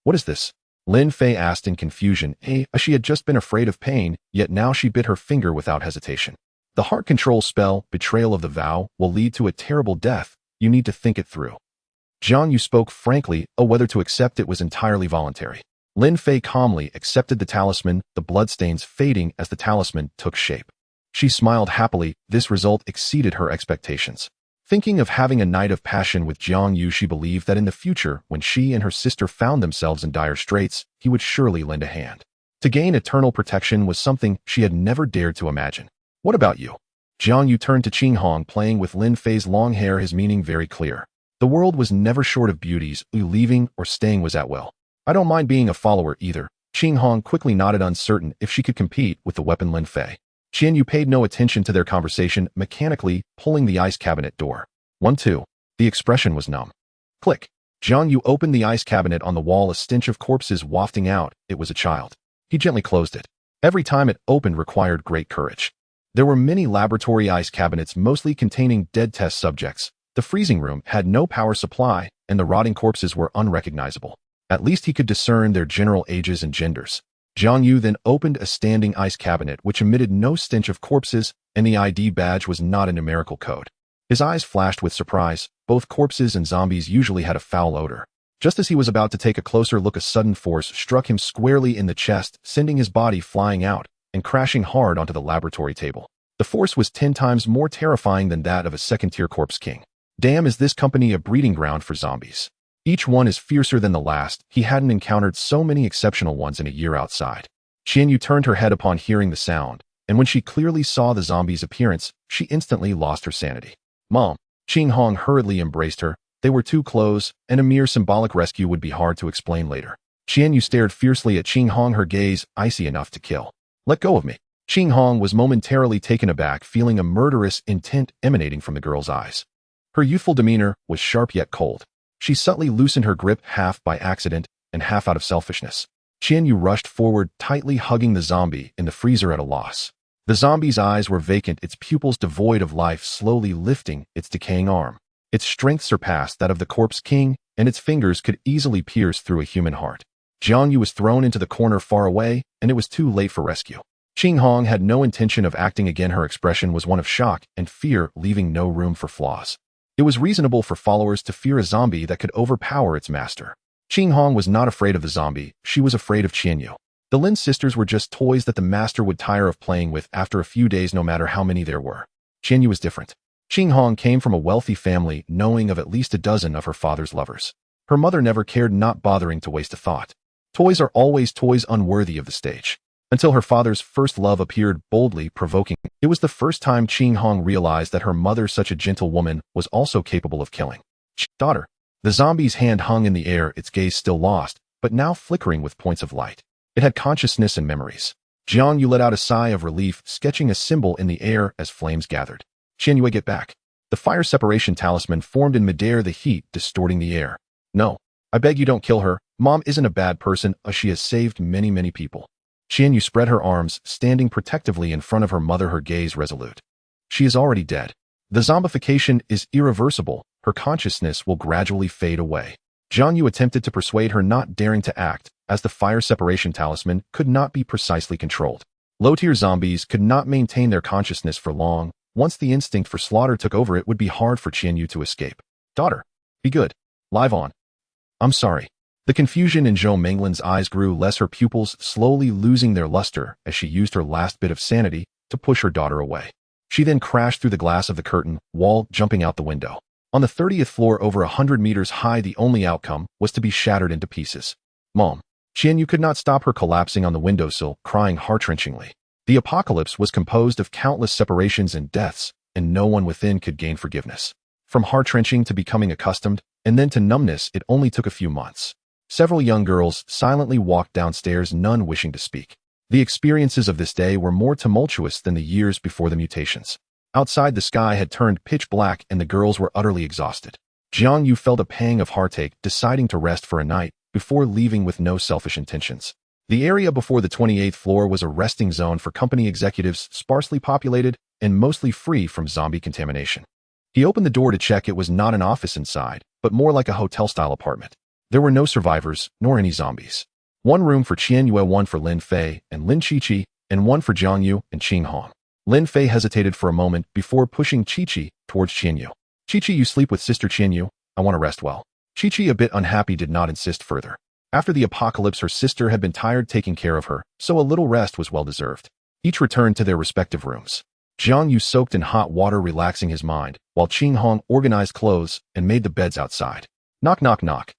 What is this? Lin Fei asked in confusion. She had just been afraid of pain, yet now she bit her finger without hesitation. The heart control spell, betrayal of the vow, will lead to a terrible death. You need to think it through. Jiang Yu spoke frankly, whether to accept it was entirely voluntary. Lin Fei calmly accepted the talisman, the bloodstains fading as the talisman took shape. She smiled happily. This result exceeded her expectations. Thinking of having a night of passion with Jiang Yu, she believed that in the future, when she and her sister found themselves in dire straits, he would surely lend a hand. To gain eternal protection was something she had never dared to imagine. What about you? Jiang Yu turned to Qing Hong, playing with Lin Fei's long hair, his meaning very clear. The world was never short of beauties, leaving or staying was at will. I don't mind being a follower either. Qing Hong quickly nodded, uncertain if she could compete with the weapon Lin Fei. Jiang Yu paid no attention to their conversation, mechanically pulling the ice cabinet door. 1-2. The expression was numb. Click. Jiang Yu opened the ice cabinet on the wall, a stench of corpses wafting out. It was a child. He gently closed it. Every time it opened required great courage. There were many laboratory ice cabinets, mostly containing dead test subjects. The freezing room had no power supply, and the rotting corpses were unrecognizable. At least he could discern their general ages and genders. Jiang Yu then opened a standing ice cabinet which emitted no stench of corpses, and the ID badge was not a numerical code. His eyes flashed with surprise. Both corpses and zombies usually had a foul odor. Just as he was about to take a closer look, a sudden force struck him squarely in the chest, sending his body flying out and crashing hard onto the laboratory table. The force was 10 times more terrifying than that of a second-tier corpse king. Damn, is this company a breeding ground for zombies? Each one is fiercer than the last. He hadn't encountered so many exceptional ones in a year outside. Jiang Yu turned her head upon hearing the sound, and when she clearly saw the zombie's appearance, she instantly lost her sanity. Mom. Qing Hong hurriedly embraced her. They were too close, and a mere symbolic rescue would be hard to explain later. Jiang Yu stared fiercely at Qing Hong, her gaze icy enough to kill. Let go of me. Qing Hong was momentarily taken aback, feeling a murderous intent emanating from the girl's eyes. Her youthful demeanor was sharp yet cold. She subtly loosened her grip, half by accident and half out of selfishness. Jiang Yu rushed forward, tightly hugging the zombie in the freezer at a loss. The zombie's eyes were vacant, its pupils devoid of life, slowly lifting its decaying arm. Its strength surpassed that of the corpse king, and its fingers could easily pierce through a human heart. Jiang Yu was thrown into the corner far away, and it was too late for rescue. Qing Hong had no intention of acting again. Her expression was one of shock and fear, leaving no room for flaws. It was reasonable for followers to fear a zombie that could overpower its master. Qing Hong was not afraid of the zombie, she was afraid of Jiang Yu. The Lin sisters were just toys that the master would tire of playing with after a few days, no matter how many there were. Jiang Yu was different. Qing Hong came from a wealthy family, knowing of at least a dozen of her father's lovers. Her mother never cared, not bothering to waste a thought. Toys are always toys, unworthy of the stage. Until her father's first love appeared, boldly provoking. It was the first time Qing Hong realized that her mother, such a gentle woman, was also capable of killing. Daughter. The zombie's hand hung in the air, its gaze still lost, but now flickering with points of light. It had consciousness and memories. Jiang Yu let out a sigh of relief, sketching a symbol in the air as flames gathered. Jiang Yu, get back. The fire separation talisman formed in midair, the heat distorting the air. No. I beg you, don't kill her. Mom isn't a bad person, she has saved many people. Jiang Yu spread her arms, standing protectively in front of her mother, her gaze resolute. She is already dead. The zombification is irreversible. Her consciousness will gradually fade away. Jiang Yu attempted to persuade her, not daring to act, as the fire separation talisman could not be precisely controlled. Low-tier zombies could not maintain their consciousness for long. Once the instinct for slaughter took over, it would be hard for Jiang Yu to escape. Daughter. Be good. Live on. I'm sorry. The confusion in Zhou Menglin's eyes grew less, her pupils slowly losing their luster as she used her last bit of sanity to push her daughter away. She then crashed through the glass of the curtain wall, jumping out the window. On the 30th floor, over 100 meters high, the only outcome was to be shattered into pieces. Mom. Jiang Yu could not stop her collapsing on the windowsill, crying heart-wrenchingly. The apocalypse was composed of countless separations and deaths, and no one within could gain forgiveness. From heart-wrenching to becoming accustomed, and then to numbness, it only took a few months. Several young girls silently walked downstairs, none wishing to speak. The experiences of this day were more tumultuous than the years before the mutations. Outside, the sky had turned pitch black and the girls were utterly exhausted. Jiang Yu felt a pang of heartache, deciding to rest for a night before leaving with no selfish intentions. The area before the 28th floor was a resting zone for company executives, sparsely populated and mostly free from zombie contamination. He opened the door to check. It was not an office inside, but more like a hotel-style apartment. There were no survivors, nor any zombies. One room for Jiang Yu, one for Lin Fei and Lin Qiqi, and one for Jiang Yu and Qing Hong. Lin Fei hesitated for a moment before pushing Qiqi towards Jiang Yu. Qiqi, you sleep with Sister Jiang Yu. I want to rest well. Qiqi, a bit unhappy, did not insist further. After the apocalypse, her sister had been tired taking care of her, so a little rest was well deserved. Each returned to their respective rooms. Jiang Yu soaked in hot water, relaxing his mind, while Qing Hong organized clothes and made the beds outside. Knock, knock, knock.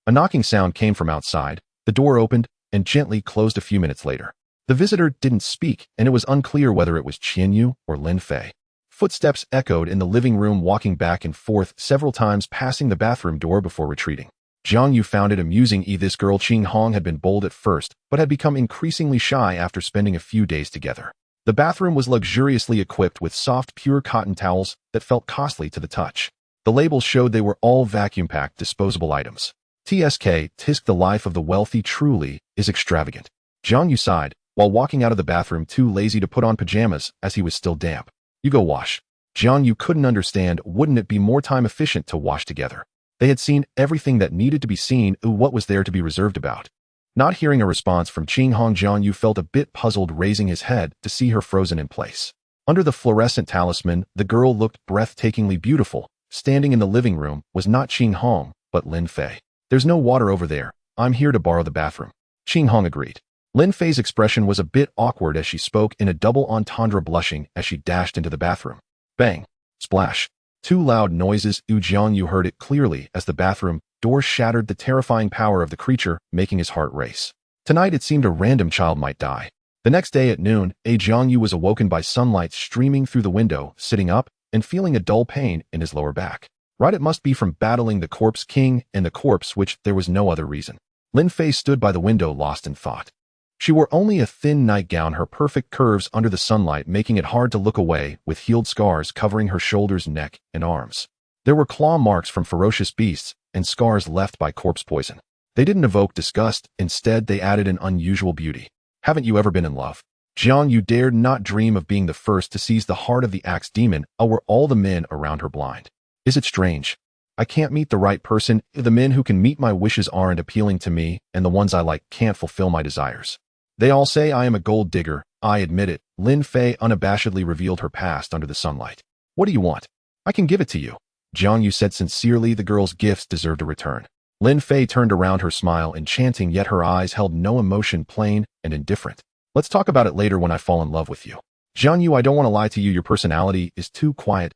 A knocking sound came from outside. The door opened and gently closed a few minutes later. The visitor didn't speak, and it was unclear whether it was Jiang Yu or Lin Fei. Footsteps echoed in the living room, walking back and forth several times, passing the bathroom door before retreating. Jiang Yu found it amusing. This girl Qing Hong had been bold at first, but had become increasingly shy after spending a few days together. The bathroom was luxuriously equipped with soft, pure cotton towels that felt costly to the touch. The labels showed they were all vacuum-packed disposable items. Tisk, the life of the wealthy truly is extravagant. Jiang Yu sighed, while walking out of the bathroom, too lazy to put on pajamas as he was still damp. You go wash. Jiang Yu couldn't understand. Wouldn't it be more time efficient to wash together? They had seen everything that needed to be seen. What was there to be reserved about? Not hearing a response from Qing Hong, Jiang Yu felt a bit puzzled, raising his head to see her frozen in place. Under the fluorescent talisman, the girl looked breathtakingly beautiful. Standing in the living room was not Qing Hong, but Lin Fei. There's no water over there. I'm here to borrow the bathroom. Qing Hong agreed. Lin Fei's expression was a bit awkward as she spoke in a double entendre, blushing as she dashed into the bathroom. Bang! Splash! Two loud noises. Jiang Yu heard it clearly as the bathroom door shattered, the terrifying power of the creature making his heart race. Tonight it seemed a random child might die. The next day at noon, Jiang Yu was awoken by sunlight streaming through the window, sitting up and feeling a dull pain in his lower back. Right, it must be from battling the corpse king and the corpse witch. There was no other reason. Lin Fei stood by the window, lost in thought. She wore only a thin nightgown, her perfect curves under the sunlight making it hard to look away, with healed scars covering her shoulders, neck, and arms. There were claw marks from ferocious beasts and scars left by corpse poison. They didn't evoke disgust, instead they added an unusual beauty. Haven't you ever been in love? Jiang Yu dared not dream of being the first to seize the heart of the axe demon. Were all the men around her blind? Is it strange? I can't meet the right person. The men who can meet my wishes aren't appealing to me, and the ones I like can't fulfill my desires. They all say I am a gold digger. I admit it. Lin Fei unabashedly revealed her past under the sunlight. What do you want? I can give it to you. Jiang Yu said sincerely. The girl's gifts deserved a return. Lin Fei turned around, her smile enchanting, yet her eyes held no emotion, plain and indifferent. Let's talk about it later when I fall in love with you. Jiang Yu, I don't want to lie to you. Your personality is too quiet.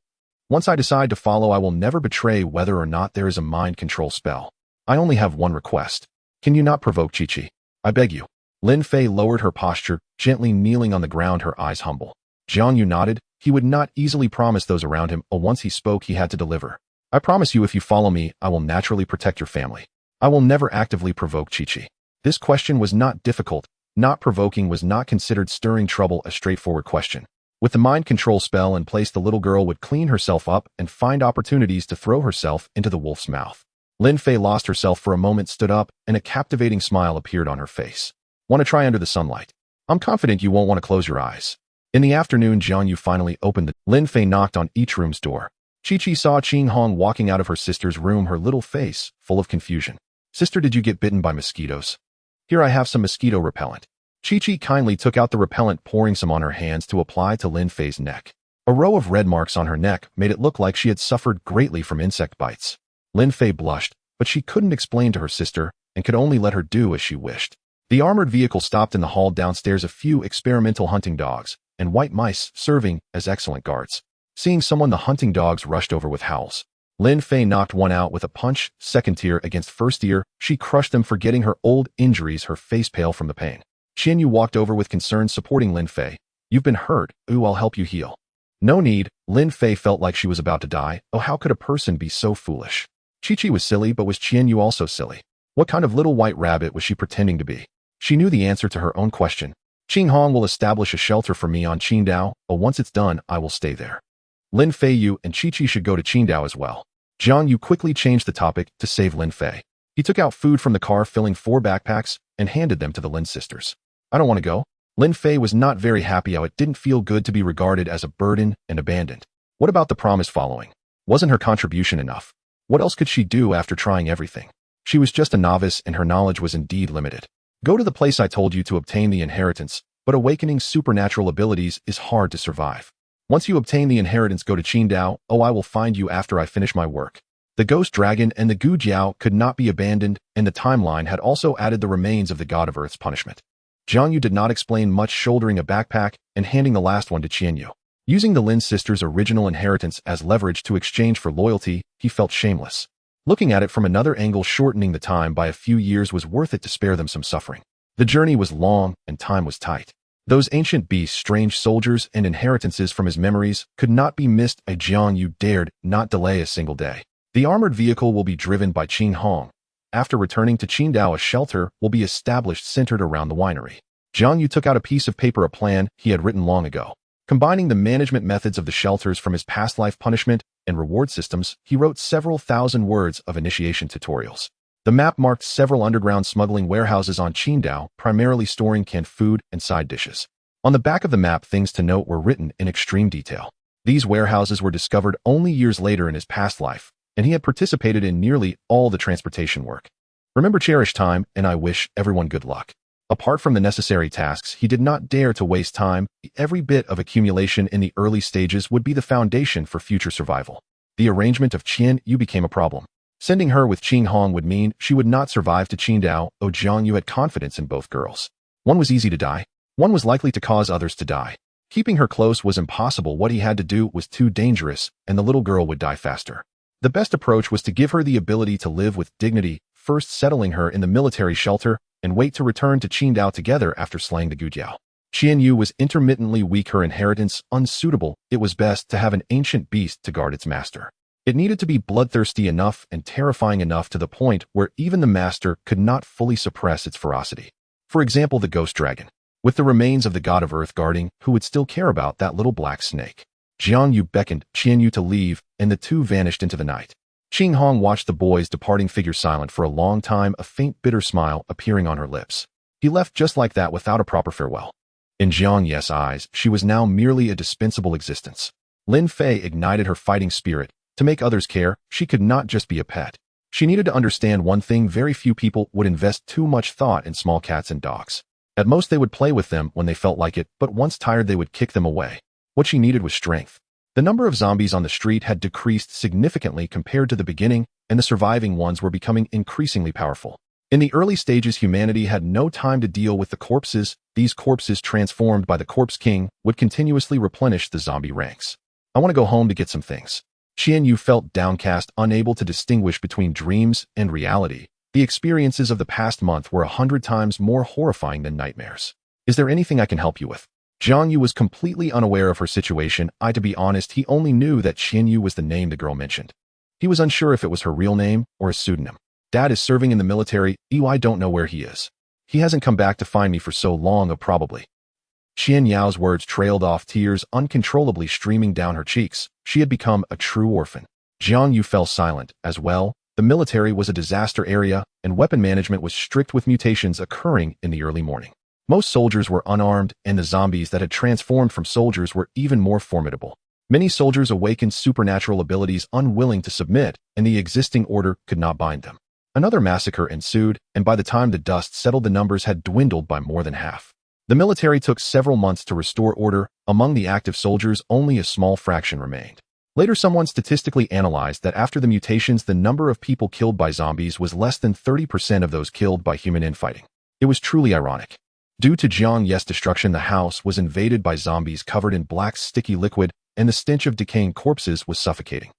Once I decide to follow, I will never betray, whether or not there is a mind control spell. I only have one request. Can you not provoke Qiqi? I beg you. Lin Fei lowered her posture, gently kneeling on the ground, her eyes humble. Jiang Yu nodded. He would not easily promise those around him. Once he spoke, he had to deliver. I promise you, if you follow me, I will naturally protect your family. I will never actively provoke Qiqi. This question was not difficult. Not provoking was not considered stirring trouble, a straightforward question. With the mind control spell in place, the little girl would clean herself up and find opportunities to throw herself into the wolf's mouth. Lin Fei lost herself for a moment, stood up, and a captivating smile appeared on her face. Want to try under the sunlight? I'm confident you won't want to close your eyes. In the afternoon, Jiang Yu finally opened the. Lin Fei knocked on each room's door. Qiqi saw Qing Hong walking out of her sister's room, her little face full of confusion. Sister, did you get bitten by mosquitoes? Here, I have some mosquito repellent. Qiqi kindly took out the repellent, pouring some on her hands to apply to Lin Fei's neck. A row of red marks on her neck made it look like she had suffered greatly from insect bites. Lin Fei blushed, but she couldn't explain to her sister and could only let her do as she wished. The armored vehicle stopped in the hall downstairs, a few experimental hunting dogs and white mice serving as excellent guards. Seeing someone, the hunting dogs rushed over with howls. Lin Fei knocked one out with a punch, second tier against first tier. She crushed them, forgetting her old injuries, her face pale from the pain. Jiang Yu walked over with concern, supporting Lin Fei. You've been hurt. I'll help you heal. No need. Lin Fei felt like she was about to die. How could a person be so foolish? Qiqi was silly, but was Jiang Yu also silly? What kind of little white rabbit was she pretending to be? She knew the answer to her own question. Qing Hong will establish a shelter for me on Qingdao, but once it's done, I will stay there. Lin Fei, you and Qiqi should go to Qingdao as well. Jiang Yu quickly changed the topic to save Lin Fei. He took out food from the car, filling 4 backpacks, and handed them to the Lin sisters. I don't want to go. Lin Fei was not very happy. It didn't feel good to be regarded as a burden and abandoned. What about the promise following? Wasn't her contribution enough? What else could she do after trying everything? She was just a novice, and her knowledge was indeed limited. Go to the place I told you to obtain the inheritance, but awakening supernatural abilities is hard to survive. Once you obtain the inheritance, go to Qingdao. Oh, I will find you after I finish my work. The ghost dragon and the Gu Jiao could not be abandoned, and the timeline had also added the remains of the god of Earth's punishment. Jiang Yu did not explain much, shouldering a backpack and handing the last one to Qian Yu. Using the Lin sisters' original inheritance as leverage to exchange for loyalty, he felt shameless. Looking at it from another angle, shortening the time by a few years was worth it to spare them some suffering. The journey was long and time was tight. Those ancient beasts, strange soldiers, and inheritances from his memories could not be missed. Jiang Yu dared not delay a single day. The armored vehicle will be driven by Qin Hong. After returning to Qingdao, a shelter will be established centered around the winery. Jiang Yu took out a piece of paper, a plan he had written long ago. Combining the management methods of the shelters from his past life punishment and reward systems, he wrote several thousand words of initiation tutorials. The map marked several underground smuggling warehouses on Qingdao, primarily storing canned food and side dishes. On the back of the map, things to note were written in extreme detail. These warehouses were discovered only years later in his past life, and he had participated in nearly all the transportation work. Remember, cherish time, and I wish everyone good luck. Apart from the necessary tasks, he did not dare to waste time. Every bit of accumulation in the early stages would be the foundation for future survival. The arrangement of Qian Yu became a problem. Sending her with Qin Hong would mean she would not survive to Qingdao. Jiang Yu had confidence in both girls. One was easy to die. One was likely to cause others to die. Keeping her close was impossible. What he had to do was too dangerous, and the little girl would die faster. The best approach was to give her the ability to live with dignity, first settling her in the military shelter, and wait to return to Qingdao together after slaying the Gujiao. Qian Yu was intermittently weak, her inheritance unsuitable. It was best to have an ancient beast to guard its master. It needed to be bloodthirsty enough and terrifying enough to the point where even the master could not fully suppress its ferocity. For example, the ghost dragon. With the remains of the god of earth guarding, who would still care about that little black snake? Jiang Yu beckoned Qian Yu to leave, and the two vanished into the night. Qin Hong watched the boy's departing figure silent for a long time, a faint bitter smile appearing on her lips. He left just like that without a proper farewell. In Jiang Yu's eyes, she was now merely a dispensable existence. Lin Fei ignited her fighting spirit. To make others care, she could not just be a pet. She needed to understand one thing: very few people would invest too much thought in small cats and dogs. At most, they would play with them when they felt like it, but once tired, they would kick them away. What she needed was strength. The number of zombies on the street had decreased significantly compared to the beginning, and the surviving ones were becoming increasingly powerful. In the early stages, humanity had no time to deal with the corpses. These corpses, transformed by the Corpse King, would continuously replenish the zombie ranks. I want to go home to get some things. Qian Yu felt downcast, unable to distinguish between dreams and reality. The experiences of the past month were 100 times more horrifying than nightmares. Is there anything I can help you with? Jiang Yu was completely unaware of her situation. To be honest, he only knew that Qian Yu was the name the girl mentioned. He was unsure if it was her real name or a pseudonym. Dad is serving in the military. I don't know where he is. He hasn't come back to find me for so long. Probably. Qian Yao's words trailed off, tears uncontrollably streaming down her cheeks. She had become a true orphan. Jiang Yu fell silent as well. The military was a disaster area, and weapon management was strict, with mutations occurring in the early morning. Most soldiers were unarmed, and the zombies that had transformed from soldiers were even more formidable. Many soldiers awakened supernatural abilities, unwilling to submit, and the existing order could not bind them. Another massacre ensued, and by the time the dust settled, the numbers had dwindled by more than half. The military took several months to restore order. Among the active soldiers, only a small fraction remained. Later, someone statistically analyzed that after the mutations, the number of people killed by zombies was less than 30% of those killed by human infighting. It was truly ironic. Due to Jiang Yu's destruction, the house was invaded by zombies covered in black sticky liquid, and the stench of decaying corpses was suffocating.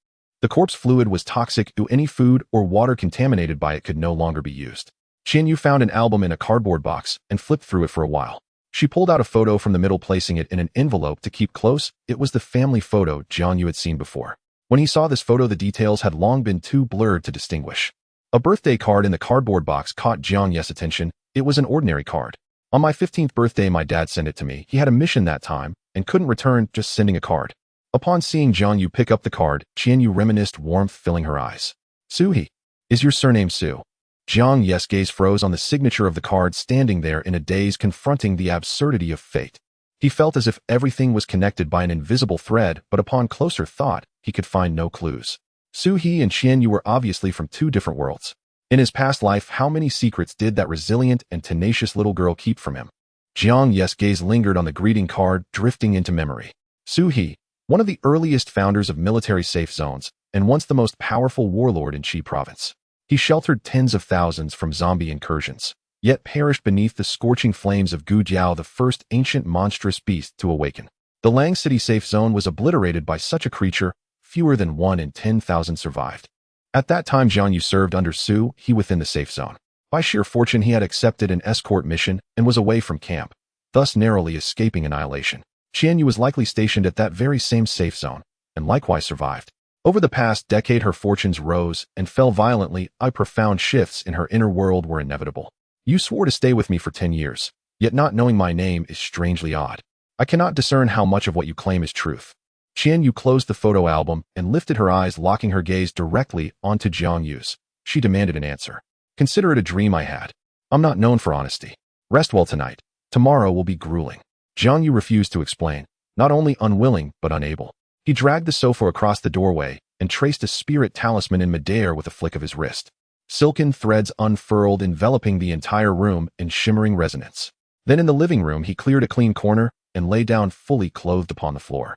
The corpse fluid was toxic. Any food or water contaminated by it could no longer be used. Qian Yu found an album in a cardboard box and flipped through it for a while. She pulled out a photo from the middle, placing it in an envelope to keep close. It was the family photo Jiang Yu had seen before. When he saw this photo, the details had long been too blurred to distinguish. A birthday card in the cardboard box caught Jiang Yu's attention. It was an ordinary card. On my 15th birthday, my dad sent it to me. He had a mission that time and couldn't return, just sending a card. Upon seeing Jiang Yu pick up the card, Qian Yu reminisced, warmth filling her eyes. Suhi. Is your surname Su? Jiang Yu's gaze froze on the signature of the card, standing there in a daze, confronting the absurdity of fate. He felt as if everything was connected by an invisible thread, but upon closer thought, he could find no clues. Suhi and Qian Yu were obviously from two different worlds. In his past life, how many secrets did that resilient and tenacious little girl keep from him? Jiang Yu's gaze lingered on the greeting card, drifting into memory. Su He, one of the earliest founders of military safe zones, and once the most powerful warlord in Qi province. He sheltered tens of thousands from zombie incursions, yet perished beneath the scorching flames of Gu Jiao, the first ancient monstrous beast to awaken. The Lang City safe zone was obliterated by such a creature, fewer than 1 in 10,000 survived. At that time, Jiang Yu served under Su He within the safe zone. By sheer fortune, he had accepted an escort mission and was away from camp, thus narrowly escaping annihilation. Jiang Yu was likely stationed at that very same safe zone, and likewise survived. Over the past decade, her fortunes rose and fell violently. Profound shifts in her inner world were inevitable. You swore to stay with me for 10 years, yet not knowing my name is strangely odd. I cannot discern how much of what you claim is truth. Jiang Yu closed the photo album and lifted her eyes, locking her gaze directly onto Jiang Yu's. She demanded an answer. Consider it a dream I had. I'm not known for honesty. Rest well tonight. Tomorrow will be grueling. Jiang Yu refused to explain, not only unwilling but unable. He dragged the sofa across the doorway and traced a spirit talisman in midair with a flick of his wrist. Silken threads unfurled, enveloping the entire room in shimmering resonance. Then in the living room, he cleared a clean corner and lay down fully clothed upon the floor.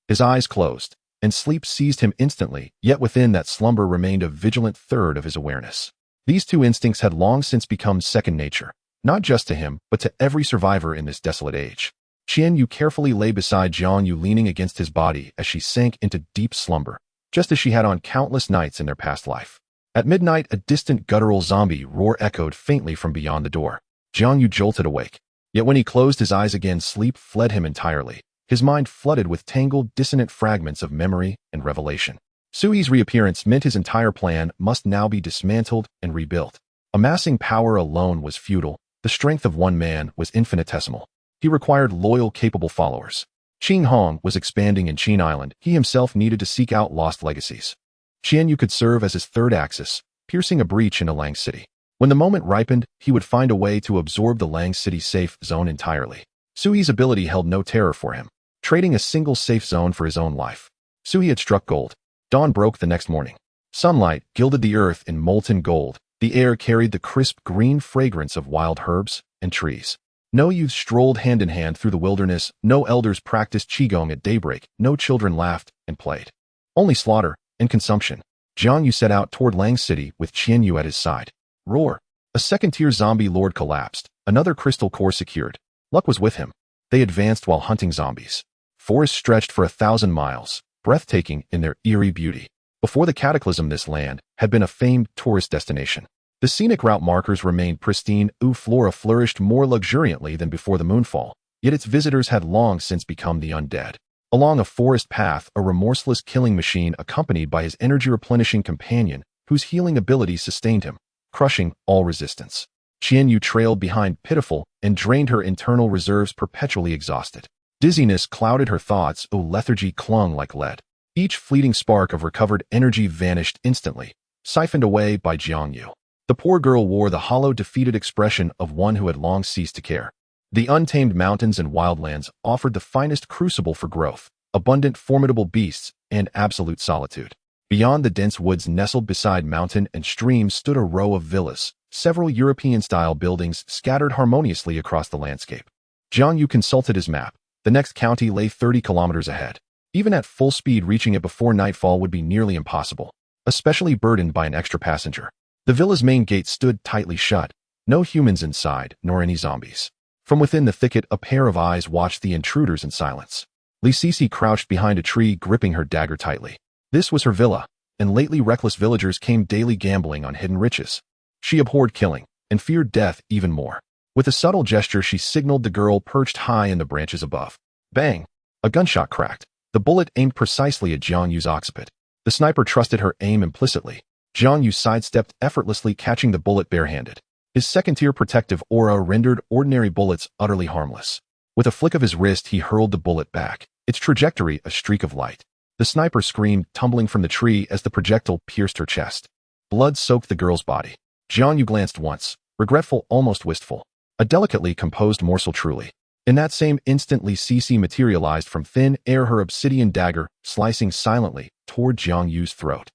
His eyes closed, and sleep seized him instantly, yet within that slumber remained a vigilant third of his awareness. These two instincts had long since become second nature, not just to him, but to every survivor in this desolate age. Jiang Yu carefully lay beside Jiang Yu, leaning against his body as she sank into deep slumber, just as she had on countless nights in their past life. At midnight, a distant guttural zombie roar echoed faintly from beyond the door. Jiang Yu jolted awake. Yet when he closed his eyes again, sleep fled him entirely, his mind flooded with tangled, dissonant fragments of memory and revelation. Su He's reappearance meant his entire plan must now be dismantled and rebuilt. Amassing power alone was futile. The strength of one man was infinitesimal. He required loyal, capable followers. Qin Hong was expanding in Qin Island. He himself needed to seek out lost legacies. Jiang Yu could serve as his third axis, piercing a breach into Lang City. When the moment ripened, he would find a way to absorb the Lang City safe zone entirely. Su He's ability held no terror for him, trading a single safe zone for his own life. Su He had struck gold. Dawn broke the next morning. Sunlight gilded the earth in molten gold. The air carried the crisp green fragrance of wild herbs and trees. No youths strolled hand in hand through the wilderness. No elders practiced qigong at daybreak. No children laughed and played. Only slaughter and consumption. Jiang Yu set out toward Lang City with Qian Yu at his side. Roar. A second-tier zombie lord collapsed. Another crystal core secured. Luck was with him. They advanced while hunting zombies. Forests stretched for 1,000 miles, breathtaking in their eerie beauty. Before the cataclysm, this land had been a famed tourist destination. The scenic route markers remained pristine. Flora flourished more luxuriantly than before the moonfall, yet its visitors had long since become the undead. Along a forest path, a remorseless killing machine accompanied by his energy-replenishing companion, whose healing ability sustained him, crushing all resistance. Qian Yu trailed behind, pitiful, and drained her internal reserves, perpetually exhausted. Dizziness clouded her thoughts. Lethargy clung like lead. Each fleeting spark of recovered energy vanished instantly, siphoned away by Jiang Yu. The poor girl wore the hollow, defeated expression of one who had long ceased to care. The untamed mountains and wildlands offered the finest crucible for growth, abundant, formidable beasts, and absolute solitude. Beyond the dense woods nestled beside mountain and stream stood a row of villas, several European-style buildings scattered harmoniously across the landscape. Jiang Yu consulted his map. The next county lay 30 kilometers ahead. Even at full speed, reaching it before nightfall would be nearly impossible, especially burdened by an extra passenger. The villa's main gate stood tightly shut, no humans inside, nor any zombies. From within the thicket, a pair of eyes watched the intruders in silence. Li Sisi crouched behind a tree, gripping her dagger tightly. This was her villa, and lately reckless villagers came daily gambling on hidden riches. She abhorred killing, and feared death even more. With a subtle gesture, she signaled the girl perched high in the branches above. Bang! A gunshot cracked. The bullet aimed precisely at Jiang Yu's occiput. The sniper trusted her aim implicitly. Jiang Yu sidestepped effortlessly, catching the bullet barehanded. His second-tier protective aura rendered ordinary bullets utterly harmless. With a flick of his wrist, he hurled the bullet back, its trajectory a streak of light. The sniper screamed, tumbling from the tree as the projectile pierced her chest. Blood soaked the girl's body. Jiang Yu glanced once, regretful, almost wistful. A delicately composed morsel, truly. In that same instant, Li Sisi materialized from thin air, her obsidian dagger slicing silently toward Jiang Yu's throat.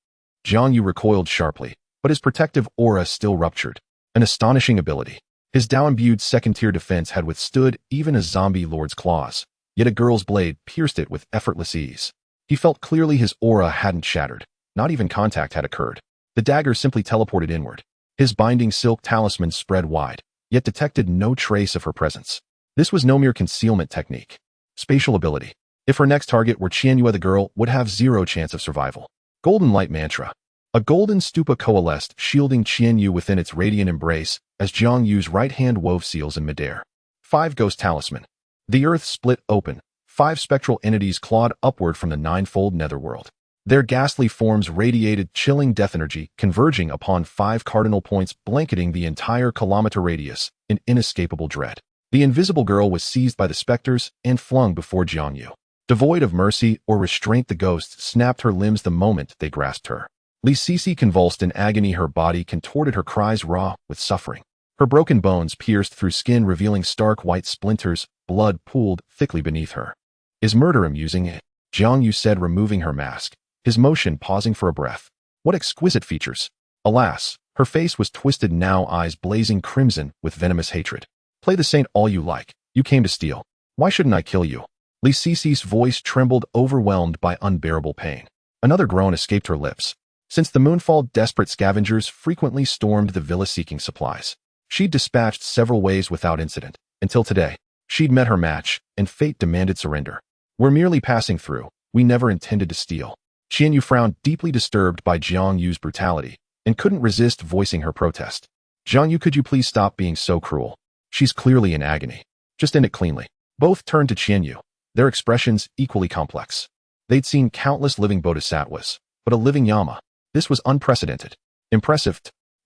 Jiang Yu recoiled sharply, but his protective aura still ruptured. An astonishing ability. His Tao-imbued second-tier defense had withstood even a zombie lord's claws, yet a girl's blade pierced it with effortless ease. He felt clearly his aura hadn't shattered. Not even contact had occurred. The dagger simply teleported inward. His binding silk talisman spread wide, yet detected no trace of her presence. This was no mere concealment technique. Spatial ability. If her next target were Jiang Yu, the girl would have zero chance of survival. Golden Light Mantra. A golden stupa coalesced, shielding Jiang Yu within its radiant embrace as Jiang Yu's right hand wove seals in midair. 5 Ghost Talisman. The earth split open. 5 spectral entities clawed upward from the ninefold netherworld. Their ghastly forms radiated chilling death energy, converging upon 5 cardinal points blanketing the entire kilometer radius in inescapable dread. The invisible girl was seized by the specters and flung before Jiang Yu. Devoid of mercy or restraint, the ghosts snapped her limbs the moment they grasped her. Li Sisi convulsed in agony, her body contorted, her cries raw with suffering. Her broken bones pierced through skin, revealing stark white splinters, blood pooled thickly beneath her. Is murder amusing? Jiang Yu said, removing her mask, his motion pausing for a breath. What exquisite features! Alas, her face was twisted now, eyes blazing crimson with venomous hatred. Play the saint all you like. You came to steal. Why shouldn't I kill you? Li Sisi's voice trembled, overwhelmed by unbearable pain. Another groan escaped her lips. Since the moonfall, desperate scavengers frequently stormed the villa seeking supplies. She'd dispatched several waves without incident, until today. She'd met her match, and fate demanded surrender. We're merely passing through. We never intended to steal. Jiang Yu frowned, deeply disturbed by Jiang Yu's brutality, and couldn't resist voicing her protest. Jiang Yu, could you please stop being so cruel? She's clearly in agony. Just end it cleanly. Both turned to Jiang Yu, their expressions equally complex. They'd seen countless living bodhisattvas, but a living Yama. This was unprecedented. Impressive.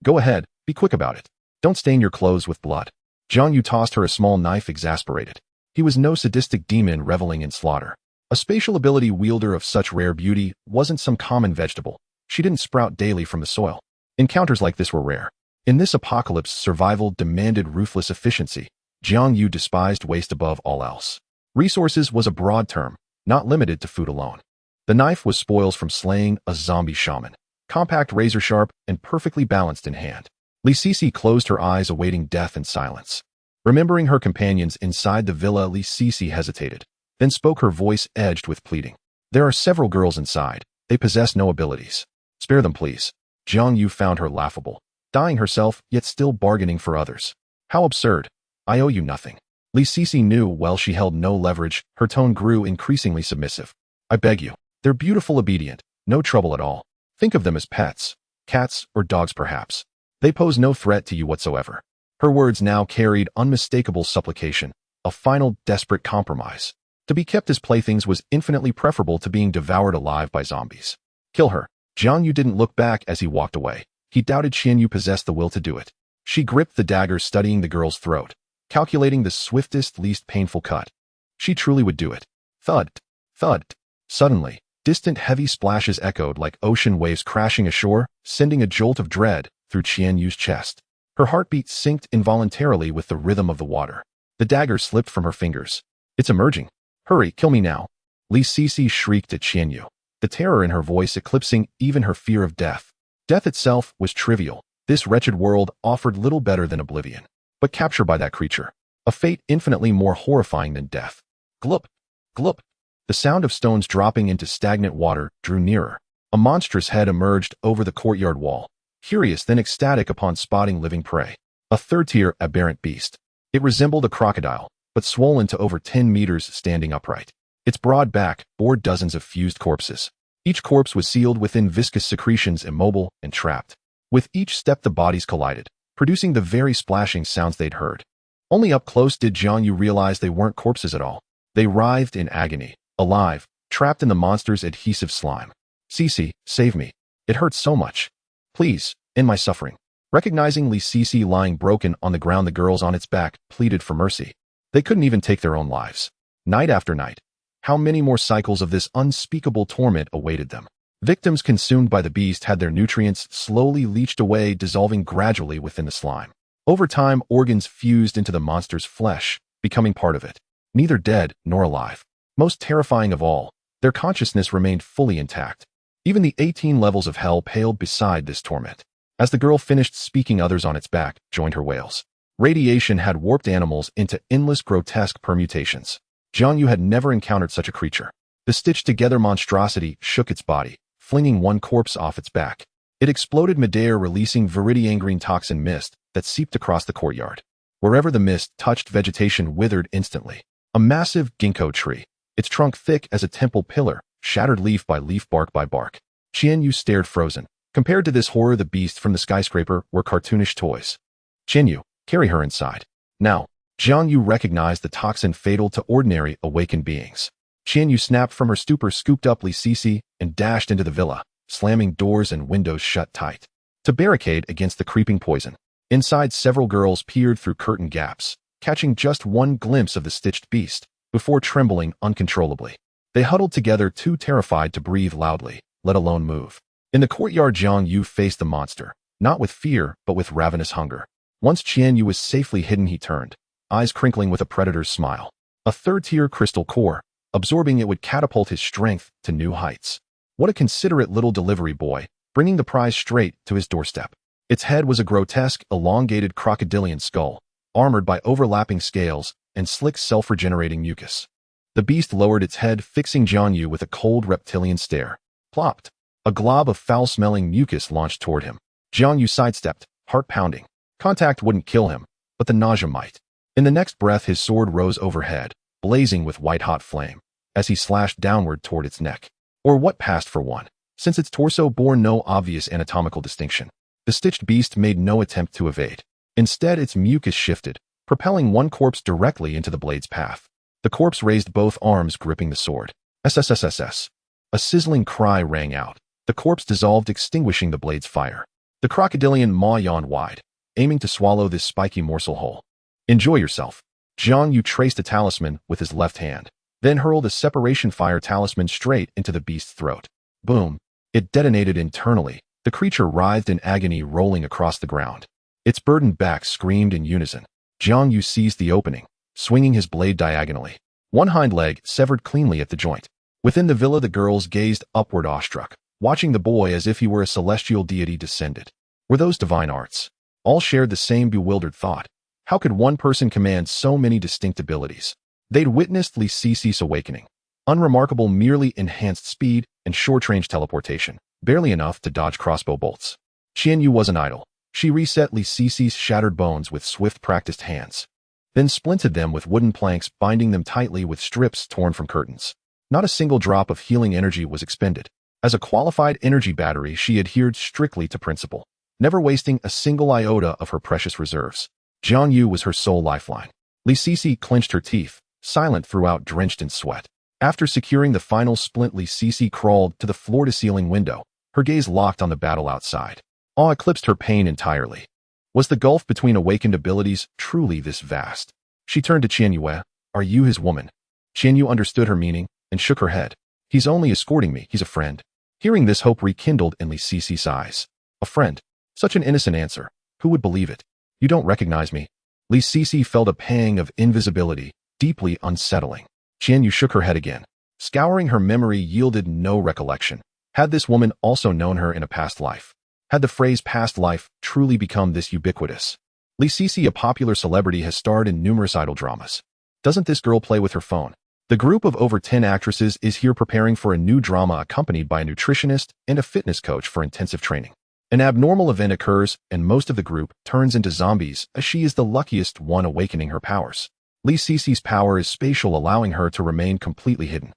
Go ahead, be quick about it. Don't stain your clothes with blood. Jiang Yu tossed her a small knife, exasperated. He was no sadistic demon reveling in slaughter. A spatial ability wielder of such rare beauty wasn't some common vegetable. She didn't sprout daily from the soil. Encounters like this were rare. In this apocalypse, survival demanded ruthless efficiency. Jiang Yu despised waste above all else. Resources was a broad term, not limited to food alone. The knife was spoils from slaying a zombie shaman. Compact, razor-sharp, and perfectly balanced in hand. Li Sisi closed her eyes, awaiting death in silence. Remembering her companions inside the villa, Li Sisi hesitated, then spoke, her voice edged with pleading. There are several girls inside. They possess no abilities. Spare them, please. Jiang Yu found her laughable. Dying herself, yet still bargaining for others. How absurd. I owe you nothing. Li Sisi knew well she held no leverage. Her tone grew increasingly submissive. I beg you. They're beautiful, obedient. No trouble at all. Think of them as pets. Cats or dogs, perhaps. They pose no threat to you whatsoever. Her words now carried unmistakable supplication, a final desperate compromise. To be kept as playthings was infinitely preferable to being devoured alive by zombies. Kill her. Jiang Yu didn't look back as he walked away. He doubted Jiang Yu possessed the will to do it. She gripped the dagger, studying the girl's throat, calculating the swiftest, least painful cut. She truly would do it. Thud. Thud. Suddenly, distant heavy splashes echoed like ocean waves crashing ashore, sending a jolt of dread through Jiang Yu's chest. Her heartbeat synced involuntarily with the rhythm of the water. The dagger slipped from her fingers. It's emerging. Hurry, kill me now. Li Sisi shrieked at Jiang Yu, the terror in her voice eclipsing even her fear of death. Death itself was trivial. This wretched world offered little better than oblivion. But captured by that creature, a fate infinitely more horrifying than death. Glup. Glup. The sound of stones dropping into stagnant water drew nearer. A monstrous head emerged over the courtyard wall, curious then ecstatic upon spotting living prey. A third-tier aberrant beast. It resembled a crocodile, but swollen to over 10 meters, standing upright. Its broad back bore dozens of fused corpses. Each corpse was sealed within viscous secretions, immobile and trapped. With each step the bodies collided, producing the very splashing sounds they'd heard. Only up close did Jiang Yu realize they weren't corpses at all. They writhed in agony, alive, trapped in the monster's adhesive slime. Sisi, save me. It hurts so much. Please, end my suffering. Recognizing Li Sisi lying broken on the ground, the girls on its back pleaded for mercy. They couldn't even take their own lives. Night after night, how many more cycles of this unspeakable torment awaited them? Victims consumed by the beast had their nutrients slowly leached away, dissolving gradually within the slime. Over time, organs fused into the monster's flesh, becoming part of it. Neither dead nor alive. Most terrifying of all, their consciousness remained fully intact. Even the 18 levels of hell paled beside this torment. As the girl finished speaking, others on its back joined her wails. Radiation had warped animals into endless grotesque permutations. Jiang Yu had never encountered such a creature. The stitched-together monstrosity shook its body, flinging one corpse off its back. It exploded midair, releasing viridian-green toxin mist that seeped across the courtyard. Wherever the mist touched, vegetation withered instantly. A massive ginkgo tree, its trunk thick as a temple pillar, shattered leaf by leaf, bark by bark. Jiang Yu stared frozen. Compared to this horror, the beasts from the skyscraper were cartoonish toys. Jiang Yu, carry her inside. Now, Jiang Yu recognized the toxin fatal to ordinary awakened beings. Jiang Yu snapped from her stupor, scooped up Li Sisi, and dashed into the villa, slamming doors and windows shut tight to barricade against the creeping poison. Inside, several girls peered through curtain gaps, catching just one glimpse of the stitched beast, before trembling uncontrollably. They huddled together, too terrified to breathe loudly, let alone move. In the courtyard, Jiang Yu faced the monster, not with fear, but with ravenous hunger. Once Jiang Yu was safely hidden, he turned, eyes crinkling with a predator's smile. A third-tier crystal core, absorbing it would catapult his strength to new heights. What a considerate little delivery boy, bringing the prize straight to his doorstep. Its head was a grotesque, elongated crocodilian skull, armored by overlapping scales and slick self-regenerating mucus. The beast lowered its head, fixing Jiang Yu with a cold reptilian stare. Plopped. A glob of foul-smelling mucus launched toward him. Jiang Yu sidestepped, heart pounding. Contact wouldn't kill him, but the nausea might. In the next breath, his sword rose overhead, blazing with white-hot flame, as he slashed downward toward its neck. Or what passed for one, since its torso bore no obvious anatomical distinction. The stitched beast made no attempt to evade. Instead, its mucus shifted, propelling one corpse directly into the blade's path. The corpse raised both arms, gripping the sword. SSSSS. A sizzling cry rang out. The corpse dissolved, extinguishing the blade's fire. The crocodilian maw yawned wide, aiming to swallow this spiky morsel whole. Enjoy yourself. Jiang Yu traced a talisman with his left hand, then hurled a separation fire talisman straight into the beast's throat. Boom. It detonated internally. The creature writhed in agony, rolling across the ground. Its burdened back screamed in unison. Jiang Yu seized the opening, swinging his blade diagonally. One hind leg severed cleanly at the joint. Within the villa, the girls gazed upward awestruck, watching the boy as if he were a celestial deity descended. Were those divine arts? All shared the same bewildered thought. How could one person command so many distinct abilities? They'd witnessed Li Sisi's awakening. Unremarkable, merely enhanced speed and short-range teleportation, barely enough to dodge crossbow bolts. Jiang Yu wasn't idle. She reset Li Sisi's shattered bones with swift, practiced hands, then splinted them with wooden planks, binding them tightly with strips torn from curtains. Not a single drop of healing energy was expended. As a qualified energy battery, she adhered strictly to principle, never wasting a single iota of her precious reserves. Jiang Yu was her sole lifeline. Li Sisi clenched her teeth, silent throughout, drenched in sweat. After securing the final splint, Li Sisi crawled to the floor-to-ceiling window, her gaze locked on the battle outside. Awe eclipsed her pain entirely. Was the gulf between awakened abilities truly this vast? She turned to Jiang Yu. Are you his woman? Jiang Yu understood her meaning and shook her head. He's only escorting me, he's a friend. Hearing this, hope rekindled in Li Sisi's eyes. A friend? Such an innocent answer. Who would believe it? You don't recognize me? Li Sisi felt a pang of invisibility, deeply unsettling. Jiang Yu shook her head again. Scouring her memory yielded no recollection. Had this woman also known her in a past life? Had the phrase past life truly become this ubiquitous? Li Sisi, a popular celebrity, has starred in numerous idol dramas. Doesn't this girl play with her phone? The group of over 10 actresses is here preparing for a new drama, accompanied by a nutritionist and a fitness coach for intensive training. An abnormal event occurs, and most of the group turns into zombies, as she is the luckiest one awakening her powers. Li Sisi's power is spatial, allowing her to remain completely hidden.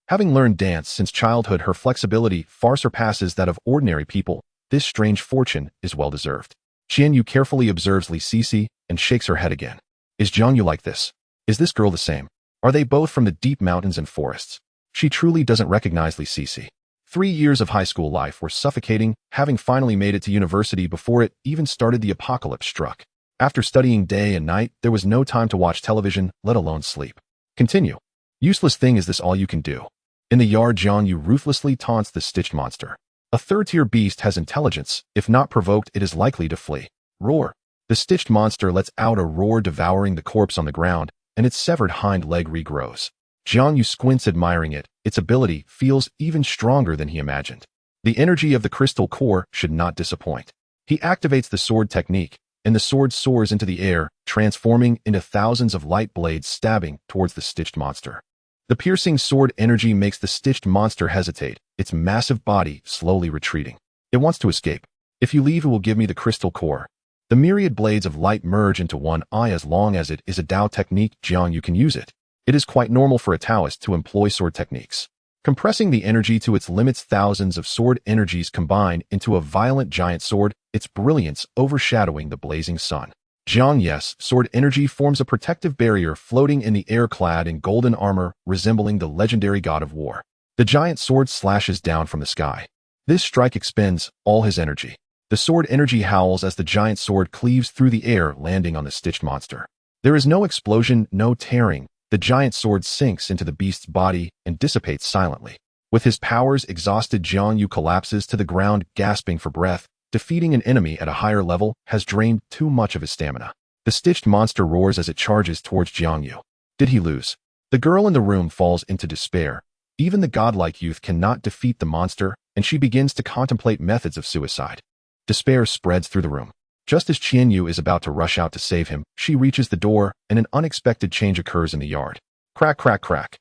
Having learned dance since childhood, her flexibility far surpasses that of ordinary people. This strange fortune is well-deserved. Jiang Yu carefully observes Li Sisi and shakes her head again. Is Jiang Yu like this? Is this girl the same? Are they both from the deep mountains and forests? She truly doesn't recognize Li Sisi. 3 years of high school life were suffocating, having finally made it to university before it even started, the apocalypse struck. After studying day and night, there was no time to watch television, let alone sleep. Continue. Useless thing, is this all you can do? In the yard, Jiang Yu ruthlessly taunts the stitched monster. A third-tier beast has intelligence. If not provoked, it is likely to flee. Roar. The stitched monster lets out a roar, devouring the corpse on the ground, and its severed hind leg regrows. Jiang Yu squints, admiring it. Its ability feels even stronger than he imagined. The energy of the crystal core should not disappoint. He activates the sword technique, and the sword soars into the air, transforming into thousands of light blades stabbing towards the stitched monster. The piercing sword energy makes the stitched monster hesitate, its massive body slowly retreating. It wants to escape. If you leave, it will give me the crystal core. The myriad blades of light merge into one eye. As long as it is a Tao technique, Jiang Yu can use it. It is quite normal for a Taoist to employ sword techniques. Compressing the energy to its limits, thousands of sword energies combine into a violent giant sword, its brilliance overshadowing the blazing sun. Jiang Yu's sword energy forms a protective barrier floating in the air, clad in golden armor, resembling the legendary god of war. The giant sword slashes down from the sky. This strike expends all his energy. The sword energy howls as the giant sword cleaves through the air, landing on the stitched monster. There is no explosion, no tearing. The giant sword sinks into the beast's body and dissipates silently. With his powers exhausted, Jiang Yu collapses to the ground, gasping for breath. Defeating an enemy at a higher level has drained too much of his stamina. The stitched monster roars as it charges towards Jiang Yu. Did he lose? The girl in the room falls into despair. Even the godlike youth cannot defeat the monster, and she begins to contemplate methods of suicide. Despair spreads through the room. Just as Jiang Yu is about to rush out to save him, she reaches the door, and an unexpected change occurs in the yard. Crack, crack, crack.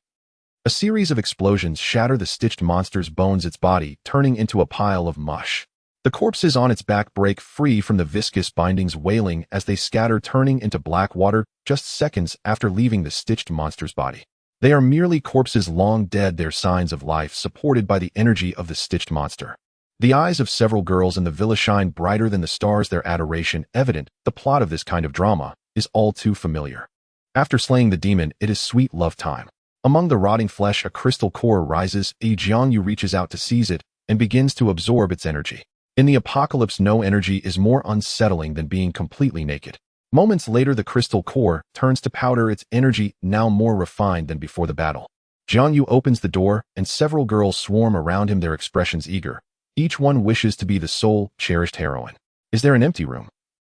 A series of explosions shatter the stitched monster's bones, its body turning into a pile of mush. The corpses on its back break free from the viscous bindings, wailing as they scatter, turning into black water just seconds after leaving the stitched monster's body. They are merely corpses long dead, their signs of life supported by the energy of the stitched monster. The eyes of several girls in the villa shine brighter than the stars, their adoration evident. The plot of this kind of drama is all too familiar. After slaying the demon, it is sweet love time. Among the rotting flesh, a crystal core rises. Jiang Yu reaches out to seize it and begins to absorb its energy. In the apocalypse, no energy is more unsettling than being completely naked. Moments later, the crystal core turns to powder, its energy now more refined than before the battle. Jiang Yu opens the door, and several girls swarm around him, their expressions eager. Each one wishes to be the sole, cherished heroine. Is there an empty room?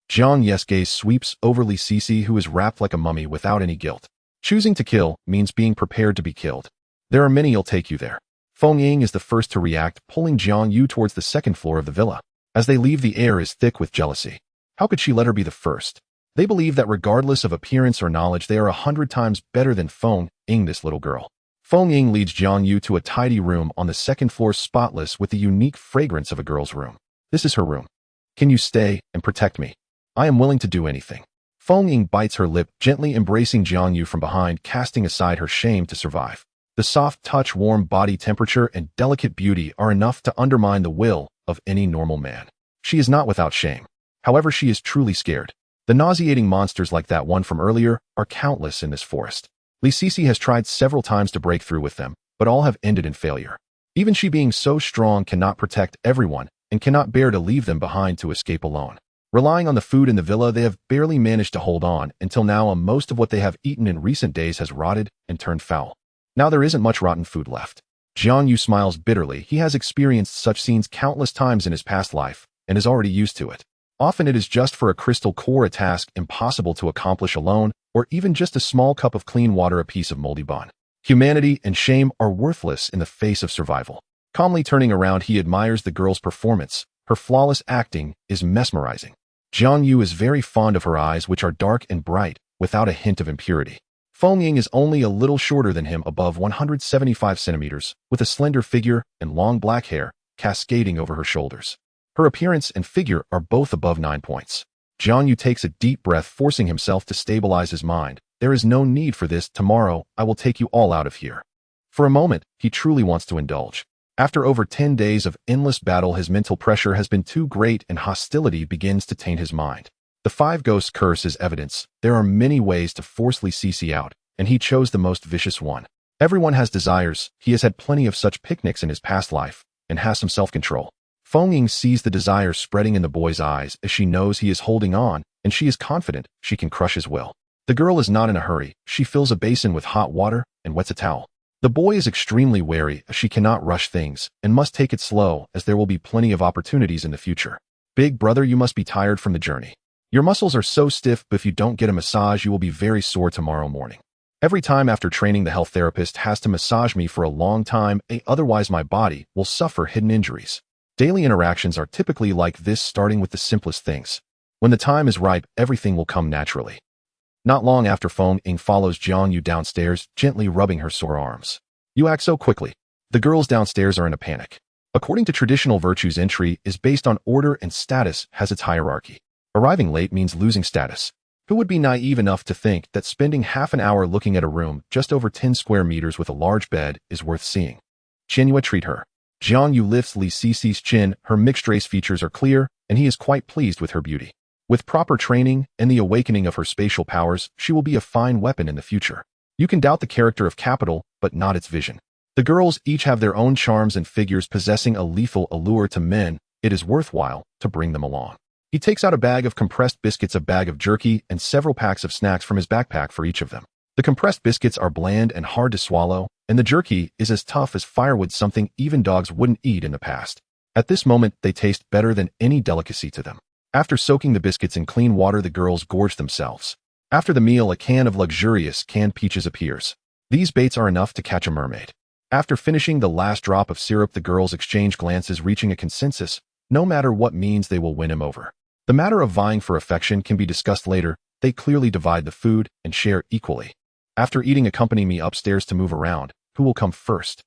Jiang Yu's gaze sweeps over Li Sisi, who is wrapped like a mummy without any guilt. Choosing to kill means being prepared to be killed. There are many, you'll take you there. Feng Ying is the first to react, pulling Jiang Yu towards the second floor of the villa. As they leave, the air is thick with jealousy. How could she let her be the first? They believe that regardless of appearance or knowledge, they are 100 times better than Feng Ying, this little girl. Feng Ying leads Jiang Yu to a tidy room on the second floor, spotless with the unique fragrance of a girl's room. This is her room. Can you stay and protect me? I am willing to do anything. Feng Ying bites her lip, gently embracing Jiang Yu from behind, casting aside her shame to survive. The soft touch, warm body temperature, and delicate beauty are enough to undermine the will of any normal man. She is not without shame. However, she is truly scared. The nauseating monsters like that one from earlier are countless in this forest. Li Sisi has tried several times to break through with them, but all have ended in failure. Even she, being so strong, cannot protect everyone and cannot bear to leave them behind to escape alone. Relying on the food in the villa, they have barely managed to hold on until now. Most of what they have eaten in recent days has rotted and turned foul. Now there isn't much rotten food left. Jiang Yu smiles bitterly. He has experienced such scenes countless times in his past life and is already used to it. Often it is just for a crystal core, a task impossible to accomplish alone, or even just a small cup of clean water, a piece of moldy bun. Humanity and shame are worthless in the face of survival. Calmly turning around, he admires the girl's performance. Her flawless acting is mesmerizing. Jiang Yu is very fond of her eyes, which are dark and bright, without a hint of impurity. Feng Ying is only a little shorter than him, above 175 centimeters, with a slender figure and long black hair cascading over her shoulders. Her appearance and figure are both above 9 points. Jiang Yu takes a deep breath, forcing himself to stabilize his mind. There is no need for this. Tomorrow, I will take you all out of here. For a moment, he truly wants to indulge. After over 10 days of endless battle, his mental pressure has been too great and hostility begins to taint his mind. The five ghosts curse is evidence. There are many ways to force Li Sisi out, and he chose the most vicious one. Everyone has desires. He has had plenty of such picnics in his past life, and has some self-control. Feng Ying sees the desire spreading in the boy's eyes as she knows he is holding on, and she is confident she can crush his will. The girl is not in a hurry. She fills a basin with hot water and wets a towel. The boy is extremely wary as she cannot rush things and must take it slow, as there will be plenty of opportunities in the future. Big brother, you must be tired from the journey. Your muscles are so stiff, but if you don't get a massage, you will be very sore tomorrow morning. Every time after training, the health therapist has to massage me for a long time, otherwise my body will suffer hidden injuries. Daily interactions are typically like this, starting with the simplest things. When the time is ripe, everything will come naturally. Not long after, Feng Ying follows Jiang Yu downstairs, gently rubbing her sore arms. You act so quickly. The girls downstairs are in a panic. According to traditional virtues, entry is based on order and status has its hierarchy. Arriving late means losing status. Who would be naive enough to think that spending half an hour looking at a room just over 10 square meters with a large bed is worth seeing? Qianyue, treat her. Jiang Yu lifts Li Cici's chin, her mixed-race features are clear, and he is quite pleased with her beauty. With proper training and the awakening of her spatial powers, she will be a fine weapon in the future. You can doubt the character of capital, but not its vision. The girls each have their own charms and figures possessing a lethal allure to men. It is worthwhile to bring them along. He takes out a bag of compressed biscuits, a bag of jerky, and several packs of snacks from his backpack for each of them. The compressed biscuits are bland and hard to swallow, and the jerky is as tough as firewood, something even dogs wouldn't eat in the past. At this moment, they taste better than any delicacy to them. After soaking the biscuits in clean water, the girls gorge themselves. After the meal, a can of luxurious canned peaches appears. These baits are enough to catch a mermaid. After finishing the last drop of syrup, the girls exchange glances, reaching a consensus. No matter what means, they will win him over. The matter of vying for affection can be discussed later. They clearly divide the food and share equally. After eating, accompany me upstairs to move around. Who will come first?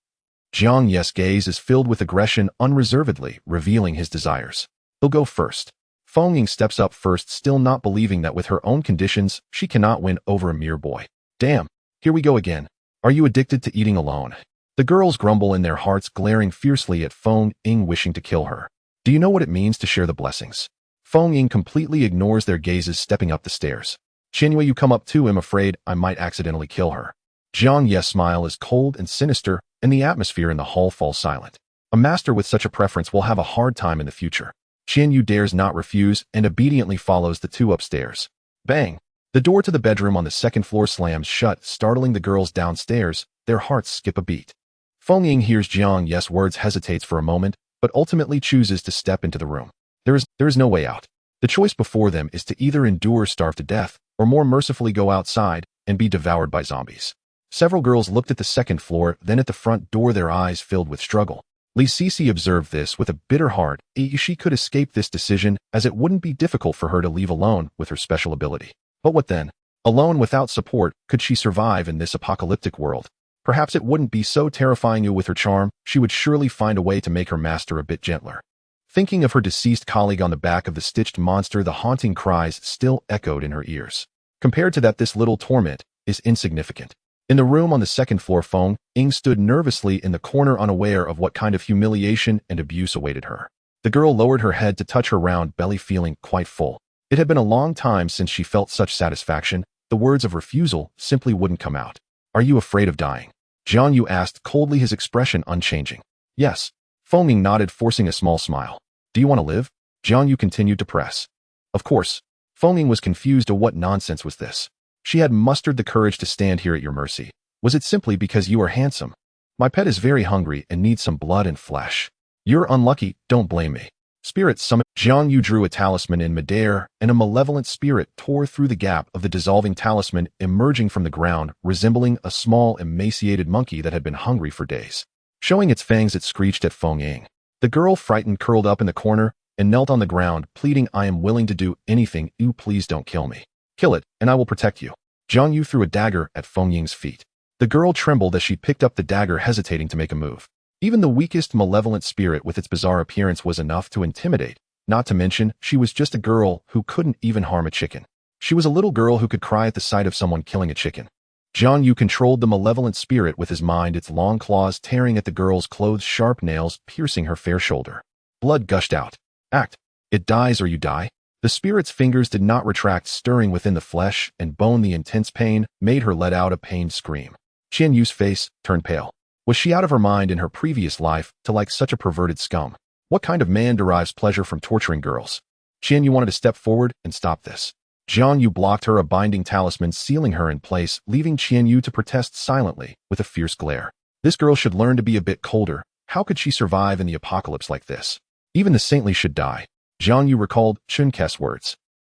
Jiang Yu's gaze is filled with aggression, unreservedly revealing his desires. He'll go first. Feng Ying steps up first, still not believing that with her own conditions, she cannot win over a mere boy. Damn, here we go again. Are you addicted to eating alone? The girls grumble in their hearts, glaring fiercely at Feng Ying, wishing to kill her. Do you know what it means to share the blessings? Feng Ying completely ignores their gazes, stepping up the stairs. Qianyue, you come up too. I'm afraid I might accidentally kill her. Jiang Yu's smile is cold and sinister, and the atmosphere in the hall falls silent. A master with such a preference will have a hard time in the future. Qianyue dares not refuse and obediently follows the two upstairs. Bang! The door to the bedroom on the second floor slams shut, startling the girls downstairs. Their hearts skip a beat. Feng Ying hears Jiang Yu's words, hesitates for a moment, but ultimately chooses to step into the room. There is no way out. The choice before them is to either endure, starve to death, or more mercifully go outside and be devoured by zombies. Several girls looked at the second floor, then at the front door, their eyes filled with struggle. Li Cici observed this with a bitter heart. She could escape this decision, as it wouldn't be difficult for her to leave alone with her special ability. But what then? Alone without support, could she survive in this apocalyptic world? Perhaps it wouldn't be so terrifying. With her charm, she would surely find a way to make her master a bit gentler. Thinking of her deceased colleague on the back of the stitched monster, the haunting cries still echoed in her ears. Compared to that, this little torment is insignificant. In the room on the second floor, Feng Ying stood nervously in the corner, unaware of what kind of humiliation and abuse awaited her. The girl lowered her head to touch her round belly, feeling quite full. It had been a long time since she felt such satisfaction. The words of refusal simply wouldn't come out. Are you afraid of dying? Jiang Yu asked coldly, his expression unchanging. Yes. Feng Ying nodded, forcing a small smile. Do you want to live? Jiang Yu continued to press. Of course. Feng Ying was confused. What nonsense was this? She had mustered the courage to stand here at your mercy. Was it simply because you are handsome? My pet is very hungry and needs some blood and flesh. You're unlucky, don't blame me. Spirit summon. Jiang Yu drew a talisman in midair, and a malevolent spirit tore through the gap of the dissolving talisman, emerging from the ground, resembling a small, emaciated monkey that had been hungry for days. Showing its fangs, it screeched at Feng Ying. The girl, frightened, curled up in the corner and knelt on the ground, pleading, I am willing to do anything. You please don't kill me. Kill it, and I will protect you. Jiang Yu threw a dagger at Feng Ying's feet. The girl trembled as she picked up the dagger, hesitating to make a move. Even the weakest malevolent spirit with its bizarre appearance was enough to intimidate, not to mention she was just a girl who couldn't even harm a chicken. She was a little girl who could cry at the sight of someone killing a chicken. Jiang Yu controlled the malevolent spirit with his mind, its long claws tearing at the girl's clothes, sharp nails piercing her fair shoulder. Blood gushed out. Act. It dies or you die. The spirit's fingers did not retract, stirring within the flesh and bone. The intense pain made her let out a pained scream. Qian Yu's face turned pale. Was she out of her mind in her previous life to like such a perverted scum? What kind of man derives pleasure from torturing girls? Qian Yu wanted to step forward and stop this. Jiang Yu blocked her, a binding talisman sealing her in place, leaving Qian Yu to protest silently with a fierce glare. This girl should learn to be a bit colder. How could she survive in the apocalypse like this? Even the saintly should die. Jiang Yu recalled Chun Ke's words.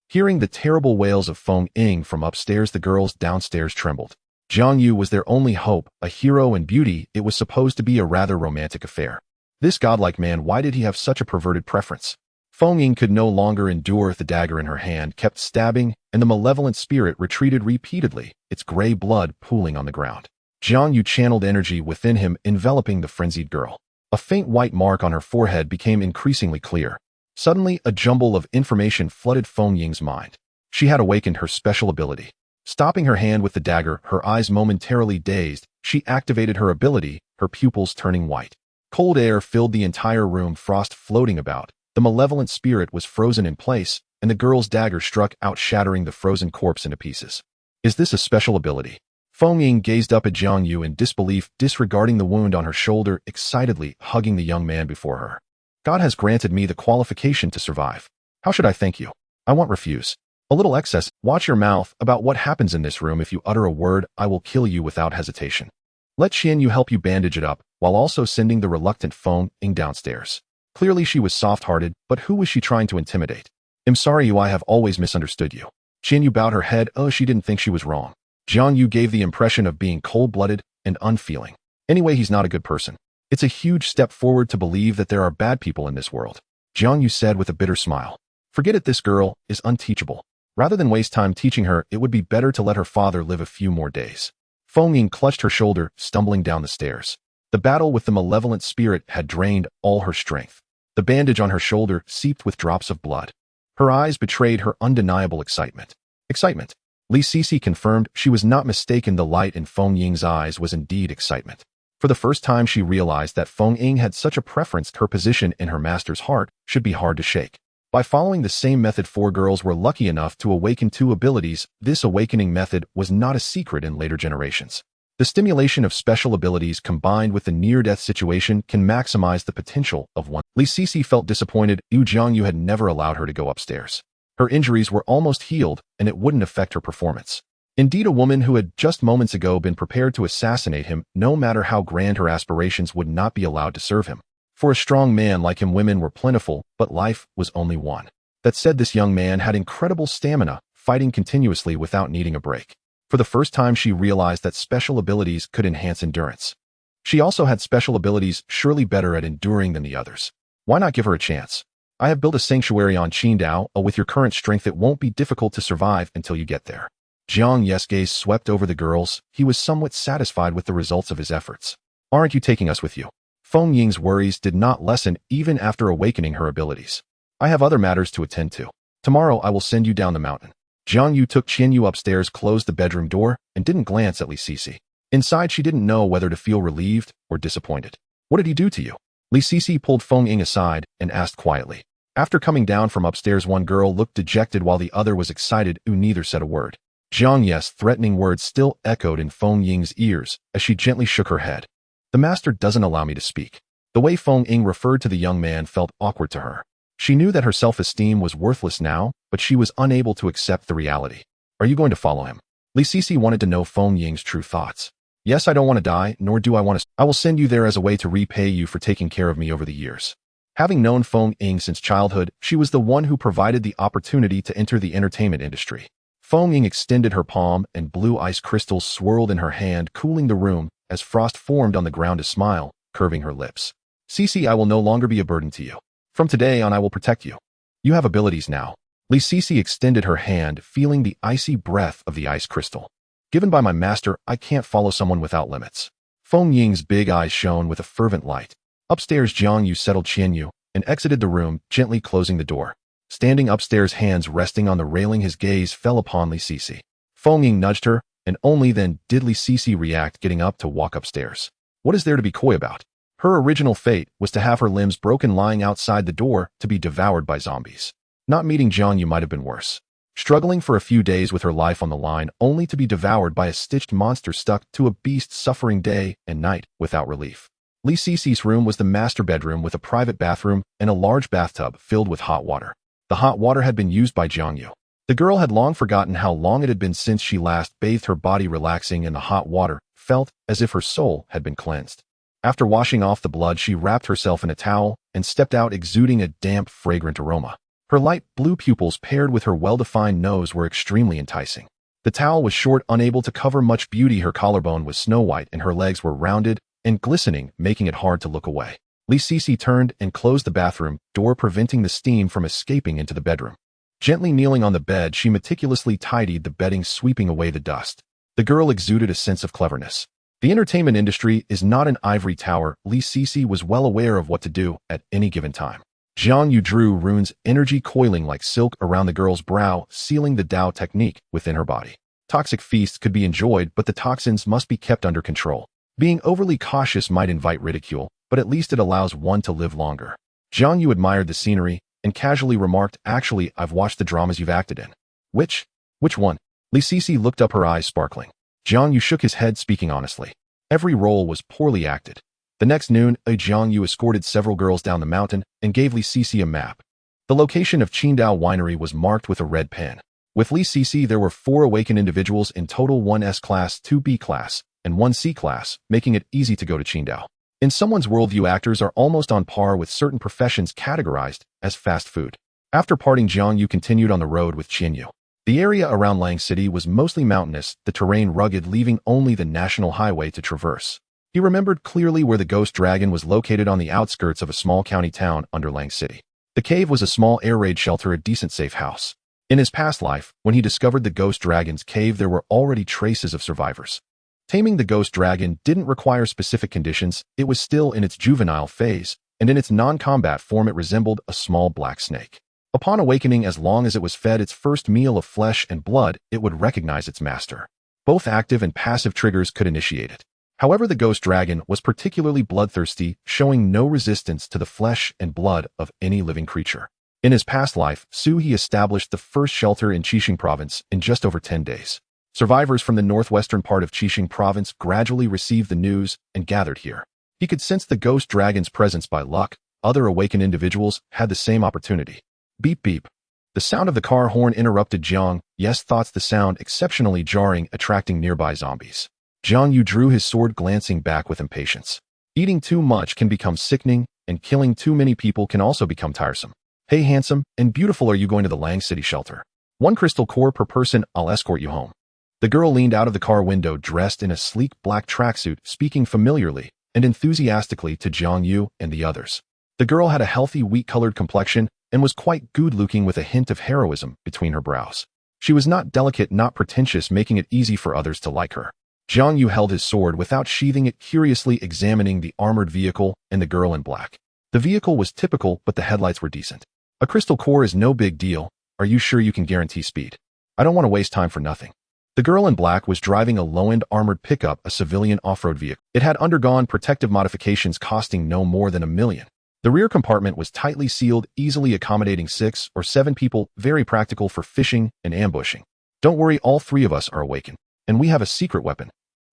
Hearing the terrible wails of Feng Ying from upstairs, the girls downstairs trembled. Jiang Yu was their only hope, a hero and beauty. It was supposed to be a rather romantic affair. This godlike man, why did he have such a perverted preference? Feng Ying could no longer endure. The dagger in her hand kept stabbing, and the malevolent spirit retreated repeatedly, its gray blood pooling on the ground. Jiang Yu channeled energy within him, enveloping the frenzied girl. A faint white mark on her forehead became increasingly clear. Suddenly, a jumble of information flooded Feng Ying's mind. She had awakened her special ability. Stopping her hand with the dagger, her eyes momentarily dazed, she activated her ability, her pupils turning white. Cold air filled the entire room, frost floating about. The malevolent spirit was frozen in place, and the girl's dagger struck out, shattering the frozen corpse into pieces. Is this a special ability? Feng Ying gazed up at Jiang Yu in disbelief, disregarding the wound on her shoulder, excitedly hugging the young man before her. God has granted me the qualification to survive. How should I thank you? I won't refuse. A little excess. Watch your mouth about what happens in this room. If you utter a word, I will kill you without hesitation. Let Jiang Yu help you bandage it up, while also sending the reluctant Feng Ying downstairs. Clearly she was soft-hearted, but who was she trying to intimidate? I'm sorry, I have always misunderstood you. Jiang Yu bowed her head. Oh, she didn't think she was wrong. Jiang Yu gave the impression of being cold-blooded and unfeeling. Anyway, he's not a good person. It's a huge step forward to believe that there are bad people in this world. Jiang Yu said with a bitter smile. Forget it, this girl is unteachable. Rather than waste time teaching her, it would be better to let her father live a few more days. Feng Ying clutched her shoulder, stumbling down the stairs. The battle with the malevolent spirit had drained all her strength. The bandage on her shoulder seeped with drops of blood. Her eyes betrayed her undeniable excitement. Excitement. Li Sisi confirmed she was not mistaken. The light in Feng Ying's eyes was indeed excitement. For the first time she realized that Feng Ying had such a preference. Her position in her master's heart should be hard to shake. By following the same method, 4 girls were lucky enough to awaken 2 abilities. This awakening method was not a secret in later generations. The stimulation of special abilities combined with the near-death situation can maximize the potential of one. Li Sisi felt disappointed. Jiang Yu had never allowed her to go upstairs. Her injuries were almost healed, and it wouldn't affect her performance. Indeed, a woman who had just moments ago been prepared to assassinate him, no matter how grand her aspirations, would not be allowed to serve him. For a strong man like him, women were plentiful, but life was only one. That said, this young man had incredible stamina, fighting continuously without needing a break. For the first time, she realized that special abilities could enhance endurance. She also had special abilities, surely better at enduring than the others. Why not give her a chance? I have built a sanctuary on Qingdao. With your current strength, it won't be difficult to survive until you get there. Jiang Yu's gaze swept over the girls. He was somewhat satisfied with the results of his efforts. Aren't you taking us with you? Feng Ying's worries did not lessen even after awakening her abilities. I have other matters to attend to. Tomorrow I will send you down the mountain. Jiang Yu took Jiang Yu upstairs, closed the bedroom door, and didn't glance at Li Sisi. Inside, she didn't know whether to feel relieved or disappointed. What did he do to you? Li Sisi pulled Feng Ying aside and asked quietly. After coming down from upstairs, one girl looked dejected while the other was excited. Neither said a word. Jiang Yu's threatening words still echoed in Feng Ying's ears as she gently shook her head. The master doesn't allow me to speak. The way Feng Ying referred to the young man felt awkward to her. She knew that her self-esteem was worthless now, but she was unable to accept the reality. Are you going to follow him? Li Sisi wanted to know Feng Ying's true thoughts. Yes, I don't want to die, nor do I want to. I will send you there as a way to repay you for taking care of me over the years. Having known Feng Ying since childhood, she was the one who provided the opportunity to enter the entertainment industry. Feng Ying extended her palm, and blue ice crystals swirled in her hand, cooling the room as frost formed on the ground. A smile, curving her lips. Sisi, I will no longer be a burden to you. From today on, I will protect you. You have abilities now. Li Sisi extended her hand, feeling the icy breath of the ice crystal. Given by my master, I can't follow someone without limits. Feng Ying's big eyes shone with a fervent light. Upstairs, Jiang Yu settled Jiang Yu and exited the room, gently closing the door. Standing upstairs, hands resting on the railing, his gaze fell upon Li Sisi. Feng Ying nudged her, and only then did Li Sisi react, getting up to walk upstairs. What is there to be coy about? Her original fate was to have her limbs broken lying outside the door, to be devoured by zombies. Not meeting Jiang Yu might have been worse. Struggling for a few days with her life on the line, only to be devoured by a stitched monster stuck to a beast, suffering day and night without relief. Li Sisi's room was the master bedroom with a private bathroom and a large bathtub filled with hot water. The hot water had been used by Jiang Yu. The girl had long forgotten how long it had been since she last bathed, her body relaxing in the hot water, felt as if her soul had been cleansed. After washing off the blood, she wrapped herself in a towel and stepped out, exuding a damp, fragrant aroma. Her light blue pupils paired with her well-defined nose were extremely enticing. The towel was short, unable to cover much beauty. Her collarbone was snow white and her legs were rounded and glistening, making it hard to look away. Li Sisi turned and closed the bathroom door, preventing the steam from escaping into the bedroom. Gently kneeling on the bed, she meticulously tidied the bedding, sweeping away the dust. The girl exuded a sense of cleverness. The entertainment industry is not an ivory tower. Li Sisi was well aware of what to do at any given time. Jiang Yu drew runes, energy coiling like silk around the girl's brow, sealing the Dao technique within her body. Toxic feasts could be enjoyed, but the toxins must be kept under control. Being overly cautious might invite ridicule, but at least it allows one to live longer. Jiang Yu admired the scenery and casually remarked, "Actually, I've watched the dramas you've acted in." Which one? Li Sisi looked up, her eyes sparkling. Jiang Yu shook his head, speaking honestly. Every role was poorly acted. The next noon, Jiang Yu escorted several girls down the mountain and gave Li Sisi a map. The location of Qingdao Winery was marked with a red pen. With Li Sisi, there were 4 awakened individuals in total, 1 S-class, 2 B-class, and 1 C-class, making it easy to go to Qingdao. In someone's worldview, actors are almost on par with certain professions categorized as fast food. After parting, Jiang Yu continued on the road with Jiang Yu. The area around Lang City was mostly mountainous, the terrain rugged, leaving only the national highway to traverse. He remembered clearly where the ghost dragon was located, on the outskirts of a small county town under Lang City. The cave was a small air raid shelter, a decent safe house. In his past life, when he discovered the ghost dragon's cave, there were already traces of survivors. Taming the ghost dragon didn't require specific conditions. It was still in its juvenile phase, and in its non-combat form it resembled a small black snake. Upon awakening, as long as it was fed its first meal of flesh and blood, it would recognize its master. Both active and passive triggers could initiate it. However, the ghost dragon was particularly bloodthirsty, showing no resistance to the flesh and blood of any living creature. In his past life, he established the first shelter in Qixing province in just over 10 days. Survivors from the northwestern part of Qixing province gradually received the news and gathered here. He could sense the ghost dragon's presence by luck. Other awakened individuals had the same opportunity. Beep beep. The sound of the car horn interrupted Jiang Yu's thoughts, the sound exceptionally jarring, attracting nearby zombies. Jiang Yu drew his sword, glancing back with impatience. Eating too much can become sickening, and killing too many people can also become tiresome. "Hey, handsome and beautiful, are you going to the Lang City shelter? 1 crystal core per person, I'll escort you home." The girl leaned out of the car window, dressed in a sleek black tracksuit, speaking familiarly and enthusiastically to Jiang Yu and the others. The girl had a healthy, wheat-colored complexion and was quite good-looking, with a hint of heroism between her brows. She was not delicate, not pretentious, making it easy for others to like her. Jiang Yu held his sword without sheathing it, curiously examining the armored vehicle and the girl in black. The vehicle was typical, but the headlights were decent. "A crystal core is no big deal. Are you sure you can guarantee speed? I don't want to waste time for nothing." The girl in black was driving a low-end armored pickup, a civilian off-road vehicle. It had undergone protective modifications costing no more than $1 million. The rear compartment was tightly sealed, easily accommodating 6 or 7 people, very practical for fishing and ambushing. "Don't worry, all 3 of us are awakened, and we have a secret weapon,"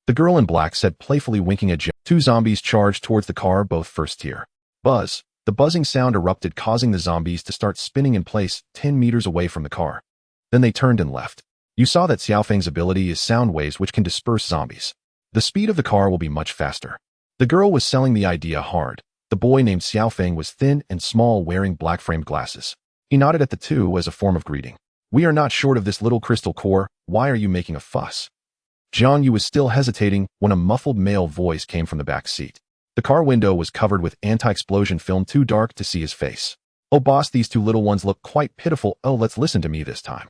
the girl in black said, playfully winking at Jiang. 2 zombies charged towards the car, both first tier. Buzz. The buzzing sound erupted, causing the zombies to start spinning in place 10 meters away from the car. Then they turned and left. You saw that Xiaofeng's ability is sound waves, which can disperse zombies. The speed of the car will be much faster. The girl was selling the idea hard. The boy named Xiaofeng was thin and small, wearing black-framed glasses. He nodded at the 2 as a form of greeting. "We are not short of this little crystal core. Why are you making a fuss?" Jiang Yu was still hesitating when a muffled male voice came from the back seat. The car window was covered with anti-explosion film, too dark to see his face. "Oh boss, these 2 little ones look quite pitiful. Oh, let's listen to me this time.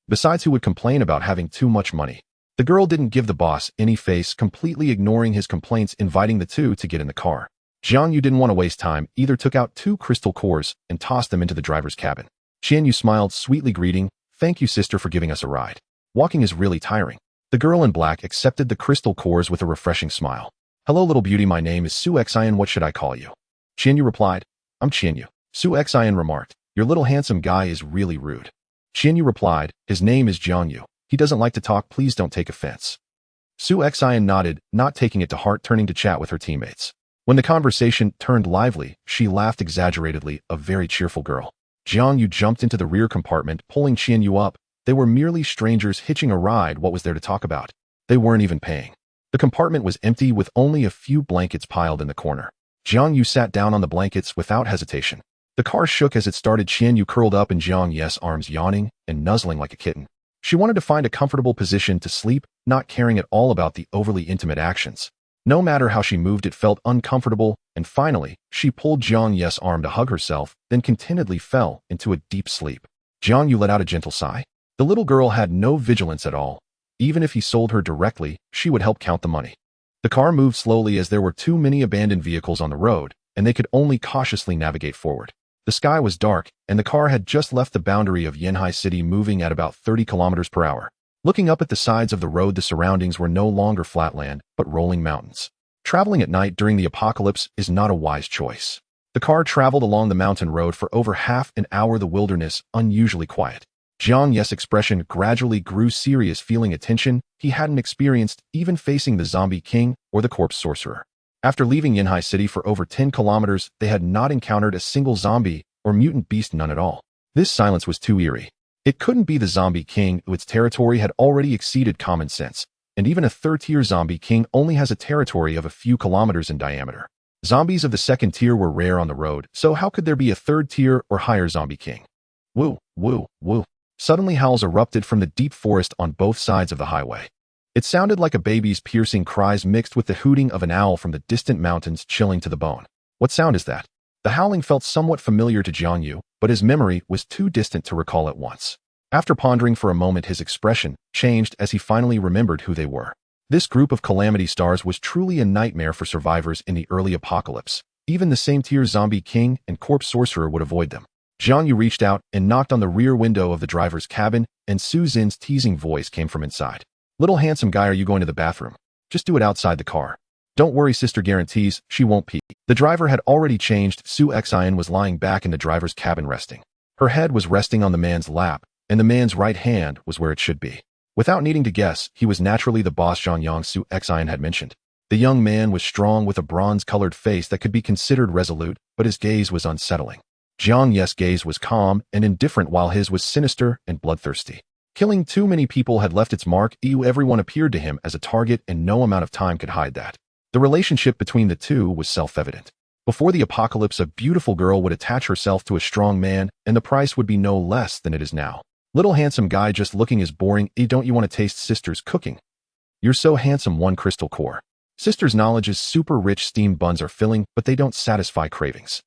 Besides, who would complain about having too much money?" The girl didn't give the boss any face, completely ignoring his complaints, inviting the 2 to get in the car. Jiang Yu didn't want to waste time, either took out 2 crystal cores and tossed them into the driver's cabin. Jiang Yu smiled, sweetly greeting, "Thank you, sister, for giving us a ride. Walking is really tiring." The girl in black accepted the crystal cores with a refreshing smile. "Hello, little beauty, my name is Su Xian. What should I call you?" Jiang Yu replied, "I'm Jiang Yu." Su Xian remarked, "Your little handsome guy is really rude." Jiang Yu replied, "His name is Jiang Yu. He doesn't like to talk. Please don't take offense." Su Xian nodded, not taking it to heart, turning to chat with her teammates. When the conversation turned lively, she laughed exaggeratedly, a very cheerful girl. Jiang Yu jumped into the rear compartment, pulling Jiang Yu up. They were merely strangers hitching a ride. What was there to talk about? They weren't even paying. The compartment was empty, with only a few blankets piled in the corner. Jiang Yu sat down on the blankets without hesitation. The car shook as it started. Jiang Yu curled up in Jiang Yu's arms, yawning and nuzzling like a kitten. She wanted to find a comfortable position to sleep, not caring at all about the overly intimate actions. No matter how she moved, it felt uncomfortable, and finally, she pulled Jiang Yu's arm to hug herself, then contentedly fell into a deep sleep. Jiang Yu let out a gentle sigh. The little girl had no vigilance at all. Even if he sold her directly, she would help count the money. The car moved slowly as there were too many abandoned vehicles on the road, and they could only cautiously navigate forward. The sky was dark, and the car had just left the boundary of Yanhai City, moving at about 30 kilometers per hour. Looking up at the sides of the road, the surroundings were no longer flatland, but rolling mountains. Traveling at night during the apocalypse is not a wise choice. The car traveled along the mountain road for over half an hour, the wilderness unusually quiet. Jiang Yu's expression gradually grew serious, feeling a tension he hadn't experienced even facing the zombie king or the corpse sorcerer. After leaving Yanhai City for over 10 kilometers, they had not encountered a single zombie or mutant beast, none at all. This silence was too eerie. It couldn't be the zombie king, whose territory had already exceeded common sense, and even a third-tier zombie king only has a territory of a few kilometers in diameter. Zombies of the second tier were rare on the road, so how could there be a third-tier or higher zombie king? Woo, woo, woo. Suddenly howls erupted from the deep forest on both sides of the highway. It sounded like a baby's piercing cries mixed with the hooting of an owl from the distant mountains, chilling to the bone. What sound is that? The howling felt somewhat familiar to Jiang Yu, but his memory was too distant to recall at once. After pondering for a moment, his expression changed as he finally remembered who they were. This group of calamity stars was truly a nightmare for survivors in the early apocalypse. Even the same-tier zombie king and corpse sorcerer would avoid them. Jiang Yu reached out and knocked on the rear window of the driver's cabin, and Su Zin's teasing voice came from inside. "Little handsome guy, are you going to the bathroom? Just do it outside the car. Don't worry, sister guarantees she won't pee." The driver had already changed. Su Xian was lying back in the driver's cabin resting. Her head was resting on the man's lap, and the man's right hand was where it should be. Without needing to guess, he was naturally the boss Zhang Yang Su Xian had mentioned. The young man was strong with a bronze-colored face that could be considered resolute, but his gaze was unsettling. Jiang Yu's gaze was calm and indifferent while his was sinister and bloodthirsty. Killing too many people had left its mark. Everyone appeared to him as a target, and no amount of time could hide that. The relationship between the two was self-evident. Before the apocalypse, a beautiful girl would attach herself to a strong man, and the price would be no less than it is now. Little handsome guy just looking is boring. Don't you want to taste sister's cooking? You're so handsome. One crystal core. Sister's knowledge is super rich. Steamed buns are filling, but they don't satisfy cravings.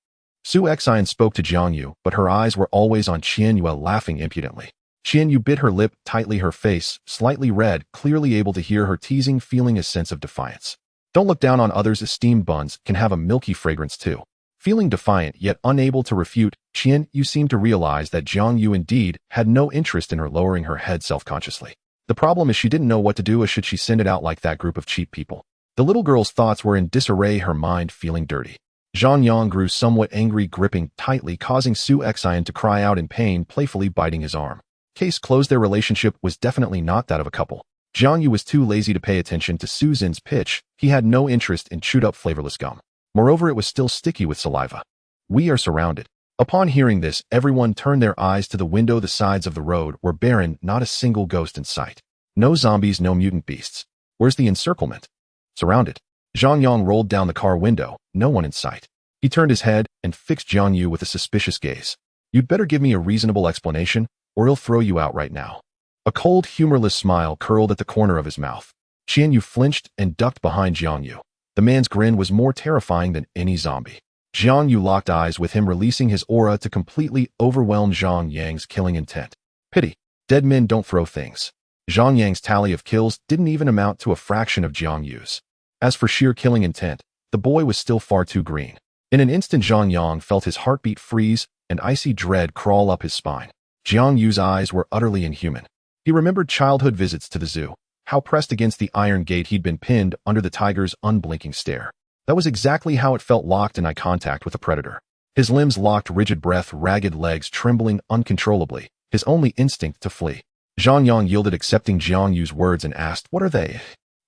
Su Xian spoke to Jiang Yu, but her eyes were always on Jiang Yu, laughing impudently. Jiang Yu bit her lip tightly, her face slightly red, clearly able to hear her teasing, feeling a sense of defiance. Don't look down on others. Steamed buns can have a milky fragrance too. Feeling defiant yet unable to refute, Jiang Yu seemed to realize that Jiang Yu indeed had no interest in her, lowering her head self-consciously. The problem is she didn't know what to do. Should she send it out like that group of cheap people? The little girl's thoughts were in disarray, her mind feeling dirty. Zhang Yang grew somewhat angry, gripping tightly, causing Su Xian to cry out in pain, playfully biting his arm. Case closed. Their relationship was definitely not that of a couple. Jiang Yu was too lazy to pay attention to Su Zin's pitch. He had no interest in chewed-up flavorless gum. Moreover, it was still sticky with saliva. "We are surrounded." Upon hearing this, everyone turned their eyes to the window. The sides of the road were barren, not a single ghost in sight. No zombies, no mutant beasts. Where's the encirclement? Surrounded. Zhang Yang rolled down the car window, no one in sight. He turned his head and fixed Jiang Yu with a suspicious gaze. "You'd better give me a reasonable explanation, or he'll throw you out right now." A cold, humorless smile curled at the corner of his mouth. Jiang Yu flinched and ducked behind Jiang Yu. The man's grin was more terrifying than any zombie. Jiang Yu locked eyes with him, releasing his aura to completely overwhelm Zhang Yang's killing intent. Pity. Dead men don't throw things. Zhang Yang's tally of kills didn't even amount to a fraction of Jiang Yu's. As for sheer killing intent, the boy was still far too green. In an instant, Zhang Yang felt his heartbeat freeze and icy dread crawl up his spine. Jiang Yu's eyes were utterly inhuman. He remembered childhood visits to the zoo, how pressed against the iron gate he'd been pinned under the tiger's unblinking stare. That was exactly how it felt, locked in eye contact with a predator. His limbs locked, rigid breath, ragged legs trembling uncontrollably, his only instinct to flee. Zhang Yang yielded, accepting Jiang Yu's words, and asked, "What are they?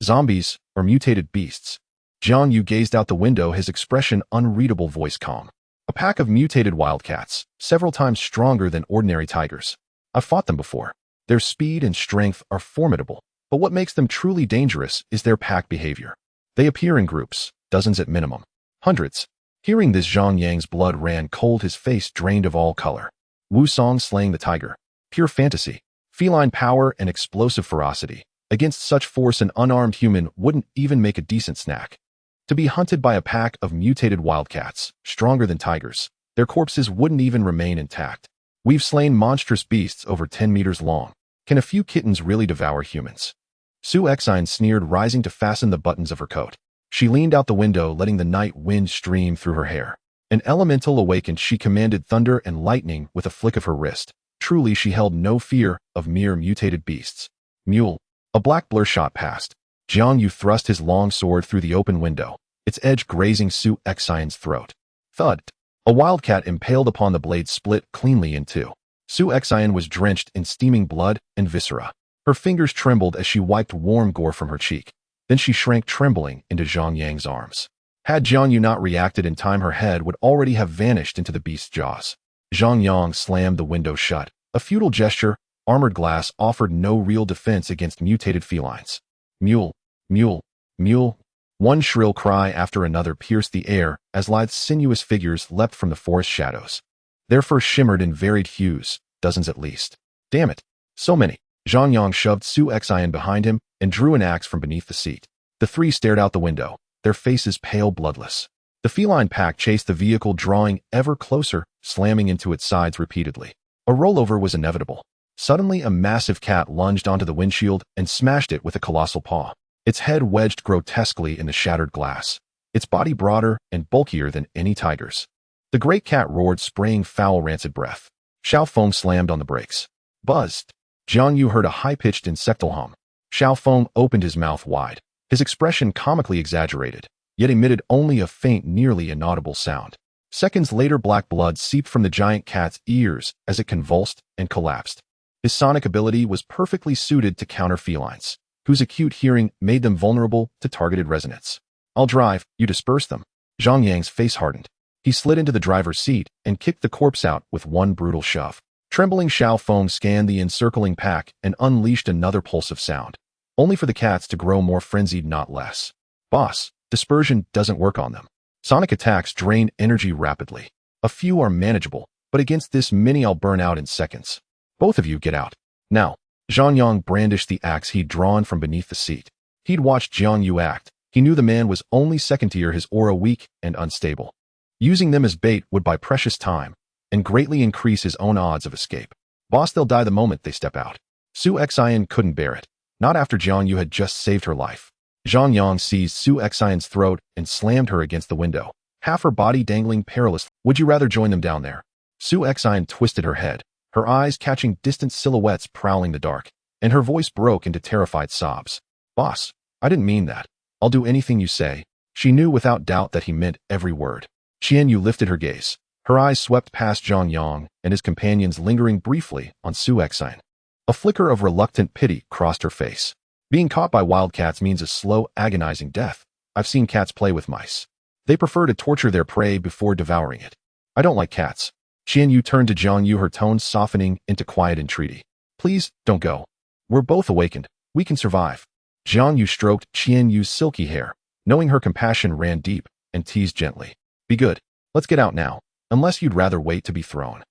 Zombies or mutated beasts?" Jiang Yu gazed out the window, his expression unreadable, voice calm. "A pack of mutated wildcats, several times stronger than ordinary tigers. I've fought them before. Their speed and strength are formidable, but what makes them truly dangerous is their pack behavior. They appear in groups, dozens at minimum, hundreds." Hearing this, Zhang Yang's blood ran cold, his face drained of all color. Wu Song slaying the tiger. Pure fantasy. Feline power and explosive ferocity. Against such force, an unarmed human wouldn't even make a decent snack. To be hunted by a pack of mutated wildcats, stronger than tigers, their corpses wouldn't even remain intact. We've slain monstrous beasts over 10 meters long. Can a few kittens really devour humans? Su Exine sneered, rising to fasten the buttons of her coat. She leaned out the window, letting the night wind stream through her hair. An elemental awakened, she commanded thunder and lightning with a flick of her wrist. Truly, she held no fear of mere mutated beasts. Mule. A black blur shot past. Jiang Yu thrust his long sword through the open window, its edge grazing Su Exine's throat. Thud. A wildcat impaled upon the blade split cleanly in two. Su Exine was drenched in steaming blood and viscera. Her fingers trembled as she wiped warm gore from her cheek. Then she shrank trembling into Zhang Yang's arms. Had Jiang Yu not reacted in time, her head would already have vanished into the beast's jaws. Zhang Yang slammed the window shut. A futile gesture, armored glass offered no real defense against mutated felines. Mule, mule, mule. One shrill cry after another pierced the air as lithe, sinuous figures leapt from the forest shadows. Their fur shimmered in varied hues, dozens at least. Damn it, so many. Zhang Yang shoved Su Exine behind him and drew an axe from beneath the seat. The three stared out the window, their faces pale, bloodless. The feline pack chased the vehicle, drawing ever closer, slamming into its sides repeatedly. A rollover was inevitable. Suddenly, a massive cat lunged onto the windshield and smashed it with a colossal paw. Its head wedged grotesquely in the shattered glass, its body broader and bulkier than any tiger's. The great cat roared, spraying foul, rancid breath. Xiao Feng slammed on the brakes. Buzzed. Jiang Yu heard a high-pitched insectal hum. Xiao Feng opened his mouth wide, his expression comically exaggerated, yet emitted only a faint, nearly inaudible sound. Seconds later, black blood seeped from the giant cat's ears as it convulsed and collapsed. His sonic ability was perfectly suited to counter felines, whose acute hearing made them vulnerable to targeted resonance. I'll drive, you disperse them. Zhang Yang's face hardened. He slid into the driver's seat and kicked the corpse out with one brutal shove. Trembling, Xiao Feng scanned the encircling pack and unleashed another pulse of sound, only for the cats to grow more frenzied, not less. Boss, dispersion doesn't work on them. Sonic attacks drain energy rapidly. A few are manageable, but against this many I'll burn out in seconds. Both of you get out. Now. Zhang Yang brandished the axe he'd drawn from beneath the seat. He'd watched Jiang Yu act. He knew the man was only second tier, his aura weak and unstable. Using them as bait would buy precious time and greatly increase his own odds of escape. Boss, they'll die the moment they step out. Su Exine couldn't bear it. Not after Jiang Yu had just saved her life. Zhang Yang seized Su Exine's throat and slammed her against the window, half her body dangling perilously. Would you rather join them down there? Su Exine twisted her head, her eyes catching distant silhouettes prowling the dark, and her voice broke into terrified sobs. Boss, I didn't mean that. I'll do anything you say. She knew without doubt that he meant every word. Jiang Yu lifted her gaze. Her eyes swept past Zhang Yang and his companions, lingering briefly on Su Exine. A flicker of reluctant pity crossed her face. Being caught by wildcats means a slow, agonizing death. I've seen cats play with mice. They prefer to torture their prey before devouring it. I don't like cats. Jiang Yu turned to Jiang Yu, her tone softening into quiet entreaty. Please, don't go. We're both awakened. We can survive. Jiang Yu stroked Jiang Yu's silky hair, knowing her compassion ran deep, and teased gently. Be good. Let's get out now, unless you'd rather wait to be thrown.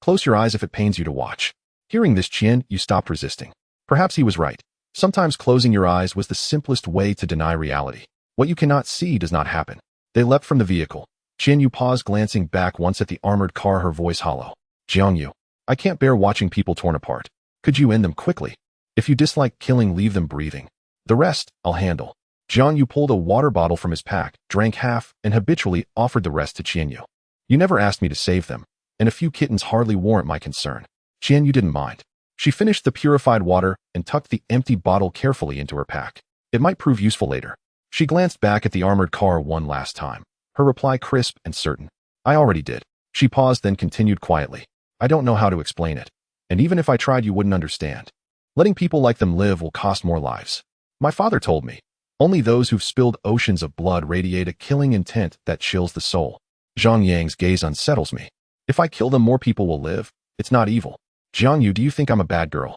Close your eyes if it pains you to watch. Hearing this, Jiang Yu stopped resisting. Perhaps he was right. Sometimes closing your eyes was the simplest way to deny reality. What you cannot see does not happen. They leapt from the vehicle. Jiang Yu paused, glancing back once at the armored car, her voice hollow. Jiang Yu, I can't bear watching people torn apart. Could you end them quickly? If you dislike killing, leave them breathing. The rest, I'll handle. Jiang Yu pulled a water bottle from his pack, drank half, and habitually offered the rest to Jiang Yu. You never asked me to save them, and a few kittens hardly warrant my concern. Jiang Yu didn't mind. She finished the purified water and tucked the empty bottle carefully into her pack. It might prove useful later. She glanced back at the armored car one last time, her reply crisp and certain. I already did. She paused, then continued quietly. I don't know how to explain it, and even if I tried, you wouldn't understand. Letting people like them live will cost more lives. My father told me, only those who've spilled oceans of blood radiate a killing intent that chills the soul. Zhang Yang's gaze unsettles me. If I kill them, more people will live. It's not evil. Jiang Yu, do you think I'm a bad girl?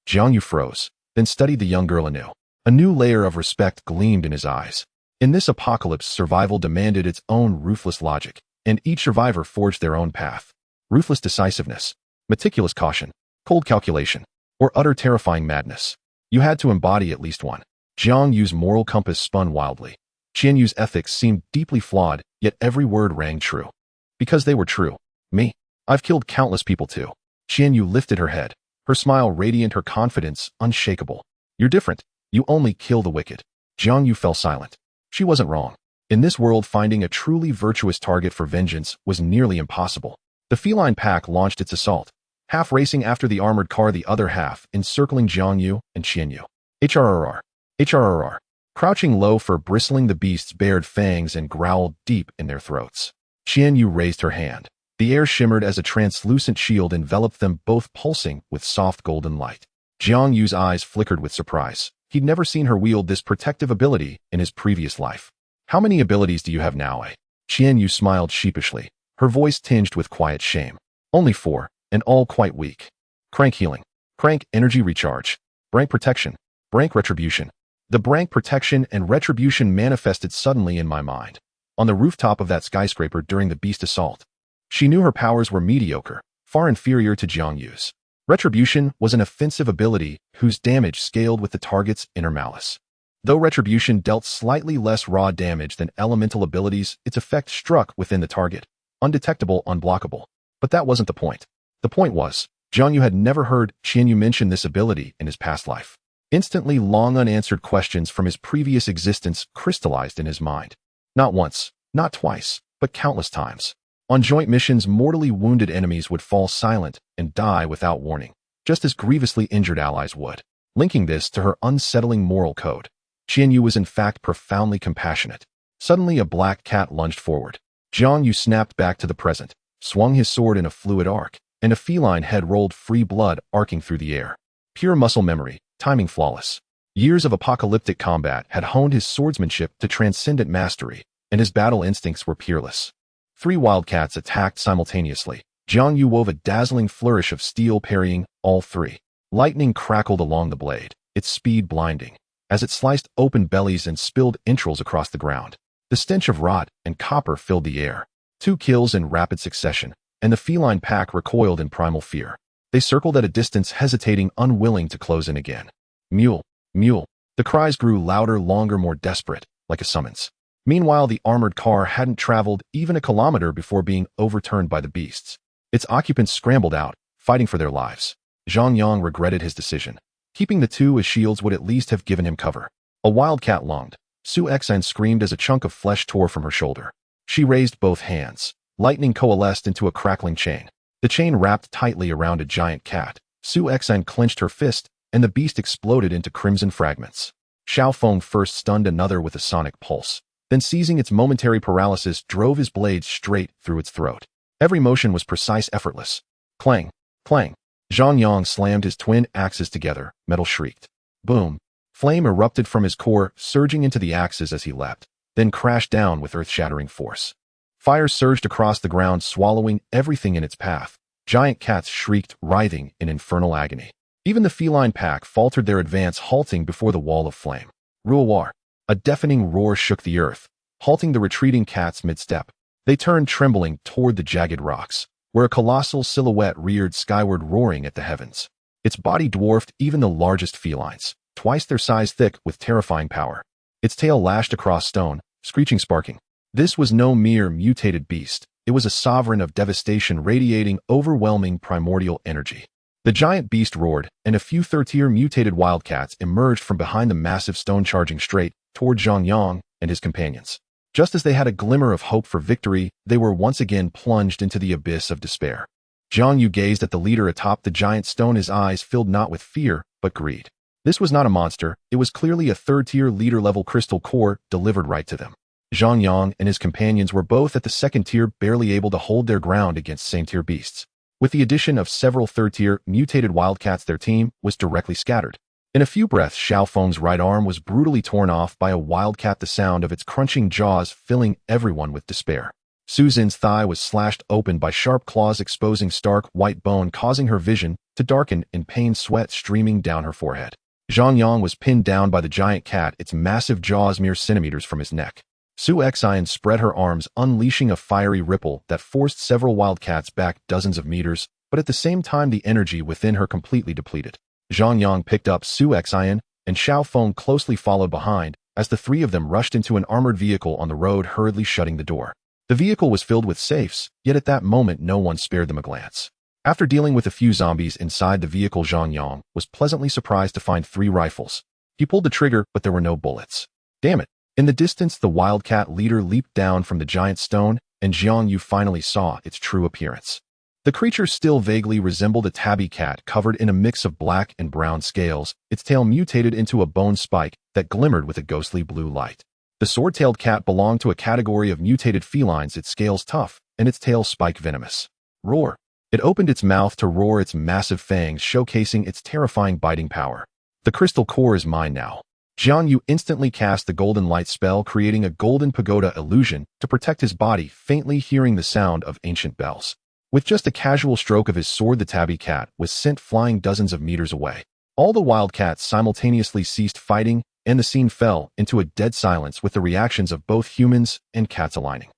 Jiang Yu froze, then studied the young girl anew. A new layer of respect gleamed in his eyes. In this apocalypse, survival demanded its own ruthless logic, and each survivor forged their own path. Ruthless decisiveness, meticulous caution, cold calculation, or utter terrifying madness. You had to embody at least one. Jiang Yu's moral compass spun wildly. Jiang Yu's ethics seemed deeply flawed, yet every word rang true. Because they were true. Me? I've killed countless people too. Jiang Yu lifted her head, her smile radiant, her confidence unshakable. You're different. You only kill the wicked. Jiang Yu fell silent. She wasn't wrong. In this world, finding a truly virtuous target for vengeance was nearly impossible. The feline pack launched its assault, half racing after the armored car, the other half encircling Jiang Yu and Jiang Yu. HRRR. HRRR. Crouching low, for bristling, the beasts bared fangs and growled deep in their throats. Jiang Yu raised her hand. The air shimmered as a translucent shield enveloped them, both pulsing with soft golden light. Jiang Yu's eyes flickered with surprise. He'd never seen her wield this protective ability in his previous life. How many abilities do you have now, eh? Jiang Yu smiled sheepishly, her voice tinged with quiet shame. Only 4, and all quite weak. Crank healing. Crank energy recharge. Brank protection. Brank retribution. The Brank protection and retribution manifested suddenly in my mind, on the rooftop of that skyscraper during the beast assault. She knew her powers were mediocre, far inferior to Jiang Yu's. Retribution was an offensive ability whose damage scaled with the target's inner malice. Though Retribution dealt slightly less raw damage than elemental abilities, its effect struck within the target, undetectable, unblockable. But that wasn't the point. The point was, Jiang Yu had never heard Jiang Yu mention this ability in his past life. Instantly, long unanswered questions from his previous existence crystallized in his mind. Not once, not twice, but countless times. On joint missions, mortally wounded enemies would fall silent and die without warning, just as grievously injured allies would. Linking this to her unsettling moral code, Jiang Yu was in fact profoundly compassionate. Suddenly, a black cat lunged forward. Jiang Yu snapped back to the present, swung his sword in a fluid arc, and a feline head rolled free, blood arcing through the air. Pure muscle memory, timing flawless. Years of apocalyptic combat had honed his swordsmanship to transcendent mastery, and his battle instincts were peerless. 3 wildcats attacked simultaneously. Jiang Yu wove a dazzling flourish of steel, parrying all 3. Lightning crackled along the blade, its speed blinding, as it sliced open bellies and spilled entrails across the ground. The stench of rot and copper filled the air. 2 kills in rapid succession, and the feline pack recoiled in primal fear. They circled at a distance, hesitating, unwilling to close in again. Mule, mule. The cries grew louder, longer, more desperate, like a summons. Meanwhile, the armored car hadn't traveled even a kilometer before being overturned by the beasts. Its occupants scrambled out, fighting for their lives. Zhang Yang regretted his decision. Keeping the 2 as shields would at least have given him cover. A wildcat lunged. Su Exan screamed as a chunk of flesh tore from her shoulder. She raised both hands. Lightning coalesced into a crackling chain. The chain wrapped tightly around a giant cat. Su Exan clenched her fist, and the beast exploded into crimson fragments. Xiao Feng first stunned another with a sonic pulse, then seizing its momentary paralysis, drove his blades straight through its throat. Every motion was precise, effortless. Clang, clang. Zhang Yang slammed his twin axes together, metal shrieked. Boom. Flame erupted from his core, surging into the axes as he leapt, then crashed down with earth-shattering force. Fire surged across the ground, swallowing everything in its path. Giant cats shrieked, writhing in infernal agony. Even the feline pack faltered their advance, halting before the wall of flame. Ruawar. A deafening roar shook the earth, halting the retreating cats mid-step. They turned trembling toward the jagged rocks, where a colossal silhouette reared skyward, roaring at the heavens. Its body dwarfed even the largest felines, twice their size, thick with terrifying power. Its tail lashed across stone, screeching, sparking. This was no mere mutated beast. It was a sovereign of devastation, radiating overwhelming primordial energy. The giant beast roared, and a few third-tier mutated wildcats emerged from behind the massive stone, charging straight toward Zhang Yang and his companions. Just as they had a glimmer of hope for victory, they were once again plunged into the abyss of despair. Jiang Yu gazed at the leader atop the giant stone, his eyes filled not with fear, but greed. This was not a monster, it was clearly a third-tier leader-level crystal core delivered right to them. Zhang Yang and his companions were both at the second tier, barely able to hold their ground against same-tier beasts. With the addition of several third-tier mutated wildcats, their team was directly scattered. In a few breaths, Xiao Feng's right arm was brutally torn off by a wildcat, the sound of its crunching jaws filling everyone with despair. Su Xin's thigh was slashed open by sharp claws, exposing stark white bone, causing her vision to darken in pain, sweat streaming down her forehead. Zhang Yang was pinned down by the giant cat, its massive jaws mere centimeters from his neck. Su Exan spread her arms, unleashing a fiery ripple that forced several wildcats back dozens of meters, but at the same time the energy within her completely depleted. Zhang Yang picked up Su Exan, and Xiao Feng closely followed behind, as the three of them rushed into an armored vehicle on the road, hurriedly shutting the door. The vehicle was filled with safes, yet at that moment no one spared them a glance. After dealing with a few zombies inside the vehicle, Jiang Yu was pleasantly surprised to find 3 rifles. He pulled the trigger, but there were no bullets. Damn it. In the distance, the wildcat leader leaped down from the giant stone, and Jiang Yu finally saw its true appearance. The creature still vaguely resembled a tabby cat covered in a mix of black and brown scales, its tail mutated into a bone spike that glimmered with a ghostly blue light. The sword-tailed cat belonged to a category of mutated felines, its scales tough, and its tail spike venomous. Roar! It opened its mouth to roar its massive fangs, showcasing its terrifying biting power. The crystal core is mine now. Jiang Yu instantly cast the golden light spell, creating a golden pagoda illusion to protect his body, faintly hearing the sound of ancient bells. With just a casual stroke of his sword, the tabby cat was sent flying dozens of meters away. All the wildcats simultaneously ceased fighting, and the scene fell into a dead silence with the reactions of both humans and cats aligning.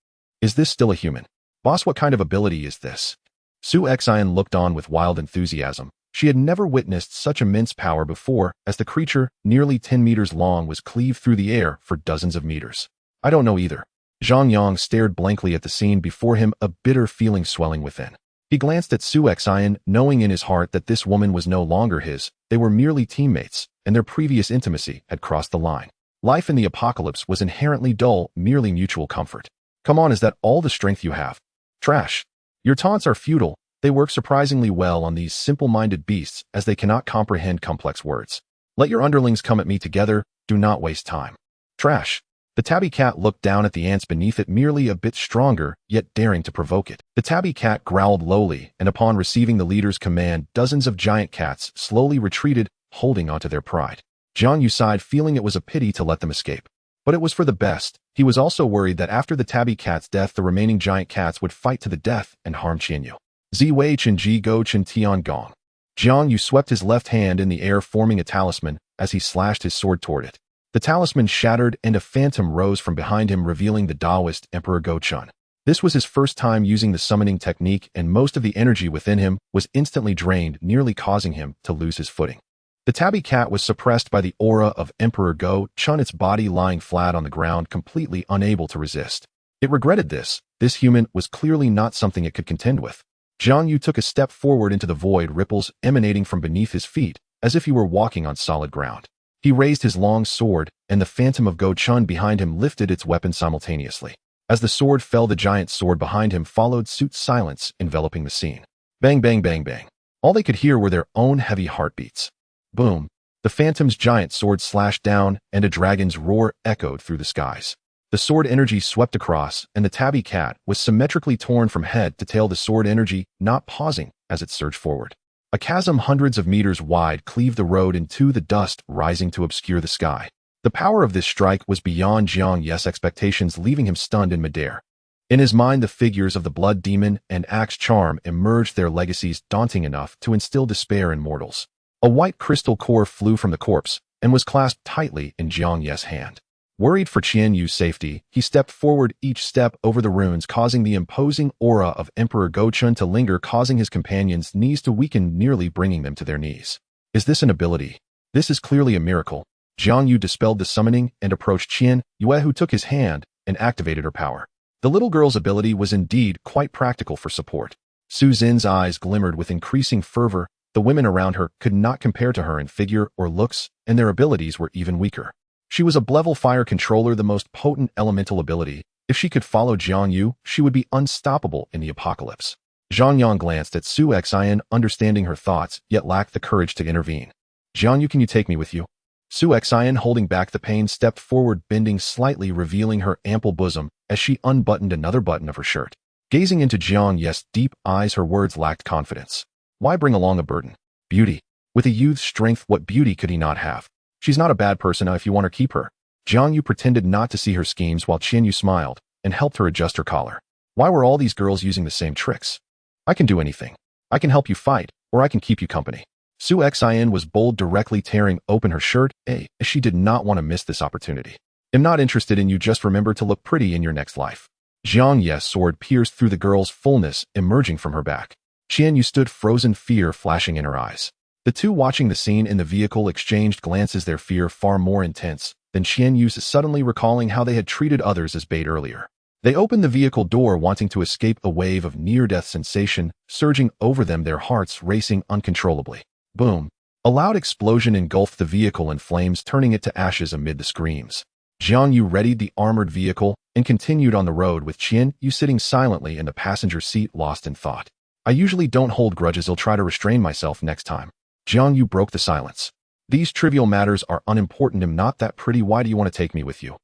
Is this still a human? Boss, what kind of ability is this? Su Xian looked on with wild enthusiasm. She had never witnessed such immense power before, as the creature, nearly 10 meters long, was cleaved through the air for dozens of meters. I don't know either. Jiang Yu stared blankly at the scene before him, a bitter feeling swelling within. He glanced at Su Xian, knowing in his heart that this woman was no longer his. They were merely teammates, and their previous intimacy had crossed the line. Life in the apocalypse was inherently dull, merely mutual comfort. Come on, is that all the strength you have? Trash. Your taunts are futile. They work surprisingly well on these simple-minded beasts, as they cannot comprehend complex words. Let your underlings come at me together. Do not waste time. Trash. The tabby cat looked down at the ants beneath it, merely a bit stronger, yet daring to provoke it. The tabby cat growled lowly, and upon receiving the leader's command, dozens of giant cats slowly retreated, holding onto their pride. Jiang Yu sighed, feeling it was a pity to let them escape. But it was for the best. He was also worried that after the tabby cat's death, the remaining giant cats would fight to the death and harm Jiang Yu. Zi Wei Chen Ji Go Chen Tian Gong. Jiang Yu swept his left hand in the air, forming a talisman, as he slashed his sword toward it. The talisman shattered, and a phantom rose from behind him, revealing the Taoist Emperor Go Chun. This was his first time using the summoning technique, and most of the energy within him was instantly drained, nearly causing him to lose his footing. The tabby cat was suppressed by the aura of Emperor Go Chun, its body lying flat on the ground, completely unable to resist. It regretted this. This human was clearly not something it could contend with. Jiang Yu took a step forward into the void, ripples emanating from beneath his feet, as if he were walking on solid ground. He raised his long sword, and the phantom of Go Chun behind him lifted its weapon simultaneously. As the sword fell, the giant sword behind him followed suit, silence enveloping the scene. Bang, bang, bang, bang. All they could hear were their own heavy heartbeats. Boom. The phantom's giant sword slashed down, and a dragon's roar echoed through the skies. The sword energy swept across, and the tabby cat was symmetrically torn from head to tail, the sword energy not pausing as it surged forward. A chasm hundreds of meters wide cleaved the road in two, the dust rising to obscure the sky. The power of this strike was beyond Jiang Yu's expectations, leaving him stunned in midair. In his mind, the figures of the Blood Demon and Axe Charm emerged, their legacies daunting enough to instill despair in mortals. A white crystal core flew from the corpse and was clasped tightly in Jiang Yu's hand. Worried for Jiang Yu's safety, he stepped forward, each step over the runes causing the imposing aura of Emperor Go Chun to linger, causing his companions' knees to weaken, nearly bringing them to their knees. Is this an ability? This is clearly a miracle. Jiang Yu dispelled the summoning and approached Qian Yue, who took his hand and activated her power. The little girl's ability was indeed quite practical for support. Su Xin's eyes glimmered with increasing fervor. The women around her could not compare to her in figure or looks, and their abilities were even weaker. She was a level fire controller, the most potent elemental ability. If she could follow Jiang Yu, she would be unstoppable in the apocalypse. Jiang Yu glanced at Su Xian, understanding her thoughts, yet lacked the courage to intervene. Jiang Yu, can you take me with you? Su Xian, holding back the pain, stepped forward, bending slightly, revealing her ample bosom as she unbuttoned another button of her shirt. Gazing into Jiang Yu's deep eyes, her words lacked confidence. Why bring along a burden? Beauty. With a youth's strength, what beauty could he not have? She's not a bad person if you want her, keep her. Jiang Yu pretended not to see her schemes while Qian Yu smiled and helped her adjust her collar. Why were all these girls using the same tricks? I can do anything. I can help you fight, or I can keep you company. Su Xian was bold, directly tearing open her shirt, as she did not want to miss this opportunity. I'm not interested in you, just remember to look pretty in your next life. Jiang Yu's sword pierced through the girl's fullness, emerging from her back. Qian Yu stood frozen, fear flashing in her eyes. The two watching the scene in the vehicle exchanged glances, their fear far more intense, then Jiang Yu suddenly recalling how they had treated others as bait earlier. They opened the vehicle door wanting to escape a wave of near-death sensation surging over them, their hearts racing uncontrollably. Boom. A loud explosion engulfed the vehicle in flames, turning it to ashes amid the screams. Jiang Yu readied the armored vehicle and continued on the road with Jiang Yu sitting silently in the passenger seat, lost in thought. I usually don't hold grudges. I'll try to restrain myself next time. Jiang Yu broke the silence. These trivial matters are unimportant. I'm not that pretty. Why do you want to take me with you?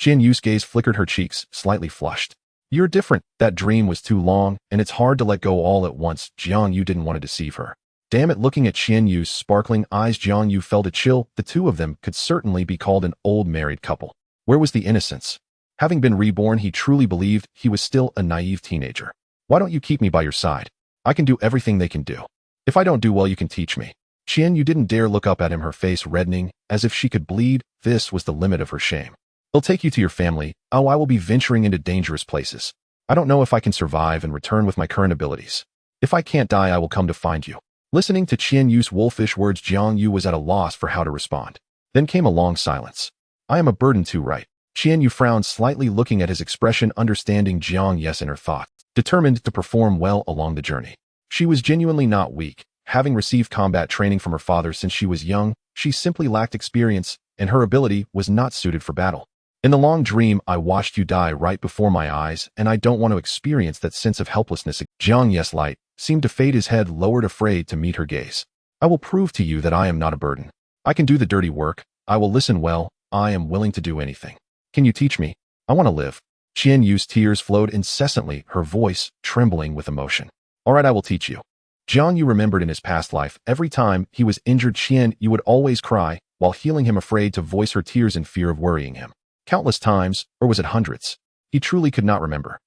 Jiang Yu's gaze flickered, her cheeks slightly flushed. You're different. That dream was too long, and it's hard to let go all at once. Jiang Yu didn't want to deceive her. Damn it, looking at Jiang Yu's sparkling eyes, Jiang Yu felt a chill. The two of them could certainly be called an old married couple. Where was the innocence? Having been reborn, he truly believed he was still a naive teenager. Why don't you keep me by your side? I can do everything they can do. If I don't do well, you can teach me. Jiang Yu didn't dare look up at him, her face reddening, as if she could bleed. This was the limit of her shame. I'll take you to your family. Oh, I will be venturing into dangerous places. I don't know if I can survive and return with my current abilities. If I can't die, I will come to find you. Listening to Jiang Yu's wolfish words, Jiang Yu was at a loss for how to respond. Then came a long silence. I am a burden too, right? Jiang Yu frowned slightly, looking at his expression, understanding Jiang Yu's inner thought, determined to perform well along the journey. She was genuinely not weak. Having received combat training from her father since she was young, she simply lacked experience, and her ability was not suited for battle. In the long dream, I watched you die right before my eyes, and I don't want to experience that sense of helplessness. Jiang Yu's light seemed to fade, his head lowered, afraid to meet her gaze. I will prove to you that I am not a burden. I can do the dirty work. I will listen well. I am willing to do anything. Can you teach me? I want to live. Jiang Yu's tears flowed incessantly, her voice trembling with emotion. All right, I will teach you. Jiang Yu remembered in his past life, every time he was injured, Jiang Yu would always cry, while healing him, afraid to voice her tears in fear of worrying him. Countless times, or was it hundreds? He truly could not remember.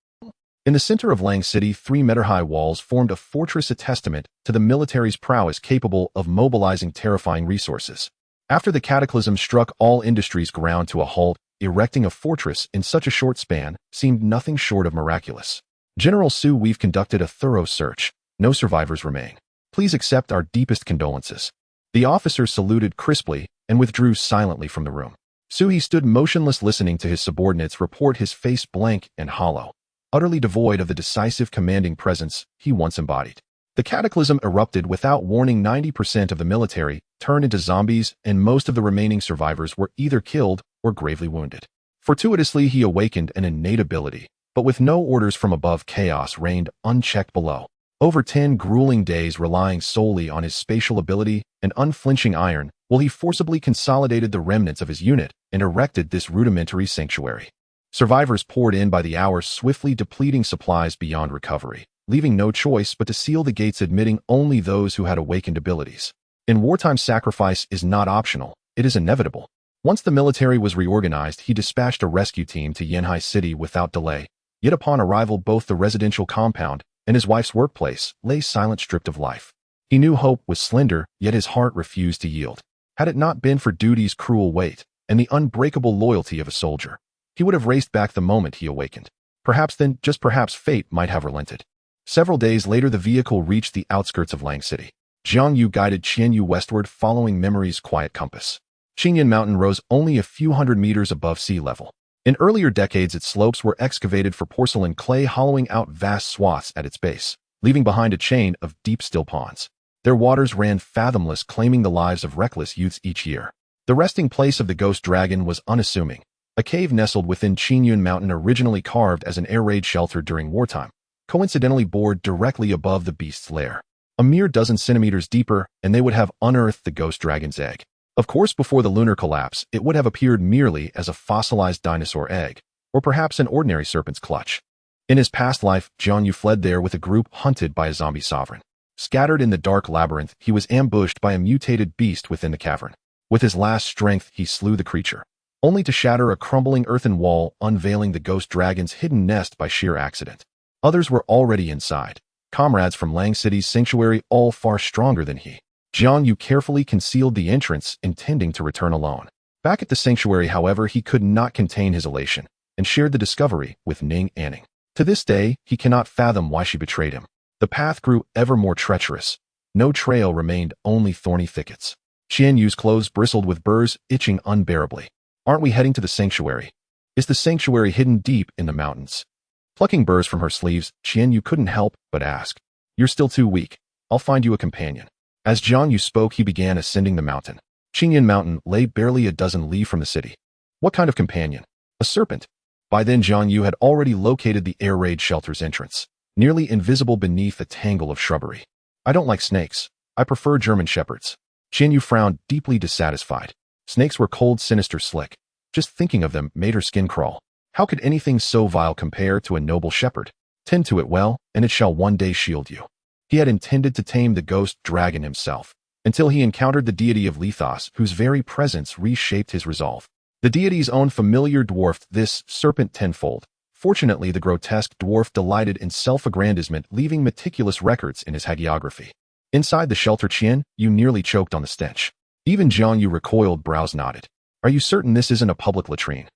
In the center of Lang City, 3-meter-high walls formed a fortress, a testament to the military's prowess, capable of mobilizing terrifying resources. After the cataclysm struck all industries ground to a halt, erecting a fortress in such a short span seemed nothing short of miraculous. General Su, we've conducted a thorough search. No survivors remain. Please accept our deepest condolences. The officer saluted crisply and withdrew silently from the room. Su stood motionless, listening to his subordinates report, his face blank and hollow, utterly devoid of the decisive, commanding presence he once embodied. The cataclysm erupted without warning. 90% of the military turned into zombies, and most of the remaining survivors were either killed or gravely wounded. Fortuitously, he awakened an innate ability, but with no orders from above, chaos reigned unchecked below. Over 10 grueling days, relying solely on his spatial ability and unflinching iron, while he forcibly consolidated the remnants of his unit and erected this rudimentary sanctuary. Survivors poured in by the hour, swiftly depleting supplies beyond recovery, leaving no choice but to seal the gates, admitting only those who had awakened abilities. In wartime, sacrifice is not optional, it is inevitable. Once the military was reorganized, he dispatched a rescue team to Yanhai City without delay. Yet upon arrival, both the residential compound and his wife's workplace lay silent, stripped of life. He knew hope was slender, yet his heart refused to yield. Had it not been for duty's cruel weight and the unbreakable loyalty of a soldier, he would have raced back the moment he awakened. Perhaps then, just perhaps, fate might have relented. Several days later, the vehicle reached the outskirts of Lang City. Jiang Yu guided Jiang Yu westward, following memory's quiet compass. Qingyan Mountain rose only a few hundred meters above sea level. In earlier decades, its slopes were excavated for porcelain clay, hollowing out vast swaths at its base, leaving behind a chain of deep, still ponds. Their waters ran fathomless, claiming the lives of reckless youths each year. The resting place of the ghost dragon was unassuming, a cave nestled within Qingyan Mountain, originally carved as an air raid shelter during wartime, coincidentally bored directly above the beast's lair. A mere dozen centimeters deeper, and they would have unearthed the ghost dragon's egg. Of course, before the lunar collapse, it would have appeared merely as a fossilized dinosaur egg, or perhaps an ordinary serpent's clutch. In his past life, Jiang Yu fled there with a group, hunted by a zombie sovereign. Scattered in the dark labyrinth, he was ambushed by a mutated beast within the cavern. With his last strength, he slew the creature, only to shatter a crumbling earthen wall, unveiling the ghost dragon's hidden nest by sheer accident. Others were already inside, comrades from Lang City's sanctuary, all far stronger than he. Jiang Yu carefully concealed the entrance, intending to return alone. Back at the sanctuary, however, he could not contain his elation, and shared the discovery with Ning Anning. To this day, he cannot fathom why she betrayed him. The path grew ever more treacherous. No trail remained, only thorny thickets. Jiang Yu's clothes bristled with burrs, itching unbearably. Aren't we heading to the sanctuary? Is the sanctuary hidden deep in the mountains? Plucking burrs from her sleeves, Jiang Yu couldn't help but ask. You're still too weak. I'll find you a companion. As Jiang Yu spoke, he began ascending the mountain. Qingyan Mountain lay barely a dozen li from the city. What kind of companion? A serpent. By then Jiang Yu had already located the air raid shelter's entrance, nearly invisible beneath a tangle of shrubbery. I don't like snakes. I prefer German shepherds. Jiang Yu frowned, deeply dissatisfied. Snakes were cold, sinister, slick. Just thinking of them made her skin crawl. How could anything so vile compare to a noble shepherd? Tend to it well, and it shall one day shield you. He had intended to tame the ghost dragon himself, until he encountered the deity of Lethos, whose very presence reshaped his resolve. The deity's own familiar dwarfed this serpent tenfold. Fortunately, the grotesque dwarf delighted in self-aggrandizement, leaving meticulous records in his hagiography. Inside the shelter, Jiang Yu nearly choked on the stench. Even Jiang Yu recoiled, brows knotted. Are you certain this isn't a public latrine?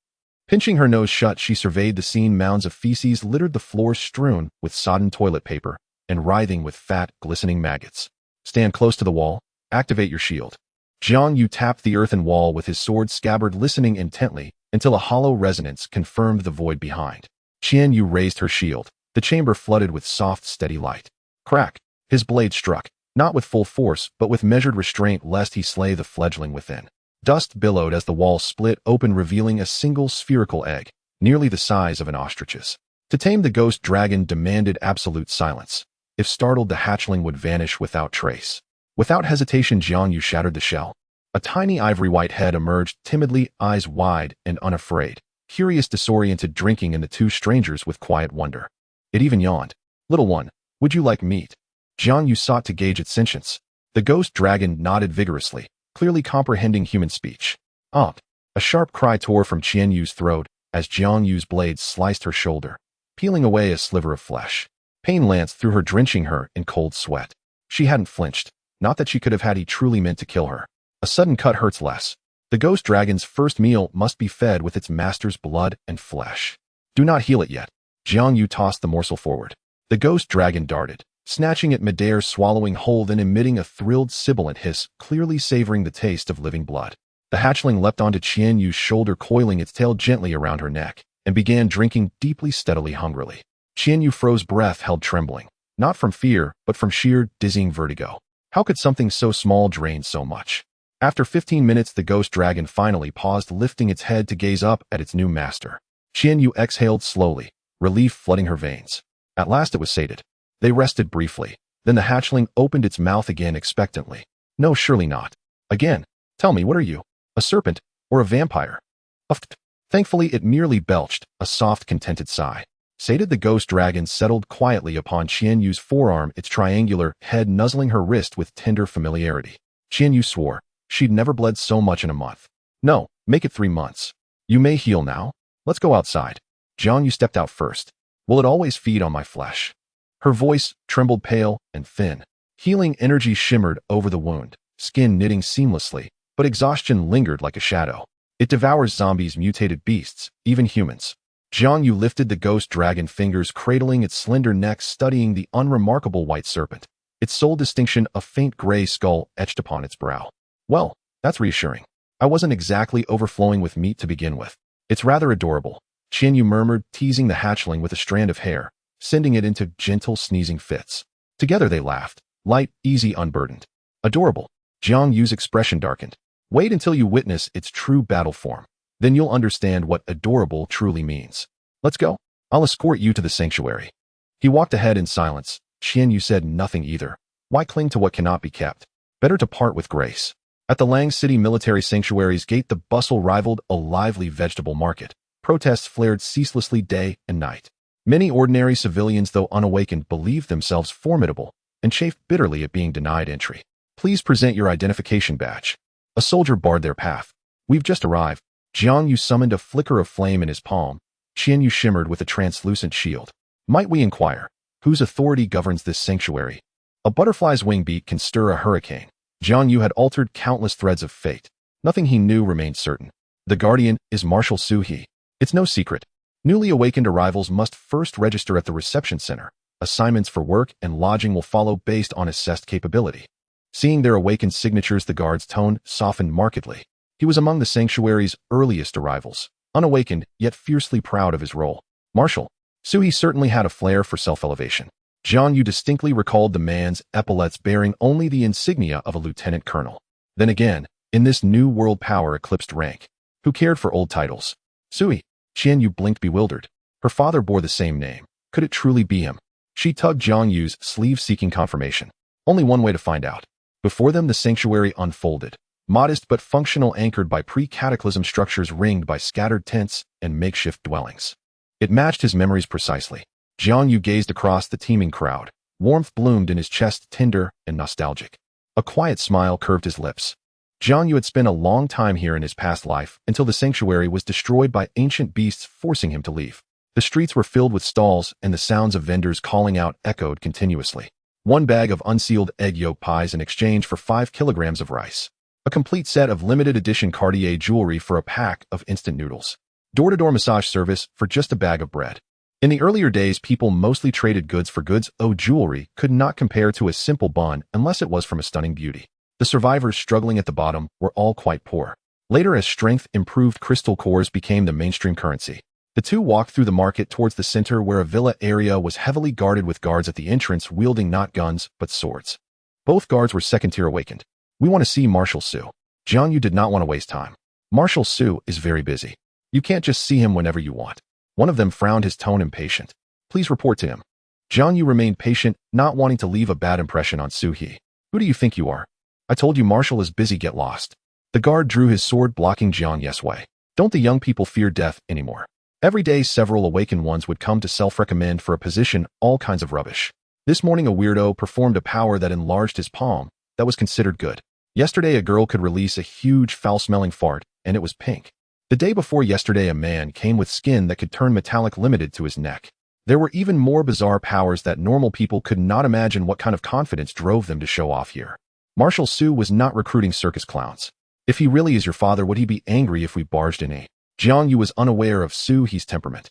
Pinching her nose shut, she surveyed the scene. Mounds of feces littered the floors, strewn with sodden toilet paper and writhing with fat, glistening maggots. Stand close to the wall. Activate your shield. Jiang Yu tapped the earthen wall with his sword scabbard, listening intently until a hollow resonance confirmed the void behind. Jiang Yu raised her shield. The chamber flooded with soft, steady light. Crack! His blade struck, not with full force, but with measured restraint, lest he slay the fledgling within. Dust billowed as the wall split open, revealing a single spherical egg, nearly the size of an ostrich's. To tame the ghost dragon demanded absolute silence. If startled, the hatchling would vanish without trace. Without hesitation, Jiang Yu shattered the shell. A tiny ivory-white head emerged, timidly, eyes wide and unafraid, curious, disoriented, drinking in the two strangers with quiet wonder. It even yawned. Little one, would you like meat? Jiang Yu sought to gauge its sentience. The ghost dragon nodded vigorously, clearly comprehending human speech. Aunt! A sharp cry tore from Jiang Yu's throat as Jiang Yu's blade sliced her shoulder, peeling away a sliver of flesh. Pain lanced through her, drenching her in cold sweat. She hadn't flinched. Not that she could have had he truly meant to kill her. A sudden cut hurts less. The ghost dragon's first meal must be fed with its master's blood and flesh. Do not heal it yet. Jiang Yu tossed the morsel forward. The ghost dragon darted, snatching it midair, swallowing whole, then emitting a thrilled, sibilant hiss, clearly savoring the taste of living blood. The hatchling leapt onto Jiang Yu's shoulder, coiling its tail gently around her neck, and began drinking deeply, steadily, hungrily. Jiang Yu froze, breath held, trembling, not from fear, but from sheer, dizzying vertigo. How could something so small drain so much? After 15 minutes, the ghost dragon finally paused, lifting its head to gaze up at its new master. Jiang Yu exhaled slowly, relief flooding her veins. At last it was sated. They rested briefly. Then the hatchling opened its mouth again expectantly. No, surely not. Again. Tell me, what are you? A serpent or a vampire? Uffed. Thankfully, it merely belched, a soft, contented sigh. Sated, the ghost dragon settled quietly upon Jiang Yu's forearm, its triangular head nuzzling her wrist with tender familiarity. Jiang Yu swore. She'd never bled so much in a month. No, make it 3 months. You may heal now. Let's go outside. Jiang Yu stepped out first. Will it always feed on my flesh? Her voice trembled, pale and thin. Healing energy shimmered over the wound, skin knitting seamlessly, but exhaustion lingered like a shadow. It devours zombies, mutated beasts, even humans. Jiang Yu lifted the ghost dragon, fingers cradling its slender neck, studying the unremarkable white serpent, its sole distinction a faint gray skull etched upon its brow. Well, that's reassuring. I wasn't exactly overflowing with meat to begin with. It's rather adorable, Jiang Yu murmured, teasing the hatchling with a strand of hair, sending it into gentle, sneezing fits. Together they laughed, light, easy, unburdened. Adorable. Jiang Yu's expression darkened. Wait until you witness its true battle form. Then you'll understand what adorable truly means. Let's go. I'll escort you to the sanctuary. He walked ahead in silence. Jiang Yu said nothing either. Why cling to what cannot be kept? Better to part with grace. At the Lang City Military Sanctuary's gate, the bustle rivaled a lively vegetable market. Protests flared ceaselessly day and night. Many ordinary civilians, though unawakened, believed themselves formidable and chafed bitterly at being denied entry. Please present your identification badge. A soldier barred their path. We've just arrived. Jiang Yu summoned a flicker of flame in his palm. Jiang Yu shimmered with a translucent shield. Might we inquire, whose authority governs this sanctuary? A butterfly's wing beat can stir a hurricane. Jiang Yu had altered countless threads of fate. Nothing he knew remained certain. The guardian is Marshal Su He. It's no secret. Newly awakened arrivals must first register at the reception center. Assignments for work and lodging will follow based on assessed capability. Seeing their awakened signatures, the guard's tone softened markedly. He was among the sanctuary's earliest arrivals, unawakened yet fiercely proud of his role. Marshal Suhi certainly had a flair for self-elevation. Jiang Yu distinctly recalled the man's epaulets bearing only the insignia of a lieutenant colonel. Then again, in this new world power eclipsed rank, who cared for old titles? Suhi. Jiang Yu blinked bewildered. Her father bore the same name. Could it truly be him? She tugged Jiang Yu's sleeve seeking confirmation. Only one way to find out. Before them the sanctuary unfolded, modest but functional, anchored by pre-cataclysm structures ringed by scattered tents and makeshift dwellings. It matched his memories precisely. Jiang Yu gazed across the teeming crowd. Warmth bloomed in his chest, tender and nostalgic. A quiet smile curved his lips. Jiang Yu had spent a long time here in his past life until the sanctuary was destroyed by ancient beasts forcing him to leave. The streets were filled with stalls and the sounds of vendors calling out echoed continuously. 1 bag of unsealed egg yolk pies in exchange for 5 kilograms of rice. A complete set of limited edition Cartier jewelry for a pack of instant noodles. Door-to-door massage service for just a bag of bread. In the earlier days, people mostly traded goods for goods. Jewelry could not compare to a simple bun unless it was from a stunning beauty. The survivors struggling at the bottom were all quite poor. Later, as strength improved, crystal cores became the mainstream currency. The two walked through the market towards the center, where a villa area was heavily guarded with guards at the entrance wielding not guns but swords. Both guards were second-tier awakened. We want to see Marshal Su. Jiang Yu did not want to waste time. Marshal Su is very busy. You can't just see him whenever you want. One of them frowned, his tone impatient. Please report to him. Jiang Yu remained patient, not wanting to leave a bad impression on Su He. Who do you think you are? I told you Marshal is busy, get lost. The guard drew his sword, blocking Jiang Yu's way. Don't the young people fear death anymore? Every day several awakened ones would come to self-recommend for a position, all kinds of rubbish. This morning a weirdo performed a power that enlarged his palm. That was considered good. Yesterday a girl could release a huge foul-smelling fart, and it was pink. The day before yesterday a man came with skin that could turn metallic limited to his neck. There were even more bizarre powers that normal people could not imagine. What kind of confidence drove them to show off here? Marshal Su was not recruiting circus clowns. If he really is your father, would he be angry if we barged in? Jiang Yu was unaware of Su He's temperament.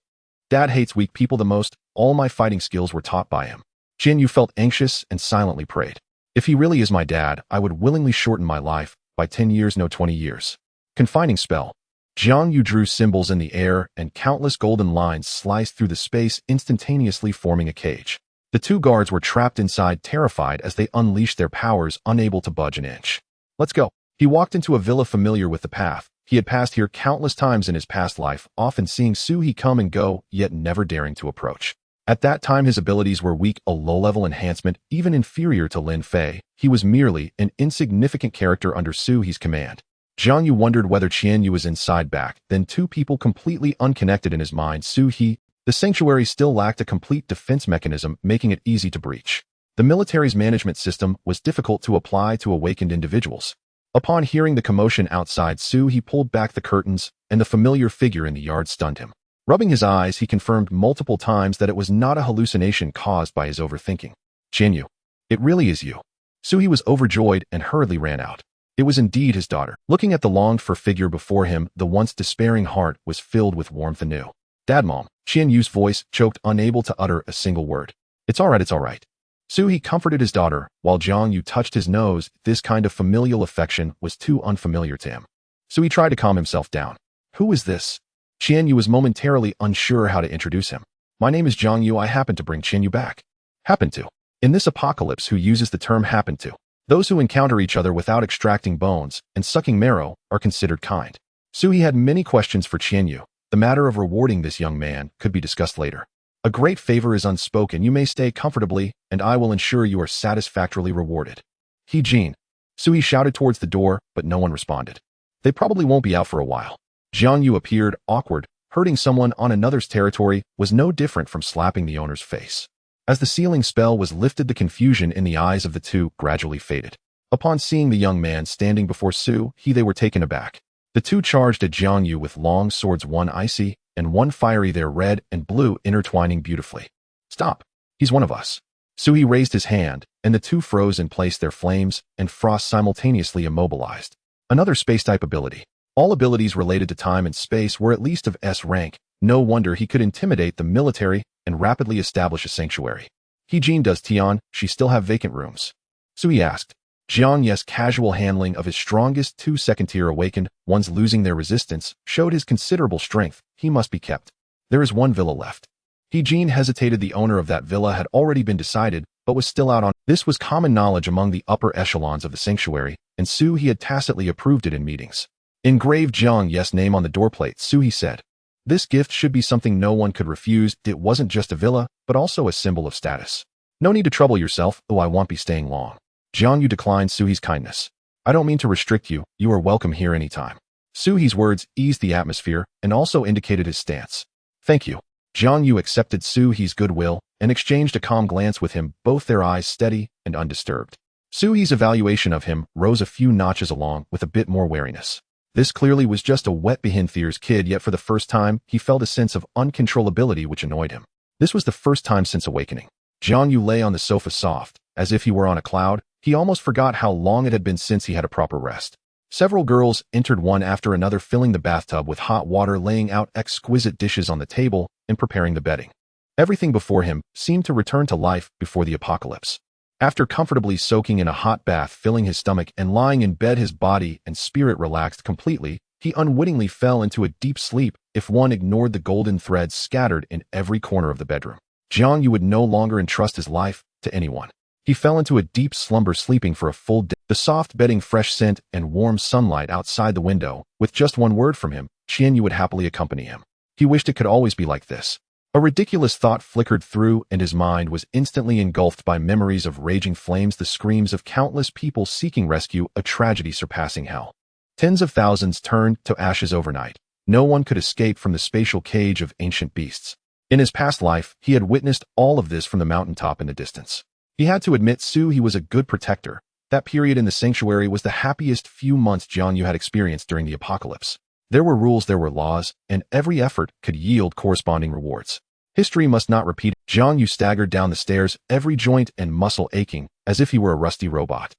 Dad hates weak people the most. All my fighting skills were taught by him. Jiang Yu felt anxious and silently prayed. If he really is my dad, I would willingly shorten my life by 10 years, no 20 years. Confining spell. Jiang Yu drew symbols in the air, and countless golden lines sliced through the space, instantaneously forming a cage. The two guards were trapped inside, terrified as they unleashed their powers, unable to budge an inch. Let's go. He walked into a villa familiar with the path. He had passed here countless times in his past life, often seeing Su He come and go, yet never daring to approach. At that time his abilities were weak, a low-level enhancement, even inferior to Lin Fei. He was merely an insignificant character under Su He's command. Jiang Yu wondered whether Jiang Yu was inside back, then two people completely unconnected in his mind. Su He. The sanctuary still lacked a complete defense mechanism, making it easy to breach. The military's management system was difficult to apply to awakened individuals. Upon hearing the commotion outside, Su He pulled back the curtains, and the familiar figure in the yard stunned him. Rubbing his eyes, he confirmed multiple times that it was not a hallucination caused by his overthinking. Jiang Yu. It really is you. Su He was overjoyed and hurriedly ran out. It was indeed his daughter. Looking at the longed-for figure before him, the once despairing heart was filled with warmth anew. Dad, Mom. Jiang Yu's voice choked, unable to utter a single word. It's all right, it's all right. Su He comforted his daughter, while Jiang Yu touched his nose. This kind of familial affection was too unfamiliar to him. Su He tried to calm himself down. Who is this? Jiang Yu was momentarily unsure how to introduce him. My name is Jiang Yu. I happen to bring Jiang Yu back. Happen to. In this apocalypse, who uses the term happen to? Those who encounter each other without extracting bones and sucking marrow are considered kind. Su He had many questions for Jiang Yu. The matter of rewarding this young man could be discussed later. A great favor is unspoken. You may stay comfortably, and I will ensure you are satisfactorily rewarded. He Jin. Su He shouted towards the door, but no one responded. They probably won't be out for a while. Jiang Yu appeared, awkward. Hurting someone on another's territory was no different from slapping the owner's face. As the sealing spell was lifted, the confusion in the eyes of the two gradually faded. Upon seeing the young man standing before Su He, they were taken aback. The two charged at Jiang Yu with long swords, one icy and one fiery, their red and blue intertwining beautifully. Stop. He's one of us. Su He raised his hand, and the two froze in place, their flames and frost simultaneously immobilized. Another space-type ability. All abilities related to time and space were at least of S rank. No wonder he could intimidate the military and rapidly establish a sanctuary. He Jin, does Tian, she still have vacant rooms? Su He asked. Jiang Yu's casual handling of his strongest two second-tier awakened ones losing their resistance showed his considerable strength. He must be kept. There is one villa left. Jean hesitated. The owner of that villa had already been decided, but was still out on. This was common knowledge among the upper echelons of the sanctuary, and He had tacitly approved it in meetings. Engraved Jiang Yu's name on the doorplate, He said. This gift should be something no one could refuse. It wasn't just a villa, but also a symbol of status. No need to trouble yourself, though I won't be staying long. Jiang Yu declined Suhi's kindness. I don't mean to restrict you. You are welcome here anytime. Suhi's words eased the atmosphere and also indicated his stance. Thank you. Jiang Yu accepted Suhi's goodwill and exchanged a calm glance with him, both their eyes steady and undisturbed. Suhi's evaluation of him rose a few notches along with a bit more wariness. This clearly was just a wet behinthier's kid, yet for the first time, he felt a sense of uncontrollability which annoyed him. This was the first time since awakening. Jiang Yu lay on the sofa soft, as if he were on a cloud. He almost forgot how long it had been since he had a proper rest. Several girls entered one after another, filling the bathtub with hot water, laying out exquisite dishes on the table, and preparing the bedding. Everything before him seemed to return to life before the apocalypse. After comfortably soaking in a hot bath, filling his stomach, and lying in bed, his body and spirit relaxed completely. He unwittingly fell into a deep sleep if one ignored the golden threads scattered in every corner of the bedroom. Jiang Yu would no longer entrust his life to anyone. He fell into a deep slumber, sleeping for a full day. The soft bedding, fresh scent, and warm sunlight outside the window. With just one word from him, Jiang Yu would happily accompany him. He wished it could always be like this. A ridiculous thought flickered through, and his mind was instantly engulfed by memories of raging flames, the screams of countless people seeking rescue, a tragedy surpassing hell. Tens of thousands turned to ashes overnight. No one could escape from the spatial cage of ancient beasts. In his past life, he had witnessed all of this from the mountaintop in the distance. He had to admit he was a good protector. That period in the sanctuary was the happiest few months Jiang Yu had experienced during the apocalypse. There were rules, there were laws, and every effort could yield corresponding rewards. History must not repeat. Jiang Yu staggered down the stairs, every joint and muscle aching, as if he were a rusty robot.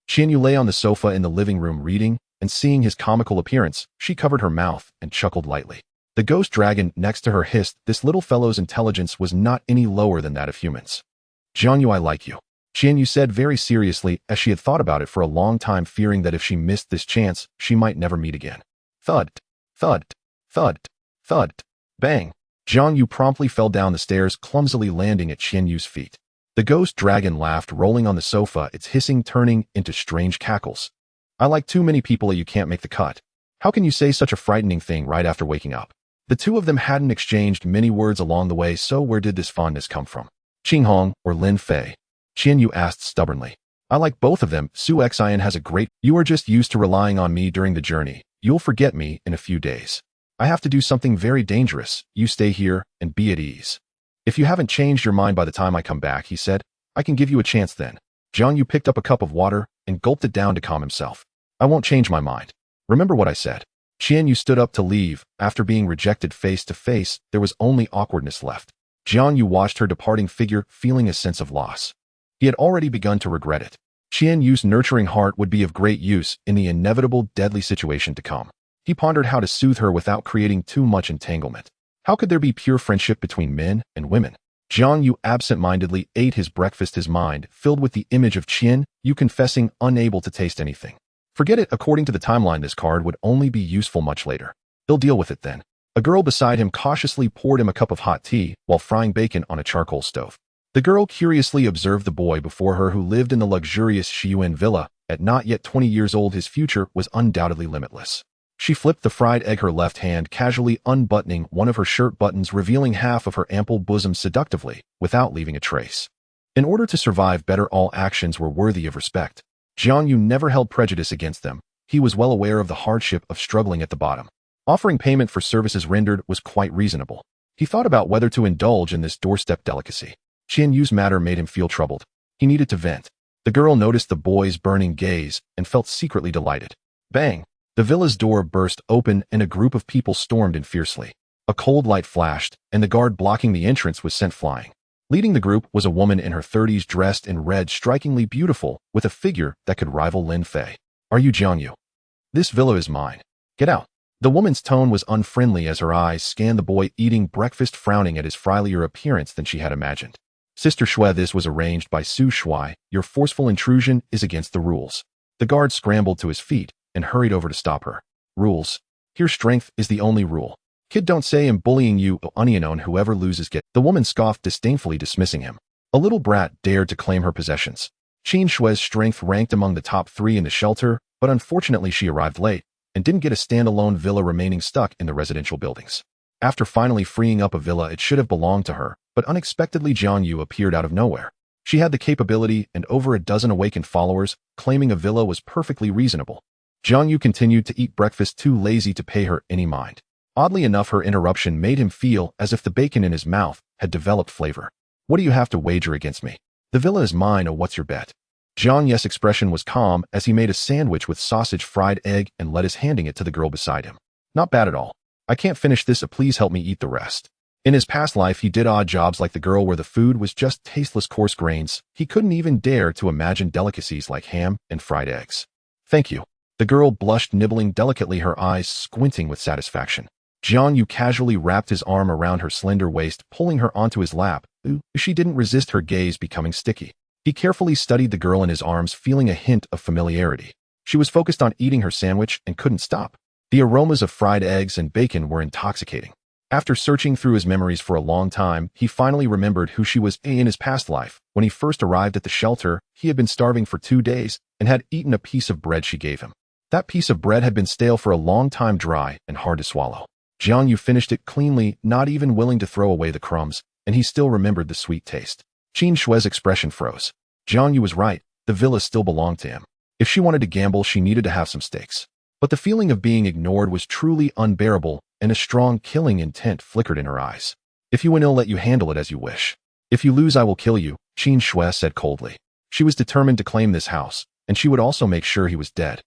Jiang Yu lay on the sofa in the living room reading, and seeing his comical appearance, she covered her mouth and chuckled lightly. The ghost dragon next to her hissed. This little fellow's intelligence was not any lower than that of humans. Jiang Yu, I like you. Jiang Yu said very seriously, as she had thought about it for a long time, fearing that if she missed this chance, she might never meet again. Thud, thud, thud, thud, bang. Jiang Yu promptly fell down the stairs, clumsily landing at Jiang Yu's feet. The ghost dragon laughed, rolling on the sofa, its hissing turning into strange cackles. I like too many people, you can't make the cut. How can you say such a frightening thing right after waking up? The two of them hadn't exchanged many words along the way, so where did this fondness come from? Qinghong or Lin Fei? Jiang Yu asked stubbornly. I like both of them. Su Xian has a great... You are just used to relying on me during the journey. You'll forget me in a few days. I have to do something very dangerous. You stay here and be at ease. If you haven't changed your mind by the time I come back, he said, I can give you a chance then. Jiang Yu picked up a cup of water and gulped it down to calm himself. I won't change my mind. Remember what I said. Jiang Yu stood up to leave. After being rejected face to face, there was only awkwardness left. Jiang Yu watched her departing figure, feeling a sense of loss. He had already begun to regret it. Jiang Yu's nurturing heart would be of great use in the inevitable deadly situation to come. He pondered how to soothe her without creating too much entanglement. How could there be pure friendship between men and women? Jiang Yu absent-mindedly ate his breakfast, his mind filled with the image of Jiang Yu confessing unable to taste anything. Forget it. According to the timeline, this card would only be useful much later. He'll deal with it then. A girl beside him cautiously poured him a cup of hot tea while frying bacon on a charcoal stove. The girl curiously observed the boy before her, who lived in the luxurious Shiyuan villa. At not yet 20 years old, his future was undoubtedly limitless. She flipped the fried egg, her left hand casually unbuttoning one of her shirt buttons, revealing half of her ample bosom seductively, without leaving a trace. In order to survive better, all actions were worthy of respect. Jiang Yu never held prejudice against them. He was well aware of the hardship of struggling at the bottom. Offering payment for services rendered was quite reasonable. He thought about whether to indulge in this doorstep delicacy. Jiang Yu's matter made him feel troubled. He needed to vent. The girl noticed the boy's burning gaze and felt secretly delighted. Bang! The villa's door burst open and a group of people stormed in fiercely. A cold light flashed, and the guard blocking the entrance was sent flying. Leading the group was a woman in her 30s, dressed in red, strikingly beautiful, with a figure that could rival Lin Fei. Are you Jiang Yu? This villa is mine. Get out. The woman's tone was unfriendly as her eyes scanned the boy eating breakfast, frowning at his frilier appearance than she had imagined. Sister Shui, this was arranged by Su Shui. Your forceful intrusion is against the rules. The guard scrambled to his feet and hurried over to stop her. Rules. Here strength is the only rule. Kid, don't say I'm bullying you, onion on whoever loses get. The woman scoffed, disdainfully dismissing him. A little brat dared to claim her possessions. Qin Shui's strength ranked among the top 3 in the shelter, but unfortunately she arrived late and didn't get a standalone villa, remaining stuck in the residential buildings. After finally freeing up a villa it should have belonged to her, but unexpectedly Jiang Yu appeared out of nowhere. She had the capability and over a dozen awakened followers, claiming a villa was perfectly reasonable. Jiang Yu continued to eat breakfast, too lazy to pay her any mind. Oddly enough, her interruption made him feel as if the bacon in his mouth had developed flavor. What do you have to wager against me? The villa is mine, oh what's your bet? Jiang Yu's expression was calm as he made a sandwich with sausage, fried egg, and lettuce, handing it to the girl beside him. Not bad at all. I can't finish this, please help me eat the rest. In his past life he did odd jobs like the girl where the food was just tasteless coarse grains. He couldn't even dare to imagine delicacies like ham and fried eggs. Thank you. The girl blushed, nibbling delicately, her eyes squinting with satisfaction. Jiang Yu casually wrapped his arm around her slender waist, pulling her onto his lap. She didn't resist, her gaze becoming sticky. He carefully studied the girl in his arms, feeling a hint of familiarity. She was focused on eating her sandwich and couldn't stop. The aromas of fried eggs and bacon were intoxicating. After searching through his memories for a long time, he finally remembered who she was. In his past life, when he first arrived at the shelter, he had been starving for 2 days and had eaten a piece of bread she gave him. That piece of bread had been stale for a long time, dry and hard to swallow. Jiang Yu finished it cleanly, not even willing to throw away the crumbs, and he still remembered the sweet taste. Qin Shui's expression froze. Jiang Yu was right, the villa still belonged to him. If she wanted to gamble, she needed to have some stakes. But the feeling of being ignored was truly unbearable, and a strong killing intent flickered in her eyes. If you win, I'll let you handle it as you wish. If you lose, I will kill you, Qin Shui said coldly. She was determined to claim this house, and she would also make sure he was dead.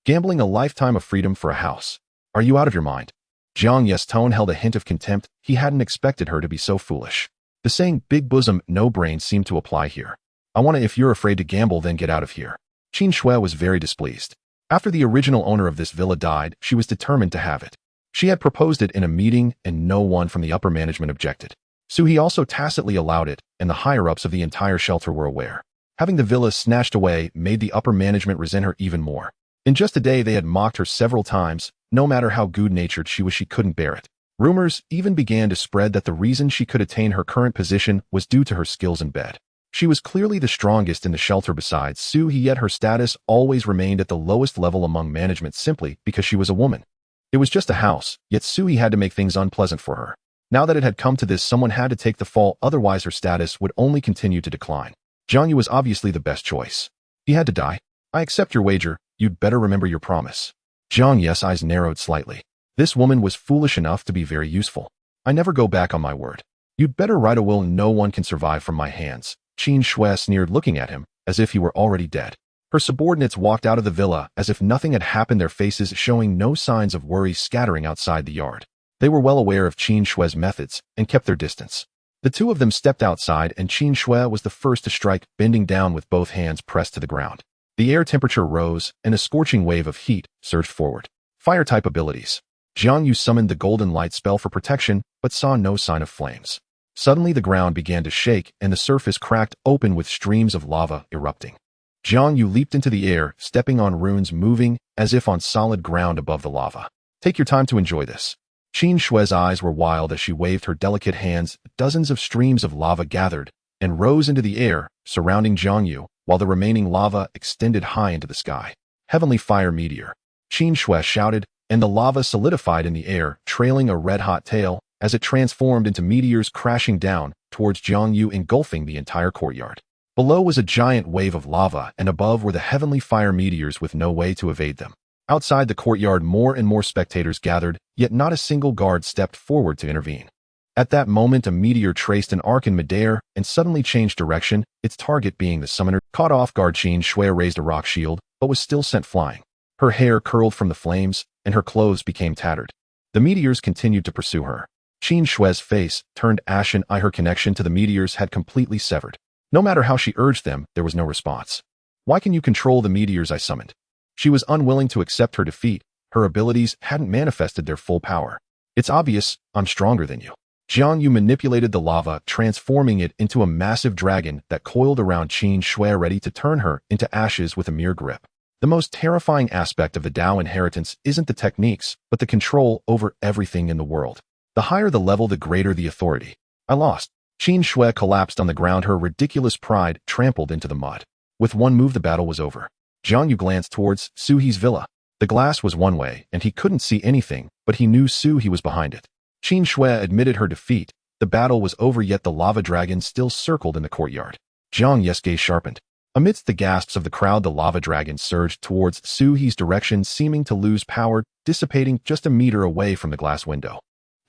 Gambling a lifetime of freedom for a house. Are you out of your mind? Jiang Yu's tone held a hint of contempt. He hadn't expected her to be so foolish. The saying, big bosom, no brain, seemed to apply here. I want to. If you're afraid to gamble, then get out of here. Qin Shui was very displeased. After the original owner of this villa died, she was determined to have it. She had proposed it in a meeting, and no one from the upper management objected. He also tacitly allowed it, and the higher-ups of the entire shelter were aware. Having the villa snatched away made the upper management resent her even more. In just a day they had mocked her several times. No matter how good-natured she was, she couldn't bear it. Rumors even began to spread that the reason she could attain her current position was due to her skills in bed. She was clearly the strongest in the shelter besides Su, yet her status always remained at the lowest level among management simply because she was a woman. It was just a house, yet Sui had to make things unpleasant for her. Now that it had come to this, someone had to take the fall, otherwise her status would only continue to decline. Jiang Yu was obviously the best choice. He had to die. I accept your wager. You'd better remember your promise. Jiang Yu's eyes narrowed slightly. This woman was foolish enough to be very useful. I never go back on my word. You'd better write a will. No one can survive from my hands. Qin Shui sneered, looking at him as if he were already dead. Her subordinates walked out of the villa as if nothing had happened, their faces showing no signs of worry, scattering outside the yard. They were well aware of Qin Shui's methods and kept their distance. The two of them stepped outside, and Qin Shui was the first to strike, bending down with both hands pressed to the ground. The air temperature rose, and a scorching wave of heat surged forward. Fire-type abilities. Jiang Yu summoned the golden light spell for protection, but saw no sign of flames. Suddenly the ground began to shake, and the surface cracked open with streams of lava erupting. Jiang Yu leaped into the air, stepping on runes, moving as if on solid ground above the lava. Take your time to enjoy this. Qin Shui's eyes were wild as she waved her delicate hands. Dozens of streams of lava gathered and rose into the air, surrounding Jiang Yu, while the remaining lava extended high into the sky. Heavenly fire meteor. Qin Shui shouted, and the lava solidified in the air, trailing a red-hot tail as it transformed into meteors crashing down towards Jiang Yu, engulfing the entire courtyard. Below was a giant wave of lava, and above were the heavenly fire meteors with no way to evade them. Outside the courtyard, more and more spectators gathered, yet not a single guard stepped forward to intervene. At that moment, a meteor traced an arc in midair and suddenly changed direction, its target being the summoner. Caught off guard, Qin Shui raised a rock shield, but was still sent flying. Her hair curled from the flames, and her clothes became tattered. The meteors continued to pursue her. Qin Shui's face turned ashen. Her connection to the meteors had completely severed. No matter how she urged them, there was no response. Why can you control the meteors I summoned? She was unwilling to accept her defeat. Her abilities hadn't manifested their full power. It's obvious, I'm stronger than you. Jiang Yu manipulated the lava, transforming it into a massive dragon that coiled around Qin Shui, ready to turn her into ashes with a mere grip. The most terrifying aspect of the Dao inheritance isn't the techniques, but the control over everything in the world. The higher the level, the greater the authority. I lost. Qin Shui collapsed on the ground, her ridiculous pride trampled into the mud. With one move, the battle was over. Jiang Yu glanced towards Suhi's villa. The glass was one way, and he couldn't see anything, but he knew Suhi was behind it. Qin Shui admitted her defeat. The battle was over, yet the lava dragon still circled in the courtyard. Jiang Yu's gaze sharpened. Amidst the gasps of the crowd, the lava dragon surged towards Suhi's direction, seeming to lose power, dissipating just a meter away from the glass window.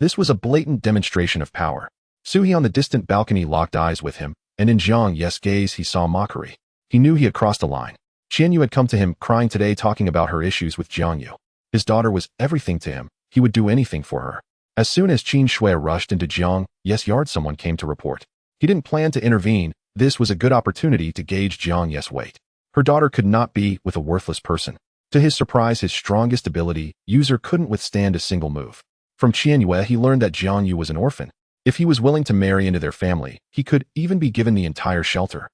This was a blatant demonstration of power. Suhi on the distant balcony locked eyes with him, and in Jiang Yu's gaze he saw mockery. He knew he had crossed a line. Qian Yu had come to him, crying today, talking about her issues with Jiang Yu. His daughter was everything to him. He would do anything for her. As soon as Qin Shui rushed into Jiang Yu's yard, someone came to report. He didn't plan to intervene. This was a good opportunity to gauge Jiang Yu's weight. Her daughter could not be with a worthless person. To his surprise, his strongest ability, user, couldn't withstand a single move. From Qian Yu, he learned that Jiang Yu was an orphan. If he was willing to marry into their family, he could even be given the entire shelter.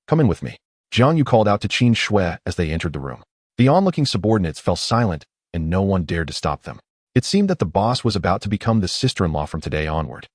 Come in with me. Jiang Yu called out to Qin Shui as they entered the room. The onlooking subordinates fell silent, and no one dared to stop them. It seemed that the boss was about to become the sister-in-law from today onward.